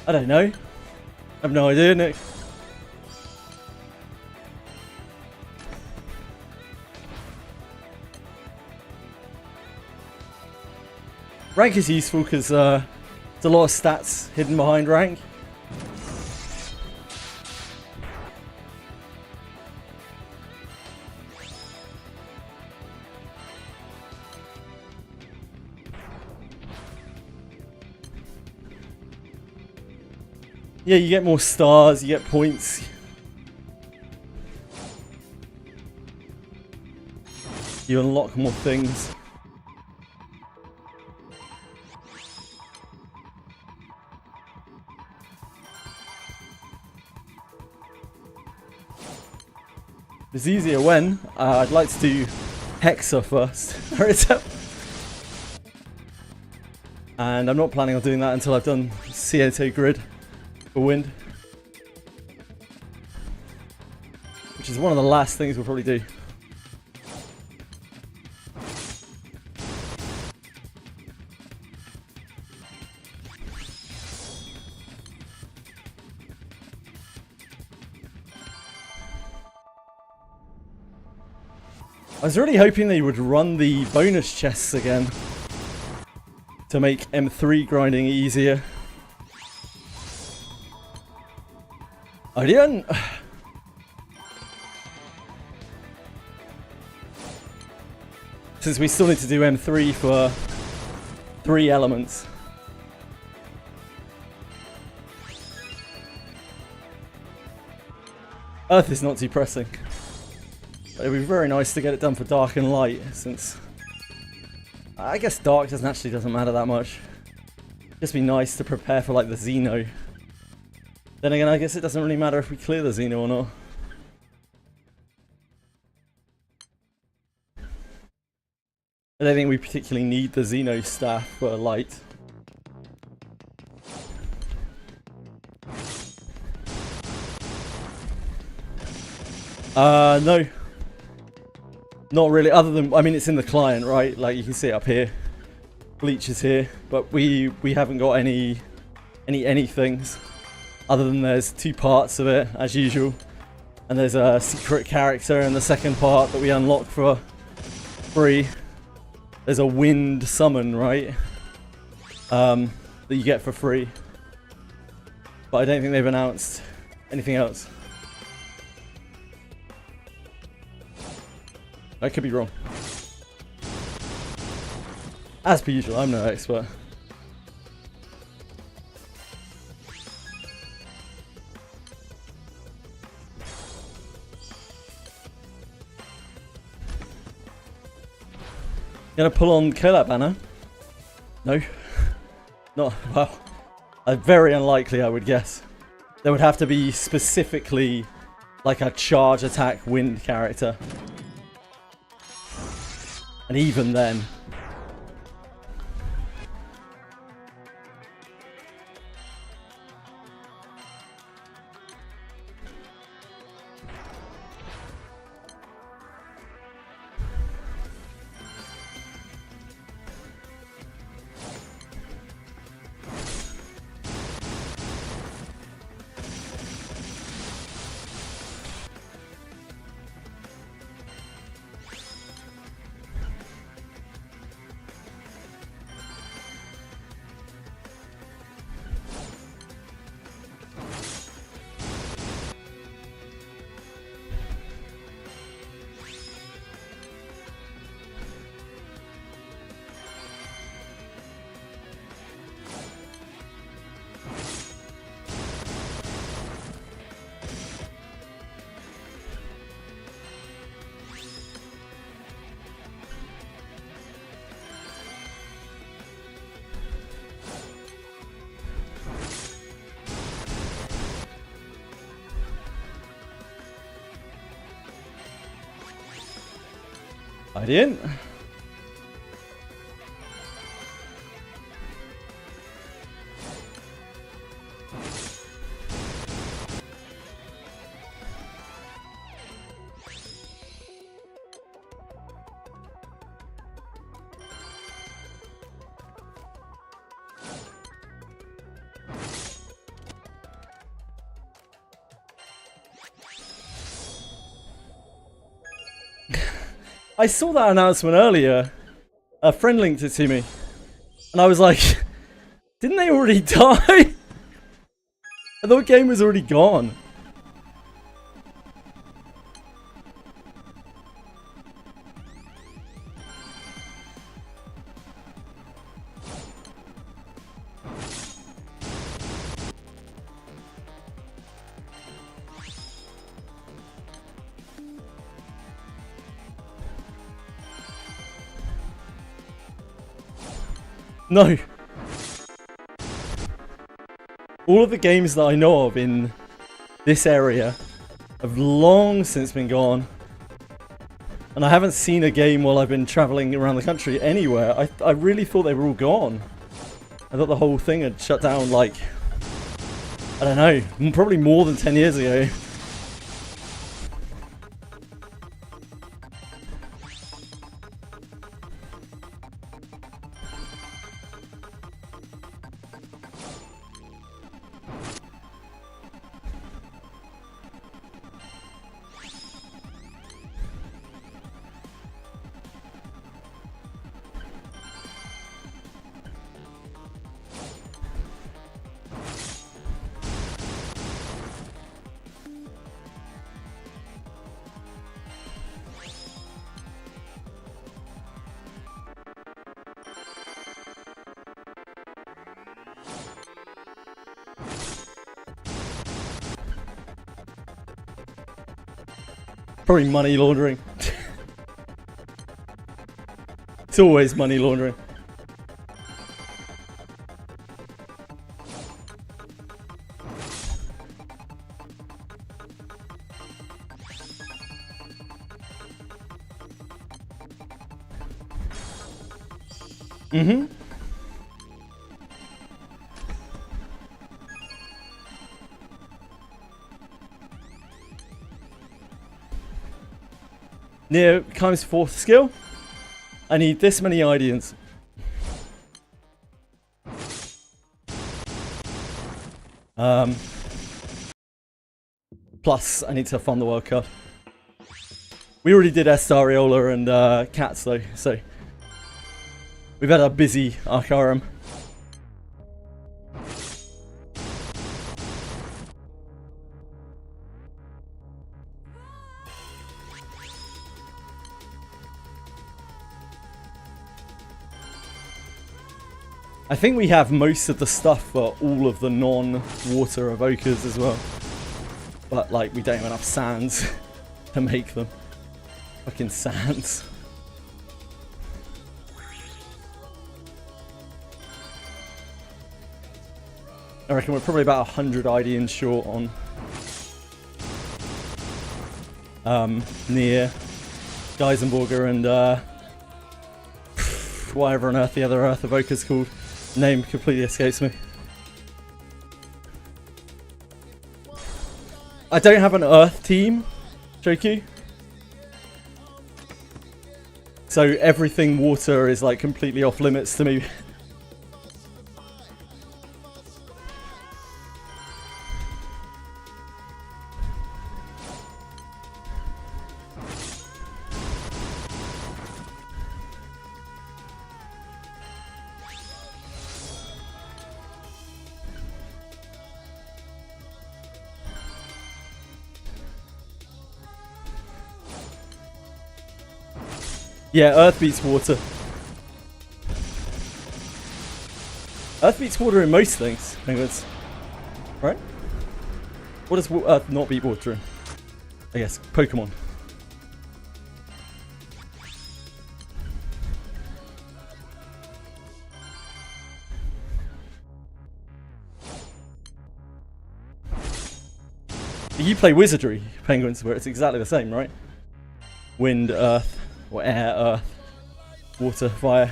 I don't know. I have no idea, Nick. Rank is useful because there's a lot of stats hidden behind rank. Yeah, you get more stars, you get points. You unlock more things. It's easier when I'd like to do Hexa first. And I'm not planning on doing that until I've done CO2 grid for wind, which is one of the last things we'll probably do. I was really hoping they would run the bonus chests again to make M3 grinding easier. I didn't. Since we still need to do M3 for 3 elements. Earth is not too pressing. But it would be very nice to get it done for dark and light, since I guess dark doesn't matter that much. Just be nice to prepare for like the Xeno. Then again, I guess it doesn't really matter if we clear the Xeno or not. I don't think we particularly need the Xeno staff for light. No. Not really, other than, I mean, it's in the client, right? Like, you can see it up here. Bleach is here, but we haven't got any things. Other than there's 2 parts of it, as usual. And there's a secret character in the second part that we unlock for free. There's a wind summon, right? that you get for free. But I don't think they've announced anything else. I could be wrong. As per usual, I'm no expert. Gonna pull on Collab banner? No. Not, well, very unlikely, I would guess. There would have to be specifically like a charge attack wind character. And even then... I didn't. I saw that announcement earlier. A friend linked it to me. And I was like, didn't they already die? I thought the game was already gone. No. All of the games that I know of in this area have long since been gone. And I haven't seen a game while I've been traveling around the country anywhere. I really thought they were all gone. I thought the whole thing had shut down like, I don't know, probably more than 10 years ago. Probably money laundering. It's always money laundering. Mm-hmm. Near comes fourth skill. I need this many ideas. Plus, I need to fund the World Cup. We already did Estariola and Cats though, so we've had a busy Arcarum. I think we have most of the stuff for all of the non-water evokers as well. But, like, we don't have enough sands to make them. Fucking sands. I reckon we're probably about 100 IDs short on near Geisenborger and whatever on earth the other Earth evoker's called. Name completely escapes me. I don't have an Earth team, Choku. So everything water is like completely off limits to me. Yeah, Earth beats water. Earth beats water in most things, penguins. Right? What does Earth not beat water in? I guess, Pokemon. You play Wizardry, penguins, where it's exactly the same, right? Wind, Earth. Or air, earth, water, fire.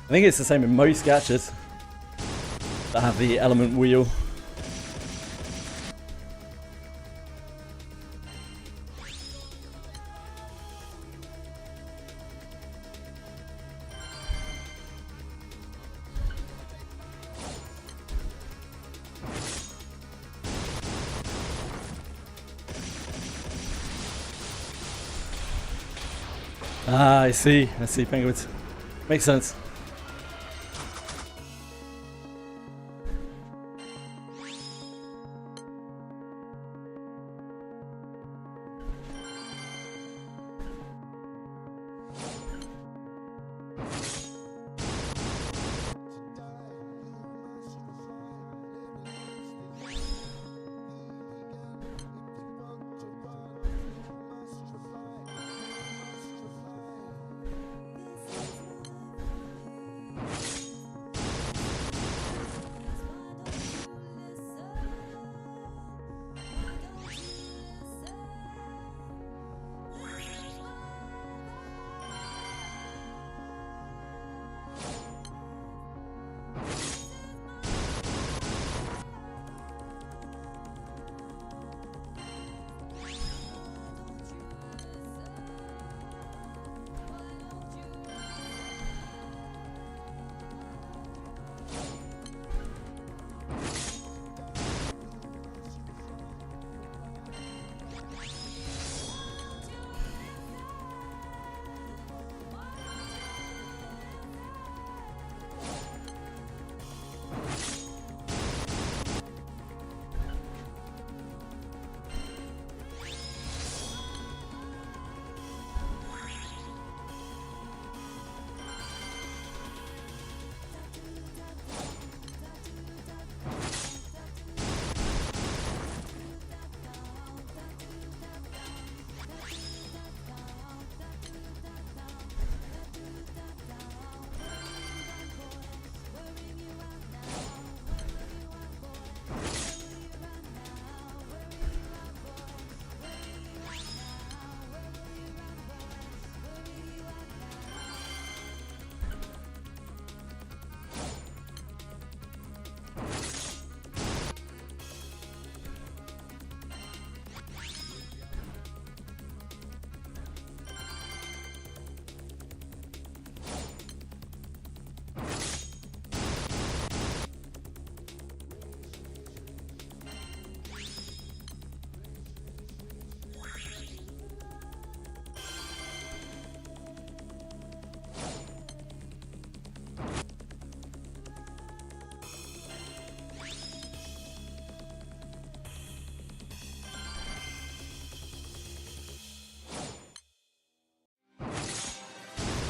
I think it's the same in most gachas that have the element wheel. Ah, I see, penguins. Makes sense.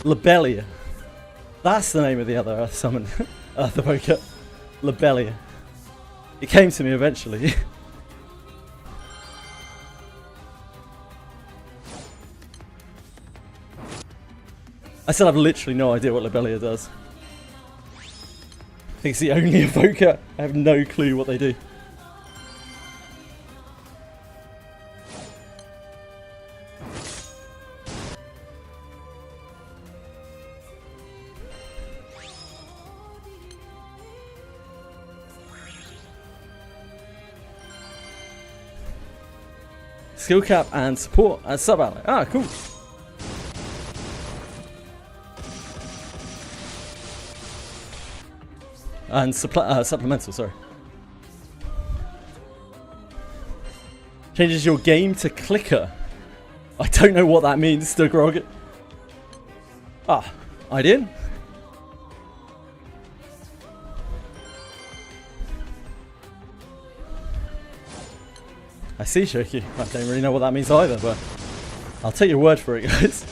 Lobelia. That's the name of the other Earth summon. Earth evoker. Lobelia. It came to me eventually. I still have literally no idea what Lobelia does. I think it's the only evoker. I have no clue what they do. Skill cap and support and sub ally. Ah, cool. And supplemental, sorry. Changes your game to clicker. I don't know what that means, Grog. Ah, I did. I see, Shoki. I don't really know what that means either, but I'll take your word for it, guys.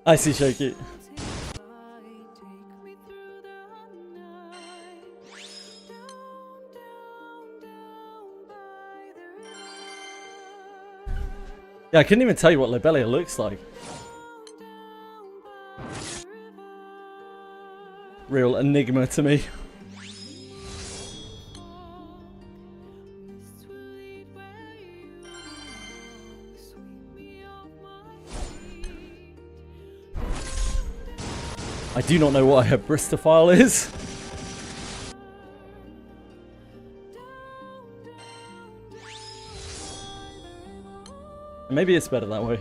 I see, Shoki. Yeah, I couldn't even tell you what Lobelia looks like. Real enigma to me. I do not know what a Bristophile is. Maybe it's better that way.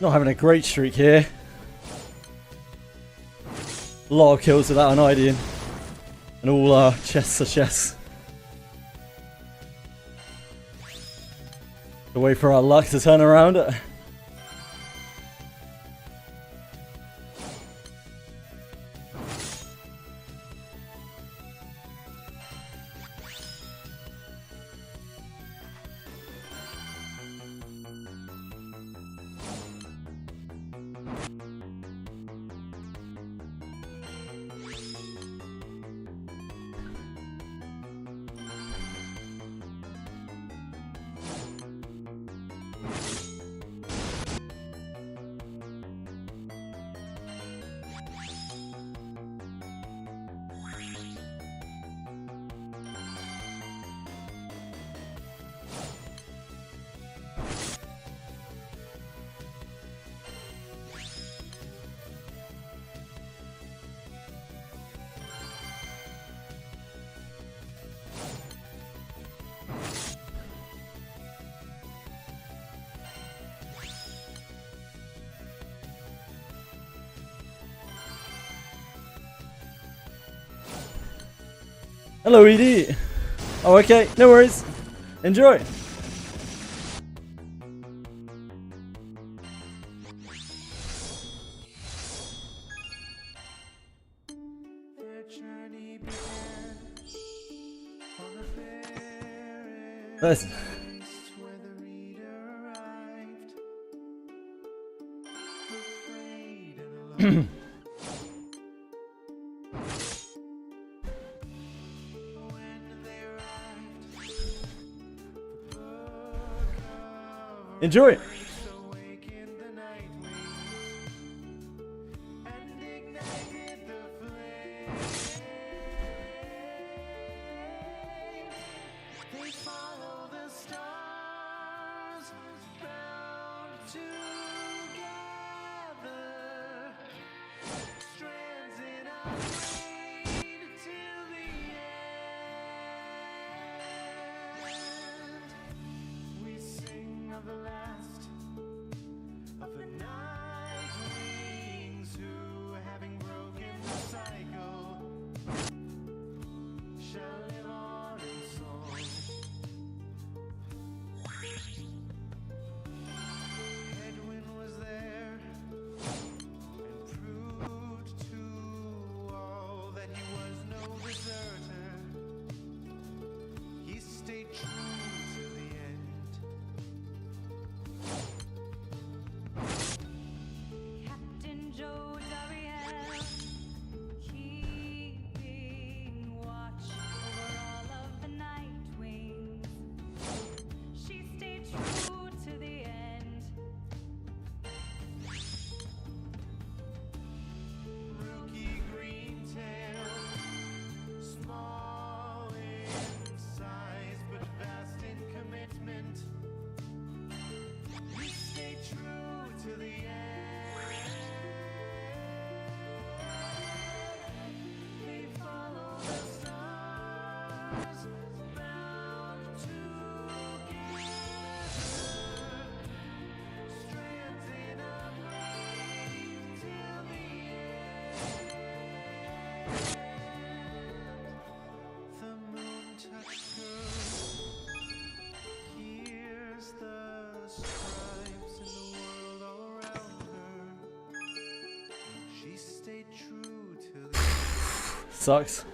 Not having a great streak here. A lot of kills without an Idian. And all chests are chests. To wait for our luck to turn around. Hello, ED. Oh, okay. No worries. Enjoy. Nice. Enjoy. Sucks.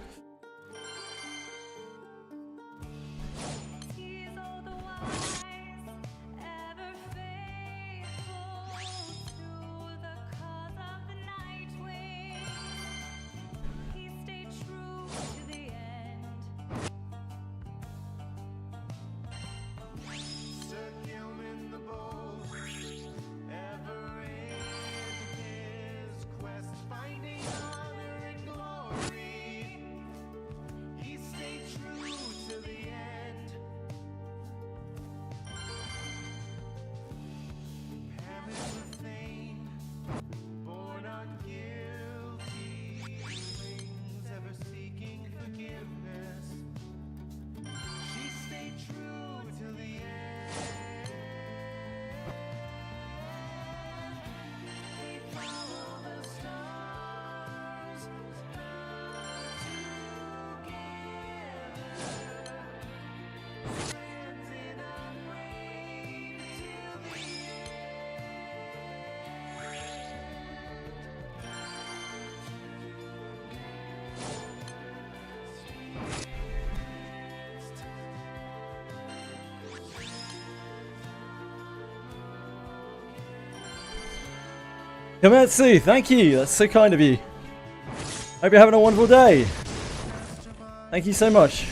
Kometsu, thank you. That's so kind of you. Hope you're having a wonderful day. Thank you so much.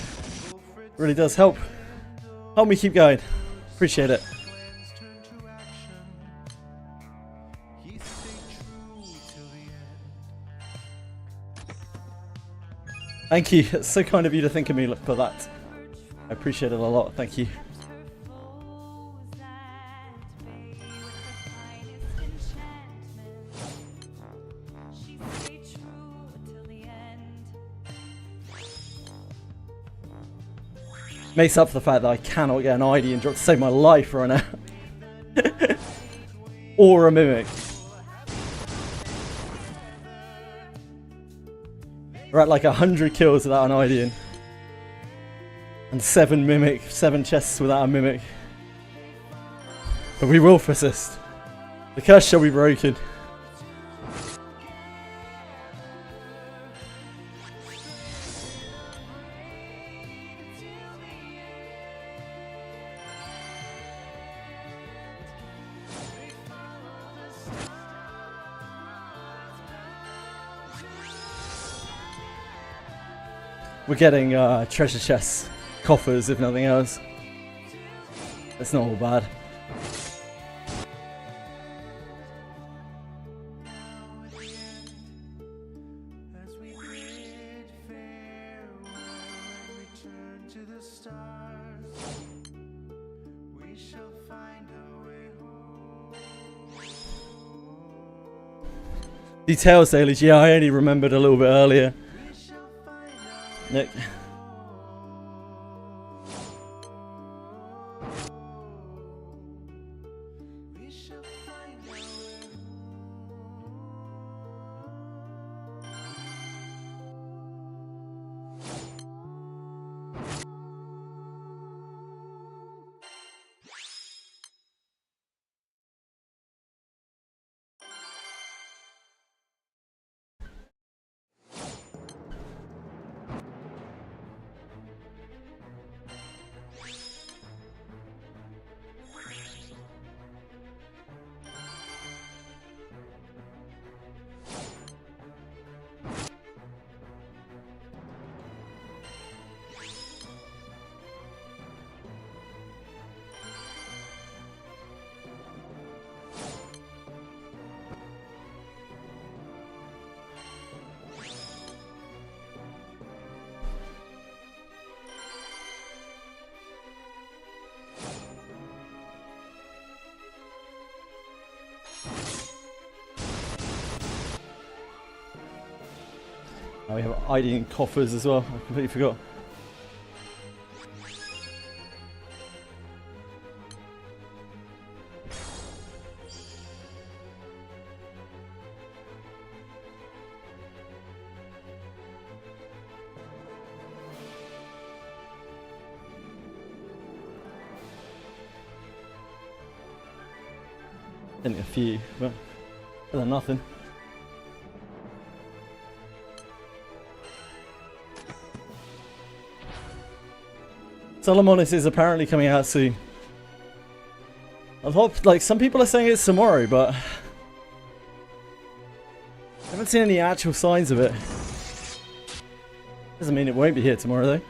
Really does help. Help me keep going. Appreciate it. Thank you. It's so kind of you to think of me for that. I appreciate it a lot. Thank you. Makes up for the fact that I cannot get an ID and drop to save my life right now. Or a mimic. We're at like 100 kills without an ID in. And 7 chests without a mimic. But we will persist. The curse shall be broken. We're getting treasure chests, coffers if nothing else. It's not all bad. Details, Dailies. Yeah, I only remembered a little bit earlier. Nick. Oh, we have ID in coffers as well. I completely forgot. Only a few, but better than nothing. Solomonis is apparently coming out soon. I hope, like, some people are saying it's tomorrow, but I haven't seen any actual signs of it. Doesn't mean it won't be here tomorrow, though.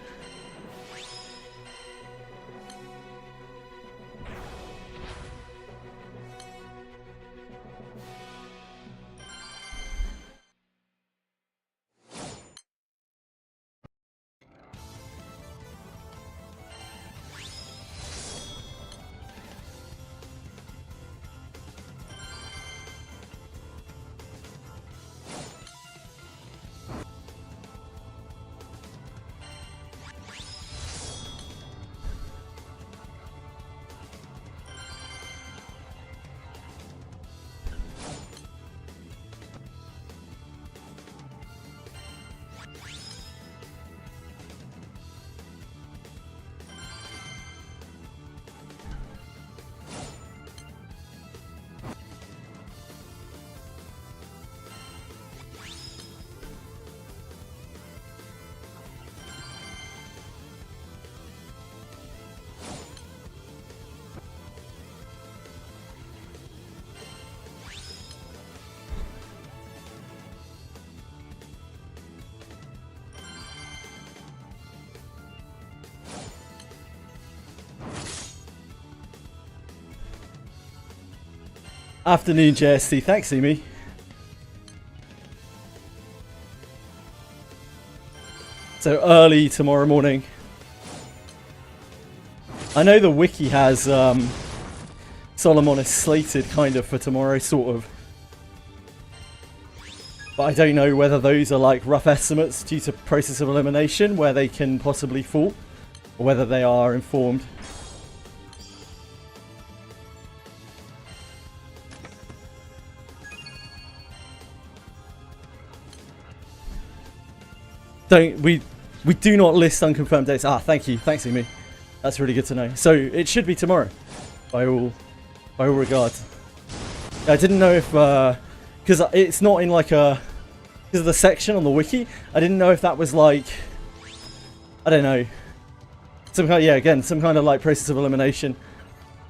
Afternoon, JST. Thanks, Amy. So early tomorrow morning. I know the wiki has Solomon is slated kind of for tomorrow, sort of. But I don't know whether those are like rough estimates due to process of elimination where they can possibly fall, or whether they are informed. We do not list unconfirmed dates. Ah, thank you. Thanks, Amy. That's really good to know. So it should be tomorrow, by all regards. I didn't know if because it's not in like a because of the section on the wiki. I didn't know if that was like, I don't know, some kind some kind of like process of elimination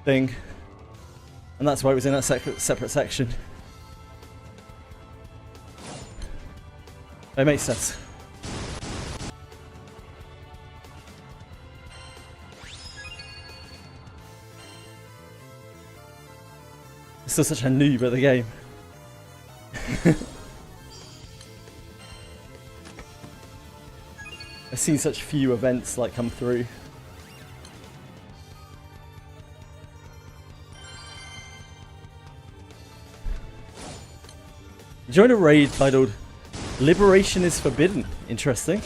thing, and that's why it was in that separate section. It makes sense. Still such a noob at the game. I've seen such few events like come through. Join a raid titled "Liberation is Forbidden." Interesting.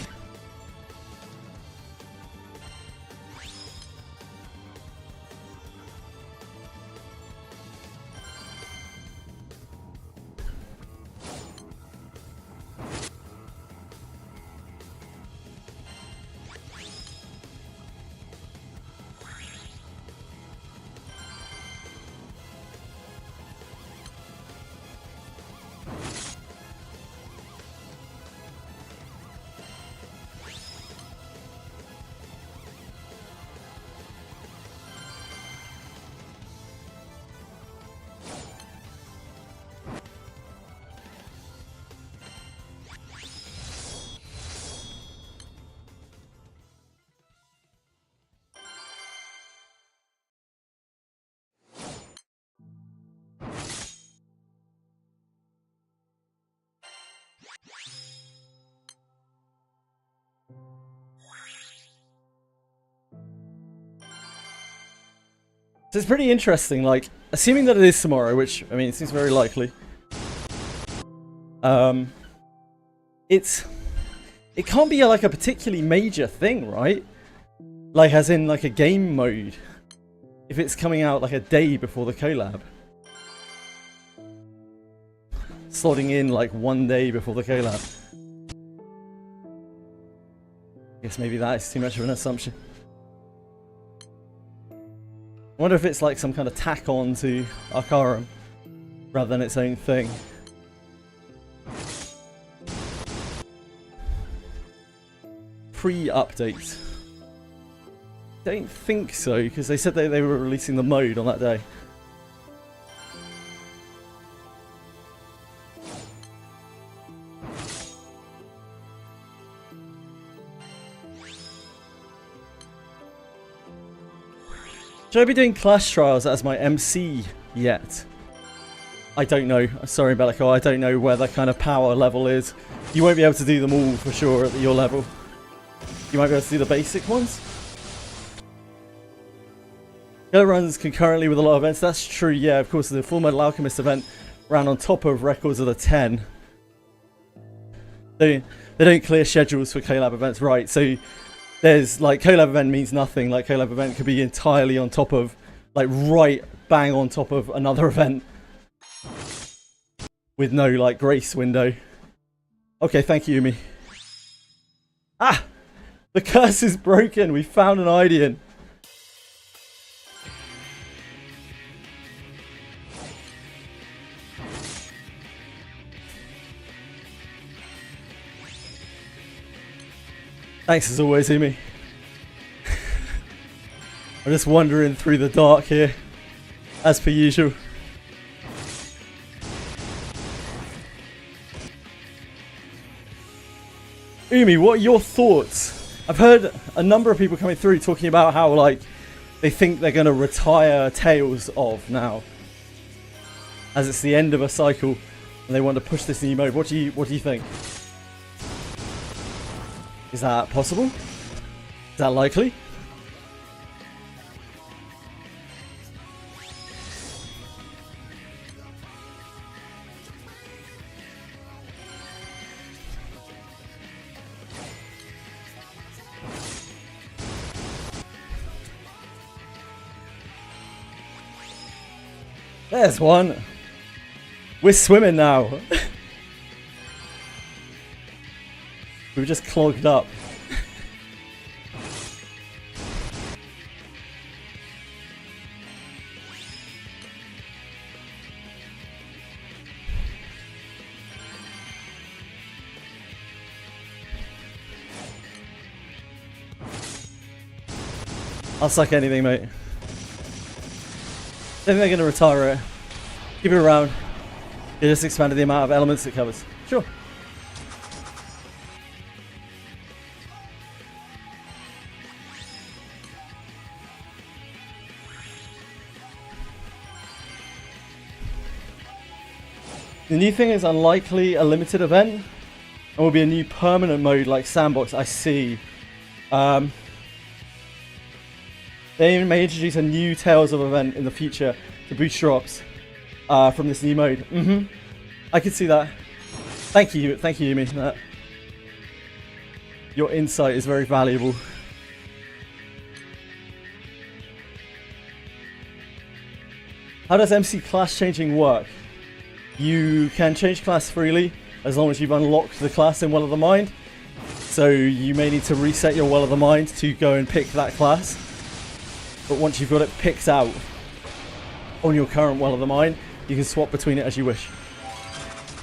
So it's pretty interesting, like, assuming that it is tomorrow, which, I mean, it seems very likely. It can't be like a particularly major thing, right? Like, as in, like, a game mode. If it's coming out, like, a day before the collab. Slotting in, like, one day before the collab. I guess maybe that is too much of an assumption. I wonder if it's like some kind of tack on to Arcarum rather than its own thing. Pre-update. Don't think so, because they said they were releasing the mode on that day. Should I be doing Clash Trials as my MC yet? I don't know. Sorry, Bellico. I don't know where the kind of power level is. You won't be able to do them all for sure at your level. You might be able to do the basic ones. It runs concurrently with a lot of events. That's true, yeah. Of course, the Full Metal Alchemist event ran on top of Records of the 10. They don't clear schedules for collab events, right? So there's like collab event means nothing. Like collab event could be entirely on top of, like right bang on top of another event with no like grace window. Okay, thank you, Yumi. Ah, the curse is broken. We found an Idean. Thanks as always, Umi. I'm just wandering through the dark here, as per usual. Umi, what are your thoughts? I've heard a number of people coming through talking about how, like, they think they're going to retire Tales of now. as it's the end of a cycle and they want to push this new mode. What do you think? Is that possible? Is that likely? There's one. We're swimming now. We were just clogged up. I'll suck anything, mate. I think they're going to retire it. Keep it around. It just expanded the amount of elements it covers. Sure. The new thing is unlikely a limited event, and will be a new permanent mode like Sandbox. I see. They may introduce a new Tales of event in the future to boost drops from this new mode. I can see that. Thank you, Yumi. Your insight is very valuable. How does MC class changing work? You can change class freely as long as you've unlocked the class in Well of the Mind. So you may need to reset your Well of the Mind to go and pick that class. But once you've got it picked out on your current Well of the Mind, you can swap between it as you wish.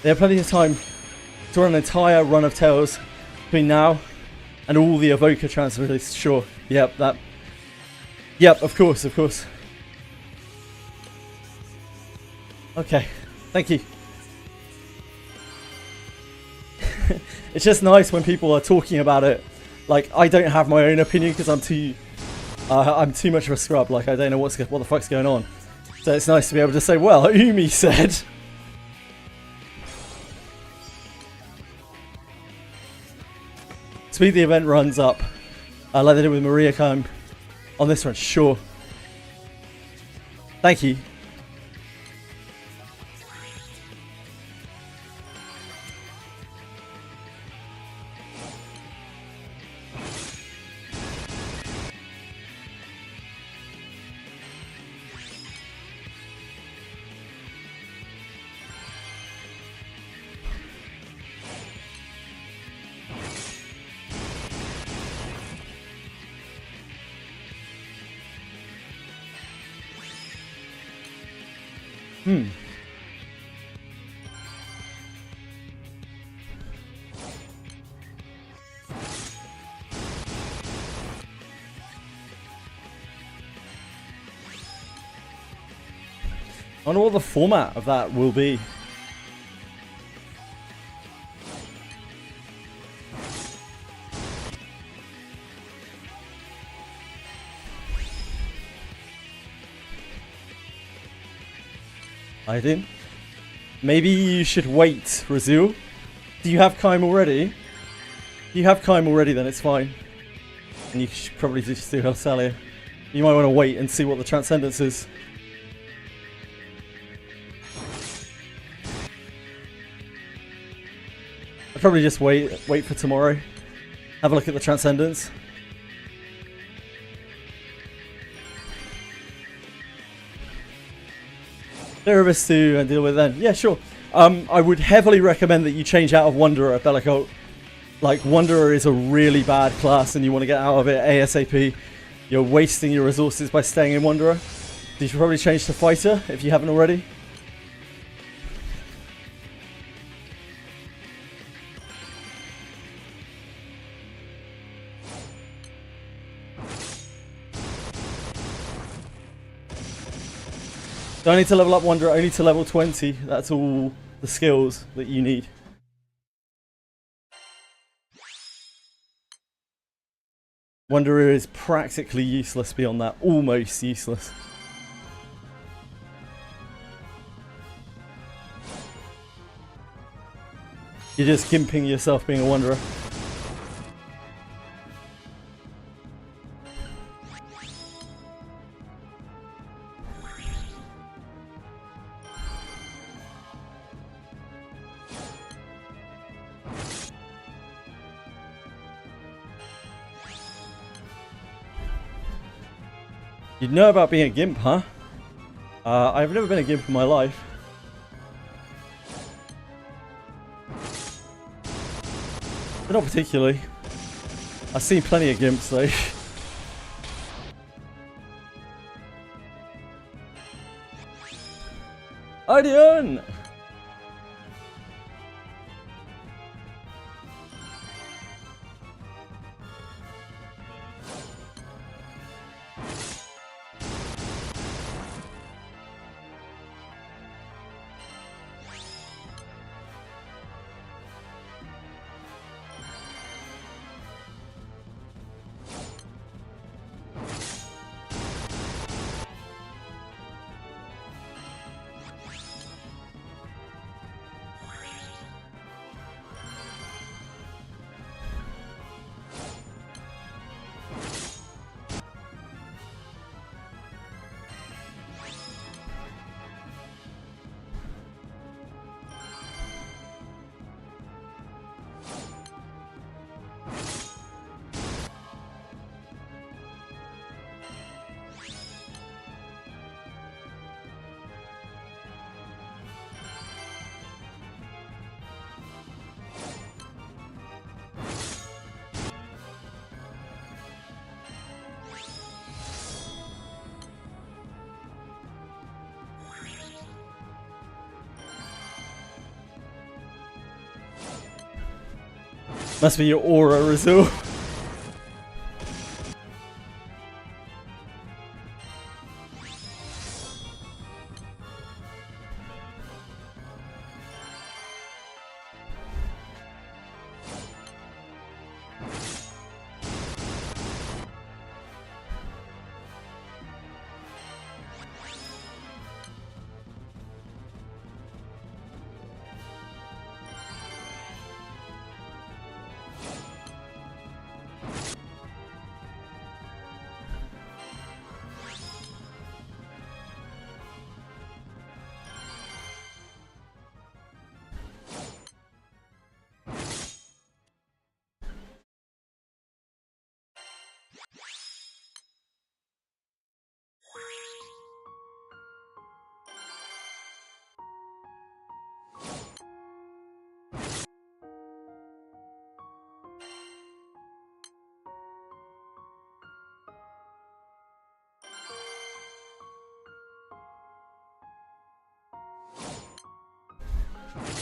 They have plenty of time to run an entire run of Tales between now and all the Evoker transfers. Sure. Yep, that. Yep, of course. Okay, thank you. It's just nice when people are talking about it. Like, I don't have my own opinion because I'm too much of a scrub. Like, I don't know what the fuck's going on. So it's nice to be able to say, well, Umi said. Speed the event runs up. Like they did with Maria Come on this one. Sure. Thank you. I wonder what the format of that will be. I didn't. Maybe you should wait, Razul. Do you have Kaim already? If you have Kaim already, then it's fine. And you should probably just do Helsalia. You might want to wait and see what the Transcendence is. I'd probably just wait for tomorrow. Have a look at the Transcendence. Erebus 2 and deal with it then. Yeah, sure. I would heavily recommend that you change out of Wanderer, Bellicult. Like, Wanderer is a really bad class and you want to get out of it ASAP. You're wasting your resources by staying in Wanderer. You should probably change to Fighter if you haven't already. Don't need to level up Wanderer, only to level 20. That's all the skills that you need. Wanderer is practically useless beyond that. Almost useless. You're just gimping yourself being a wanderer. You'd know about being a gimp, huh? I've never been a gimp in my life. But not particularly. I've seen plenty of gimps though. Odeon! Must be your aura, Rizul.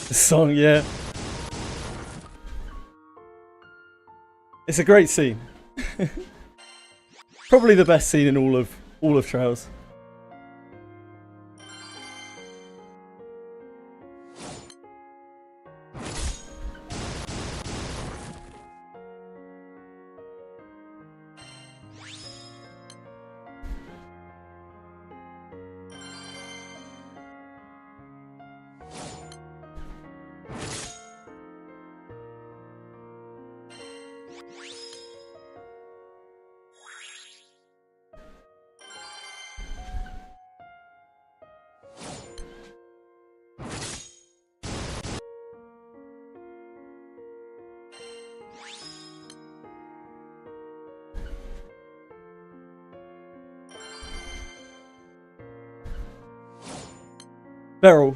The song, yeah. It's a great scene. Probably the best scene in all of Trails. Beryl.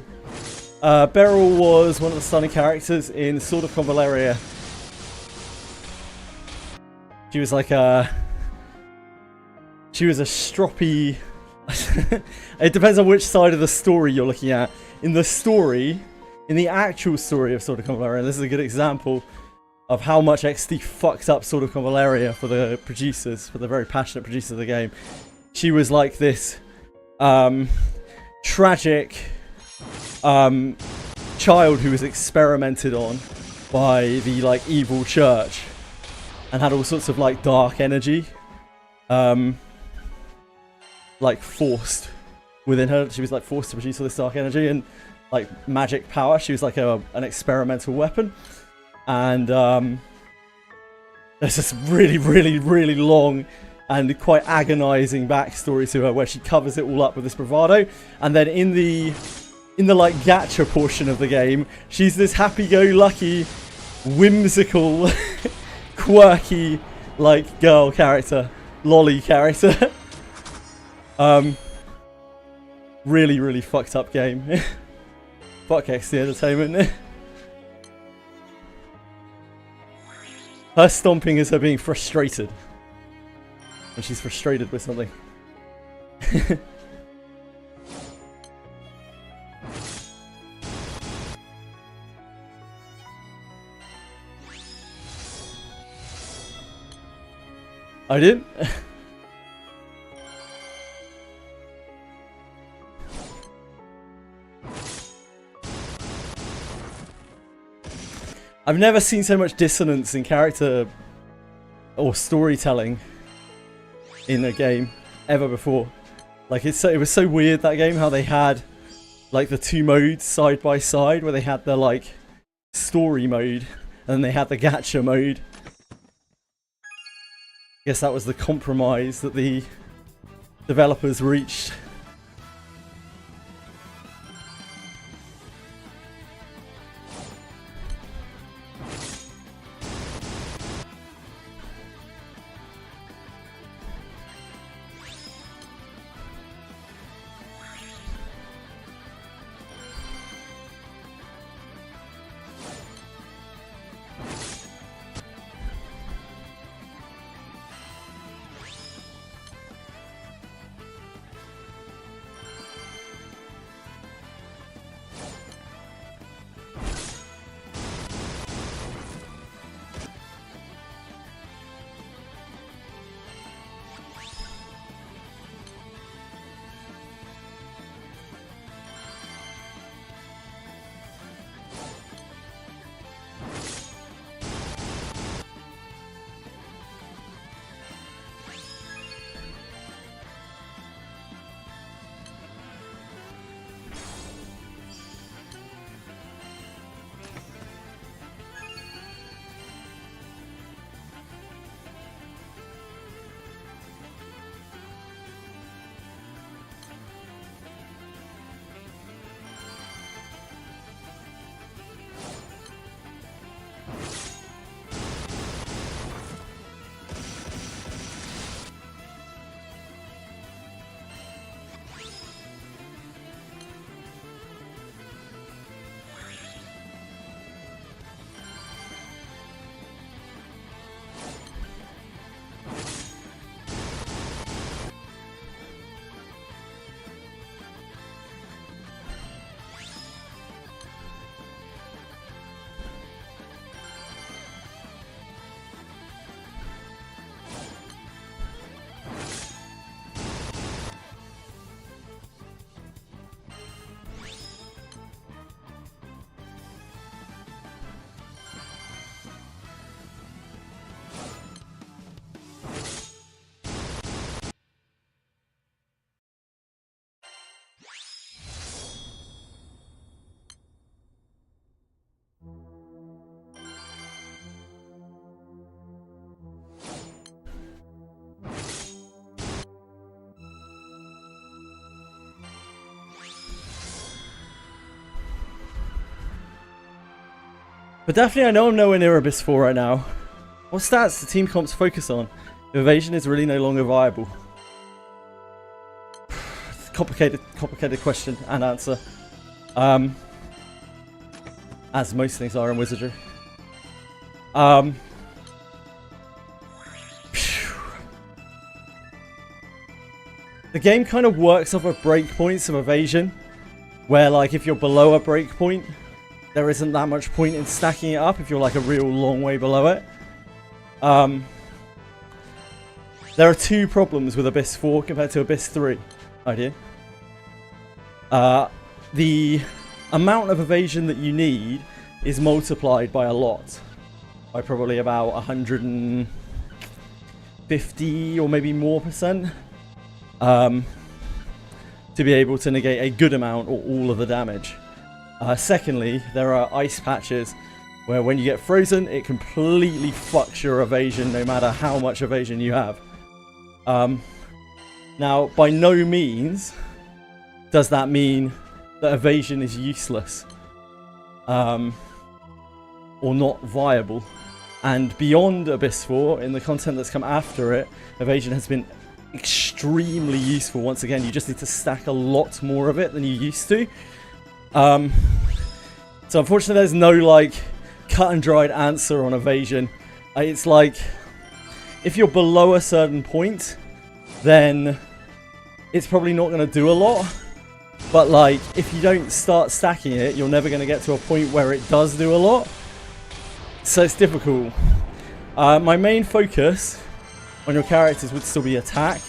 Beryl was one of the stunning characters in Sword of Convaleria. She was like she was a stroppy... It depends on which side of the story you're looking at. In the story, in the actual story of Sword of Convaleria, and this is a good example of how much XD fucked up Sword of Convaleria for the producers, for the very passionate producers of the game. She was like this tragic child who was experimented on by the like evil church and had all sorts of like dark energy like forced within her. She was like forced to produce all this dark energy, and like magic power. She was like an experimental weapon, and there's this really, really, really long and quite agonizing backstory to her where she covers it all up with this bravado, and then in the like gacha portion of the game, she's this happy-go-lucky, whimsical, quirky like girl character, lolly character. Really, really fucked up game. Fuck X the Entertainment. Her stomping is her being frustrated. And she's frustrated with something. I didn't? I've never seen so much dissonance in character or storytelling in a game ever before. Like it was so weird, that game, how they had like the two modes side by side, where they had the like story mode and then they had the gacha mode. I guess that was the compromise that the developers reached. But definitely I know I'm nowhere near Abyss 4 right now. What stats do team comps focus on? Evasion is really no longer viable. Complicated question and answer. As most things are in Wizardry. The game kind of works off of breakpoints of evasion, where like if you're below a breakpoint, there isn't that much point in stacking it up if you're like a real long way below it. There are two problems with Abyss 4 compared to Abyss 3. Idea. The amount of evasion that you need is multiplied by a lot. By probably about 150 or maybe more percent. To be able to negate a good amount or all of the damage. Secondly, there are ice patches where when you get frozen, it completely fucks your evasion no matter how much evasion you have. Now, by no means does that mean that evasion is useless or not viable. And beyond Abyss 4, in the content that's come after it, evasion has been extremely useful. Once again, you just need to stack a lot more of it than you used to. So unfortunately, there's no like cut and dried answer on evasion. It's like if you're below a certain point, then it's probably not going to do a lot. But like if you don't start stacking it, you're never going to get to a point where it does do a lot. So it's difficult. My main focus on your characters would still be attack.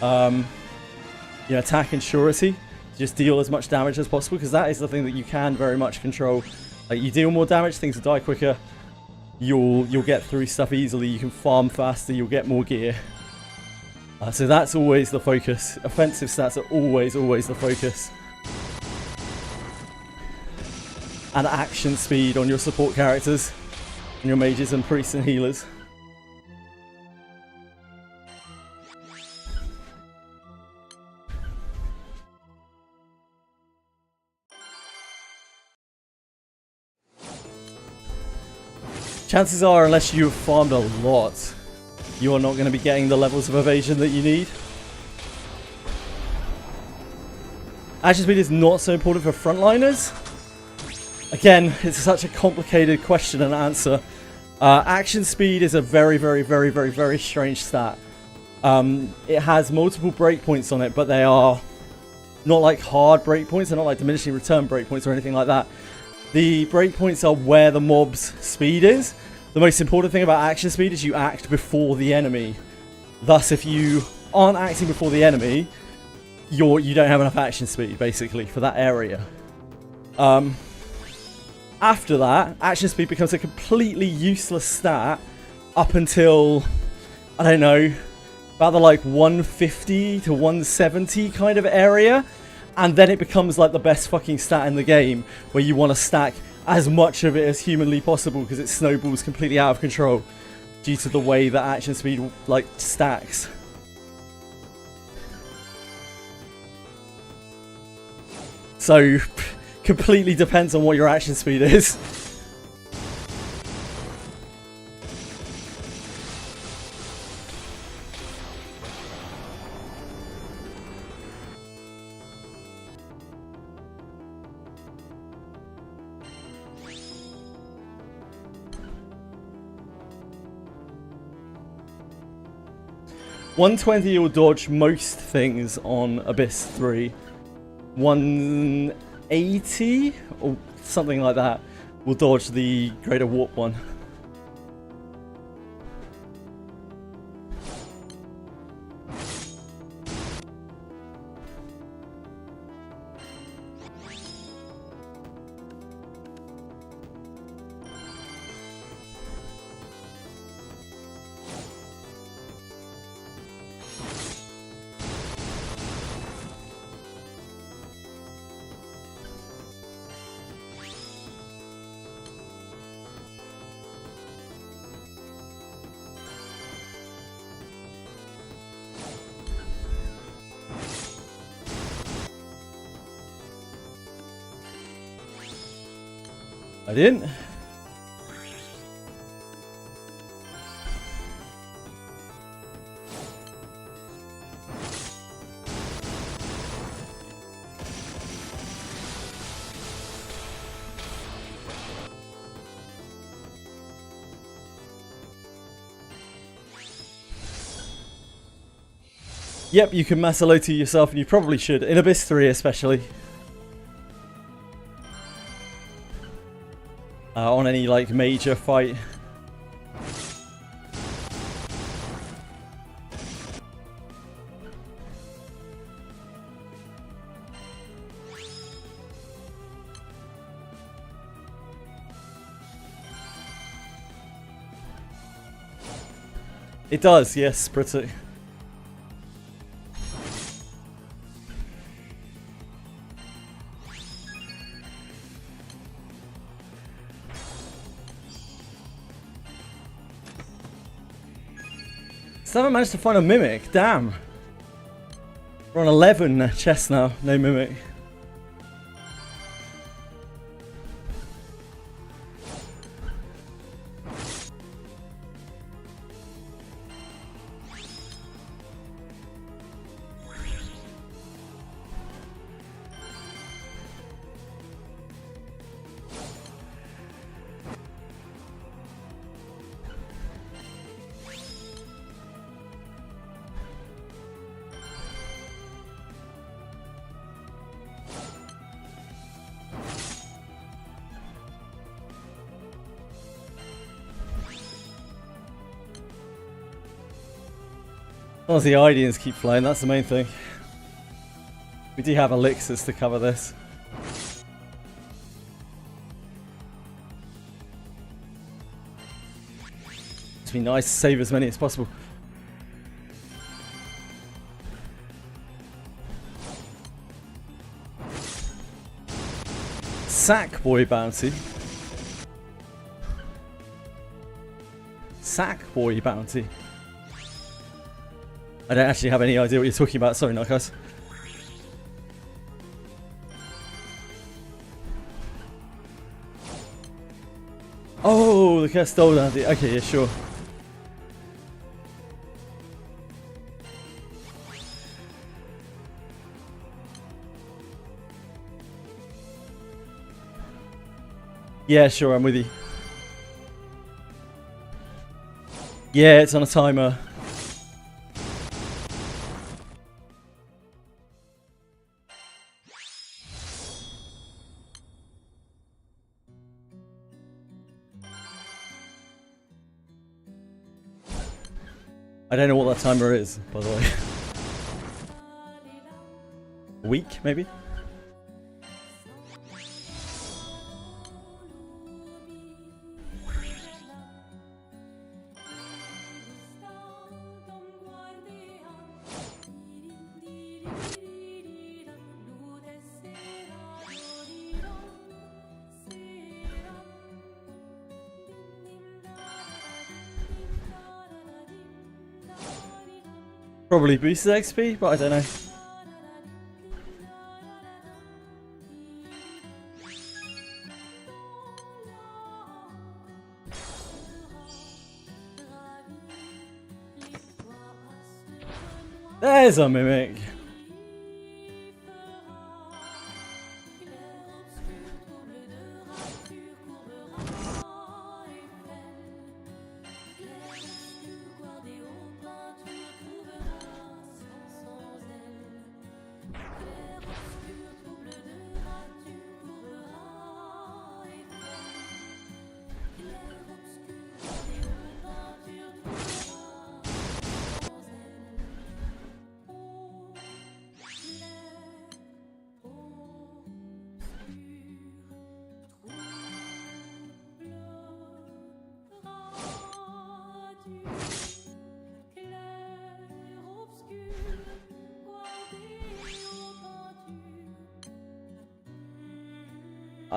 Attack and surety. Just deal as much damage as possible, because that is the thing that you can very much control. Like, you deal more damage, things will die quicker. You'll get through stuff easily. You can farm faster. You'll get more gear. So that's always the focus. Offensive stats are always the focus. And action speed on your support characters, and your mages and priests and healers. Chances are, unless you have farmed a lot, you are not going to be getting the levels of evasion that you need. Action speed is not so important for frontliners. Again, it's such a complicated question and answer. Action speed is a very strange stat. It has multiple breakpoints on it, but they are not like hard breakpoints. They're not like diminishing return breakpoints or anything like that. The breakpoints are where the mob's speed is. The most important thing about action speed is you act before the enemy. Thus, if you aren't acting before the enemy, you don't have enough action speed, basically, for that area. After that, action speed becomes a completely useless stat up until, I don't know, about the like 150 to 170 kind of area. And then it becomes like the best fucking stat in the game, where you want to stack as much of it as humanly possible, because it snowballs completely out of control due to the way that action speed like stacks. So completely depends on what your action speed is. $120 will dodge most things on Abyss 3. 180 or something like that will dodge the Greater Warp one. I didn't. Yep, you can mass hello to yourself, and you probably should, in Abyss 3 especially. On any like major fight. It does, yes, pretty. Still haven't managed to find a Mimic. Damn. We're on 11 chests now. No Mimic. As long as the Idians keep flying, that's the main thing. We do have elixirs to cover this. It'd be nice to save as many as possible. Sackboy bounty. Sackboy bounty. I don't actually have any idea what you're talking about. Sorry, Narcos. Oh, the curse stole down. Okay, yeah, sure. Yeah, sure, I'm with you. Yeah, it's on a timer. I don't know what that timer is, by the way. A week, maybe? Probably boosted XP, but I don't know. There's a Mimic.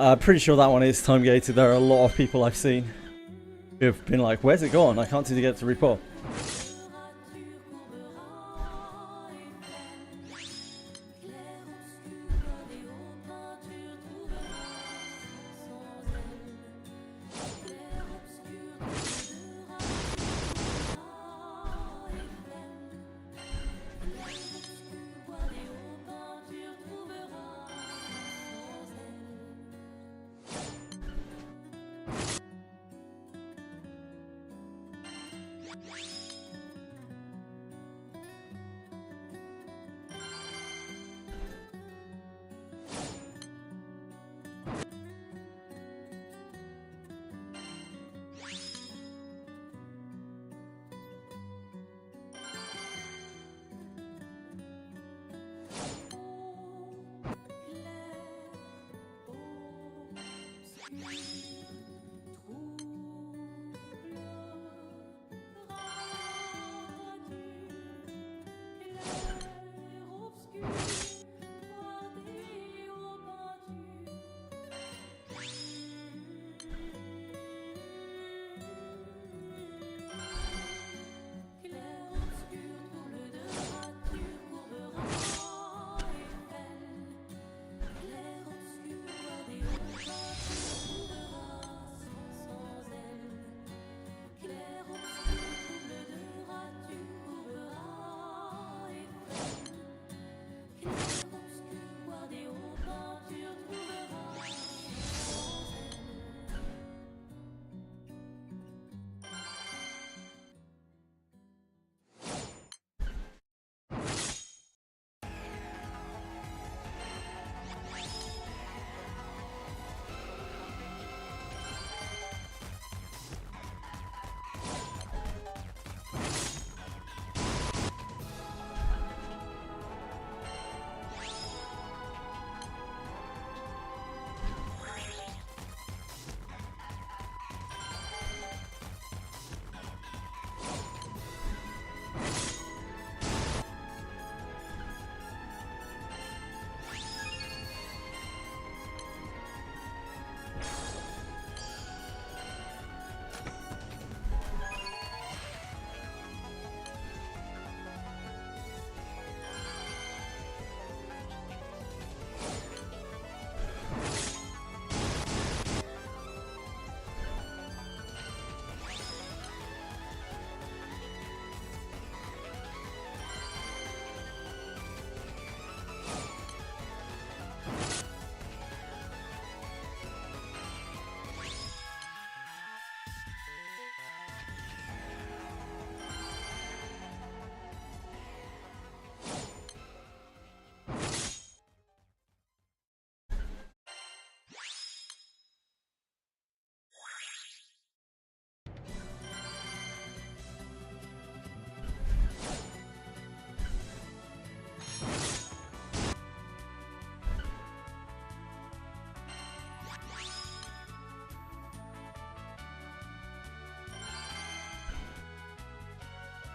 I'm pretty sure that one is time gated. There are a lot of people I've seen who have been like, where's it gone? I can't seem to get it to report.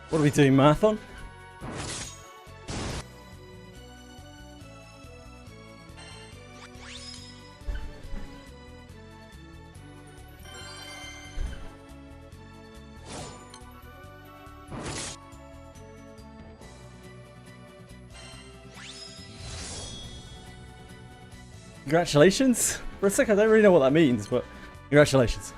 What are we doing, marathon? Congratulations? For a sec, I don't really know what that means, but congratulations.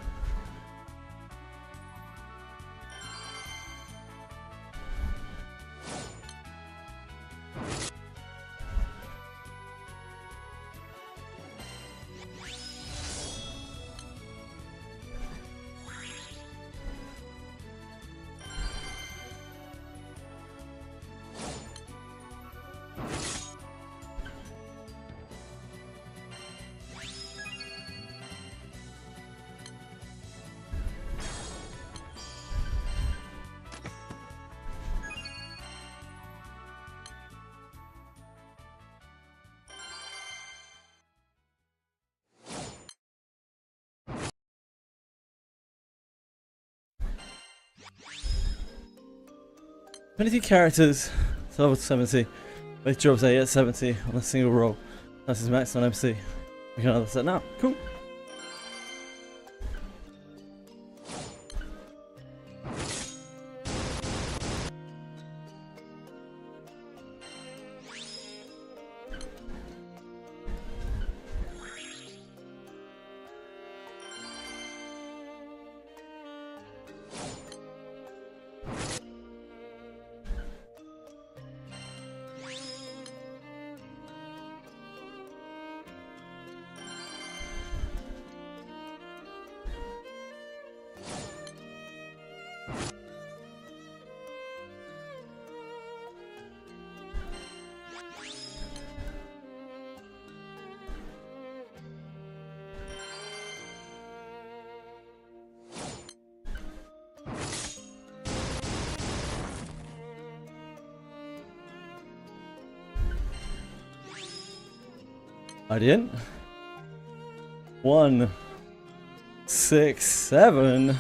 Twenty characters, to level 70. Both drops 8 at 70 on a single roll. That's his max on MC. We can another set now. Cool. I didn't. 1, 6, 7.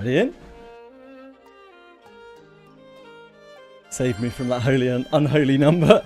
In? Save me from that holy and unholy number.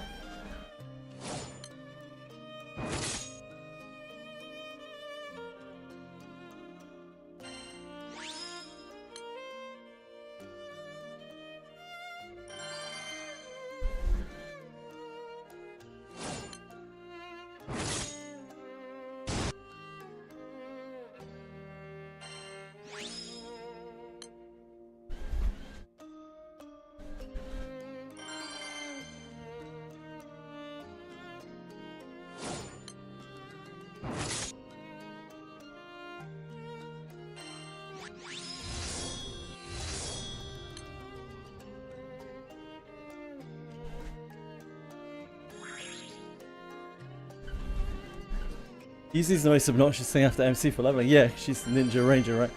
Easy's the most obnoxious thing after MC for leveling. Yeah, she's the Ninja Ranger, right?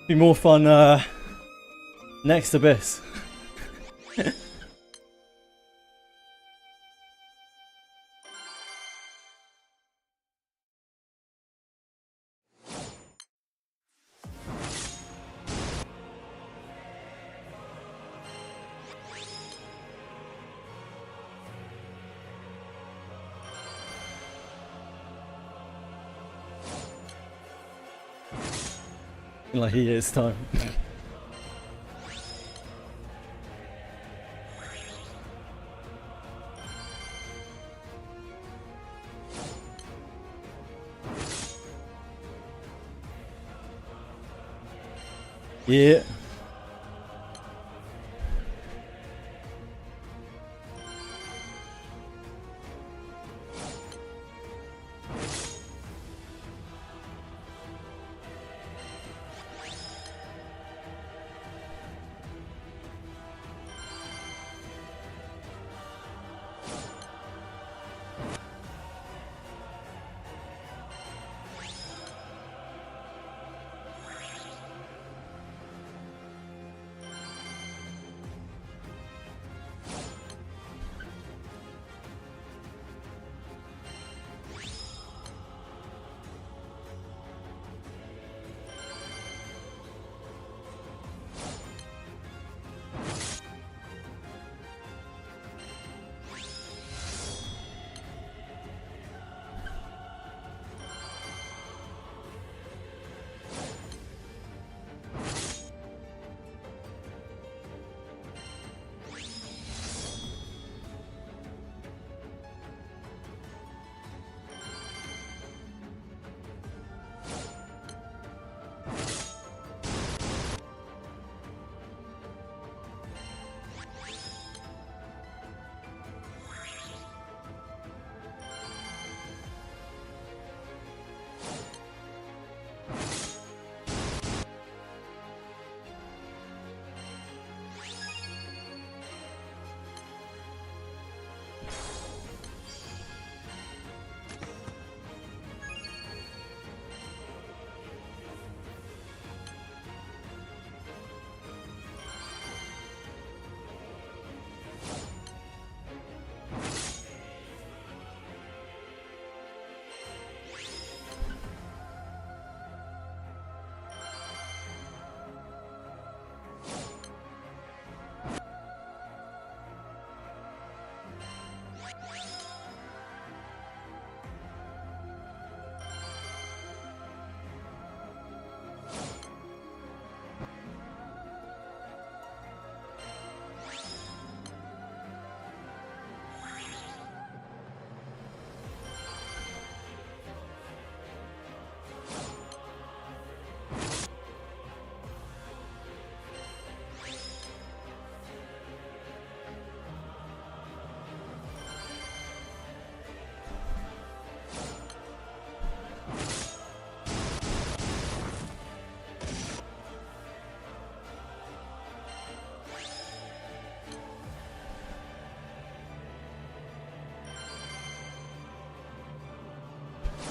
Be more fun next Abyss. Like he is time. Yeah.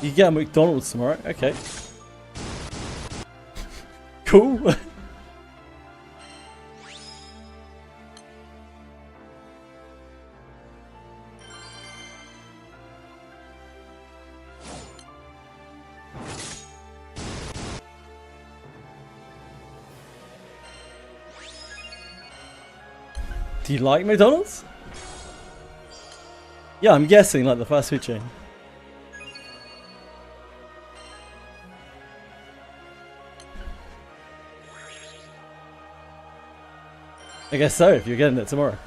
You get a McDonald's tomorrow? Okay. Cool. Do you like McDonald's? Yeah, I'm guessing like the fast food chain. I guess so, if you're getting it tomorrow.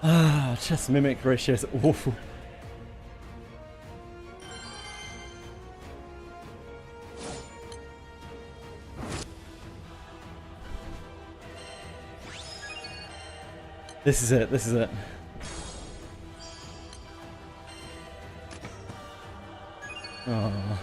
Ah, chest mimic ratio is awful. This is it, this is it. Oh.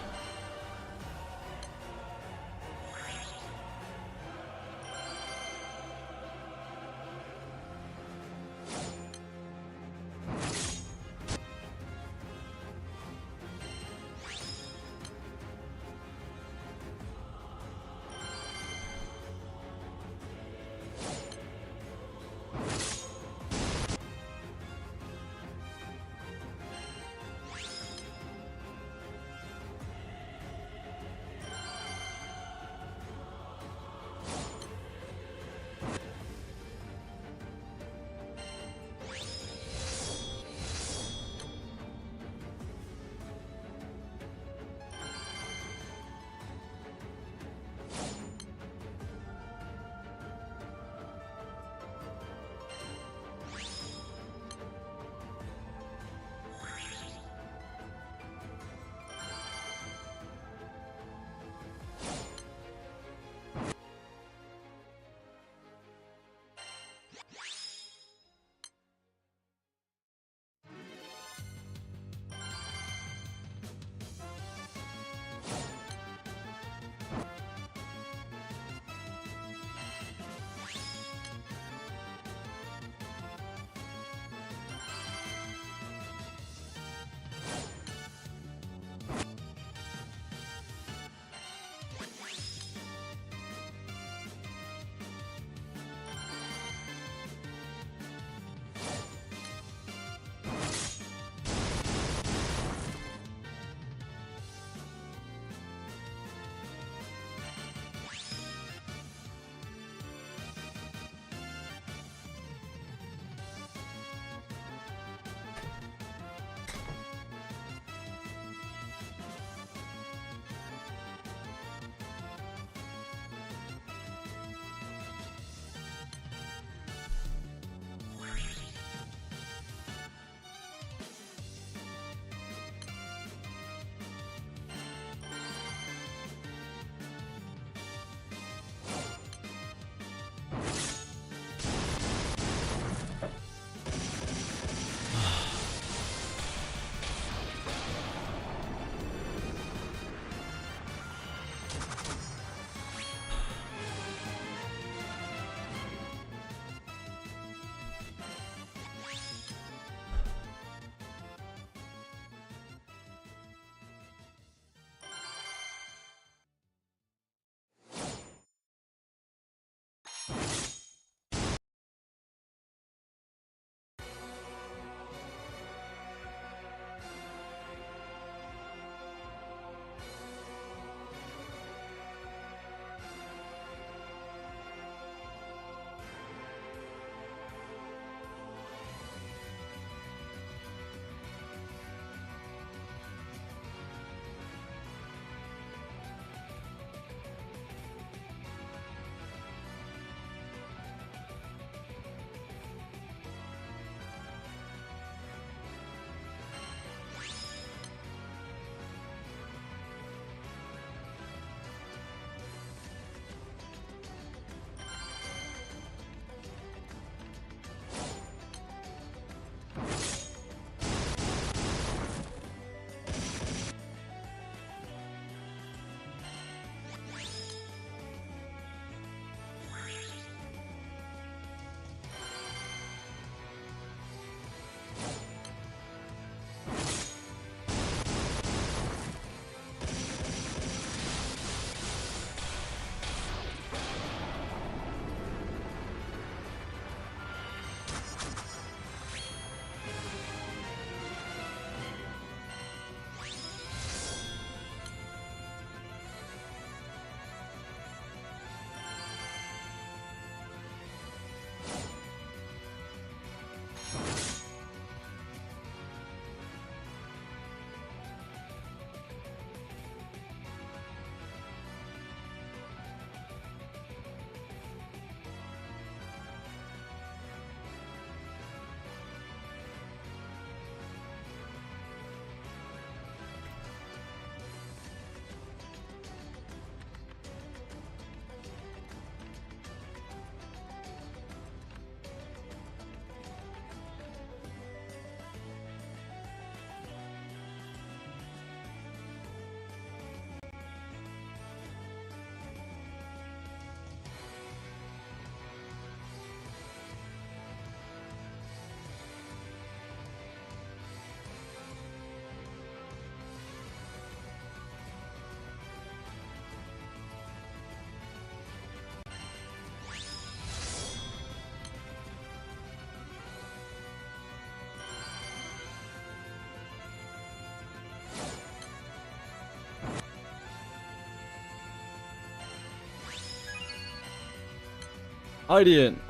Ideant.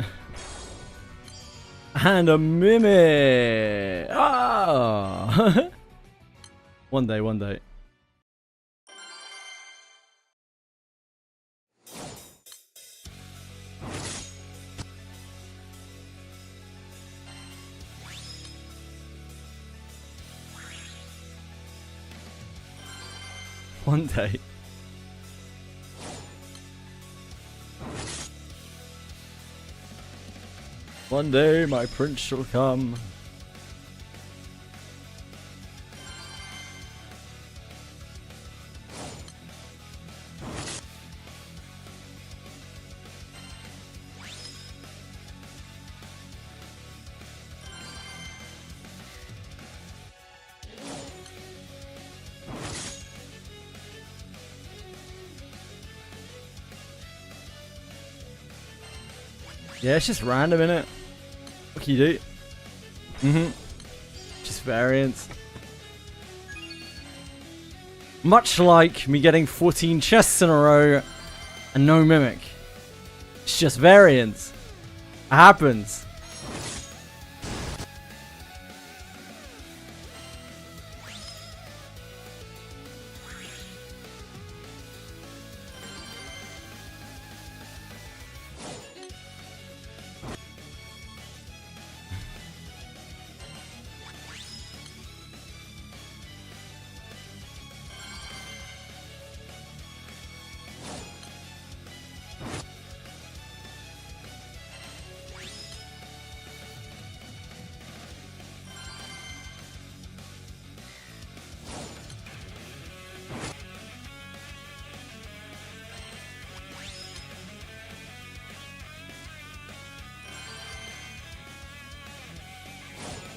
And a Mimic. Ah. One day, one day. One day. One day my prince shall come. Yeah, it's just random, innit? What can you do? Just variants. Much like me getting 14 chests in a row and no Mimic. It's just variants. It happens.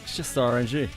It's just RNG.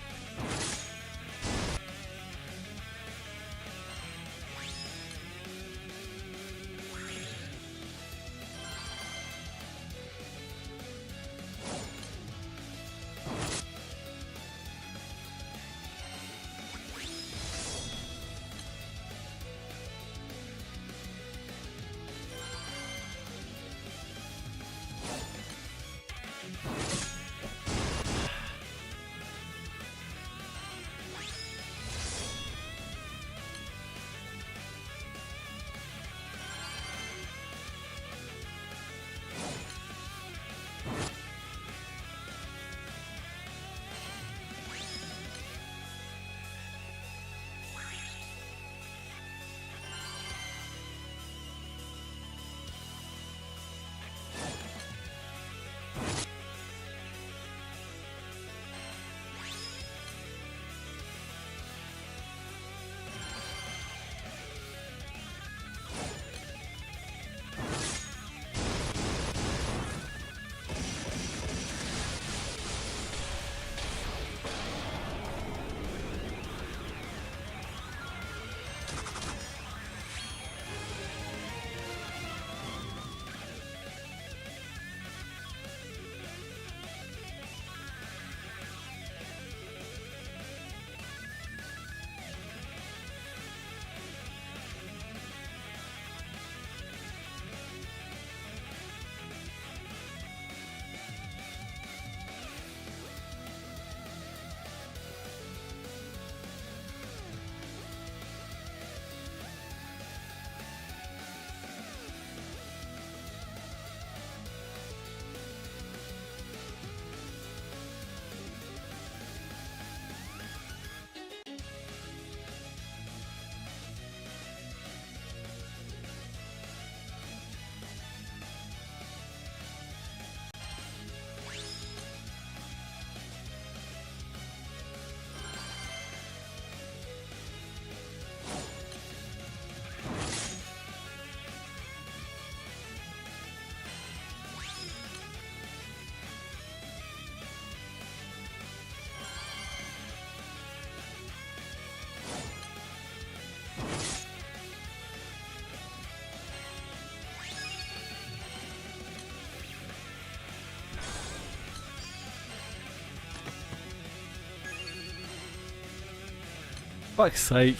Fuck's sake.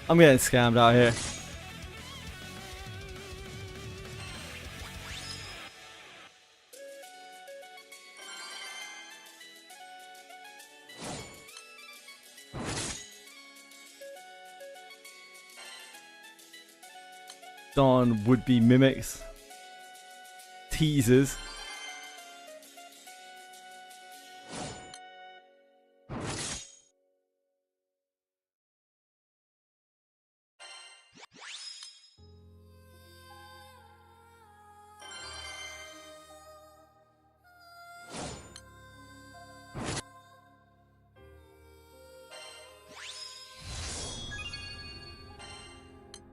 I'm getting scammed out here. Darn would-be mimics. Teasers.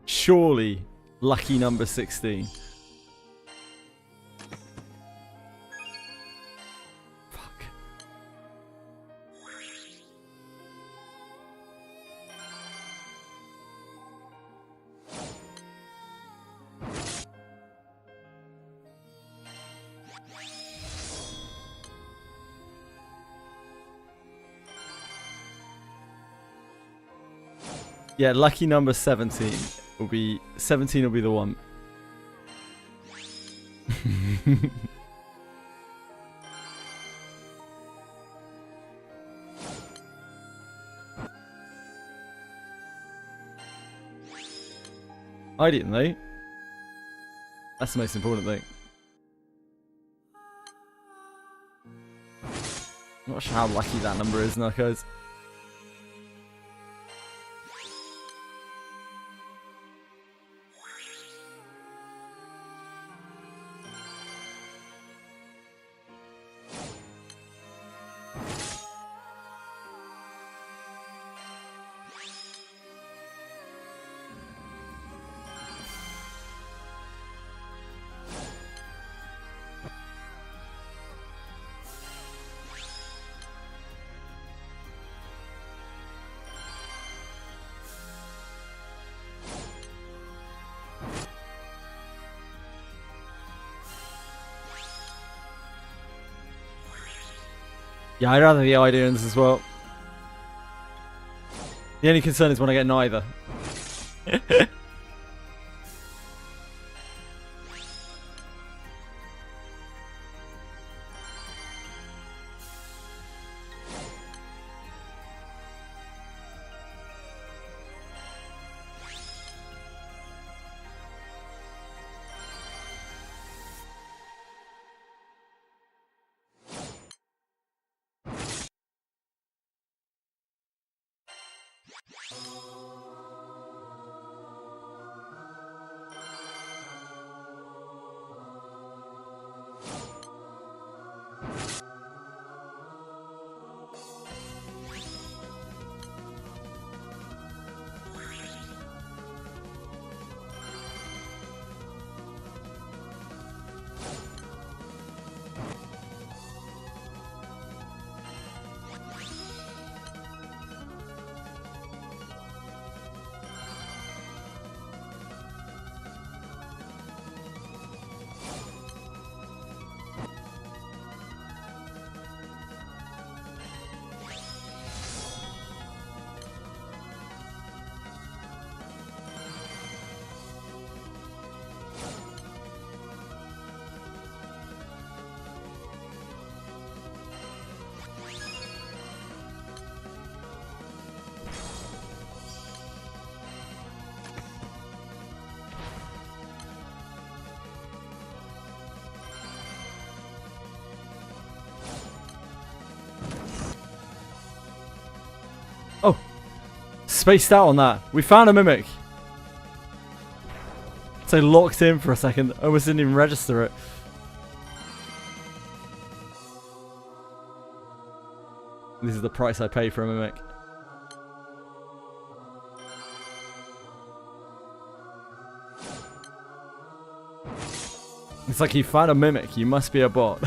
Surely, lucky number 16. Fuck. Yeah, lucky number 17 will be 17 will be the one. I didn't know. That's the most important thing. I'm not sure how lucky that number is, Narcos. Yeah, I'd rather the Ideans as well. The only concern is when I get neither. Oh, spaced out on that. We found a mimic. So locked in for a second. Almost didn't even register it. This is the price I pay for a mimic. It's like you found a mimic. You must be a bot.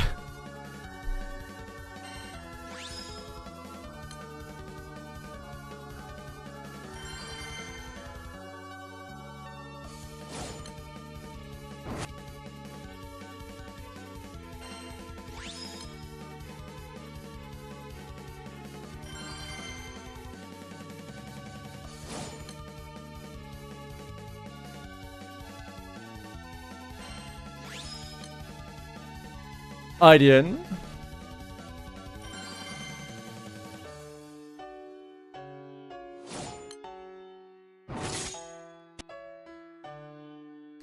Ideon.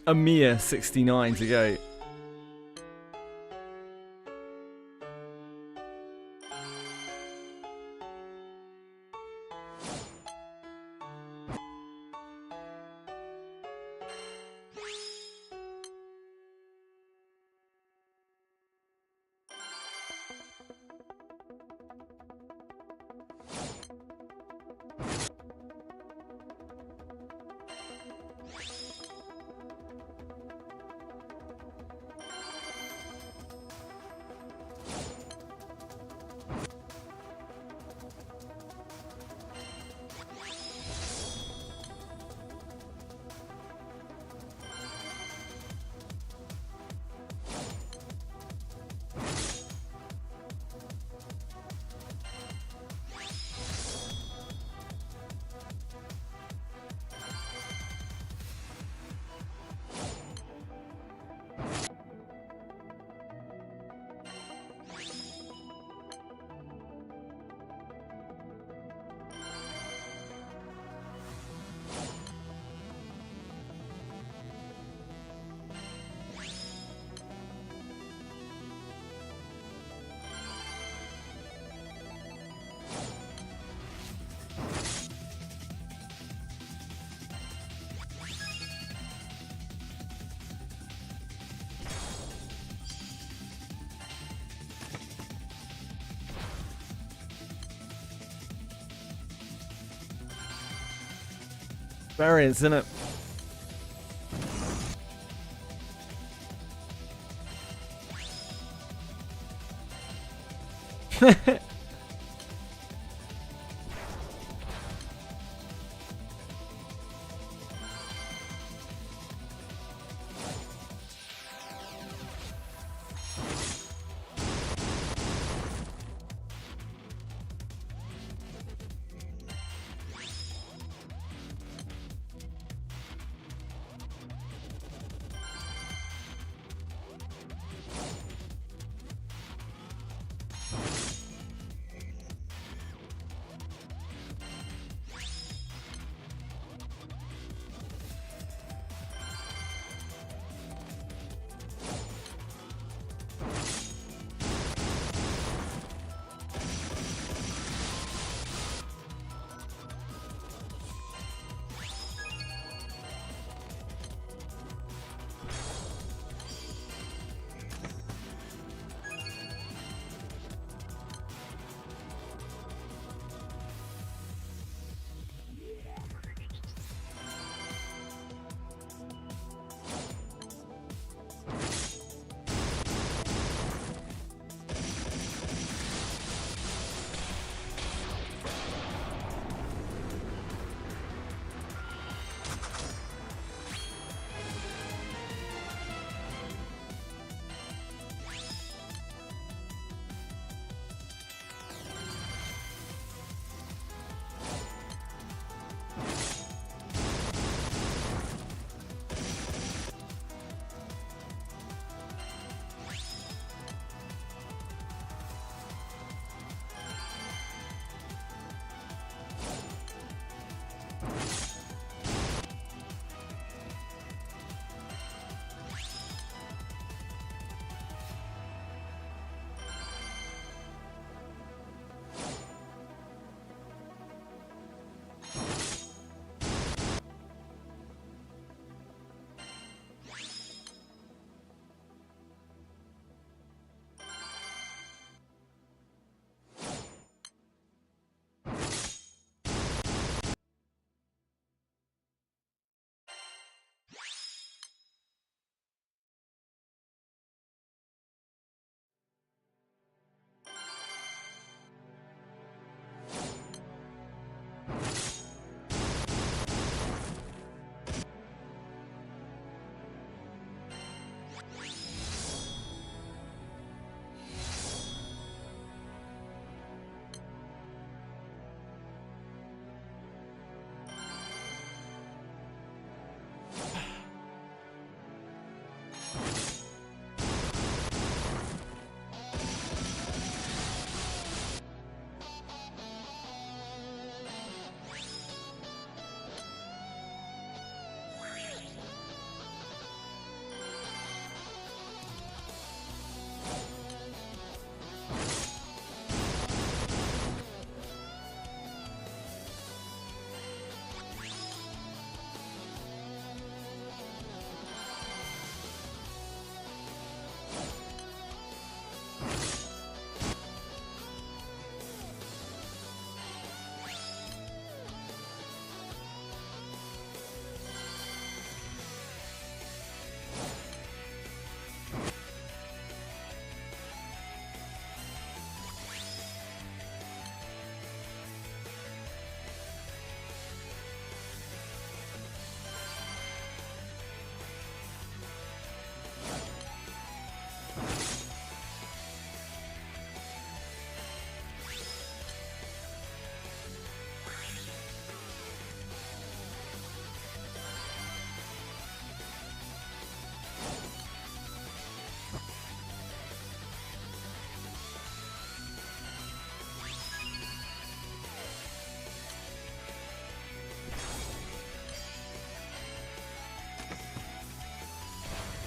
A mere 69 to go. Variance, innit?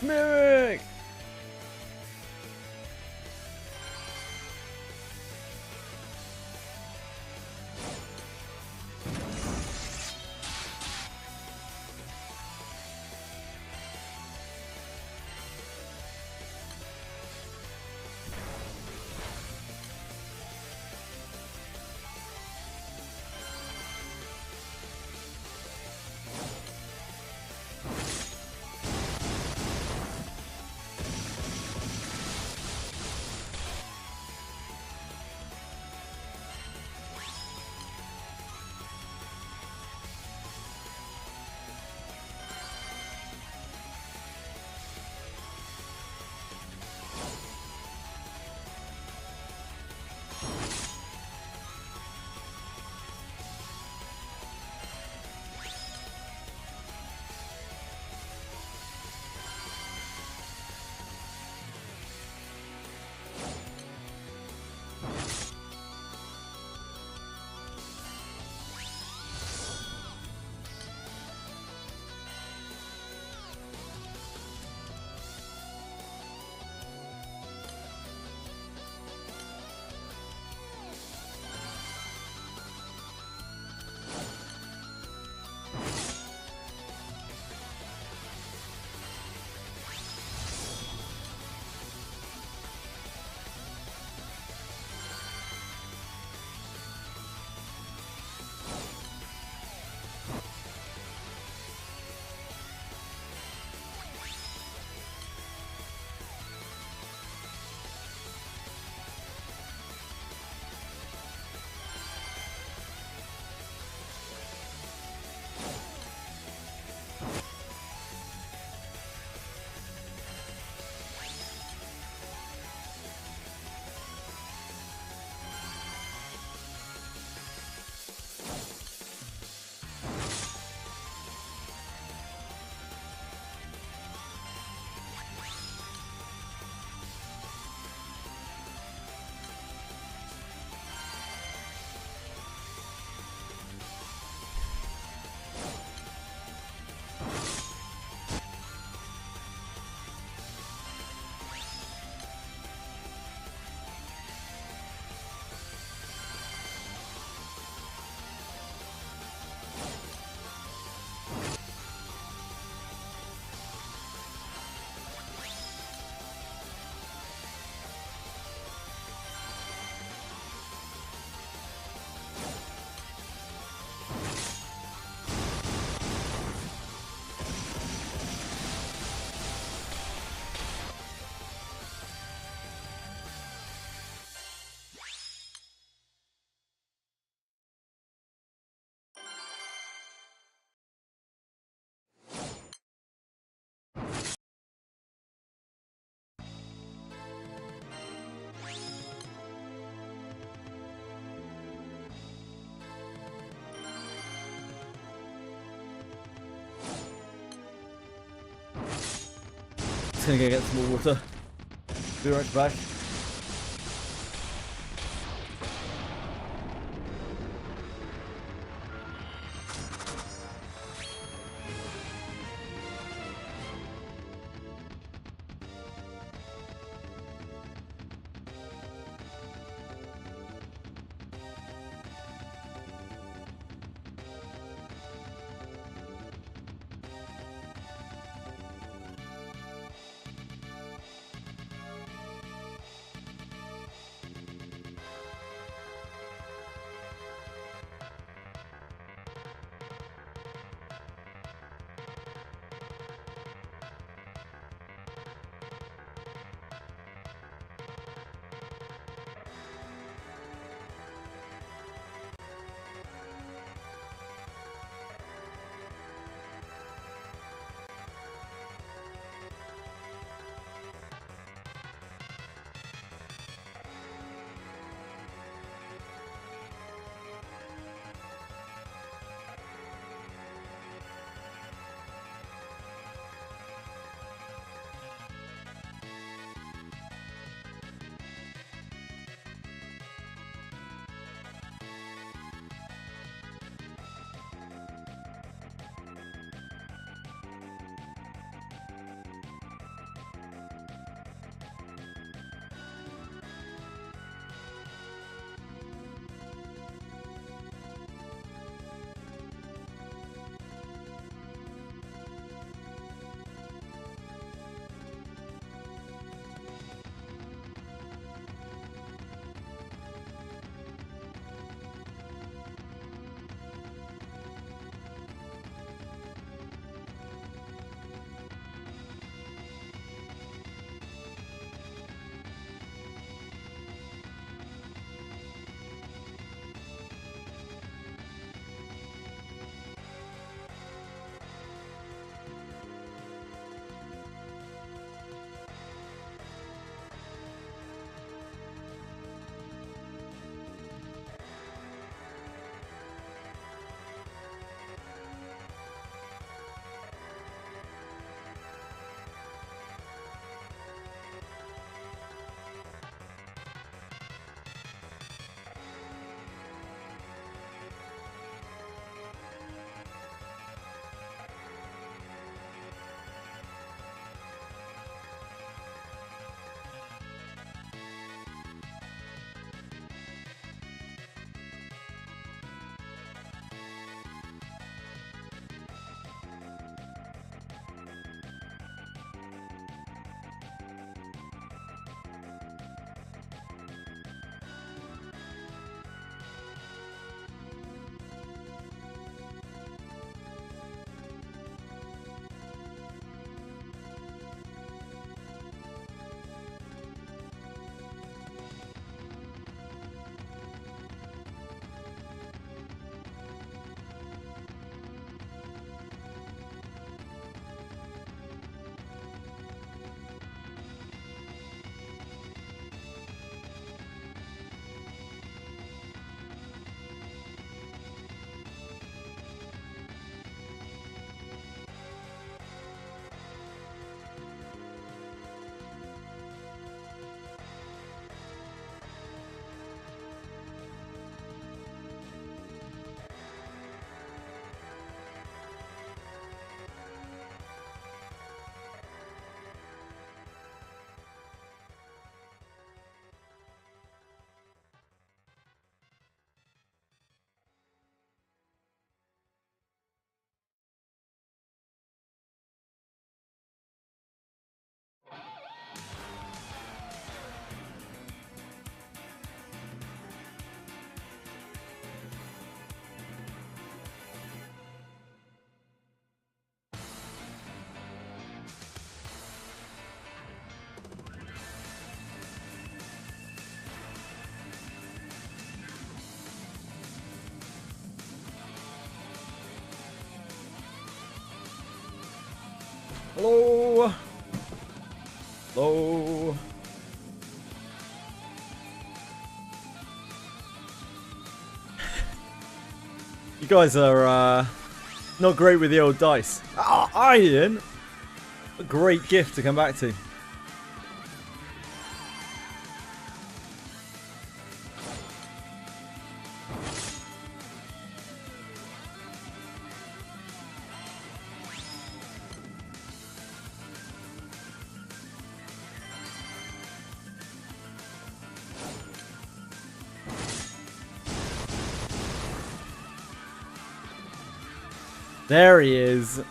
Mimic! Gonna go get some more water. Be right back. Low. You guys are not great with the old dice. Ah, Iron! A great gift to come back to. There he is.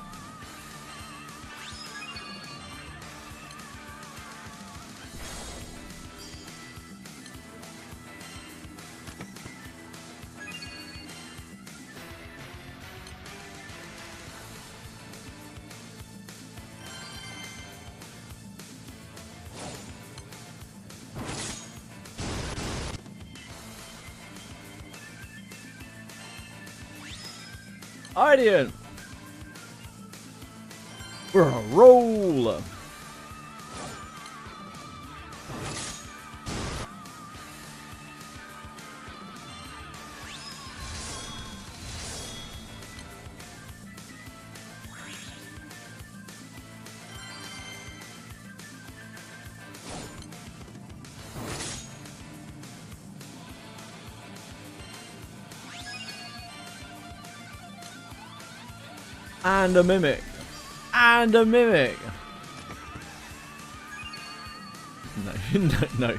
Idiot. We're on a roll. And a mimic. And a mimic. No, no.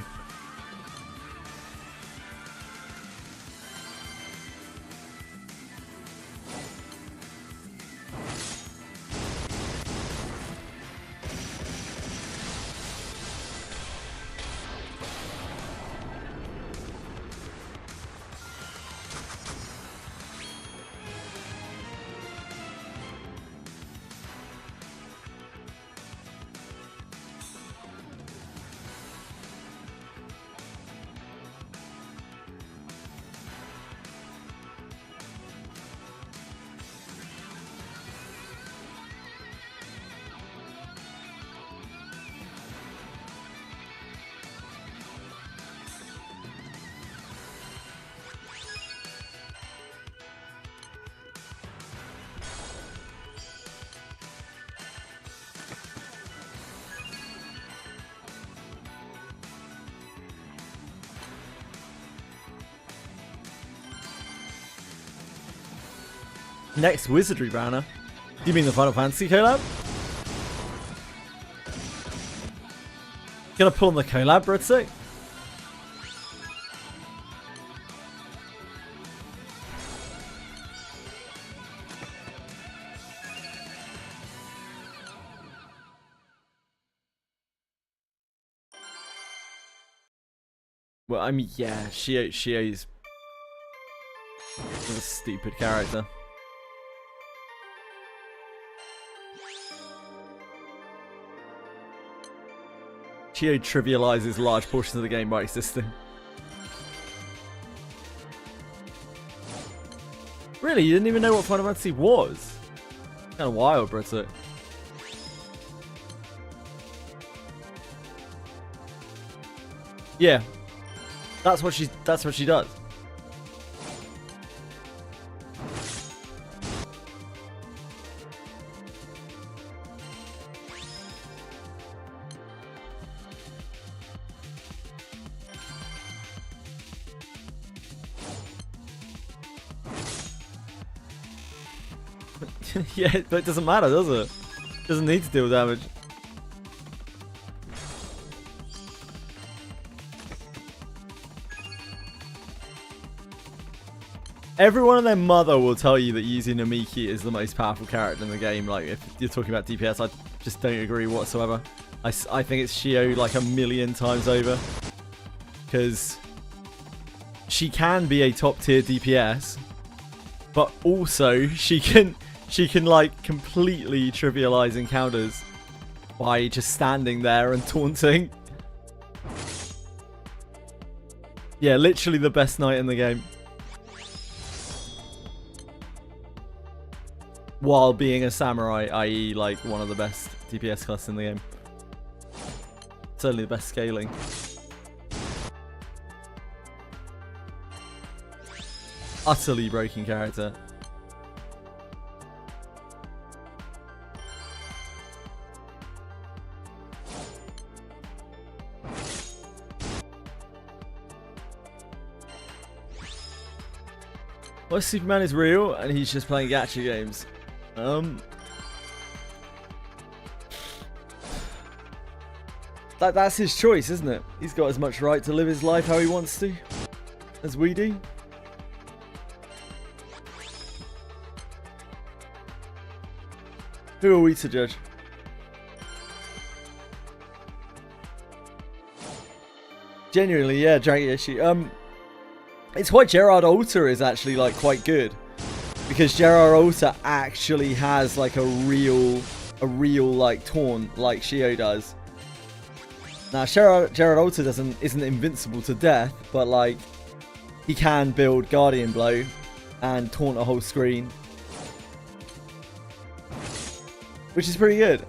Next Wizardry banner. You mean the Final Fantasy collab? Gonna pull on the collab, Britzik? Well, I mean, yeah, Shio's a stupid character. Shio trivializes large portions of the game by existing. Really? You didn't even know what Final Fantasy was? Kind of wild, Britto. Yeah. That's what she does. Yeah, but it doesn't matter, does it? It doesn't need to deal damage. Everyone and their mother will tell you that using Namiki is the most powerful character in the game. Like, if you're talking about DPS, I just don't agree whatsoever. I think it's Shio like a million times over. Because she can be a top tier DPS, but also she can like completely trivialize encounters by just standing there and taunting. Yeah, literally the best knight in the game. While being a samurai, i.e. like one of the best DPS classes in the game. Certainly the best scaling. Utterly broken character. Well, Superman is real and he's just playing gacha games. That's his choice, isn't it? He's got as much right to live his life how he wants to as we do. Who are we to judge? Genuinely, yeah, Dragon issue. It's why Gerard Alter is actually like quite good, because Gerard Alter actually has like a real like taunt like Shio does. Now Gerard Alter isn't invincible to death, but like he can build Guardian Blow and taunt a whole screen, which is pretty good.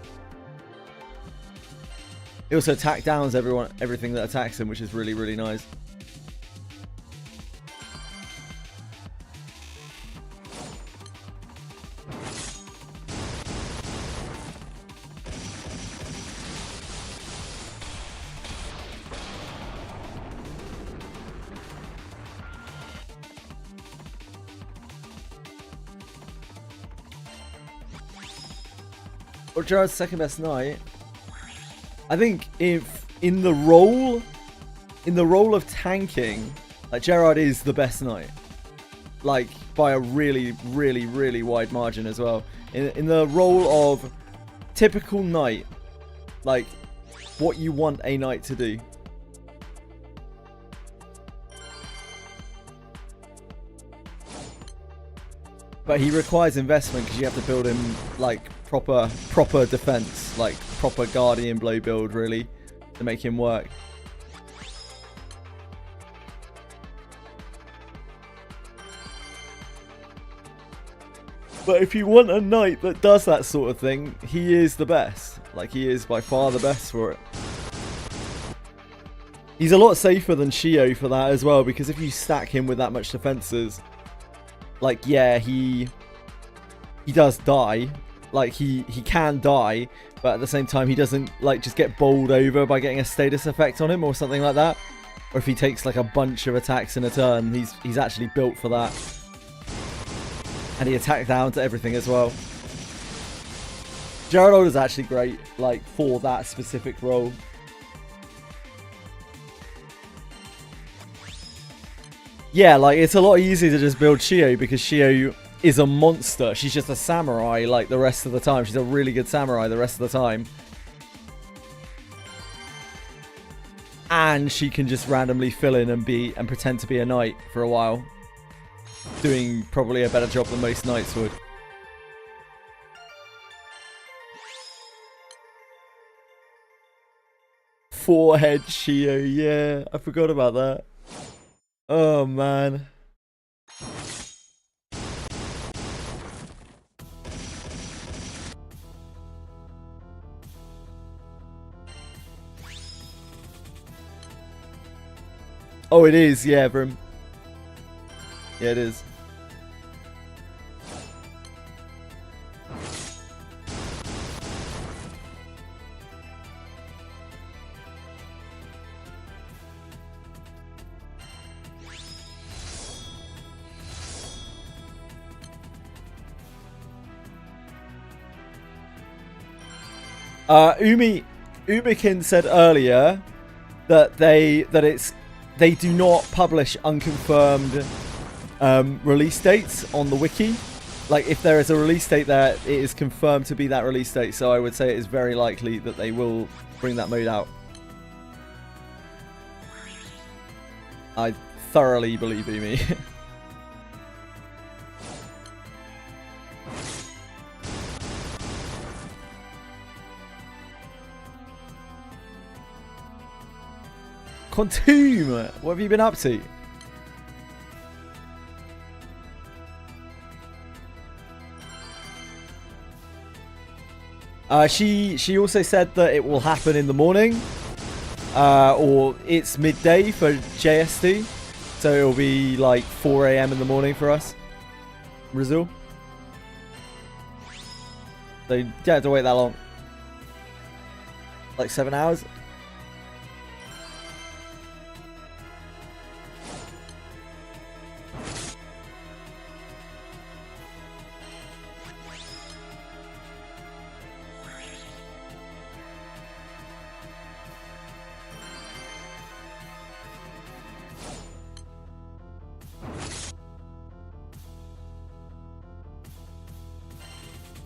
He also attack downs everything that attacks him, which is really, really nice. Or Gerard's second best knight. I think if in the role of tanking, like Gerard is the best knight, like by a really, really, really wide margin as well. In the role of typical knight, like what you want a knight to do. But he requires investment because you have to build him like proper defense, like proper Guardian Blow build really to make him work. But if you want a knight that does that sort of thing, he is the best. Like he is by far the best for it. He's a lot safer than Shio for that as well, because if you stack him with that much defenses, like yeah, he does die. Like he can die, but at the same time he doesn't like just get bowled over by getting a status effect on him or something like that. Or if he takes like a bunch of attacks in a turn, he's actually built for that. And he attacks down to everything as well. Gerard Alter is actually great, like for that specific role. Yeah, like it's a lot easier to just build Shio because Shio is a monster. She's just a samurai like the rest of the time. She's a really good samurai the rest of the time. And she can just randomly fill in and pretend to be a knight for a while. Doing probably a better job than most knights would. Forehead Shio, yeah. I forgot about that. Oh man. Oh, it is, yeah, Brim. Yeah, it is. Umikin said earlier that they do not publish unconfirmed release dates on the wiki. Like if there is a release date there, it is confirmed to be that release date. So I would say it is very likely that they will bring that mode out. I thoroughly believe Umi. Quantum, what have you been up to? She also said that it will happen in the morning. or it's midday for JST, so it'll be like 4 a.m. in the morning for us, Brazil. So you don't have to wait that long. Like 7 hours.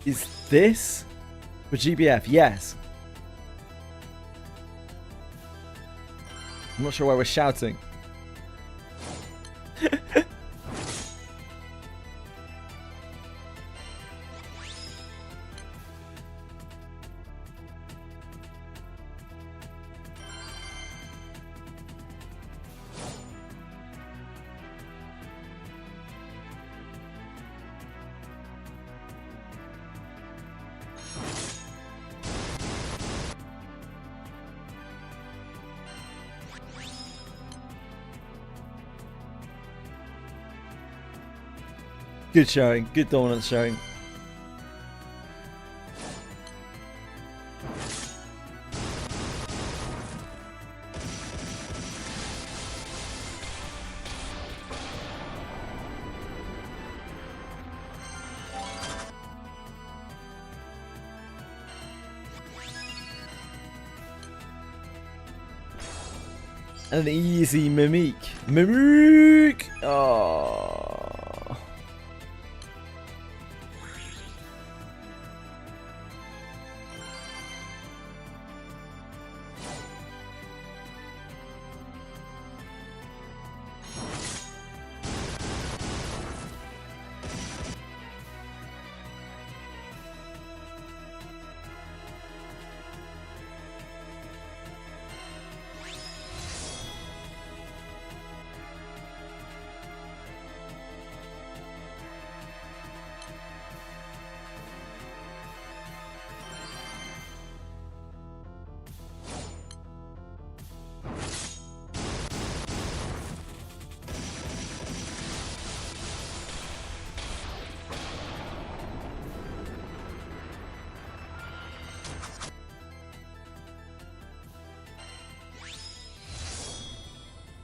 Is this for GBF? Yes. I'm not sure why we're shouting. Good showing. Good dominance showing. An easy Mimic. Mimic! Oh.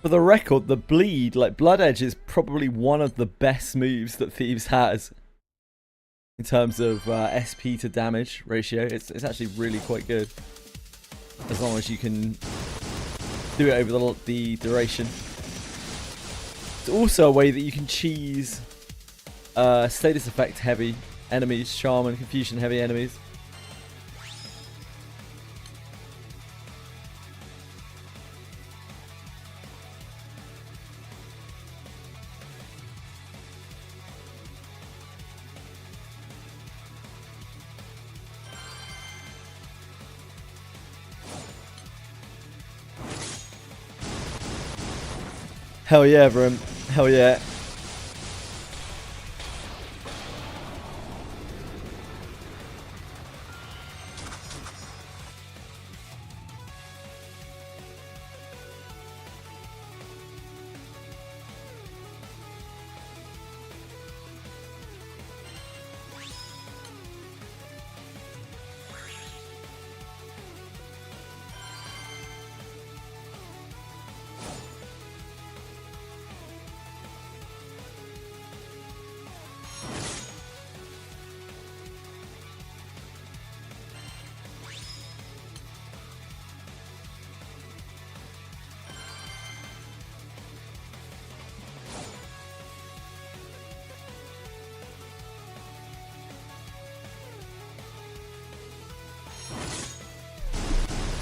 For the record, the bleed, like Blood Edge, is probably one of the best moves that Thieves has in terms of SP to damage ratio. It's actually really quite good, as long as you can do it over the duration. It's also a way that you can cheese status effect heavy enemies, charm and confusion heavy enemies. Hell yeah, bro. Hell yeah.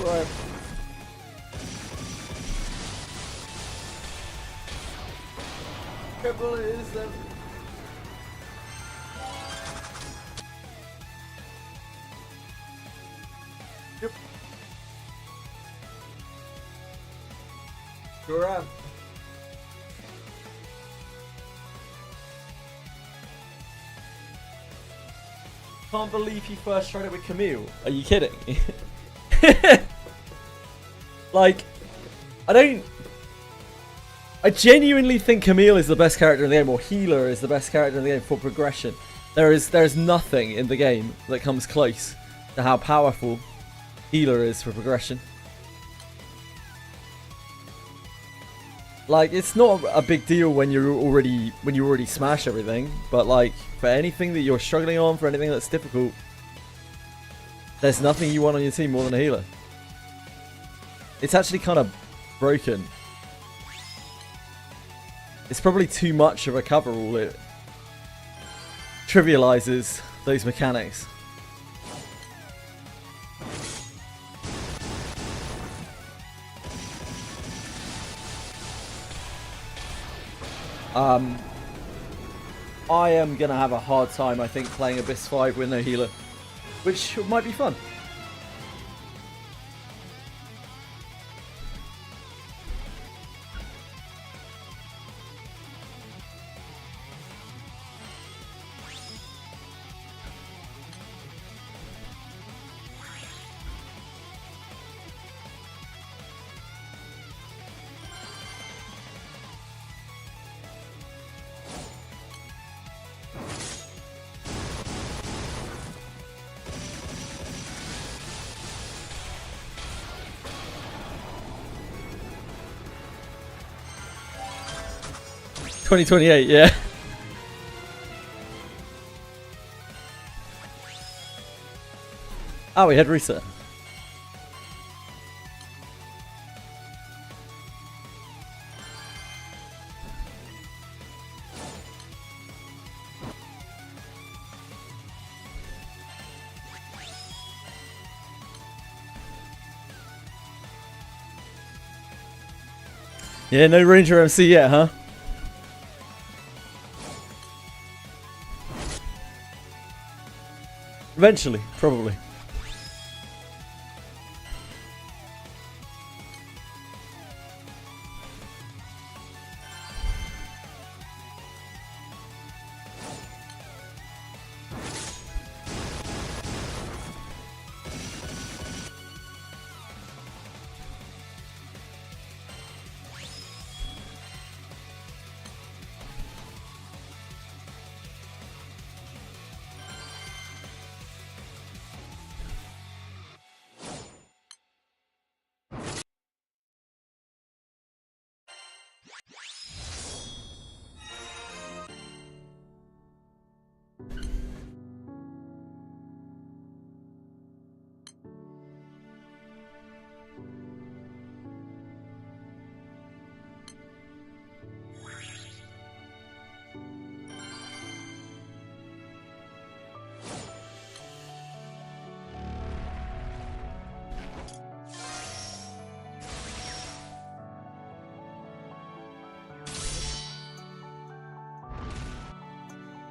Right. Triple is them. Yep. Sure am. Can't believe he first tried it with Camille. Are you kidding? Like, I genuinely think Camille is the best character in the game, or Healer is the best character in the game for progression. There's nothing in the game that comes close to how powerful Healer is for progression. Like, it's not a big deal when you already smash everything, but like for anything that you're struggling on, for anything that's difficult, there's nothing you want on your team more than a healer. It's actually kind of broken. It's probably too much of a coverall. It trivializes those mechanics. I am going to have a hard time, I think, playing Abyss 5 with no healer, which might be fun. $2028, yeah. Oh, we had reset. Yeah, no Ranger MC yet, huh? Eventually, probably.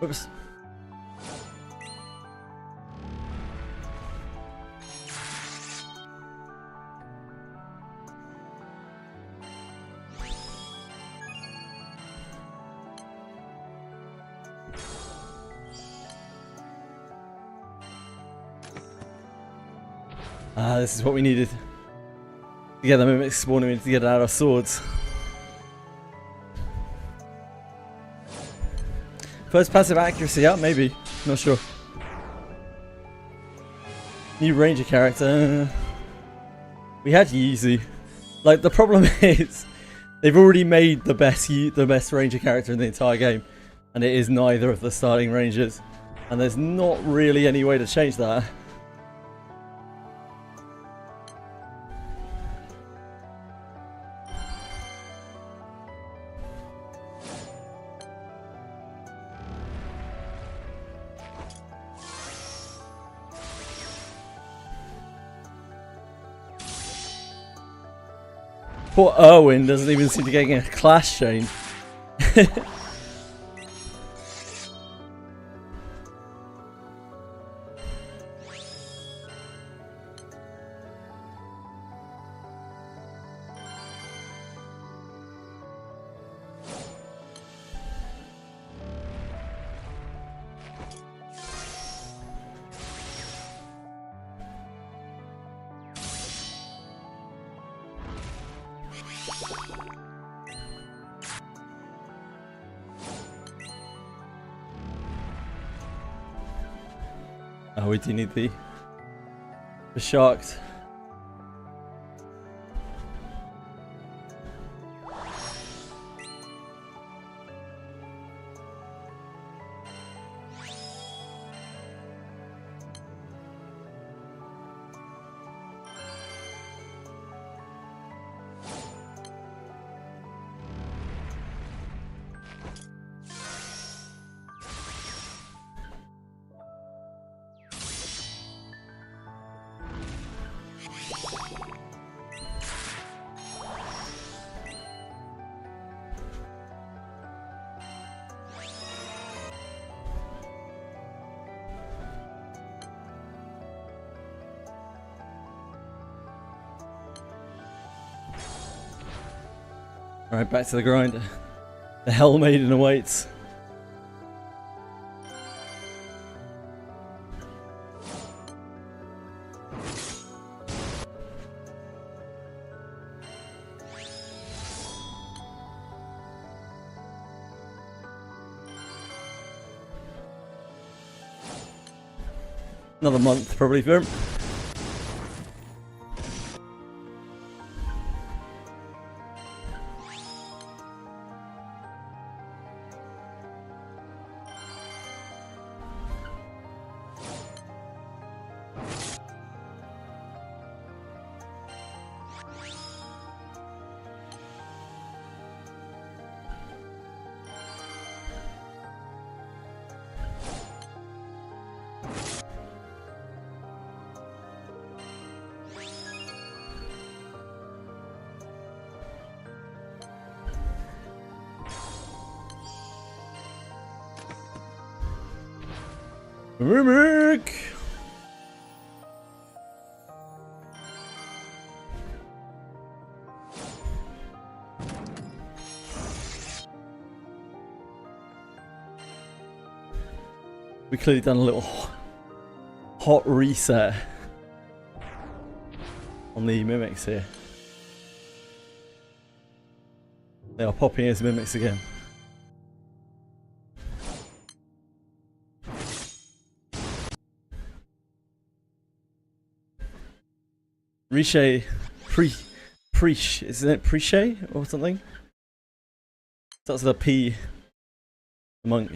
Oops. Ah, this is what we needed. To get the mimic spawning, we need to get out of swords. First passive accuracy up, maybe. Not sure. New ranger character. We had Yeezy. Like, the problem is, they've already made the best ranger character in the entire game, and it is neither of the starting rangers. And there's not really any way to change that. Poor Erwin doesn't even seem to get a class change. Oh, we do need the sharks. Alright, back to the grind. The Hell Maiden awaits. Another month probably for him. Mimic! We clearly done a little hot reset on the mimics here. They are popping as mimics again. Riche, Preach, isn't it Preche or something? Starts with a P. Monk.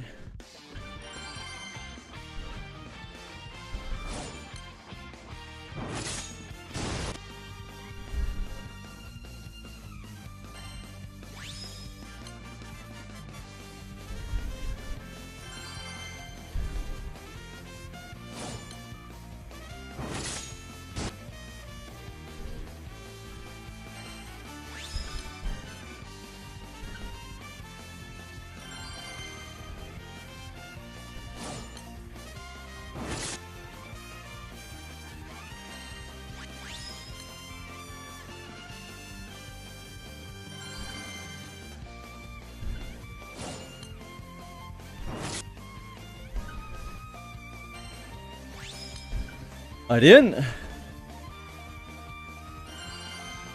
I didn't.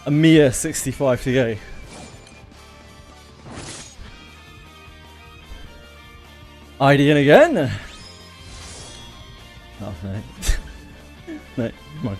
A mere 65 to go. IDN again? Oh no. No, come on.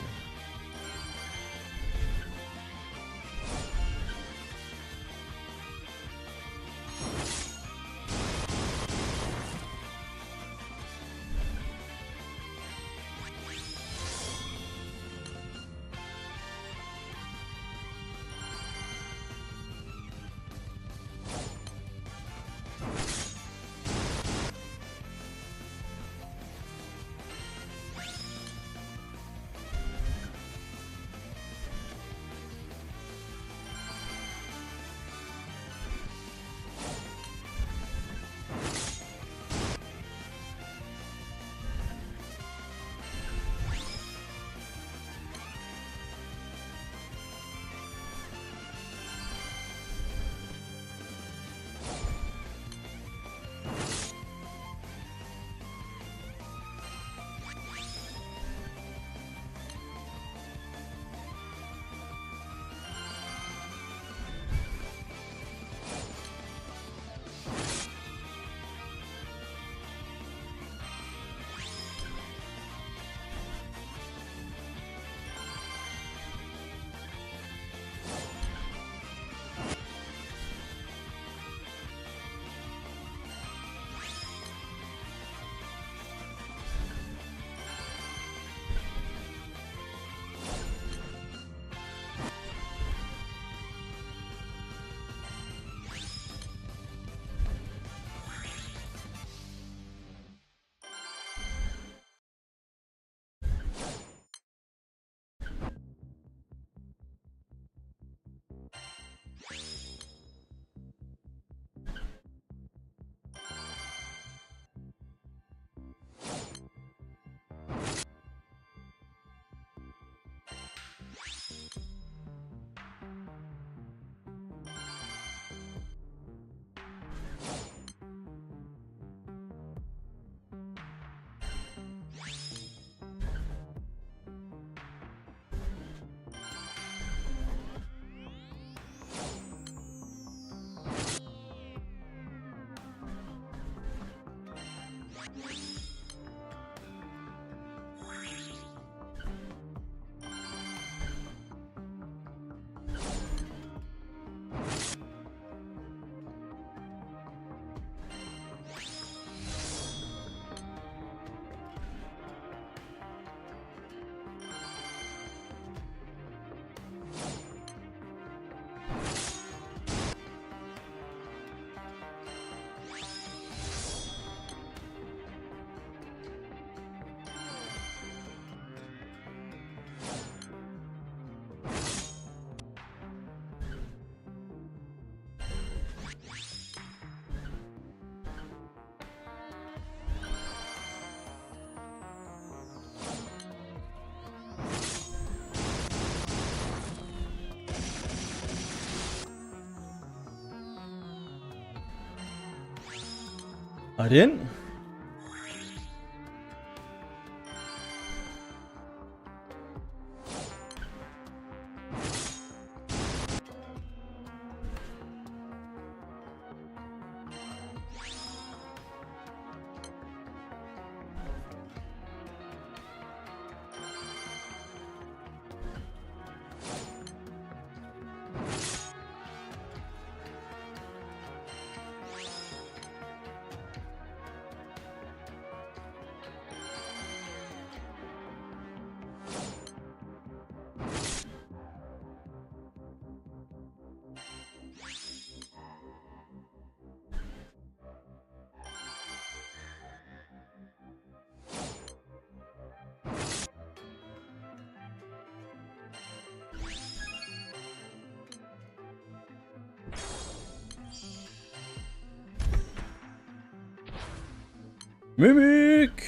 I didn't. Mimic!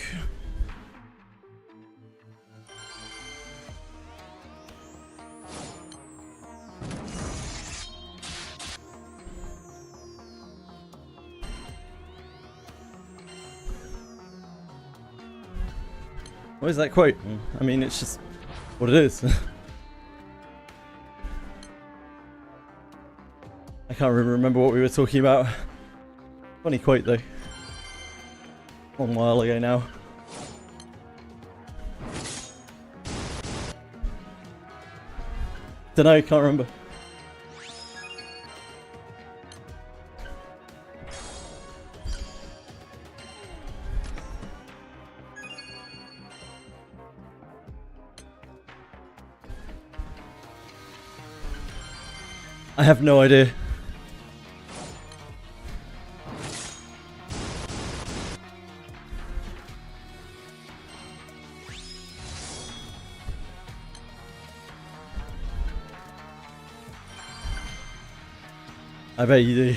What is that quote? I mean, it's just what it is. I can't remember what we were talking about. Funny quote though. A long while ago now. Dunno, can't remember. I have no idea. I bet you do.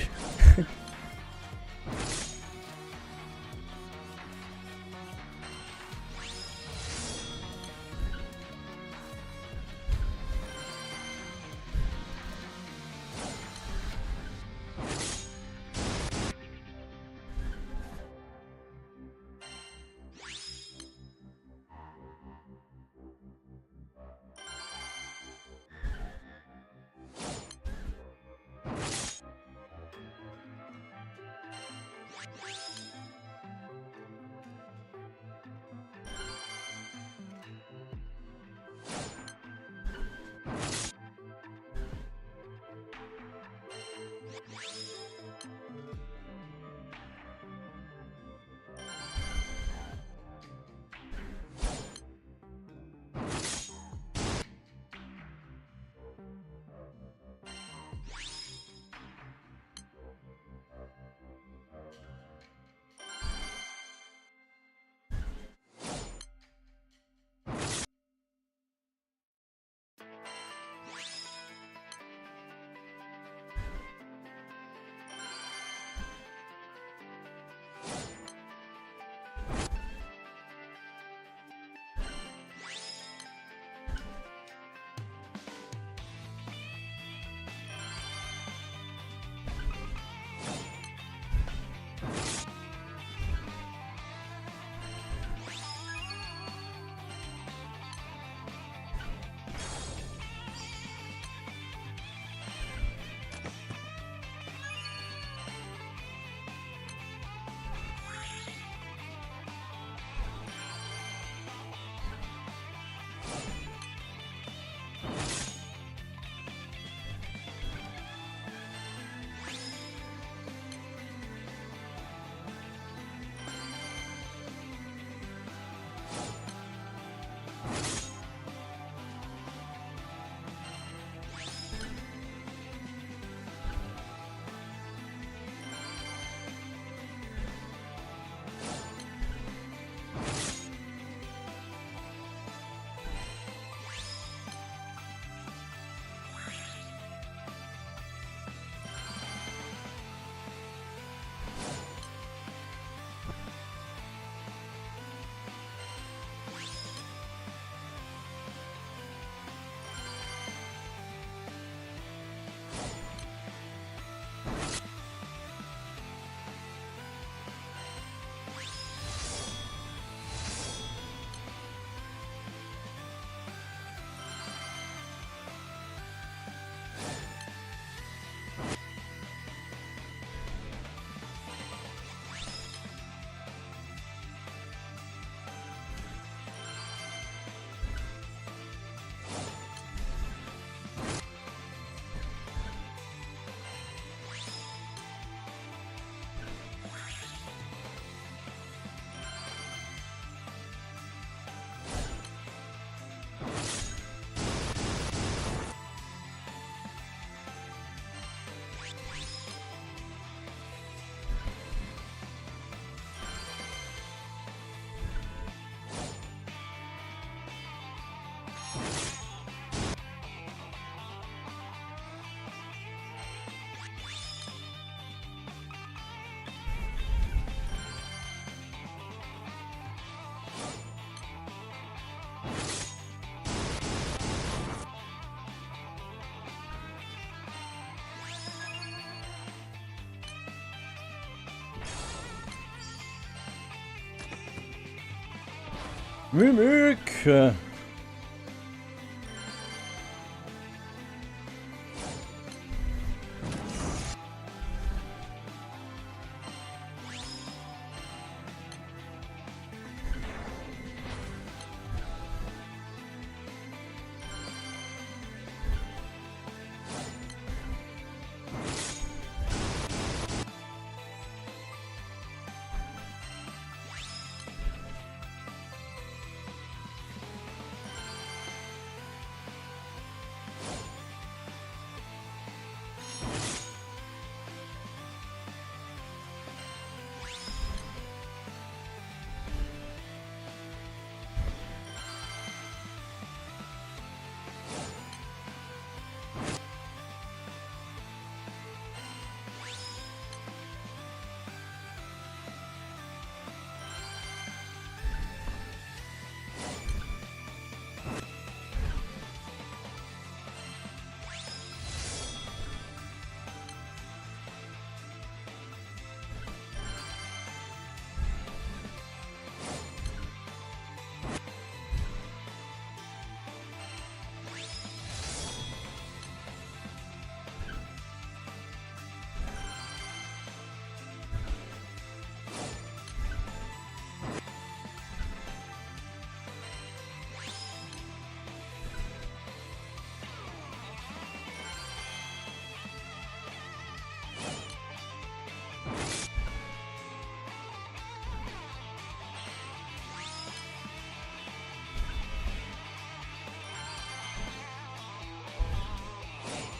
Mimic.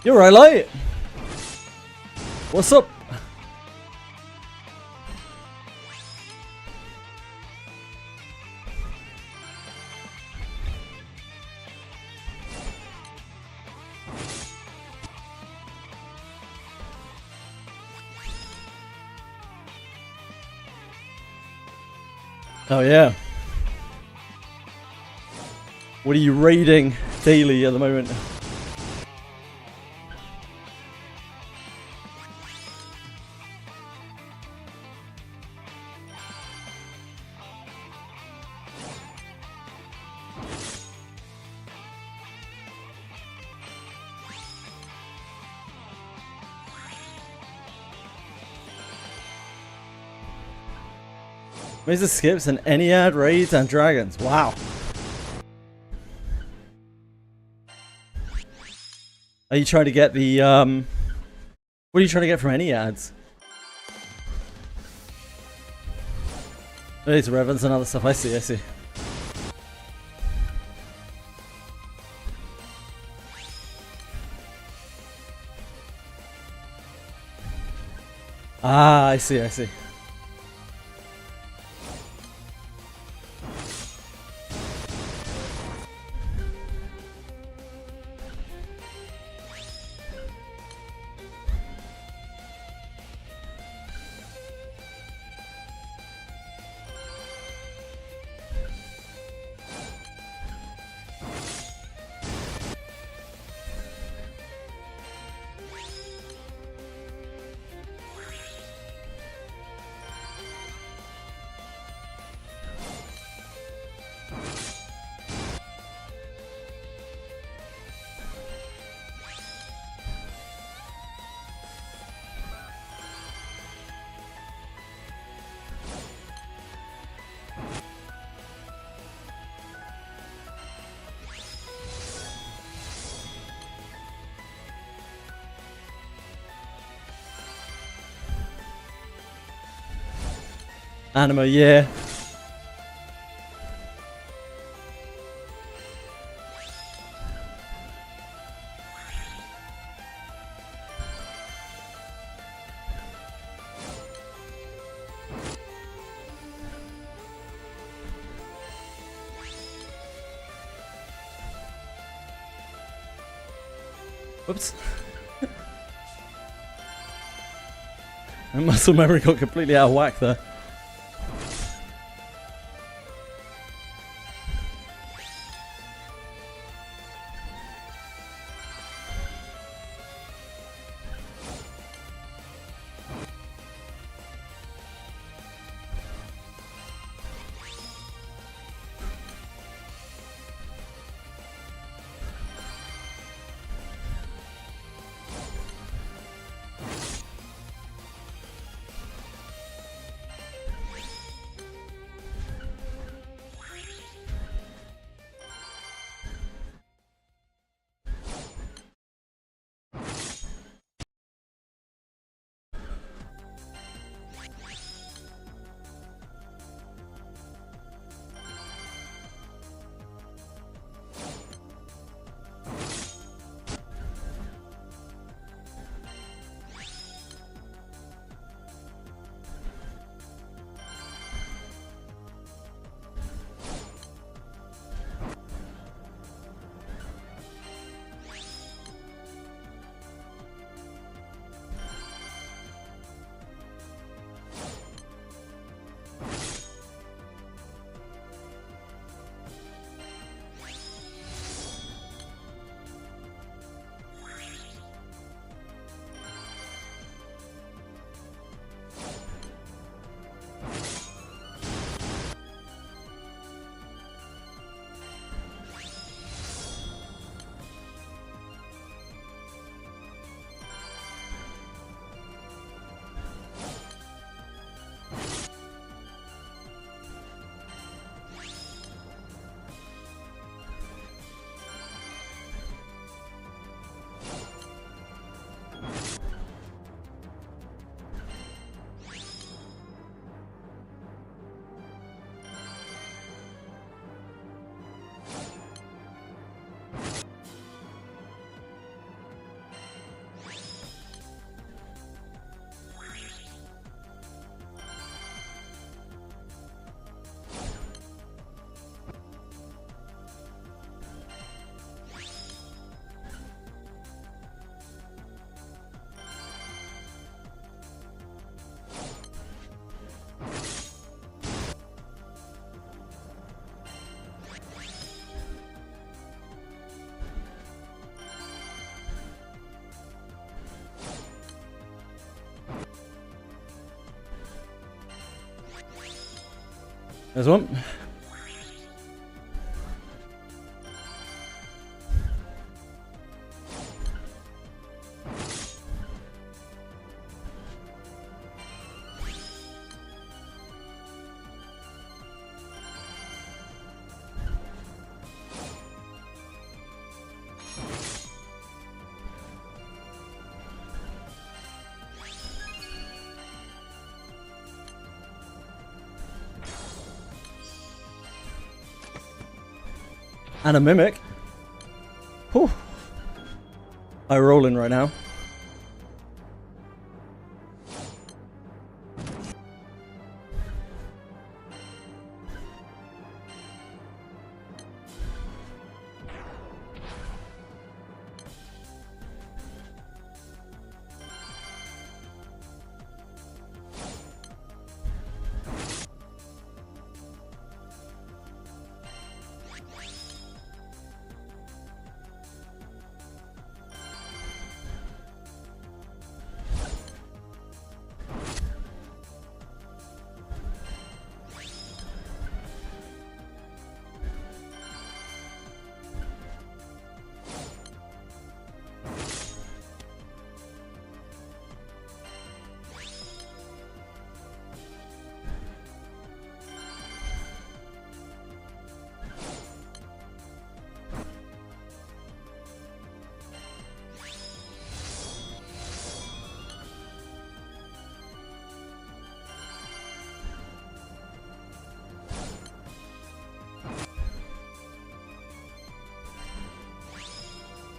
You're right, light. What's up? Oh yeah. What are you raiding daily at the moment? Mesa skips and Ennead, raids, and dragons. Wow. Are you trying to get the what are you trying to get from Enneads? Oh, these Revens and other stuff. I see, I see. Ah, I see, I see. Anima, yeah. Whoops. My muscle memory got completely out of whack there. There's one. And a Mimic. Whew. I'm rolling right now.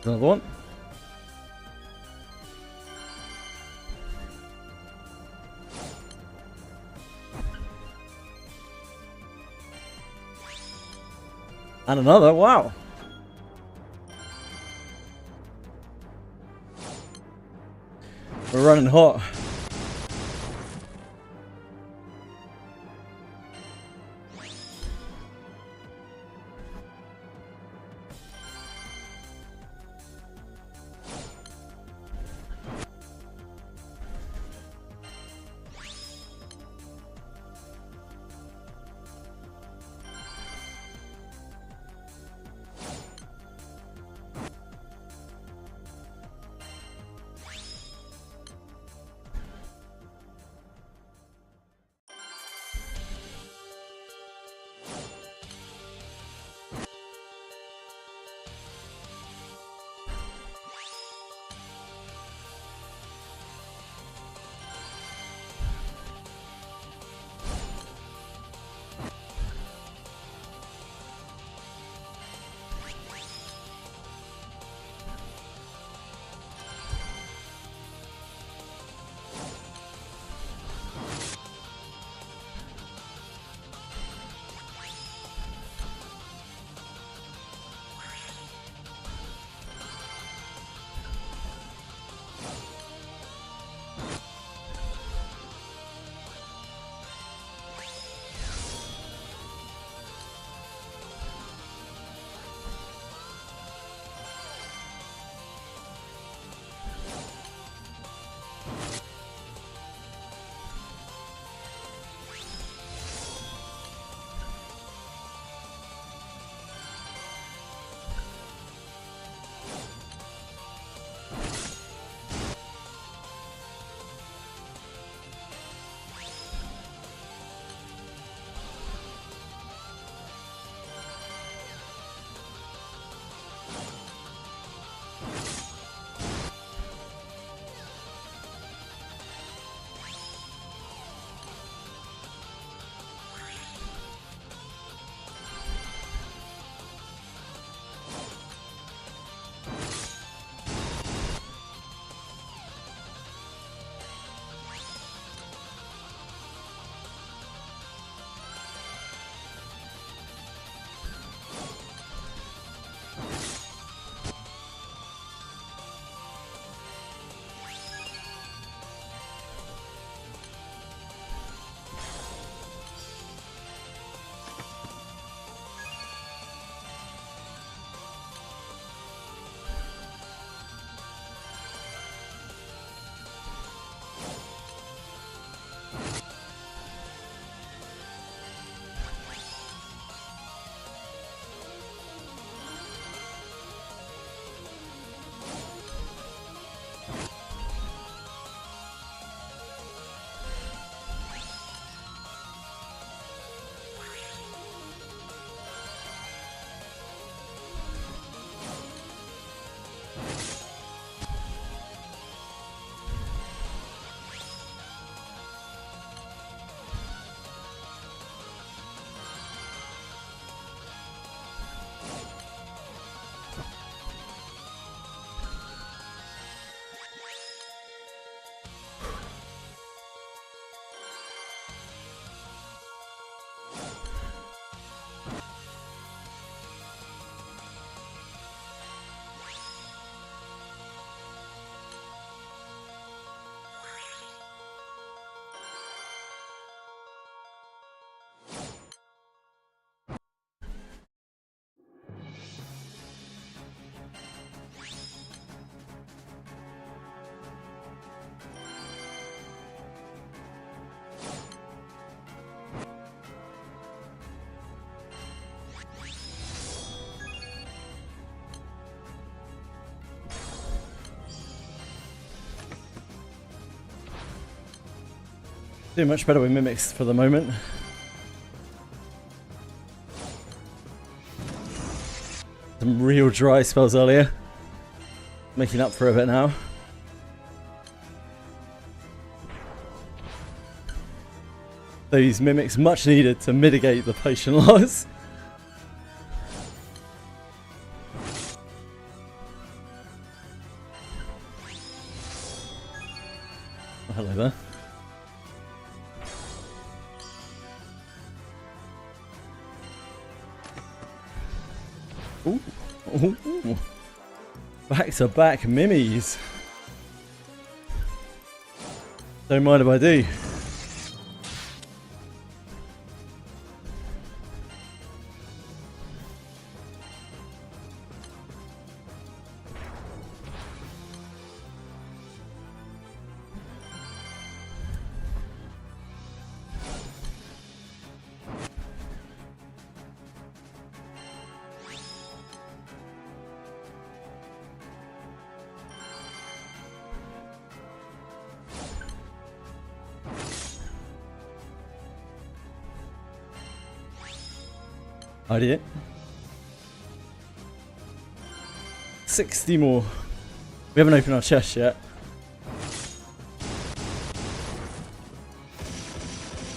Another one. And another, wow. We're running hot. Doing much better with mimics for the moment. Some real dry spells earlier. Making up for a bit now. These mimics much needed to mitigate the potion loss. Oh, hello there. Ooh. Ooh. Back to back mimis. Don't mind if I do. Idea. 60 more. We haven't opened our chest yet.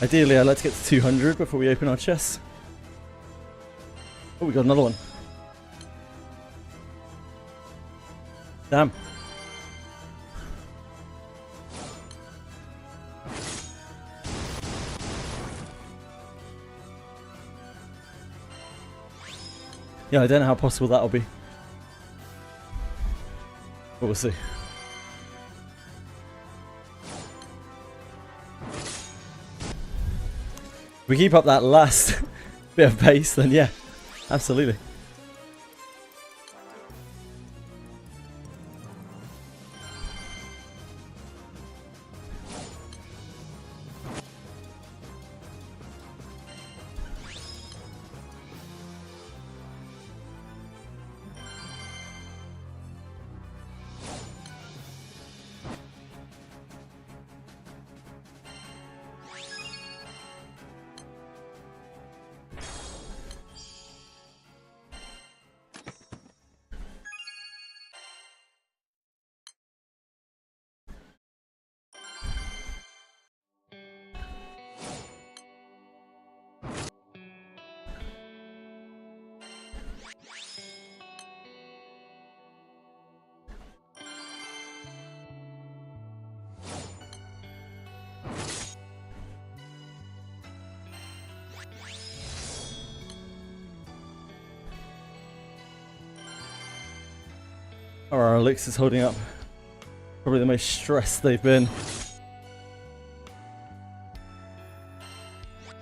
Ideally, I'd like to get to 200 before we open our chest. Oh, we got another one. Damn. Yeah, I don't know how possible that'll be. But we'll see. If we keep up that last bit of pace, then yeah, absolutely. Our elixirs holding up. Probably the most stressed they've been.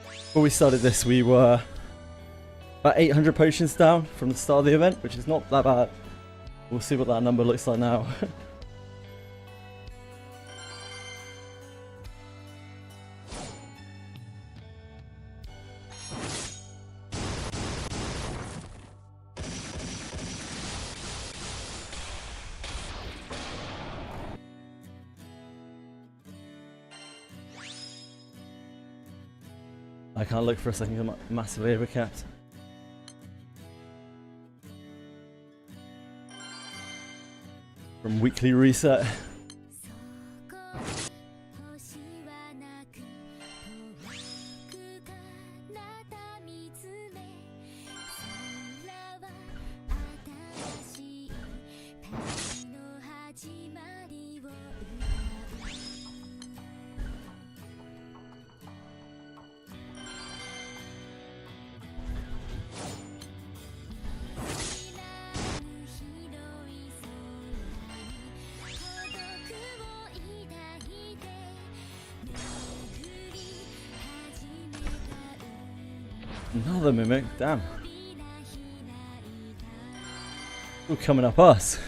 Before we started this, we were about 800 potions down from the start of the event, which is not that bad. We'll see what that number looks like now. I can't look for a second, I'm massively overcapped. From weekly reset. Another mimic, damn. All coming up us.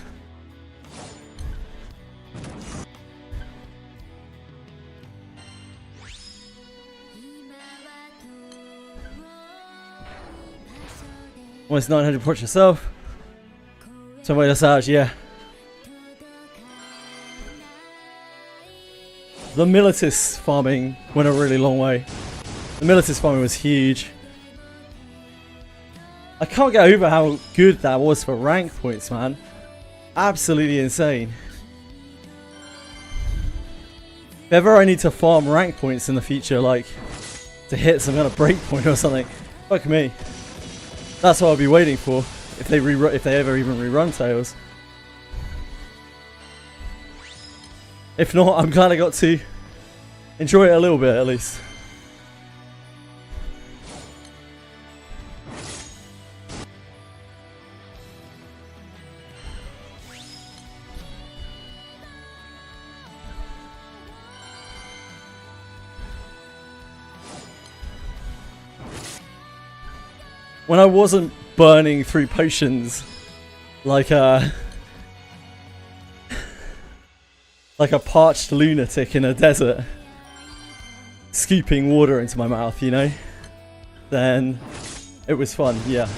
Almost 900 points yourself. So wait us out, yeah. The Militis farming went a really long way. The Militis farming was huge. I can't get over how good that was for rank points, man. Absolutely insane. If ever I need to farm rank points in the future, like to hit some kind of breakpoint or something, fuck me. That's what I'll be waiting for if they ever even rerun Tales. If not, I'm kind of got to enjoy it a little bit at least. When I wasn't burning through potions like a parched lunatic in a desert, scooping water into my mouth, you know, then it was fun, yeah.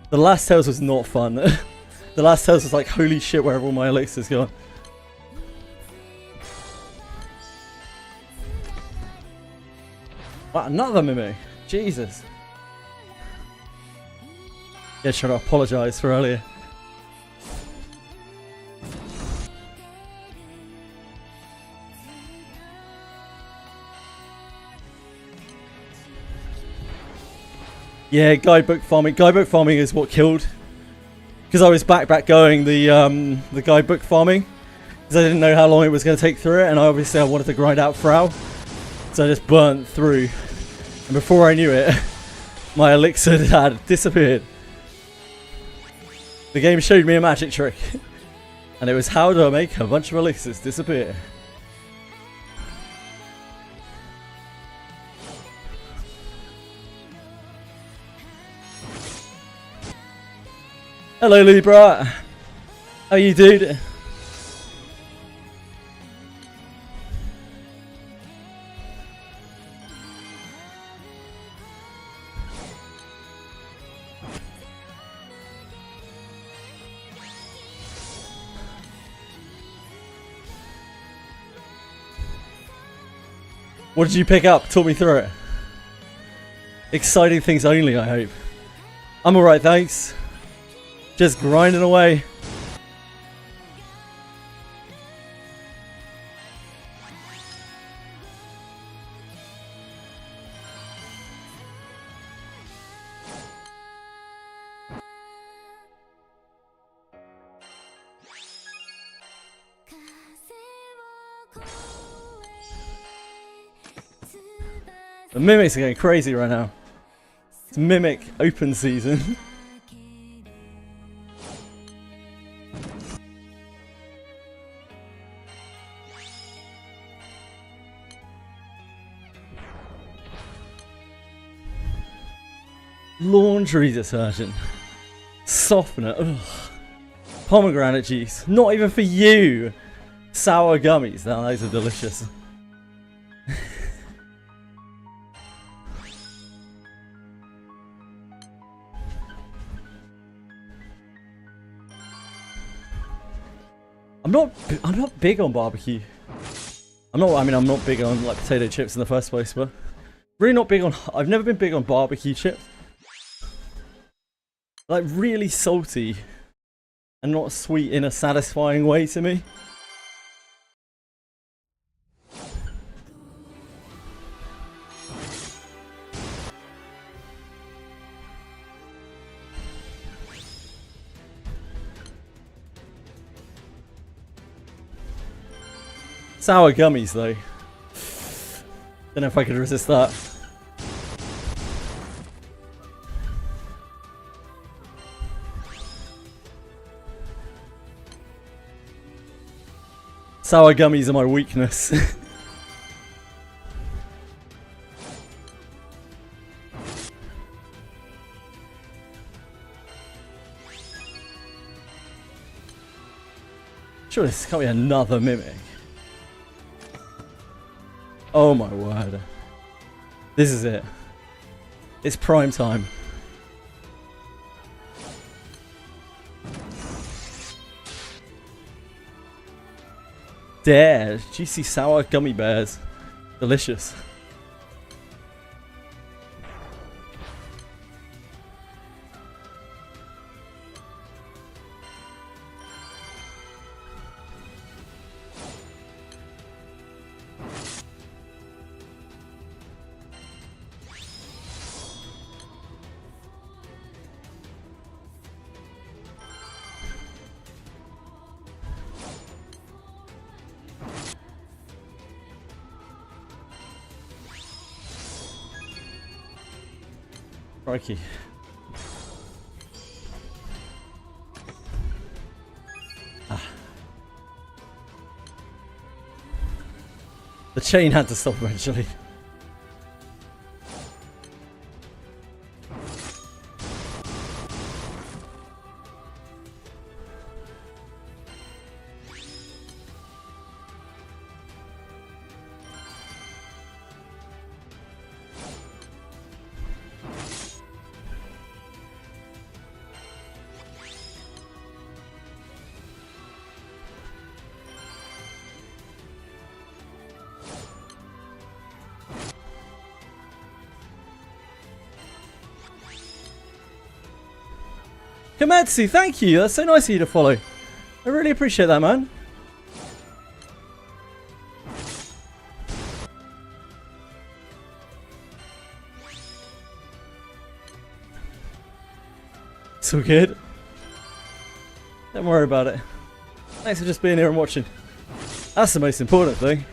The last Tales was not fun. The last Tales was like, holy shit, where have all my elixirs gone? Wow, another Mimic. Jesus. Yeah, trying to apologise for earlier. Yeah, guidebook farming. Guidebook farming is what killed. Because I was back going the guidebook farming. Because I didn't know how long it was going to take through it, and I wanted to grind out Frau. So I just burnt through. And before I knew it, my elixir had disappeared. The game showed me a magic trick. And it was how to make a bunch of elixirs disappear. Hello Libra. How you dude? What did you pick up? Talk me through it. Exciting things only, I hope. I'm alright, thanks. Just grinding away. The Mimics are going crazy right now. It's Mimic open season. Laundry detergent. Softener. Ugh. Pomegranate juice. Not even for you. Sour gummies. Now those are delicious. I'm not big on barbecue. I'm not big on like potato chips in the first place, but really not big on. I've never been big on barbecue chips. Like really salty and not sweet in a satisfying way to me. Sour gummies though. Don't know if I could resist that. Sour gummies are my weakness. Sure, this can't be another Mimic. Oh my word. This is it. It's prime time. Dare. Juicy sour gummy bears. Delicious. Crikey. The chain had to stop eventually. Kometsu, thank you. That's so nice of you to follow. I really appreciate that, man. It's all good. Don't worry about it. Thanks for just being here and watching. That's the most important thing.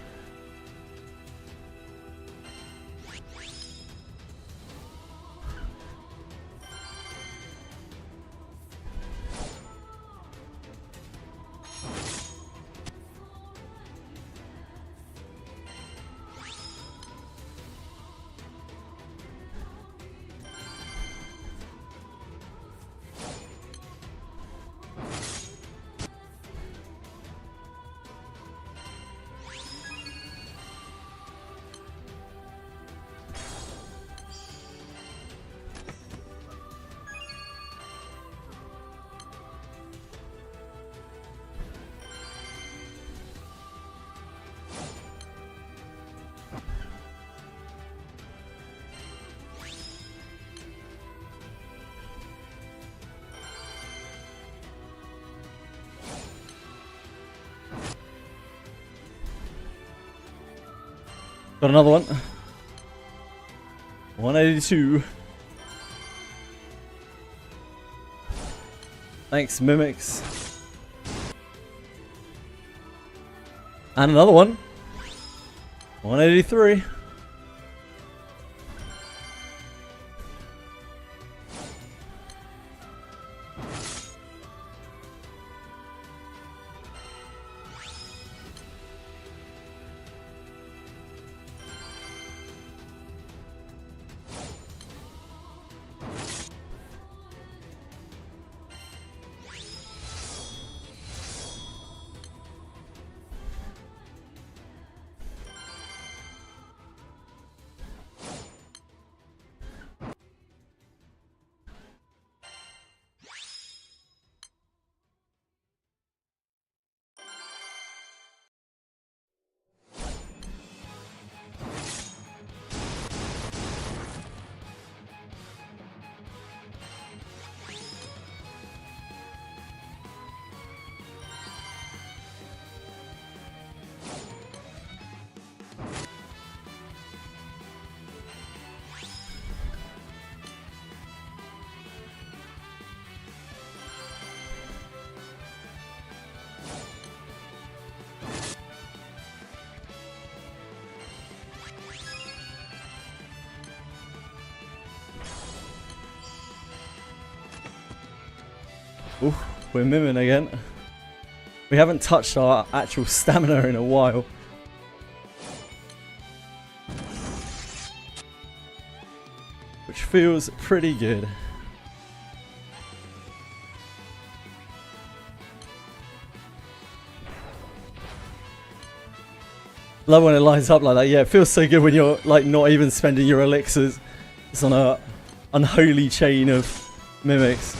Got another one. 182. Thanks, Mimics. And another one. 183. Ooh, we're miming again. We haven't touched our actual stamina in a while. Which feels pretty good. Love when it lines up like that. Yeah, it feels so good when you're like not even spending your elixirs. It's on a unholy chain of mimics.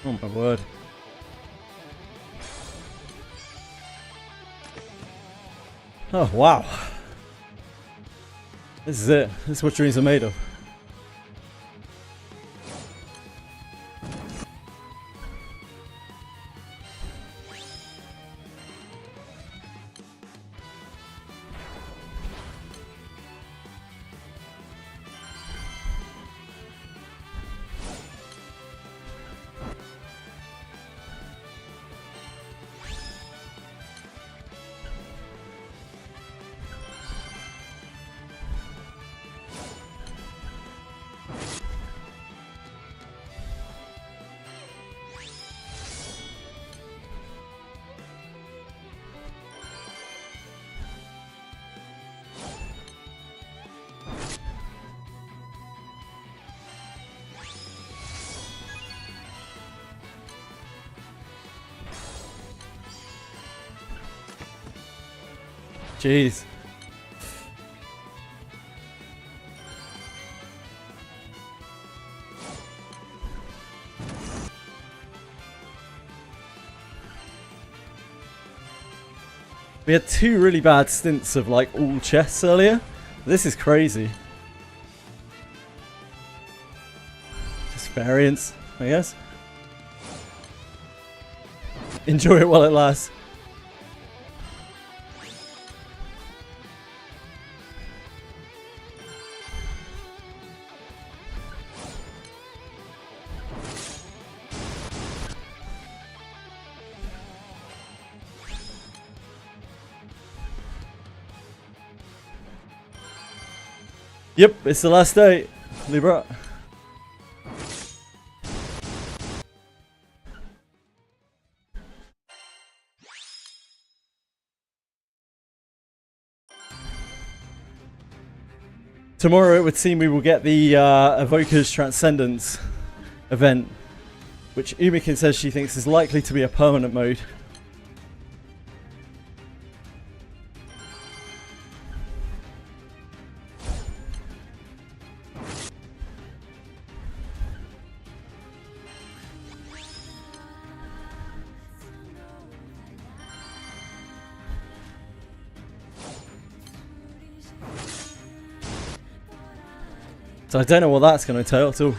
Oh my word. Oh wow. This is it. This is what dreams are made of. Jeez. We had 2 really bad stints of like all chests earlier. This is crazy. Just variance, I guess. Enjoy it while it lasts. Yep, it's the last day, Libra. Tomorrow it would seem we will get the Evoker's Transcendence event, which Umikin says she thinks is likely to be a permanent mode. So I don't know what that's going to entail at all.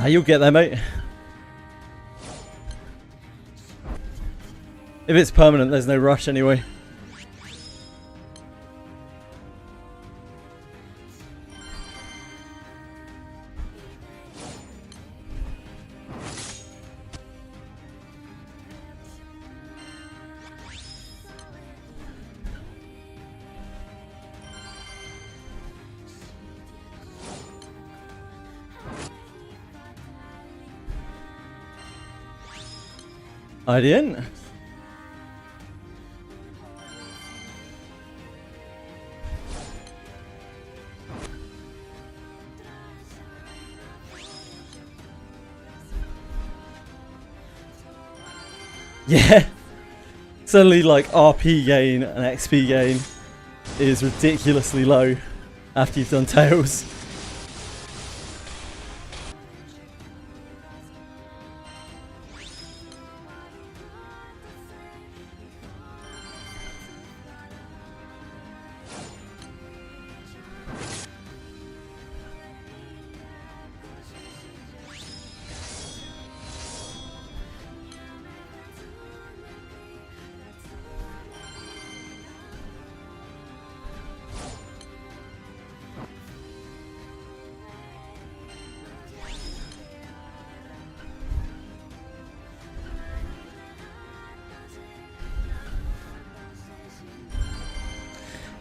You'll get there, mate. If it's permanent, there's no rush anyway. I didn't. Yeah. Suddenly like RP gain and XP gain is ridiculously low after you've done Tails.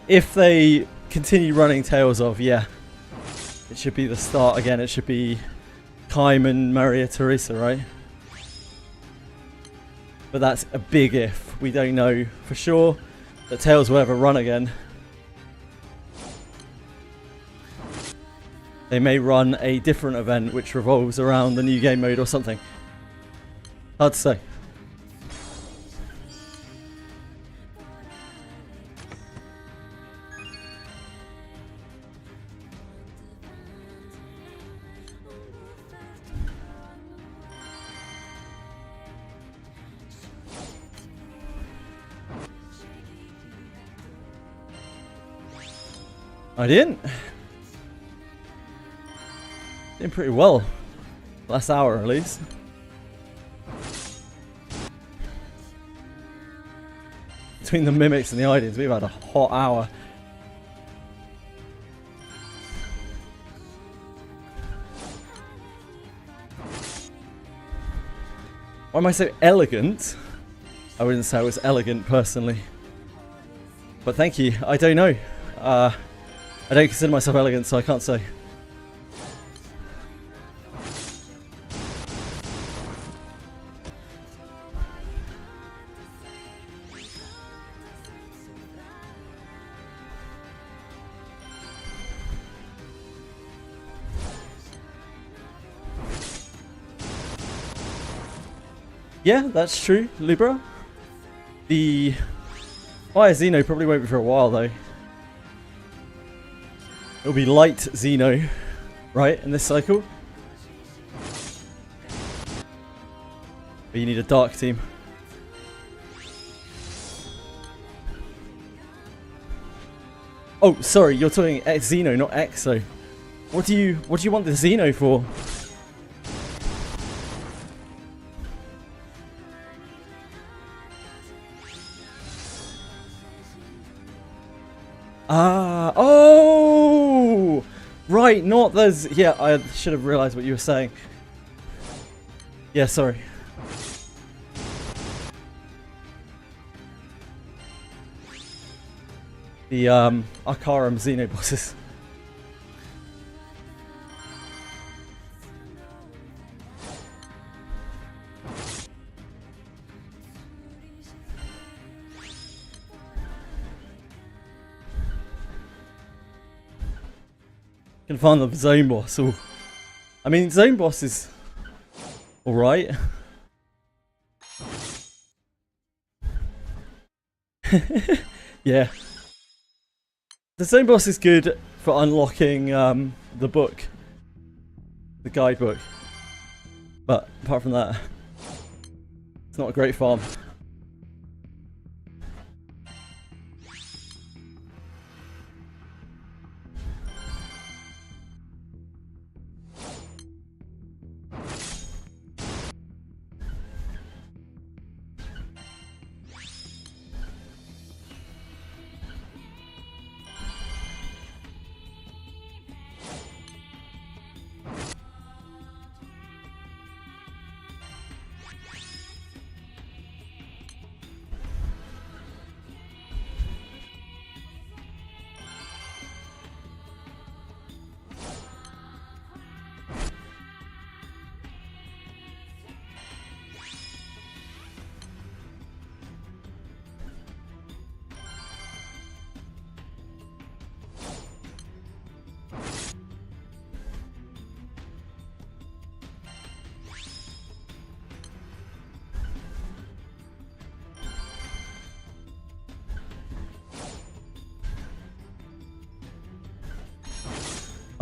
If they continue running Tails of, yeah, it should be the start again. It should be Kaim and Maria Teresa, right? But that's a big if. We don't know for sure that Tails will ever run again. They may run a different event which revolves around the new game mode or something. Hard to say. I didn't. Doing pretty well. Last hour at least. Between the mimics and the ideas, we've had a hot hour. Why am I so elegant? I wouldn't say I was elegant personally. But thank you. I don't know. I don't consider myself elegant, so I can't say. Yeah, that's true, Libra. The Fire Xeno probably won't be for a while though. It'll be light Xeno, right, in this cycle. But you need a dark team. Oh, sorry, you're talking Xeno, not Exo. What do you want the Xeno for? Oh! Right, not those. Yeah, I should have realized what you were saying. Yeah, sorry. The Arcarum Xeno bosses. Can find the zone boss. Ooh. I mean, zone boss is alright. Yeah. The zone boss is good for unlocking the book. The guidebook. But apart from that, it's not a great farm.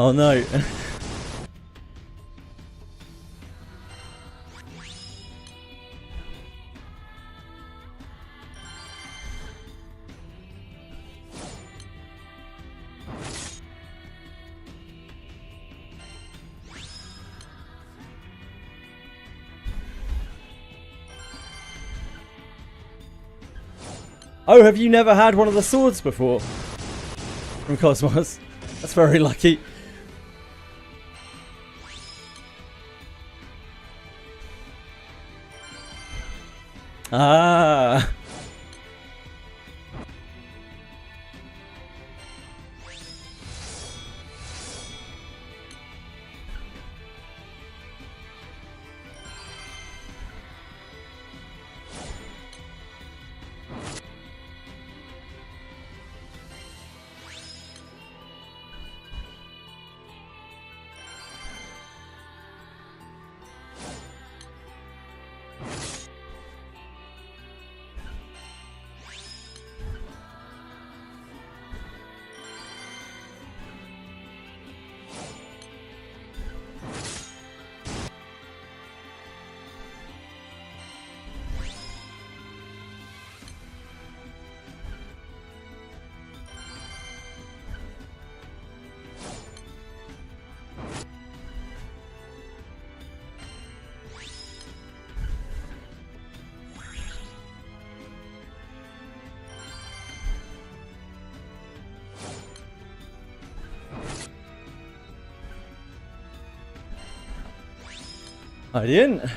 Oh no. Oh, have you never had one of the swords before? From Cosmos? That's very lucky. Ah. I didn't.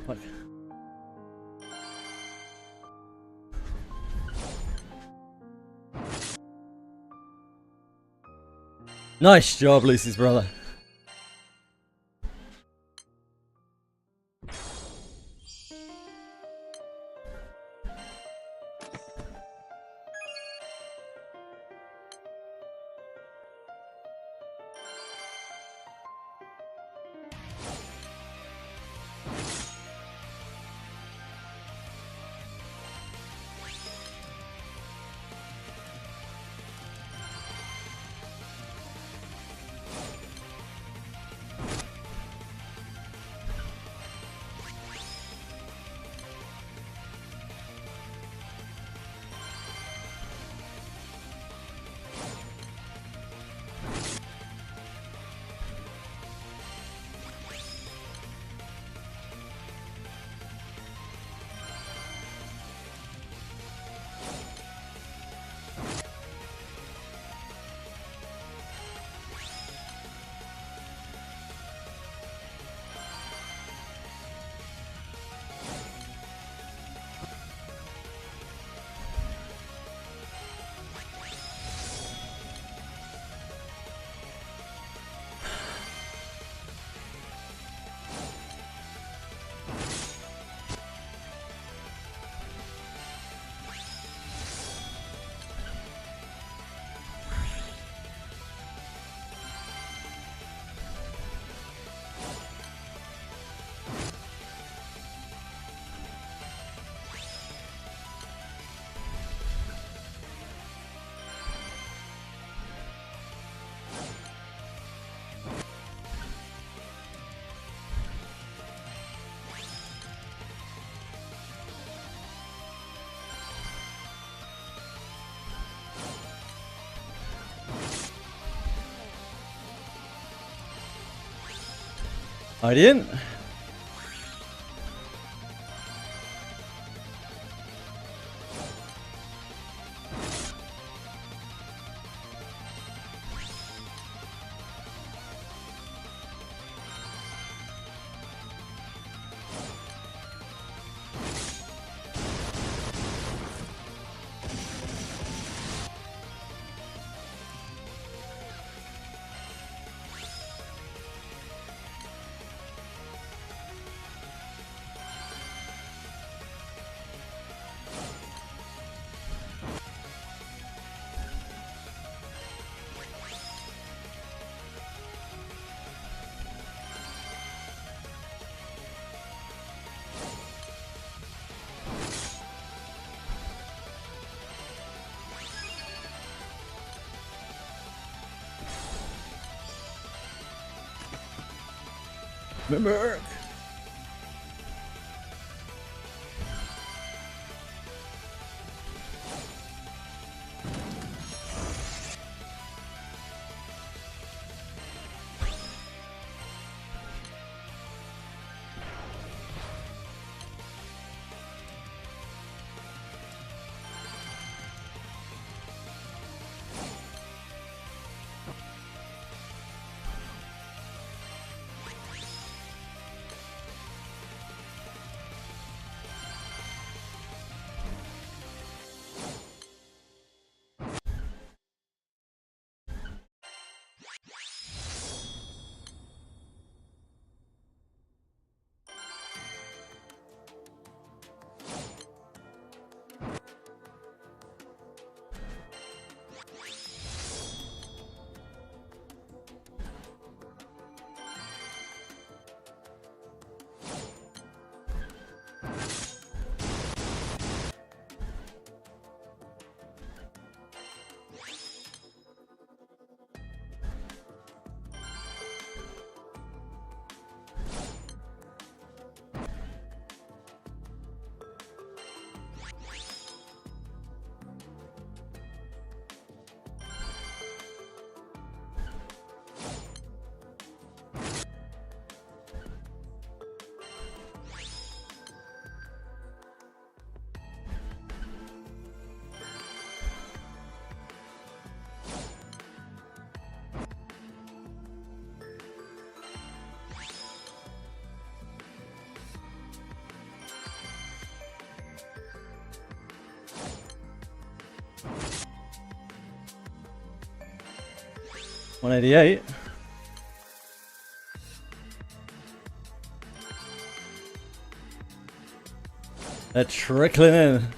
Fuck. Nice job, Lucy's brother. I didn't. Remember. $188. They're trickling in.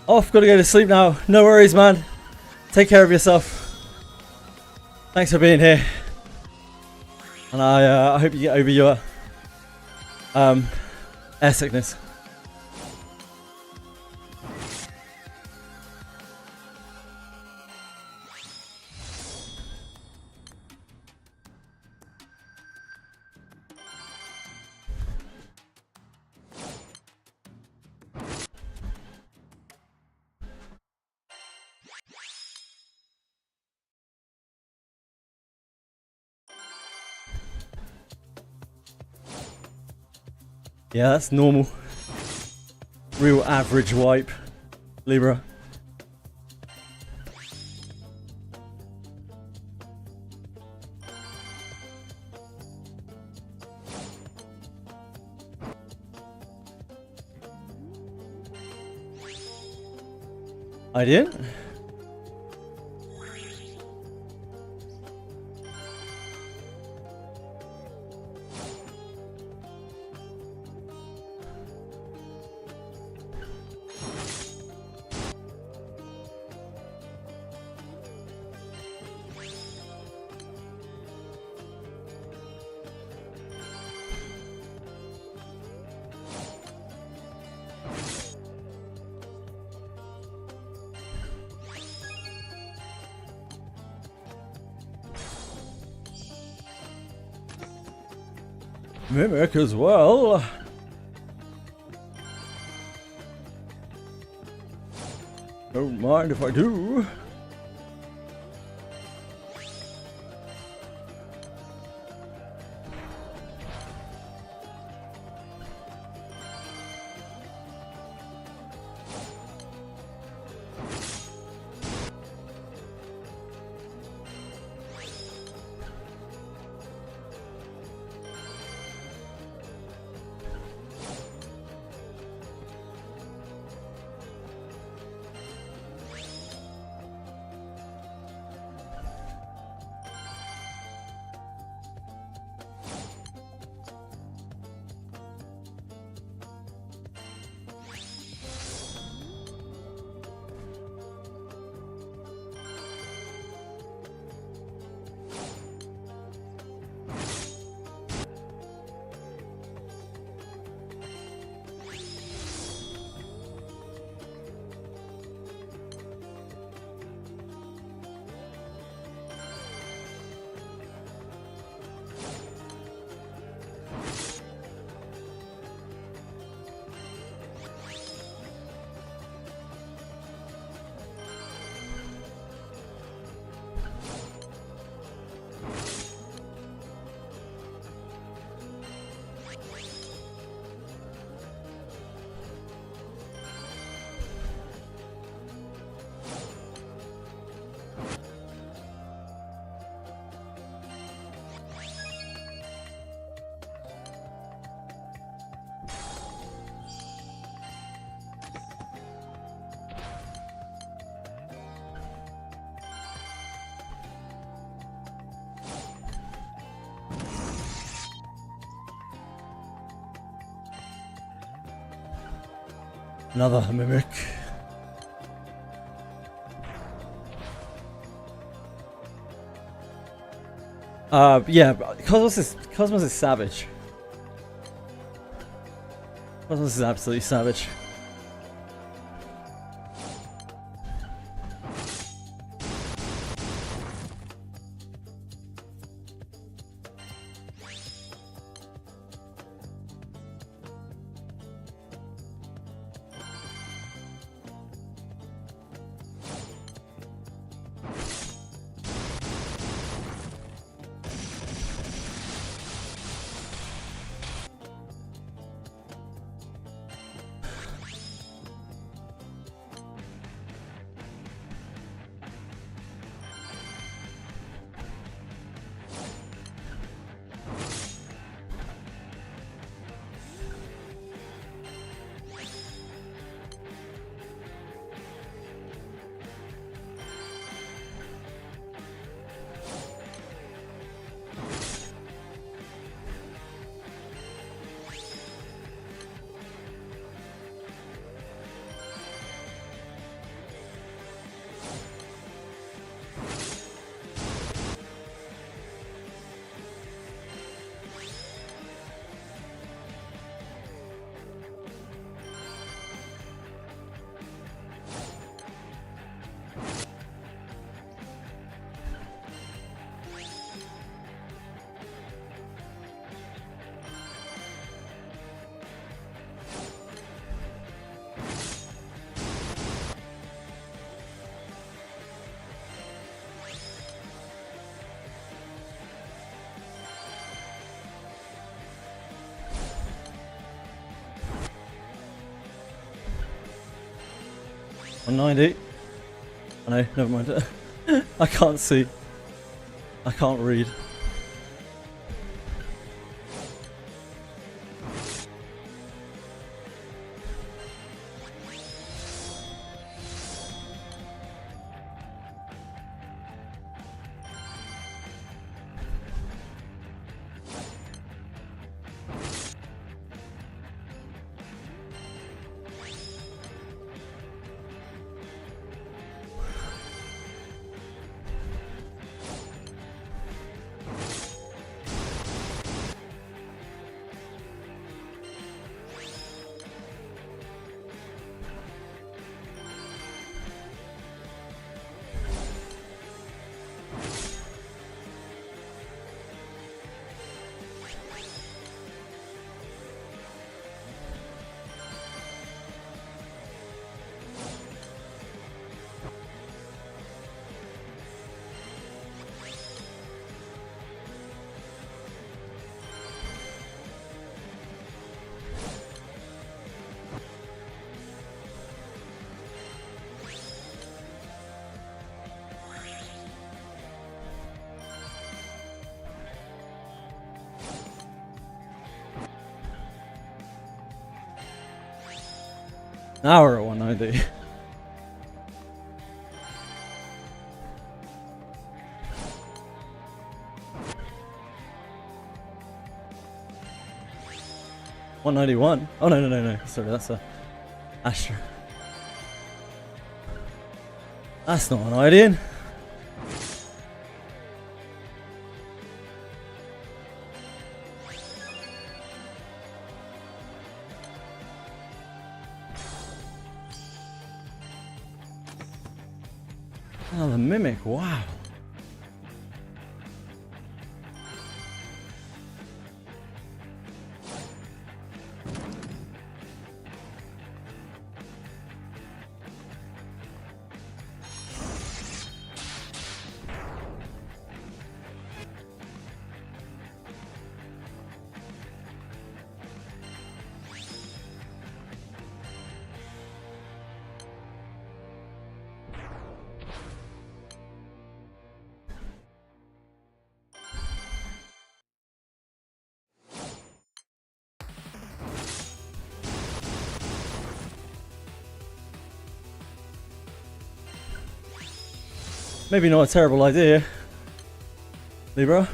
Off, gotta go to sleep now. No worries, man. Take care of yourself. Thanks for being here. And I hope you get over your air sickness. Yeah, that's normal. Real average wipe. Libra. I didn't? Mimic as well. Don't mind if I do. Another mimic. Yeah, Cosmos is savage. Cosmos is absolutely savage. 190. Oh no, never mind. I can't see. I can't read. Now we're at 190. $191. Oh no. Sorry, that's a Astra. That's not an Idean. Oh, the Mimic, wow. Maybe not a terrible idea, Libra.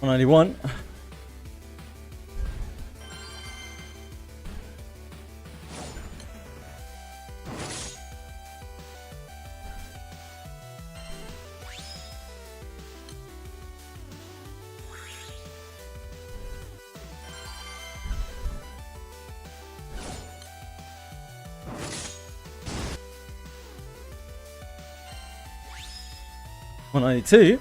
$191. 192.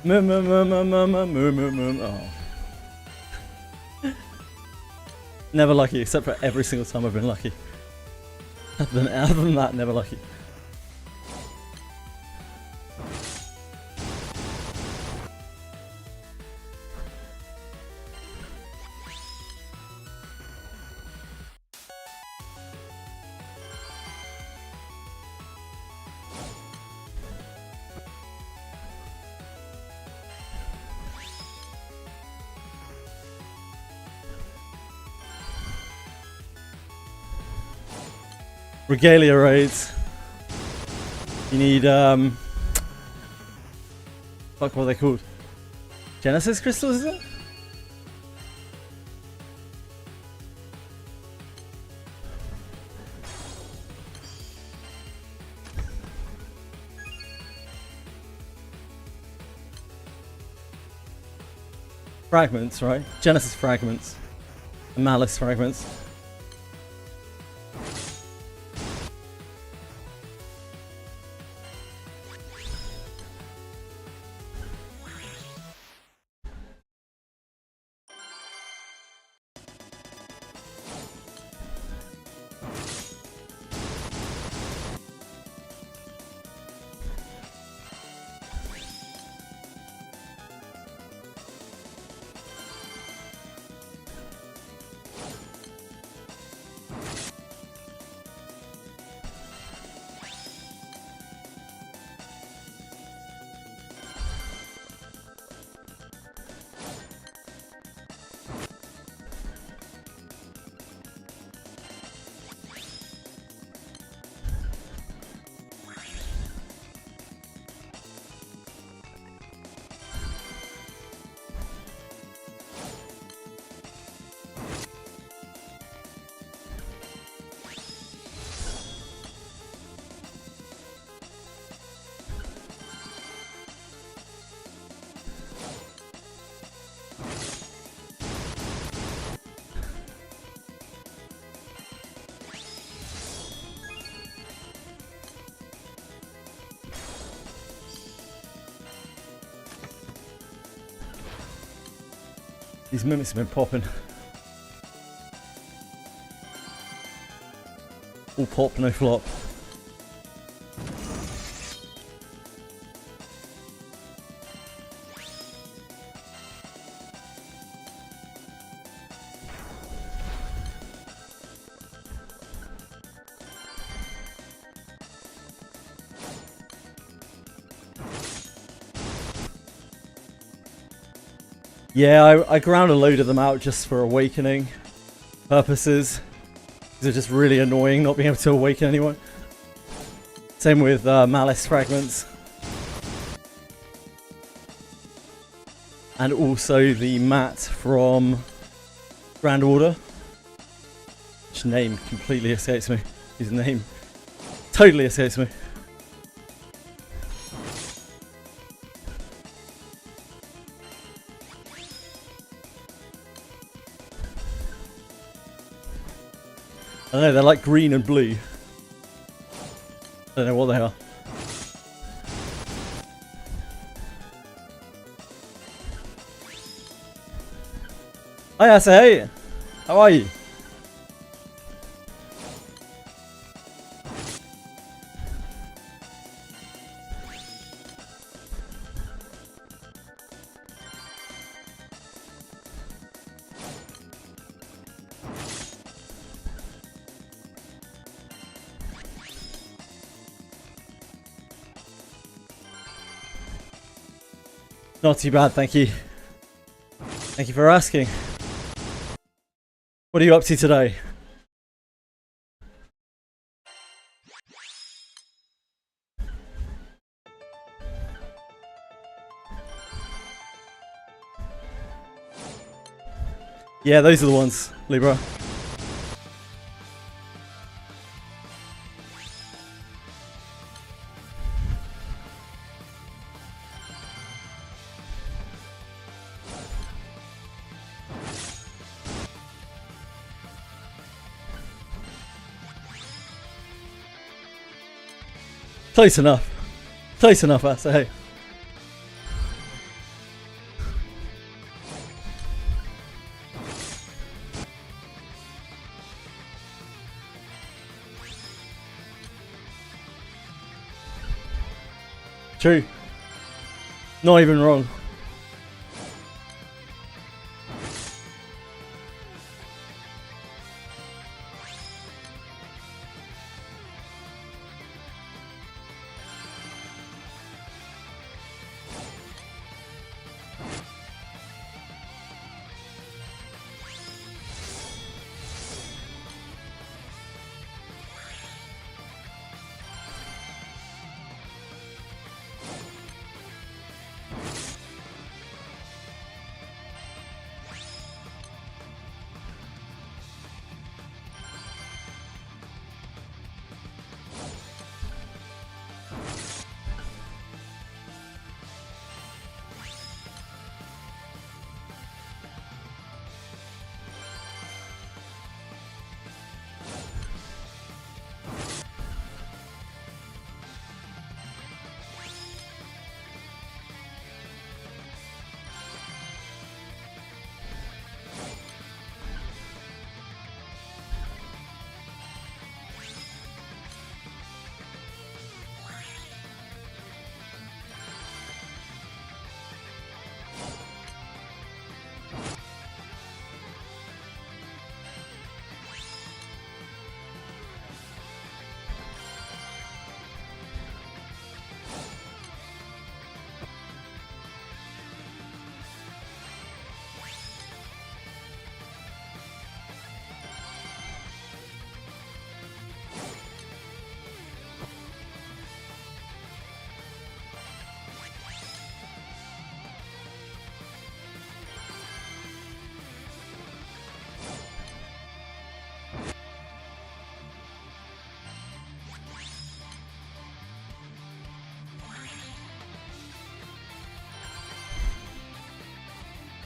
Oh. Never lucky, except for every single time I've been lucky. Other than that, never lucky. Regalia raids. You need fuck, what are they called? Genesis crystals, is it? Fragments, right? Genesis fragments. Malice fragments. These mimics have been popping. All pop, no flop. Yeah, I ground a load of them out just for awakening purposes. They're just really annoying not being able to awaken anyone. Same with Malice fragments. And also the mat from Grand Order. Which name completely escapes me. His name totally escapes me. I don't know, they're like green and blue. I don't know what they are. Hi Asa, hey! How are you? Not too bad, thank you. Thank you for asking. What are you up to today? Yeah, those are the ones, Libra. Close enough. Close enough, I say. True. Not even wrong.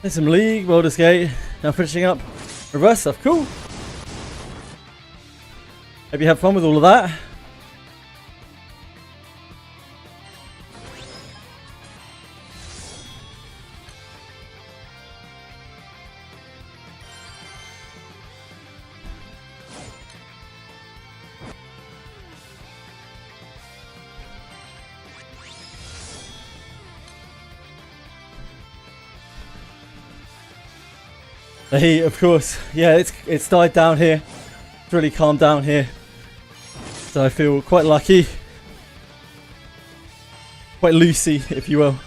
There's some League, Baldur's Gate. Now finishing up reverse stuff. Cool. Hope you have fun with all of that. The heat, of course. Yeah, it's died down here. It's really calmed down here. So I feel quite lucky. Quite loosey, if you will.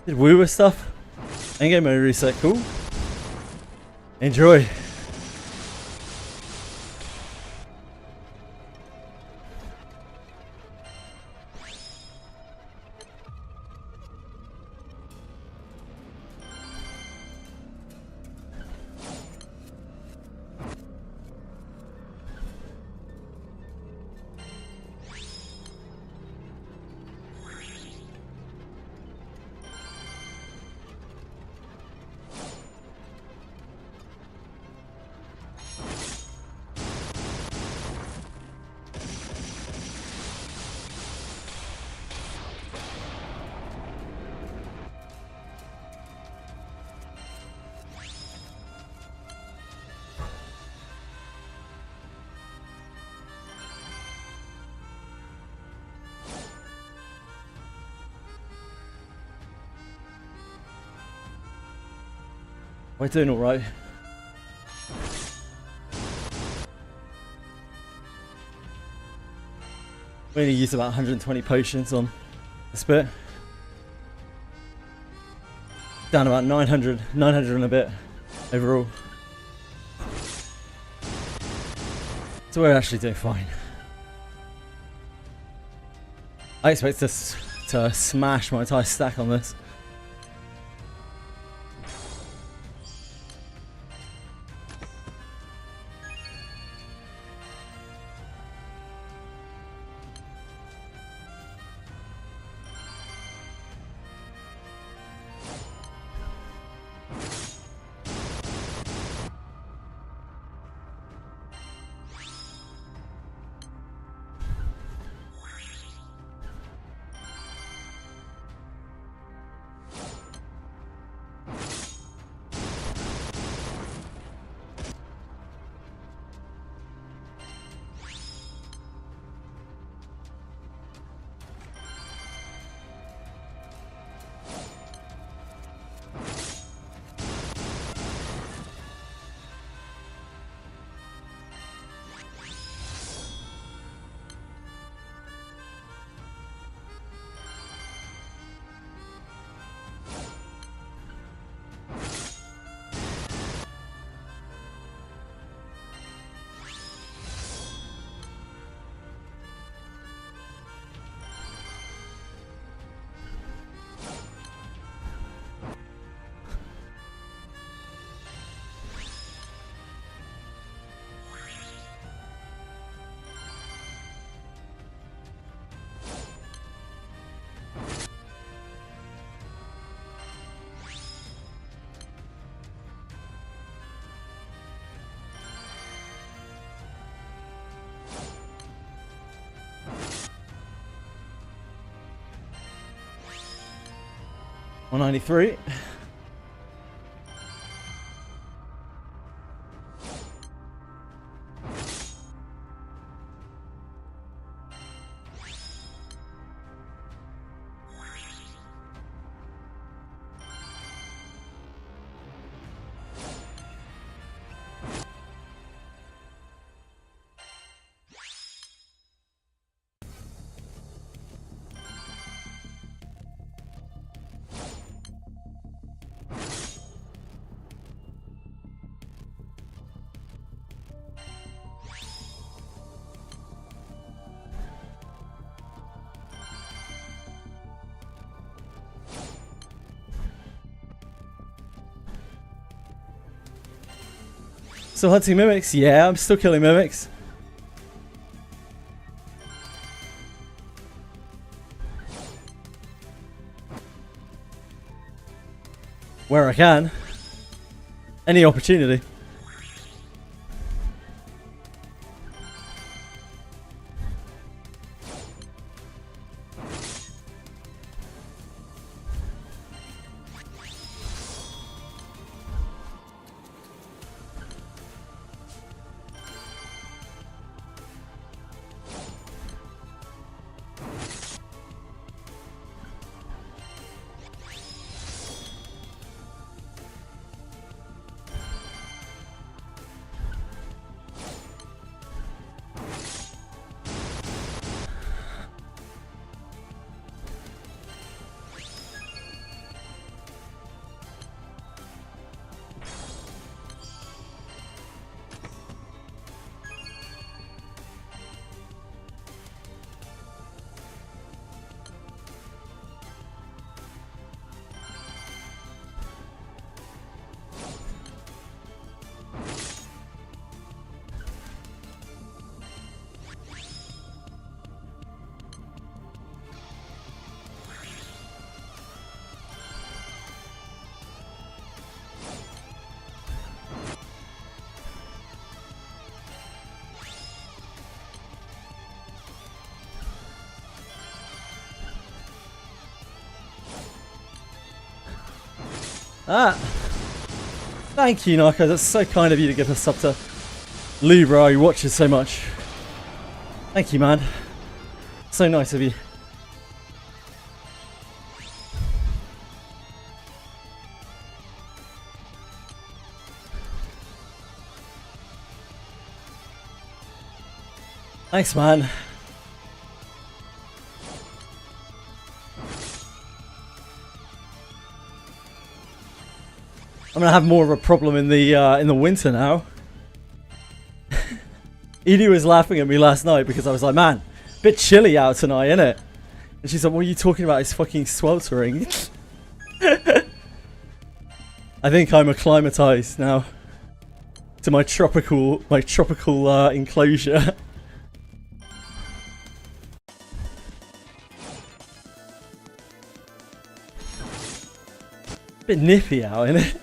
Did woo with stuff? Endgame mode reset, cool. Enjoy. We're doing alright. We only used about 120 potions on this bit. Down about 900 and a bit overall. So we're actually doing fine. I expect us to smash my entire stack on this. $193. Still hunting mimics? Yeah, I'm still killing mimics. Where I can. Any opportunity. Ah, thank you, Narco. That's so kind of you to give us up to Libra, who watches so much. Thank you, man. So nice of you. Thanks, man. I'm gonna have more of a problem in the winter now. Edie was laughing at me last night because I was like, man, bit chilly out tonight, innit? And she's like, what are you talking about? It's fucking sweltering. I think I'm acclimatized now to my tropical enclosure. Bit nippy out, innit?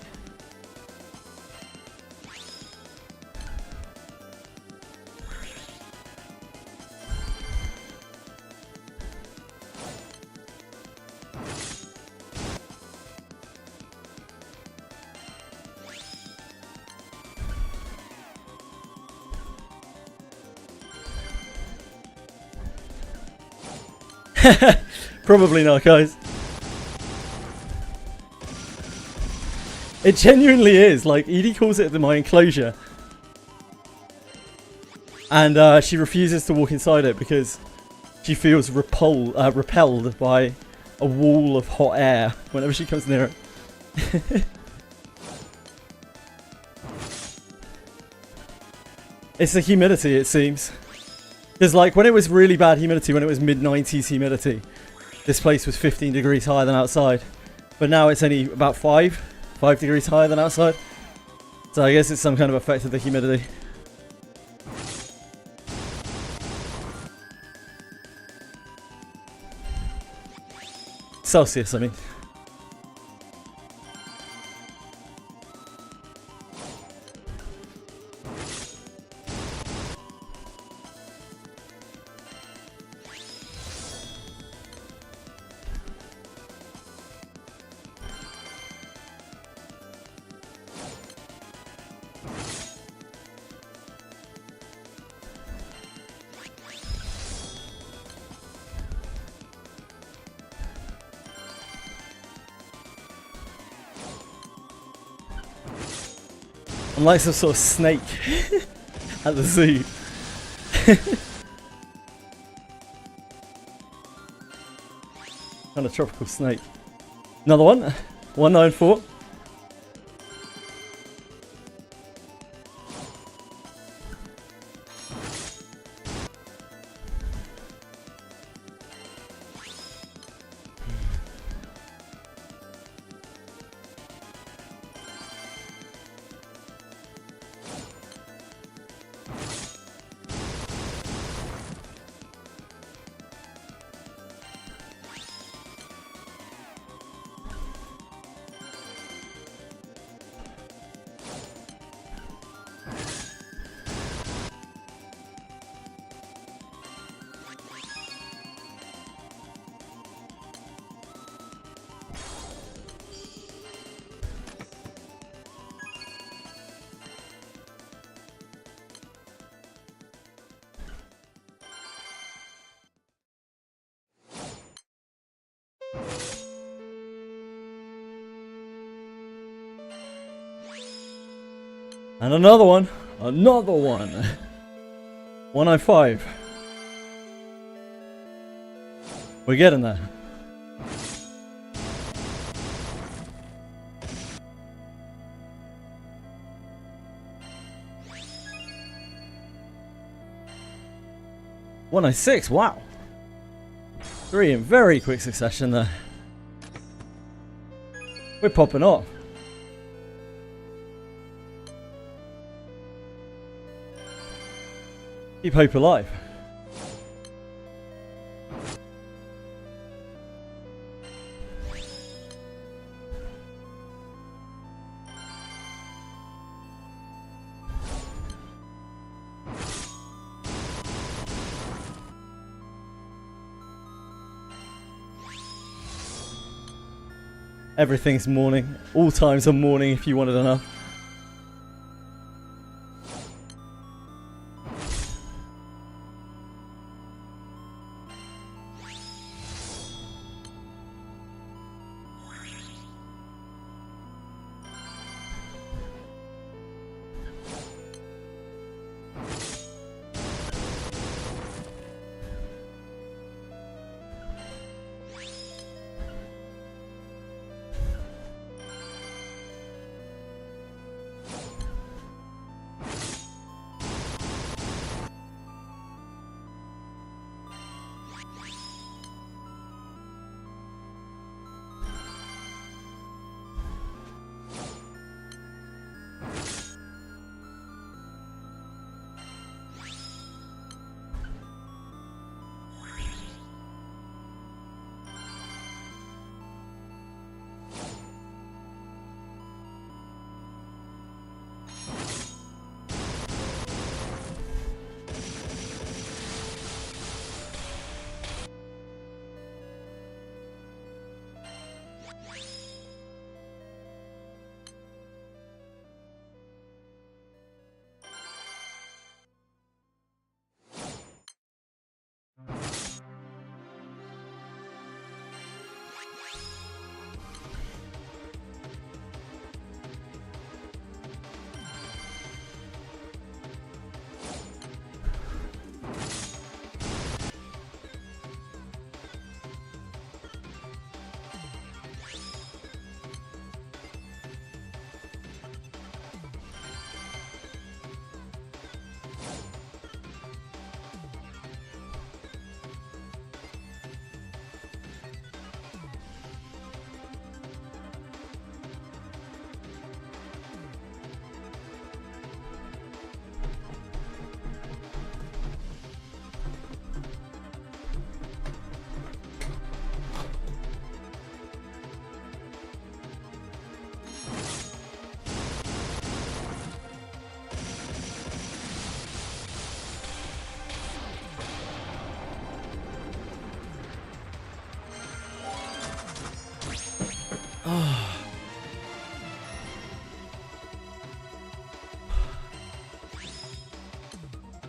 Probably not, guys. It genuinely is. Like, Edie calls it my enclosure. And she refuses to walk inside it because she feels repelled by a wall of hot air whenever she comes near it. It's the humidity, it seems. Because, like, when it was really bad humidity, when it was mid-90s humidity, this place was 15 degrees higher than outside. But now it's only about 5 degrees higher than outside. So I guess it's some kind of effect of the humidity. Celsius, I mean. I'm like some sort of snake at the zoo. Kind of tropical snake. Another one. 194. And another one. Another one. 105. We're getting there. $106. Wow. 3 in very quick succession there. We're popping off. Keep hope alive. Everything's morning. All times are morning if you wanted enough.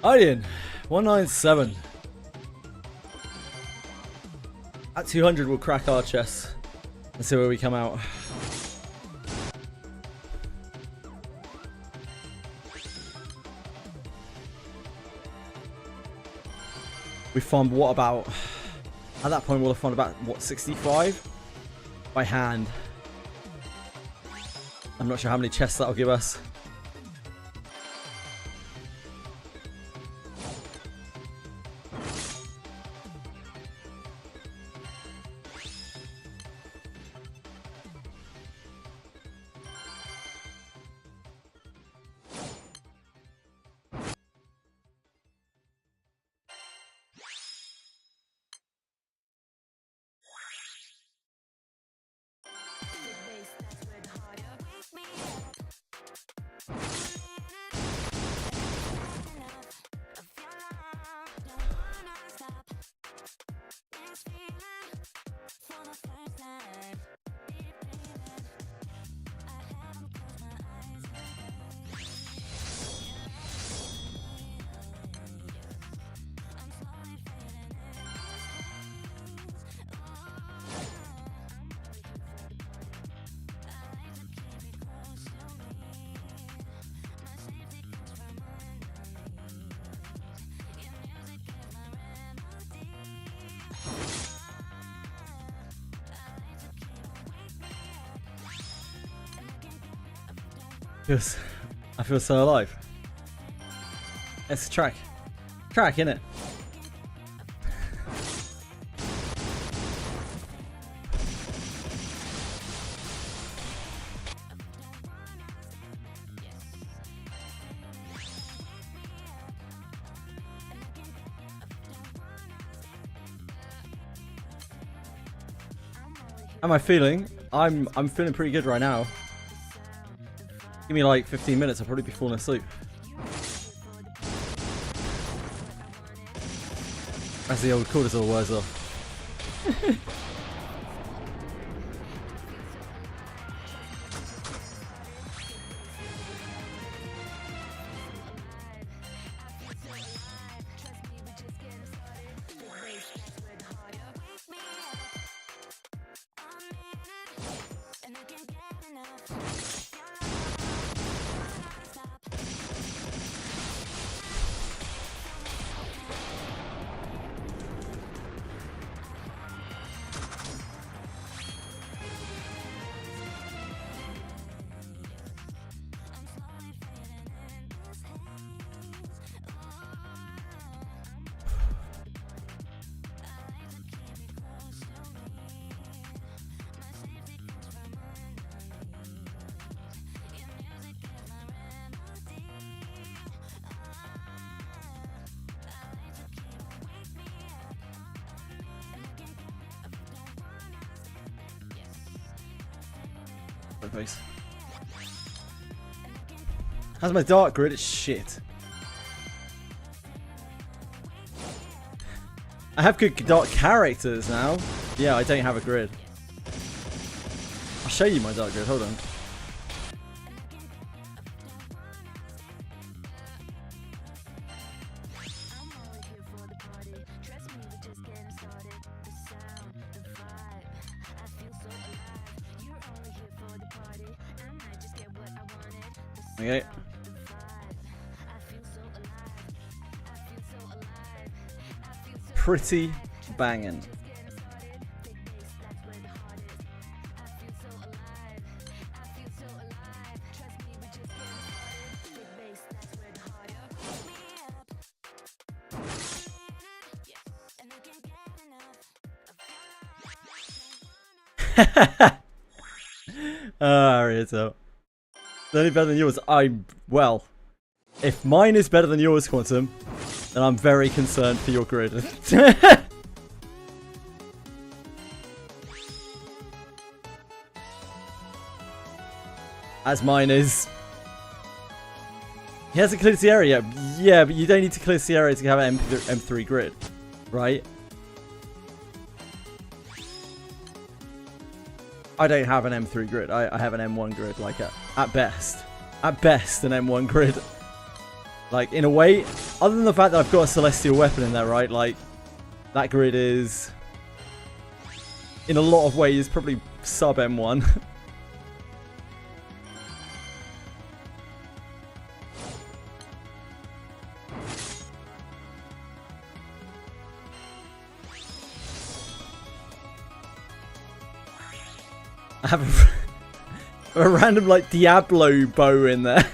Ian, 197. At 200, we'll crack our chests and see where we come out. We farmed what about? At that point, we'll have farmed about what, 65 by hand. I'm not sure how many chests that'll give us. I feel so alive. It's a track. Track, innit? How am I feeling? I'm feeling pretty good right now. Give me like 15 minutes, I'll probably be falling asleep. As the old cortisol wears off. Face. How's my dark grid? It's shit. I have good dark characters now. Yeah, I don't have a grid. I'll show you my dark grid. Hold on. Okay. Pretty banging. Arito. Only better than yours. Well, if mine is better than yours, Quantum, then I'm very concerned for your grid. As mine is. He hasn't cleared the area. Yeah, but you don't need to clear the area to have an M3 grid, right? I don't have an M3 grid. I have an M1 grid, like at best. At best, an M1 grid. Like, in a way, other than the fact that I've got a Celestial Weapon in there, right? Like, that grid is, in a lot of ways, probably sub M1. I have a random, like, Diablo bow in there.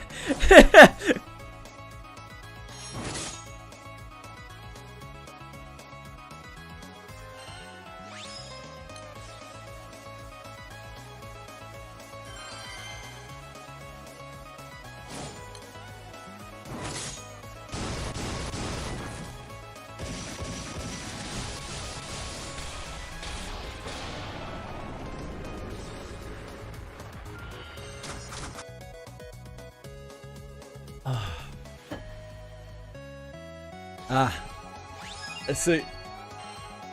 So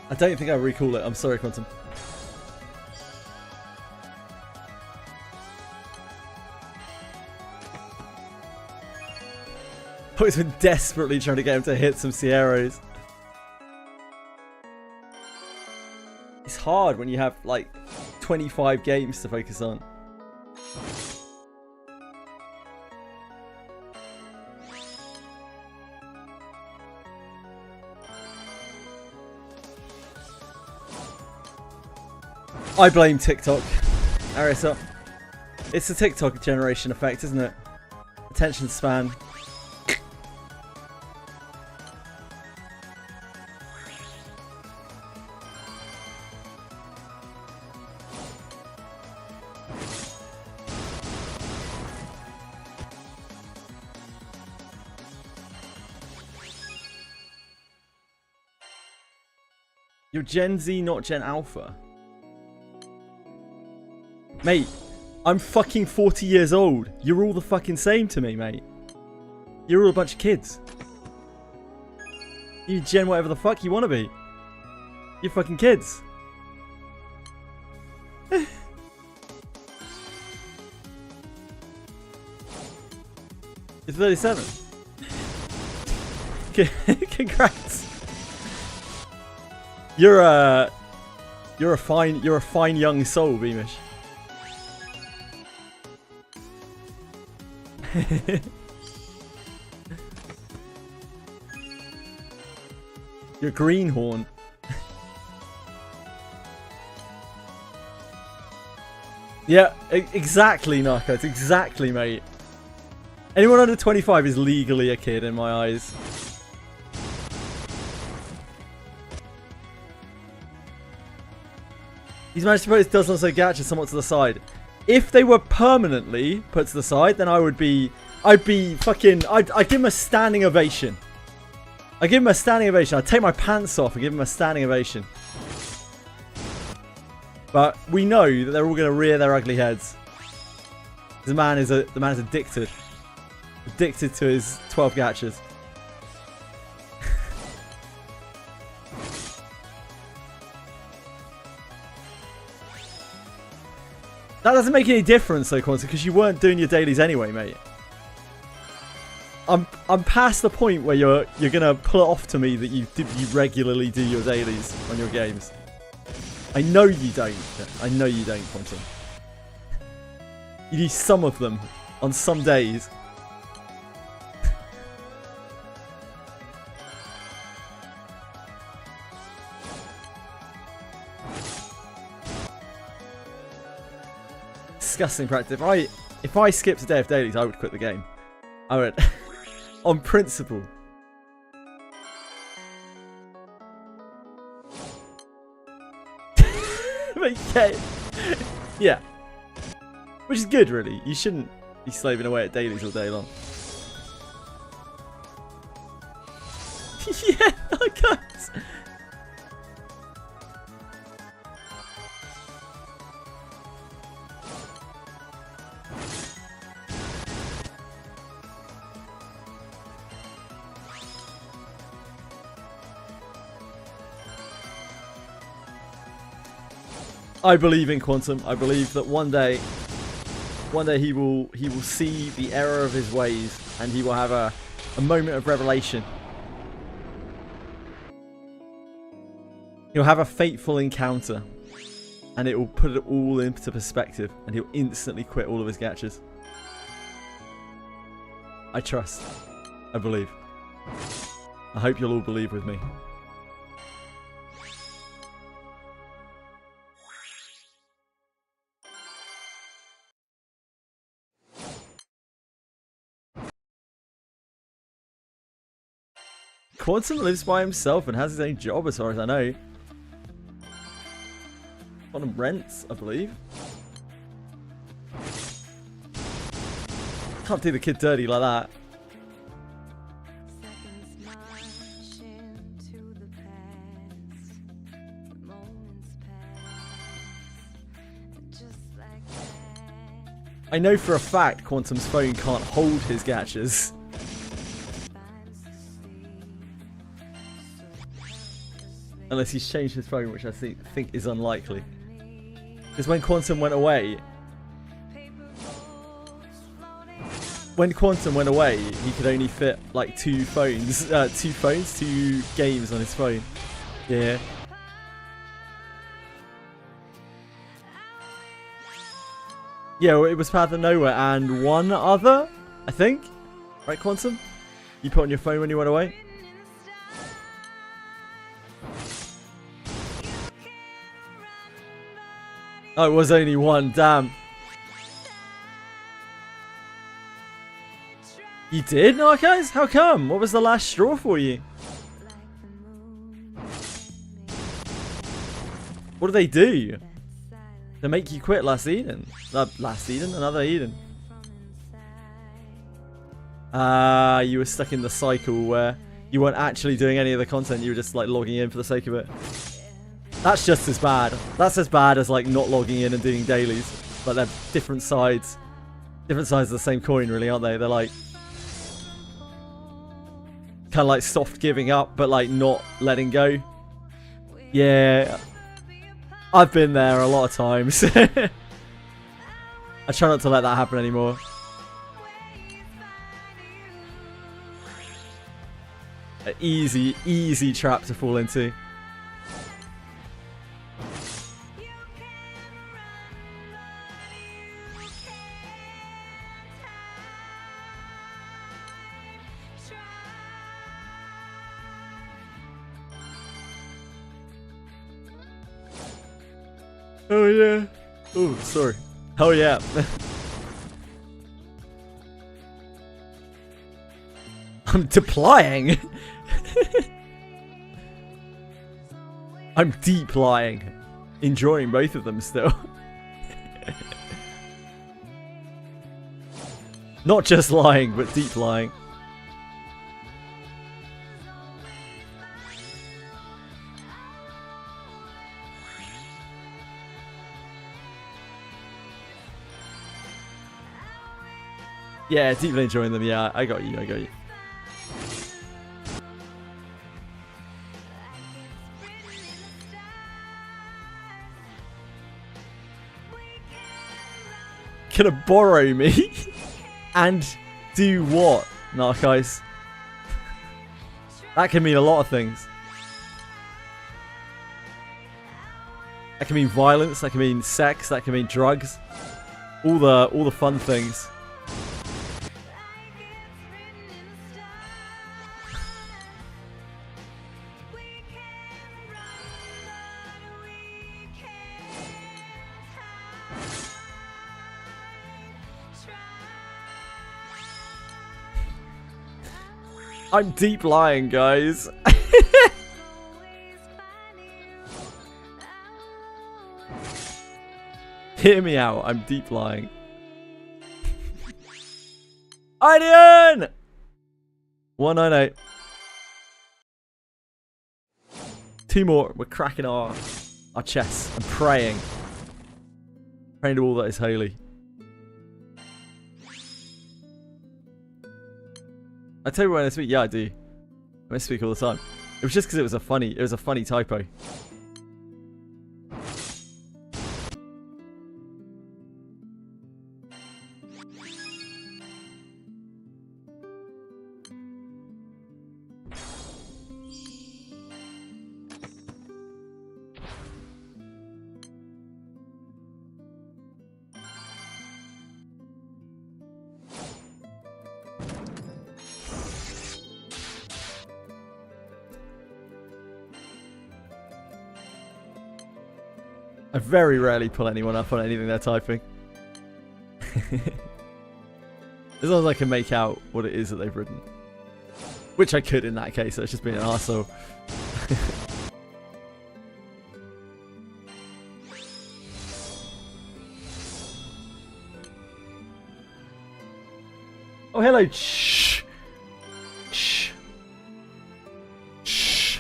I don't think I'll recall it. I'm sorry, Quantum. I've always been desperately trying to get him to hit some Sierras. It's hard when you have like 25 games to focus on. I blame TikTok. Arisa. It's the TikTok generation effect, isn't it? Attention span. You're Gen Z, not Gen Alpha. Mate, I'm fucking 40 years old. You're all the fucking same to me, mate. You're all a bunch of kids. You Gen whatever the fuck you want to be. You're fucking kids. You're 37. Congrats. You're a fine young soul, Beamish. You're greenhorn. Yeah, exactly, Narcos. Exactly, mate. Anyone under 25 is legally a kid in my eyes. He's managed to put his dozen or so gachas somewhat to the side. If they were permanently put to the side, then I'd give him a standing ovation. I'd give him a standing ovation. I'd take my pants off and give him a standing ovation. But we know that they're all going to rear their ugly heads. The man is addicted. Addicted to his 12 gachas. That doesn't make any difference though, Quantum, because you weren't doing your dailies anyway, mate. I'm past the point where you're gonna pull it off to me that you regularly do your dailies on your games. I know you don't. I know you don't, Quantum. You do some of them on some days. Disgusting practice. If I skipped a day of dailies, I would quit the game. I would. On principle. Okay. Yeah. Which is good, really. You shouldn't be slaving away at dailies all day long. Yeah, I can't. I believe in Quantum. I believe that one day he will see the error of his ways and he will have a moment of revelation. He'll have a fateful encounter and it will put it all into perspective and he'll instantly quit all of his gachas. I trust. I believe. I hope you'll all believe with me. Quantum lives by himself and has his own job as far as I know. Quantum rents, I believe. Can't do the kid dirty like that. I know for a fact Quantum's phone can't hold his gachas. Unless he's changed his phone, which I think is unlikely. Because when Quantum went away... When Quantum went away, he could only fit like two games on his phone. Yeah. Yeah, well, it was Path of Nowhere and one other, I think. Right, Quantum? You put on your phone when you went away? Oh, it was only one, damn. You did, Narcos? How come? What was the last straw for you? What did they do? To make you quit last Eden? Last Eden? Another Eden. You were stuck in the cycle where you weren't actually doing any of the content, you were just like logging in for the sake of it. That's just as bad. That's as bad as like not logging in and doing dailies. But they're different sides. Different sides of the same coin, really, aren't they? They're like kind of like soft giving up, but like not letting go. Yeah, I've been there a lot of times. I try not to let that happen anymore. An easy trap to fall into. Oh yeah. Oh, sorry. Oh yeah. I'm deploying. I'm deep lying. Enjoying both of them still. Not just lying, but deep lying. Yeah, deeply enjoying them. Yeah, I got you. I got you. Gonna borrow me? And do what, Narcos? That can mean a lot of things. That can mean violence, that can mean sex, that can mean drugs. All the fun things. I'm deep lying, guys. Hear me out. I'm deep lying. Ideon! 198. Two more. We're cracking our chests and praying. Praying to all that is holy. I tell you when I speak, yeah I do. I speak all the time. It was just because it was a funny typo. I very rarely pull anyone up on anything they're typing. As long as I can make out what it is that they've written. Which I could in that case, that's just being an arsehole. Oh, hello. Shh. Shh. Shh.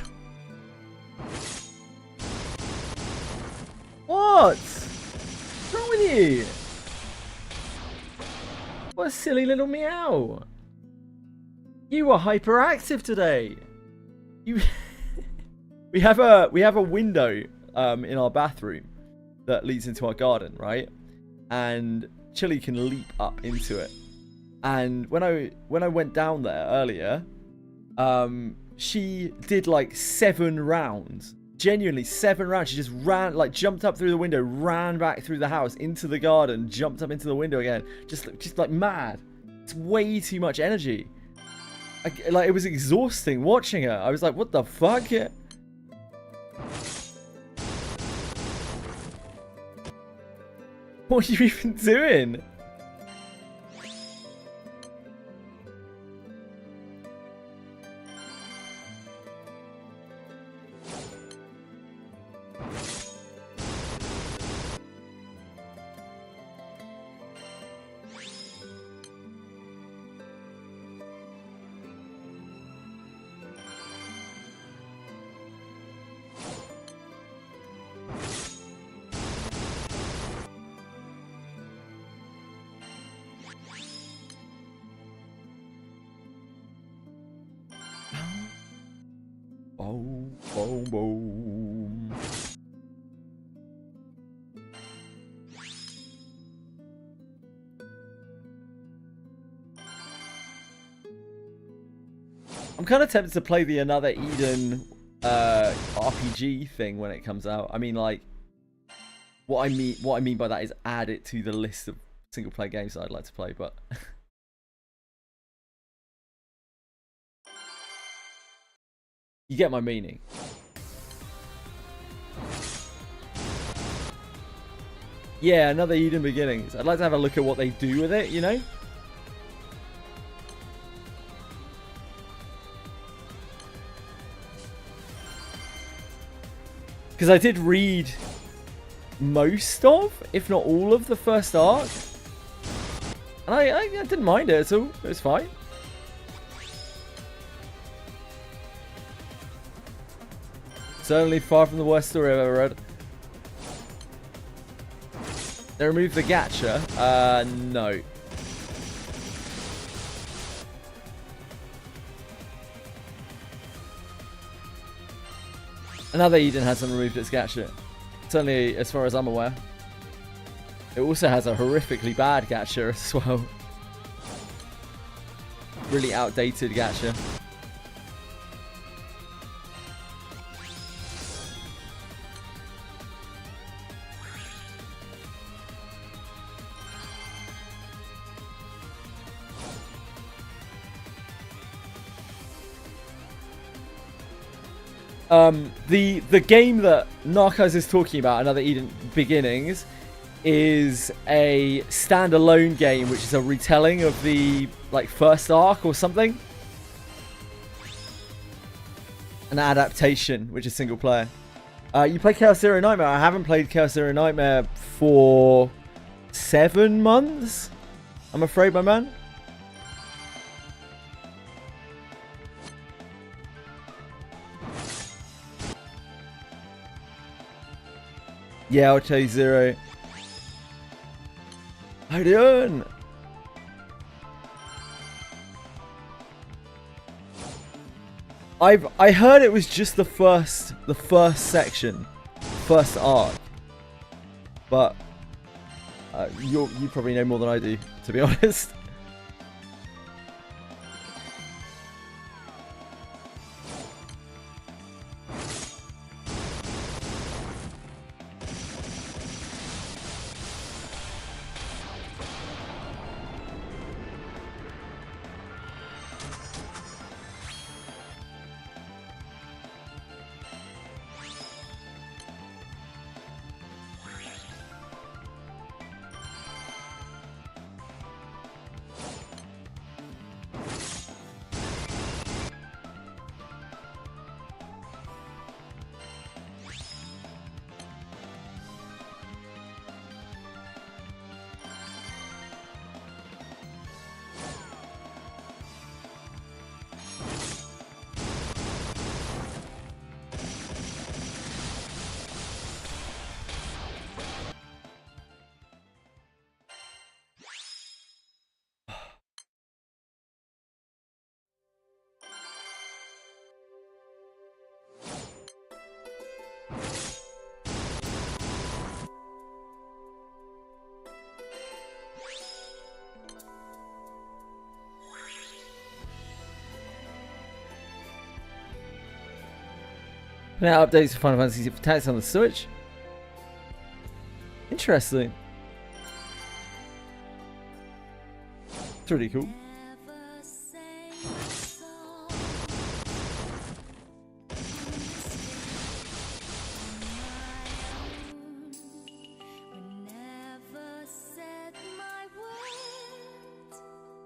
What? What's wrong with you? What a silly little meow. You were hyperactive today. You we have a window in our bathroom that leads into our garden, right? And Chili can leap up into it. And when I went down there earlier, she did like 7 rounds. Genuinely 7 rounds. She just ran, like jumped up through the window, ran back through the house into the garden, jumped up into the window again. Just like mad. It's way too much energy. Like it was exhausting watching her. I was like, what the fuck? What are you even doing? Boom, boom, boom. I'm kind of tempted to play the Another Eden RPG thing when it comes out. I mean, like, what I mean by that is add it to the list of single player games that I'd like to play, but you get my meaning. Yeah, Another Eden Beginnings. I'd like to have a look at what they do with it, you know? Because I did read most of, if not all of, the first arc. And I didn't mind it at all. It was fine. Certainly far from the worst story I've ever read. They removed the gacha? No. Another Eden hasn't removed its gacha. Certainly, as far as I'm aware. It also has a horrifically bad gacha as well. Really outdated gacha. The game that Narcos is talking about, Another Eden Beginnings, is a standalone game, which is a retelling of the first arc or something. An adaptation, which is single player. You play Chaos Zero Nightmare. I haven't played Chaos Zero Nightmare for 7 months, I'm afraid, my man. Yeah, I'll tell you, Zero. How you doing? I heard it was just the first section, first arc. But you probably know more than I do. to be honest. Now updates for Final Fantasy Tactics on the Switch. Interesting. It's really cool.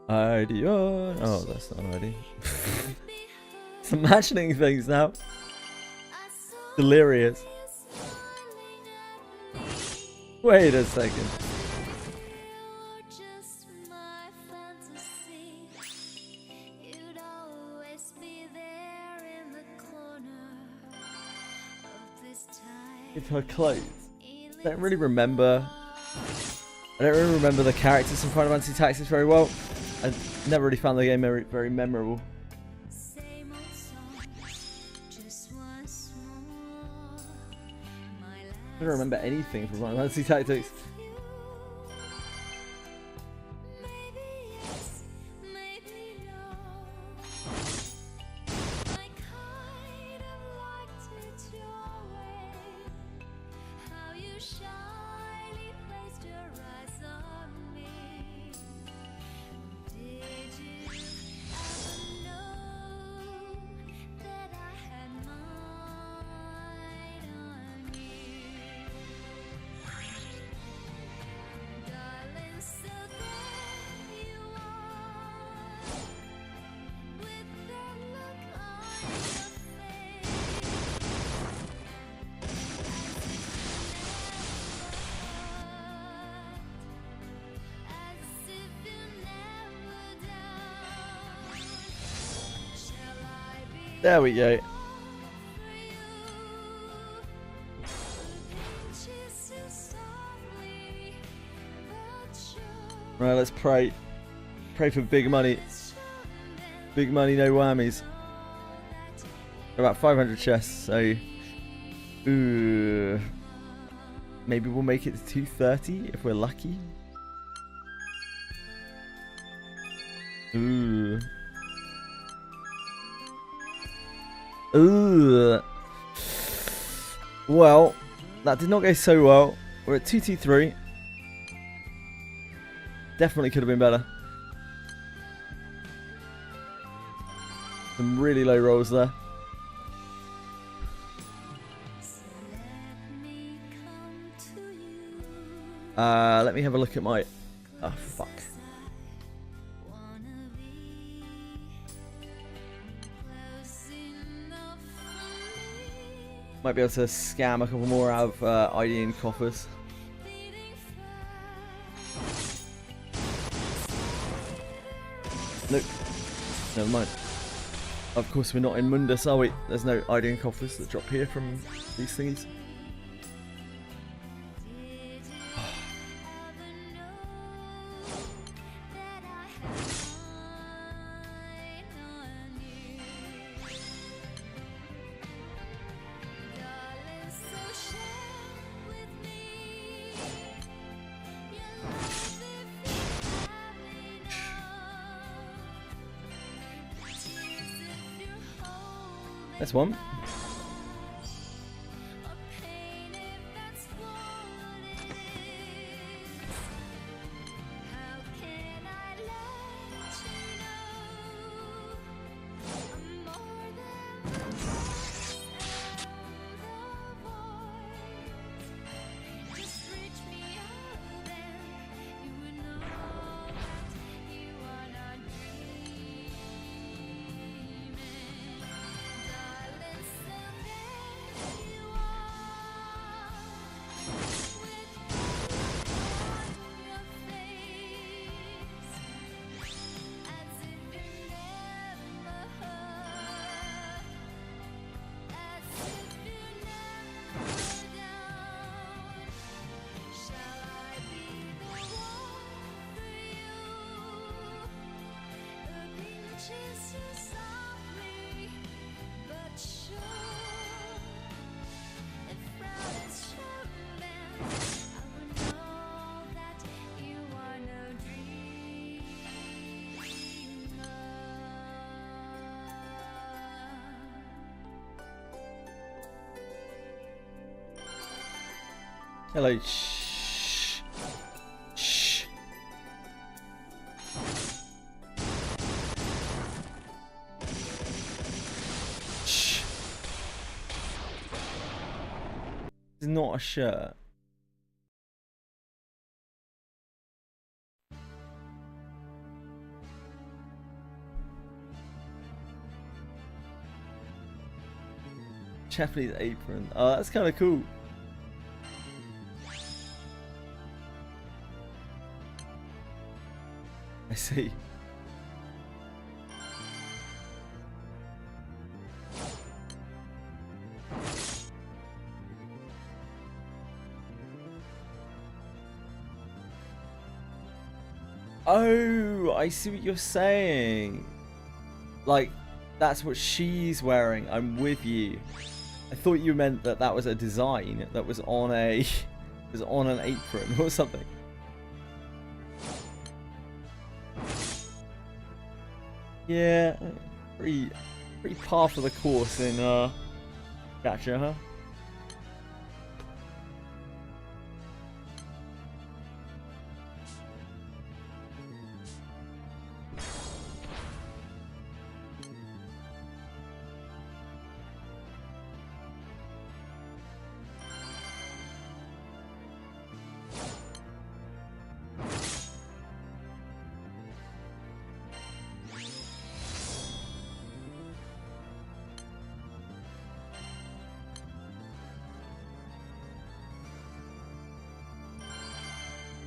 ID on. Oh, that's not an ID. It's imagining things now. Delirious. Wait a second. Give her clothes. I don't really remember. I don't really remember the characters in Final Fantasy Tactics very well. I never really found the game very memorable. I don't remember anything from Final Fantasy Tactics. There we go. Right, let's pray. Pray for big money. Big money, no whammies. About 500 chests, so... Ooh. Maybe we'll make it to 230 if we're lucky. Ooh. Ooh. Well, that did not go so well. We're at 223. Definitely could have been better. Some really low rolls there. Let me have a look at my... Oh, fuck. Might be able to scam a couple more out of ID and coffers. Nope. Never mind. Of course we're not in Mundus, are we? There's no ID and coffers that drop here from these thingies. That's one. Hello. Shh. Shh. Shh. It's not a shirt. Japanese apron. Oh, that's kind of cool. I see. Oh, I see what you're saying. Like, that's what she's wearing. I'm with you. I thought you meant that that was a design that was on a was on an apron or something. Yeah, pretty par for the course in Gotcha, huh?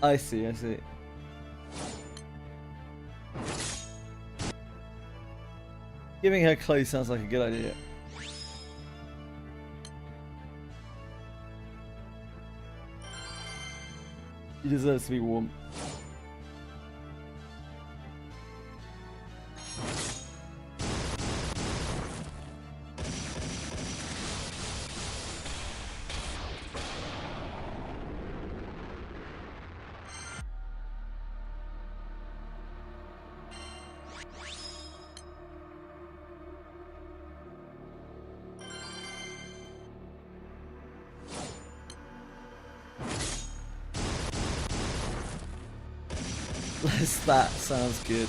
I see, I see. Giving her clothes sounds like a good idea. She deserves to be warm. That sounds good.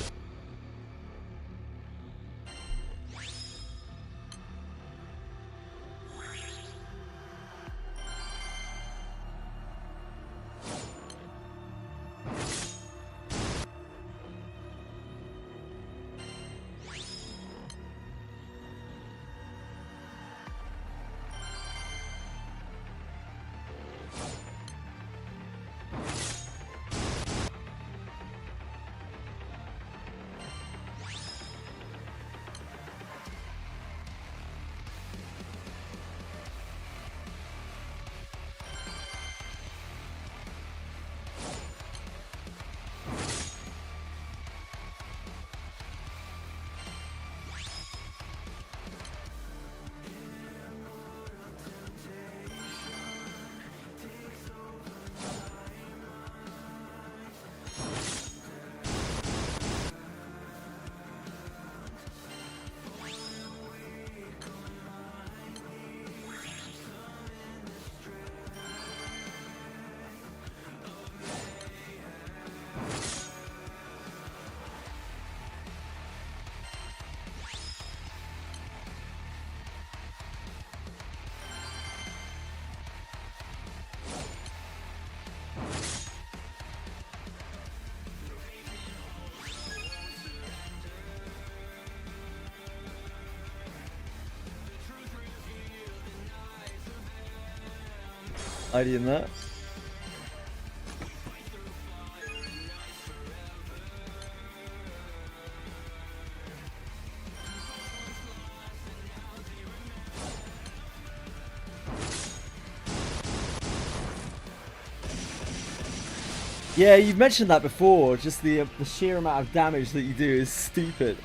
ID in that. Yeah, you've mentioned that before. Just the sheer amount of damage that you do is stupid.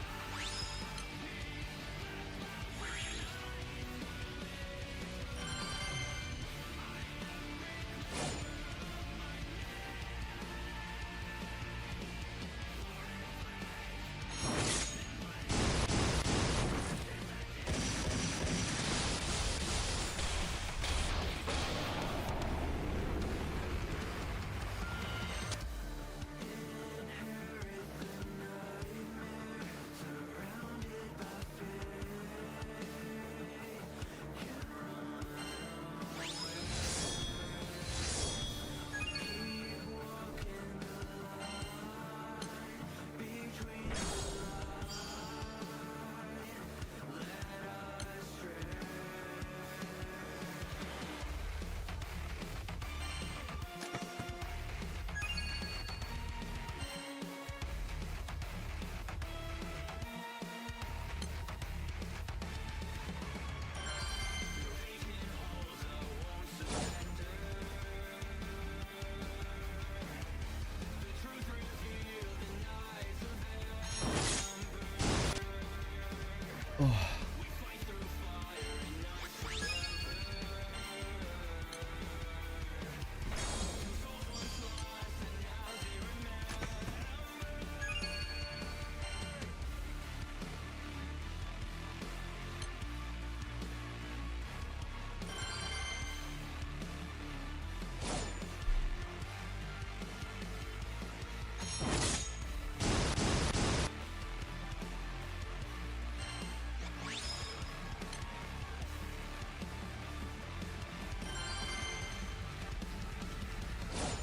Oh.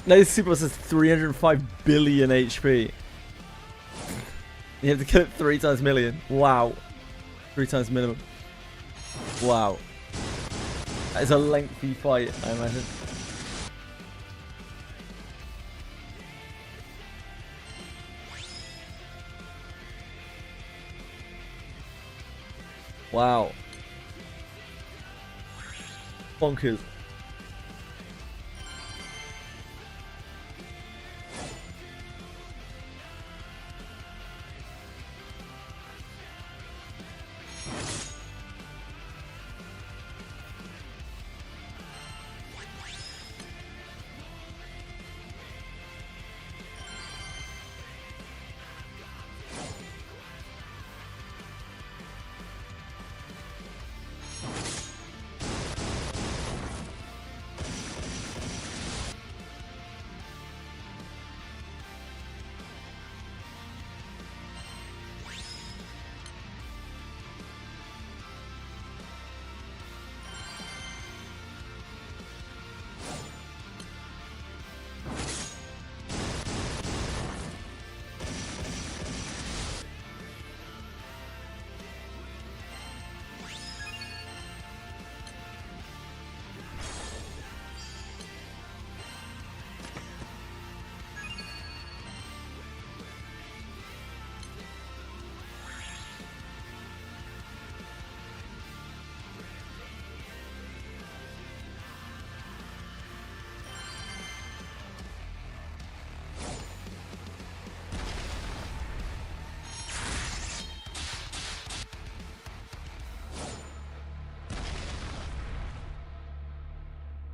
No, this super boss has 305 billion HP. You have to kill it 3 times million. Wow. 3 times minimum. Wow. That is a lengthy fight, I imagine. Wow. Bonkers.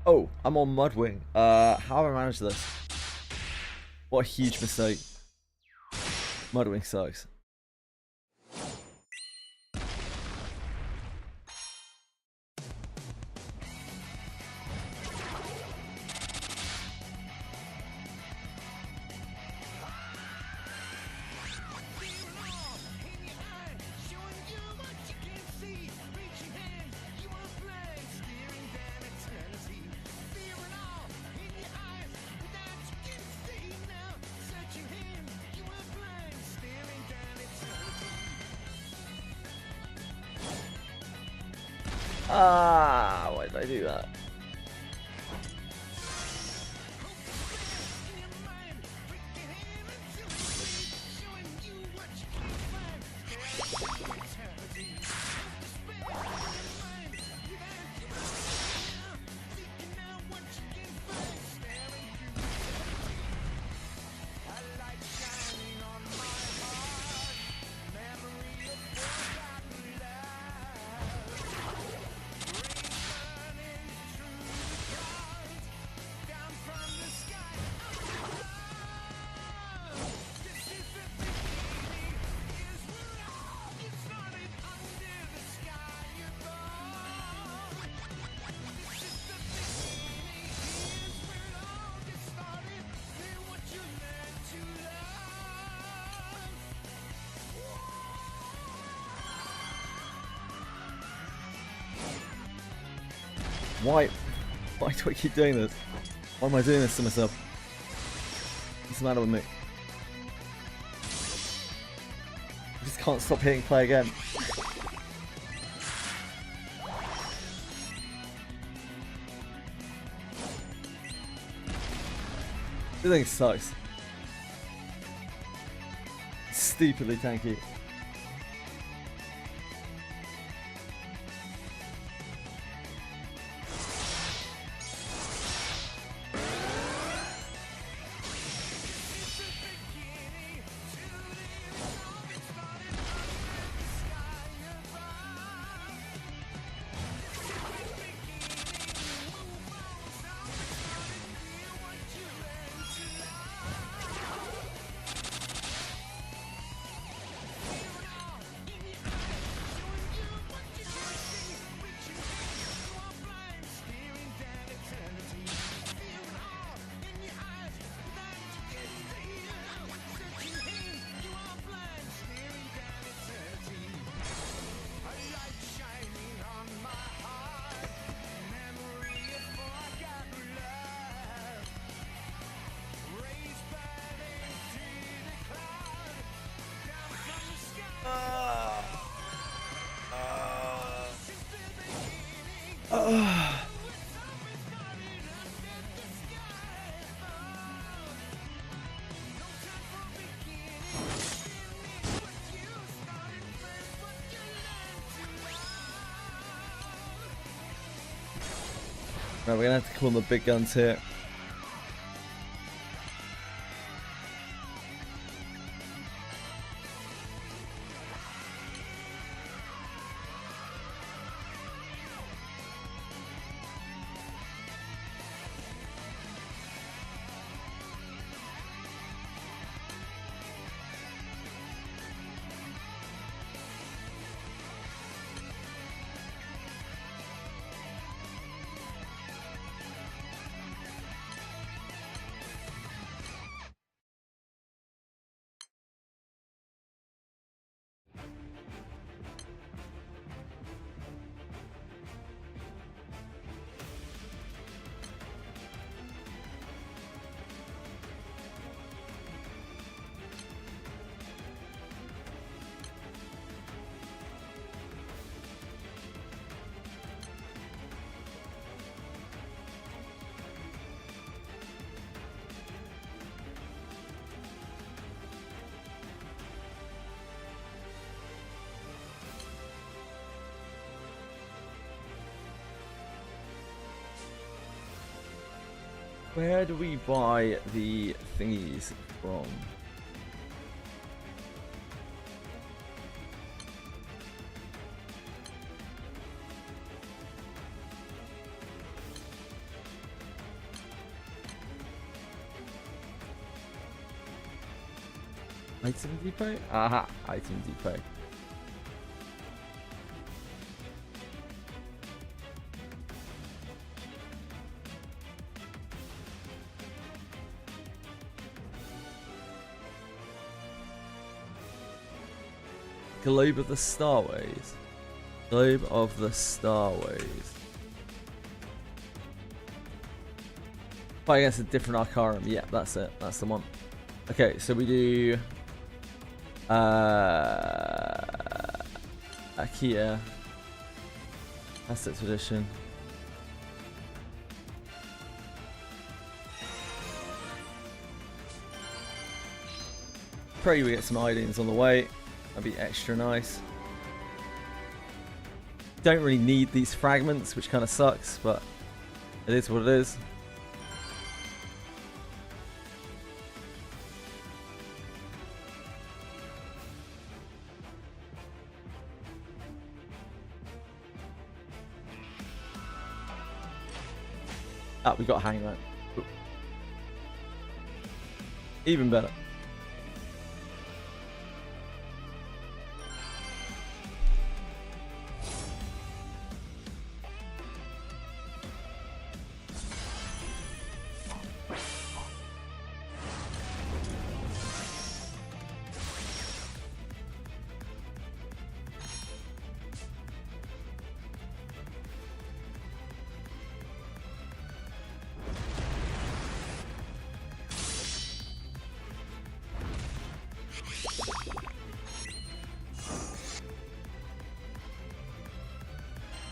Oh, I'm on Mudwing. How have I managed this? What a huge mistake. Mudwing sucks. Ah, why did I do that? Why do I keep doing this? Why am I doing this to myself? What's the matter with me? I just can't stop hitting play again. This thing sucks. Stupidly tanky. Right, we're gonna have to call the big guns here. Where do we buy the thingies from? Item depot? Aha, item depot. Globe of the Starways. Globe of the Starways. Fight against a different Arcarum. Yeah, that's it. That's the one. Okay, so we do Akia Assets Edition. Pray we get some Idings on the way. That'd be extra nice. Don't really need these fragments, which kind of sucks, but it is what it is. Ah, we got Hangman. Ooh. Even better.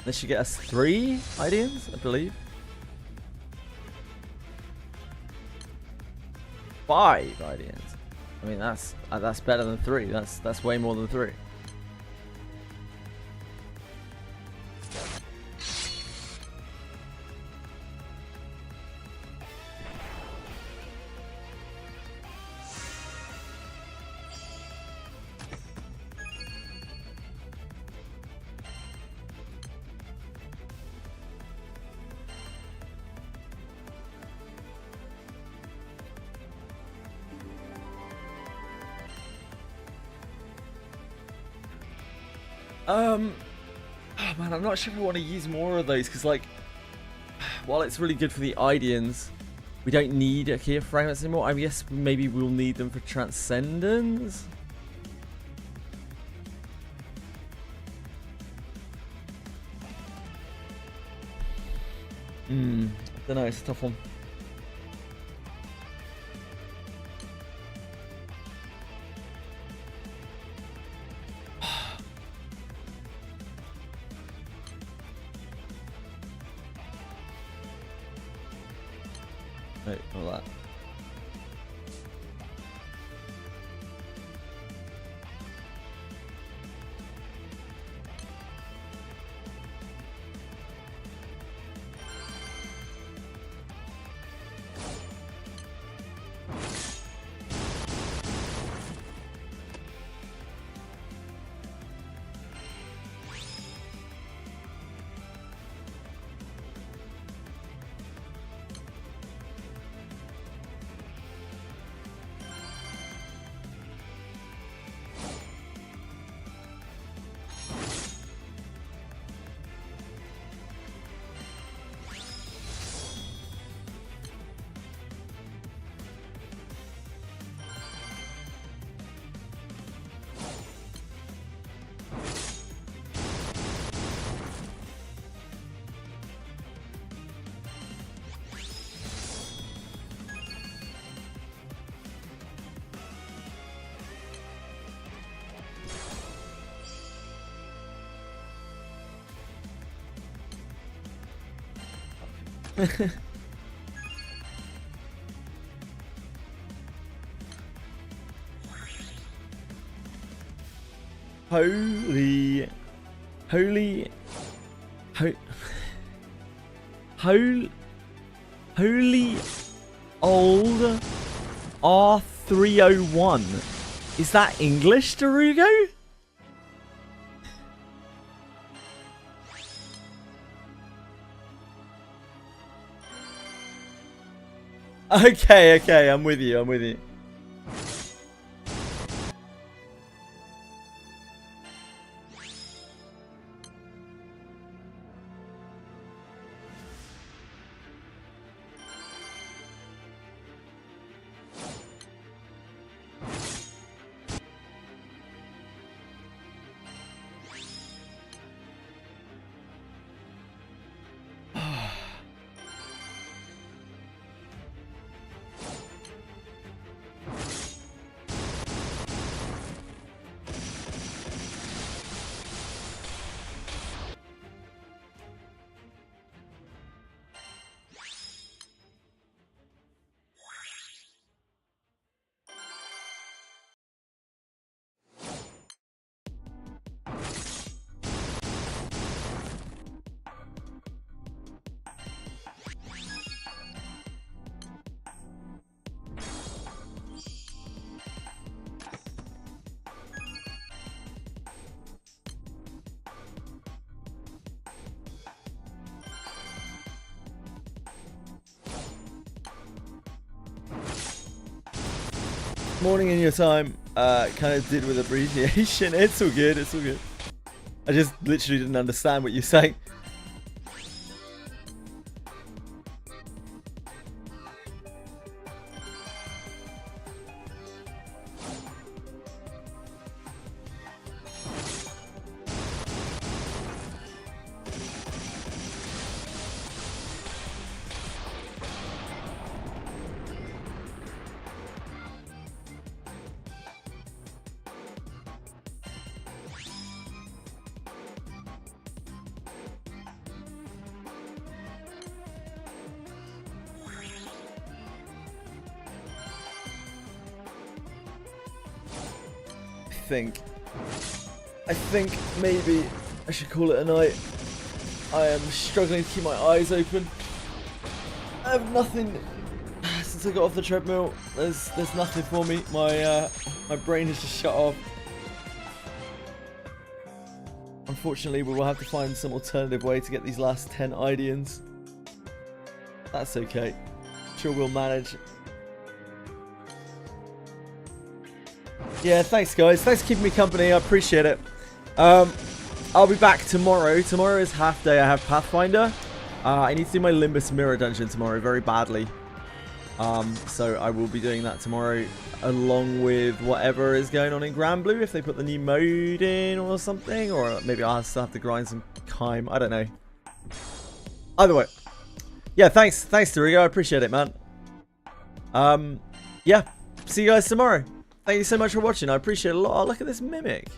This should get us 3 Ideans, I believe. 5 Ideans. I mean, that's better than 3. That's way more than 3. Oh man, I'm not sure if I want to use more of those because, like, while it's really good for the Ideans, we don't need Akia fragments anymore. I guess maybe we'll need them for Transcendence. I don't know. It's a tough one. Wait, all that. Holy old R301. Is that English, Darugo? Okay, I'm with you. Morning in your time. Kind of did with abbreviation. It's all good. I just literally didn't understand what you're saying. think maybe I should call it a night. I am struggling to keep my eyes open. I have nothing since I got off the treadmill. There's nothing for me. My brain has just shut off. Unfortunately, we will have to find some alternative way to get these last 10 Ideans. That's okay. Sure we'll manage. Yeah, thanks guys. Thanks for keeping me company. I appreciate it. I'll be back tomorrow. Tomorrow is half day. I have Pathfinder. I need to do my Limbus Mirror Dungeon tomorrow very badly. So I will be doing that tomorrow along with whatever is going on in Granblue, if they put the new mode in or something, or maybe I'll still have to grind some Kime. I don't know. Either way. Yeah, thanks Dorigo. I appreciate it, man. Yeah, see you guys tomorrow. Thank you so much for watching. I appreciate it a lot. Oh, look at this mimic.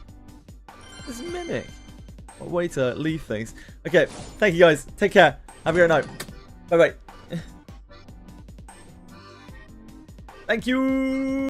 This mimic. What a way to leave things. Okay, thank you guys. Take care. Have a great night. Bye-bye. Thank you.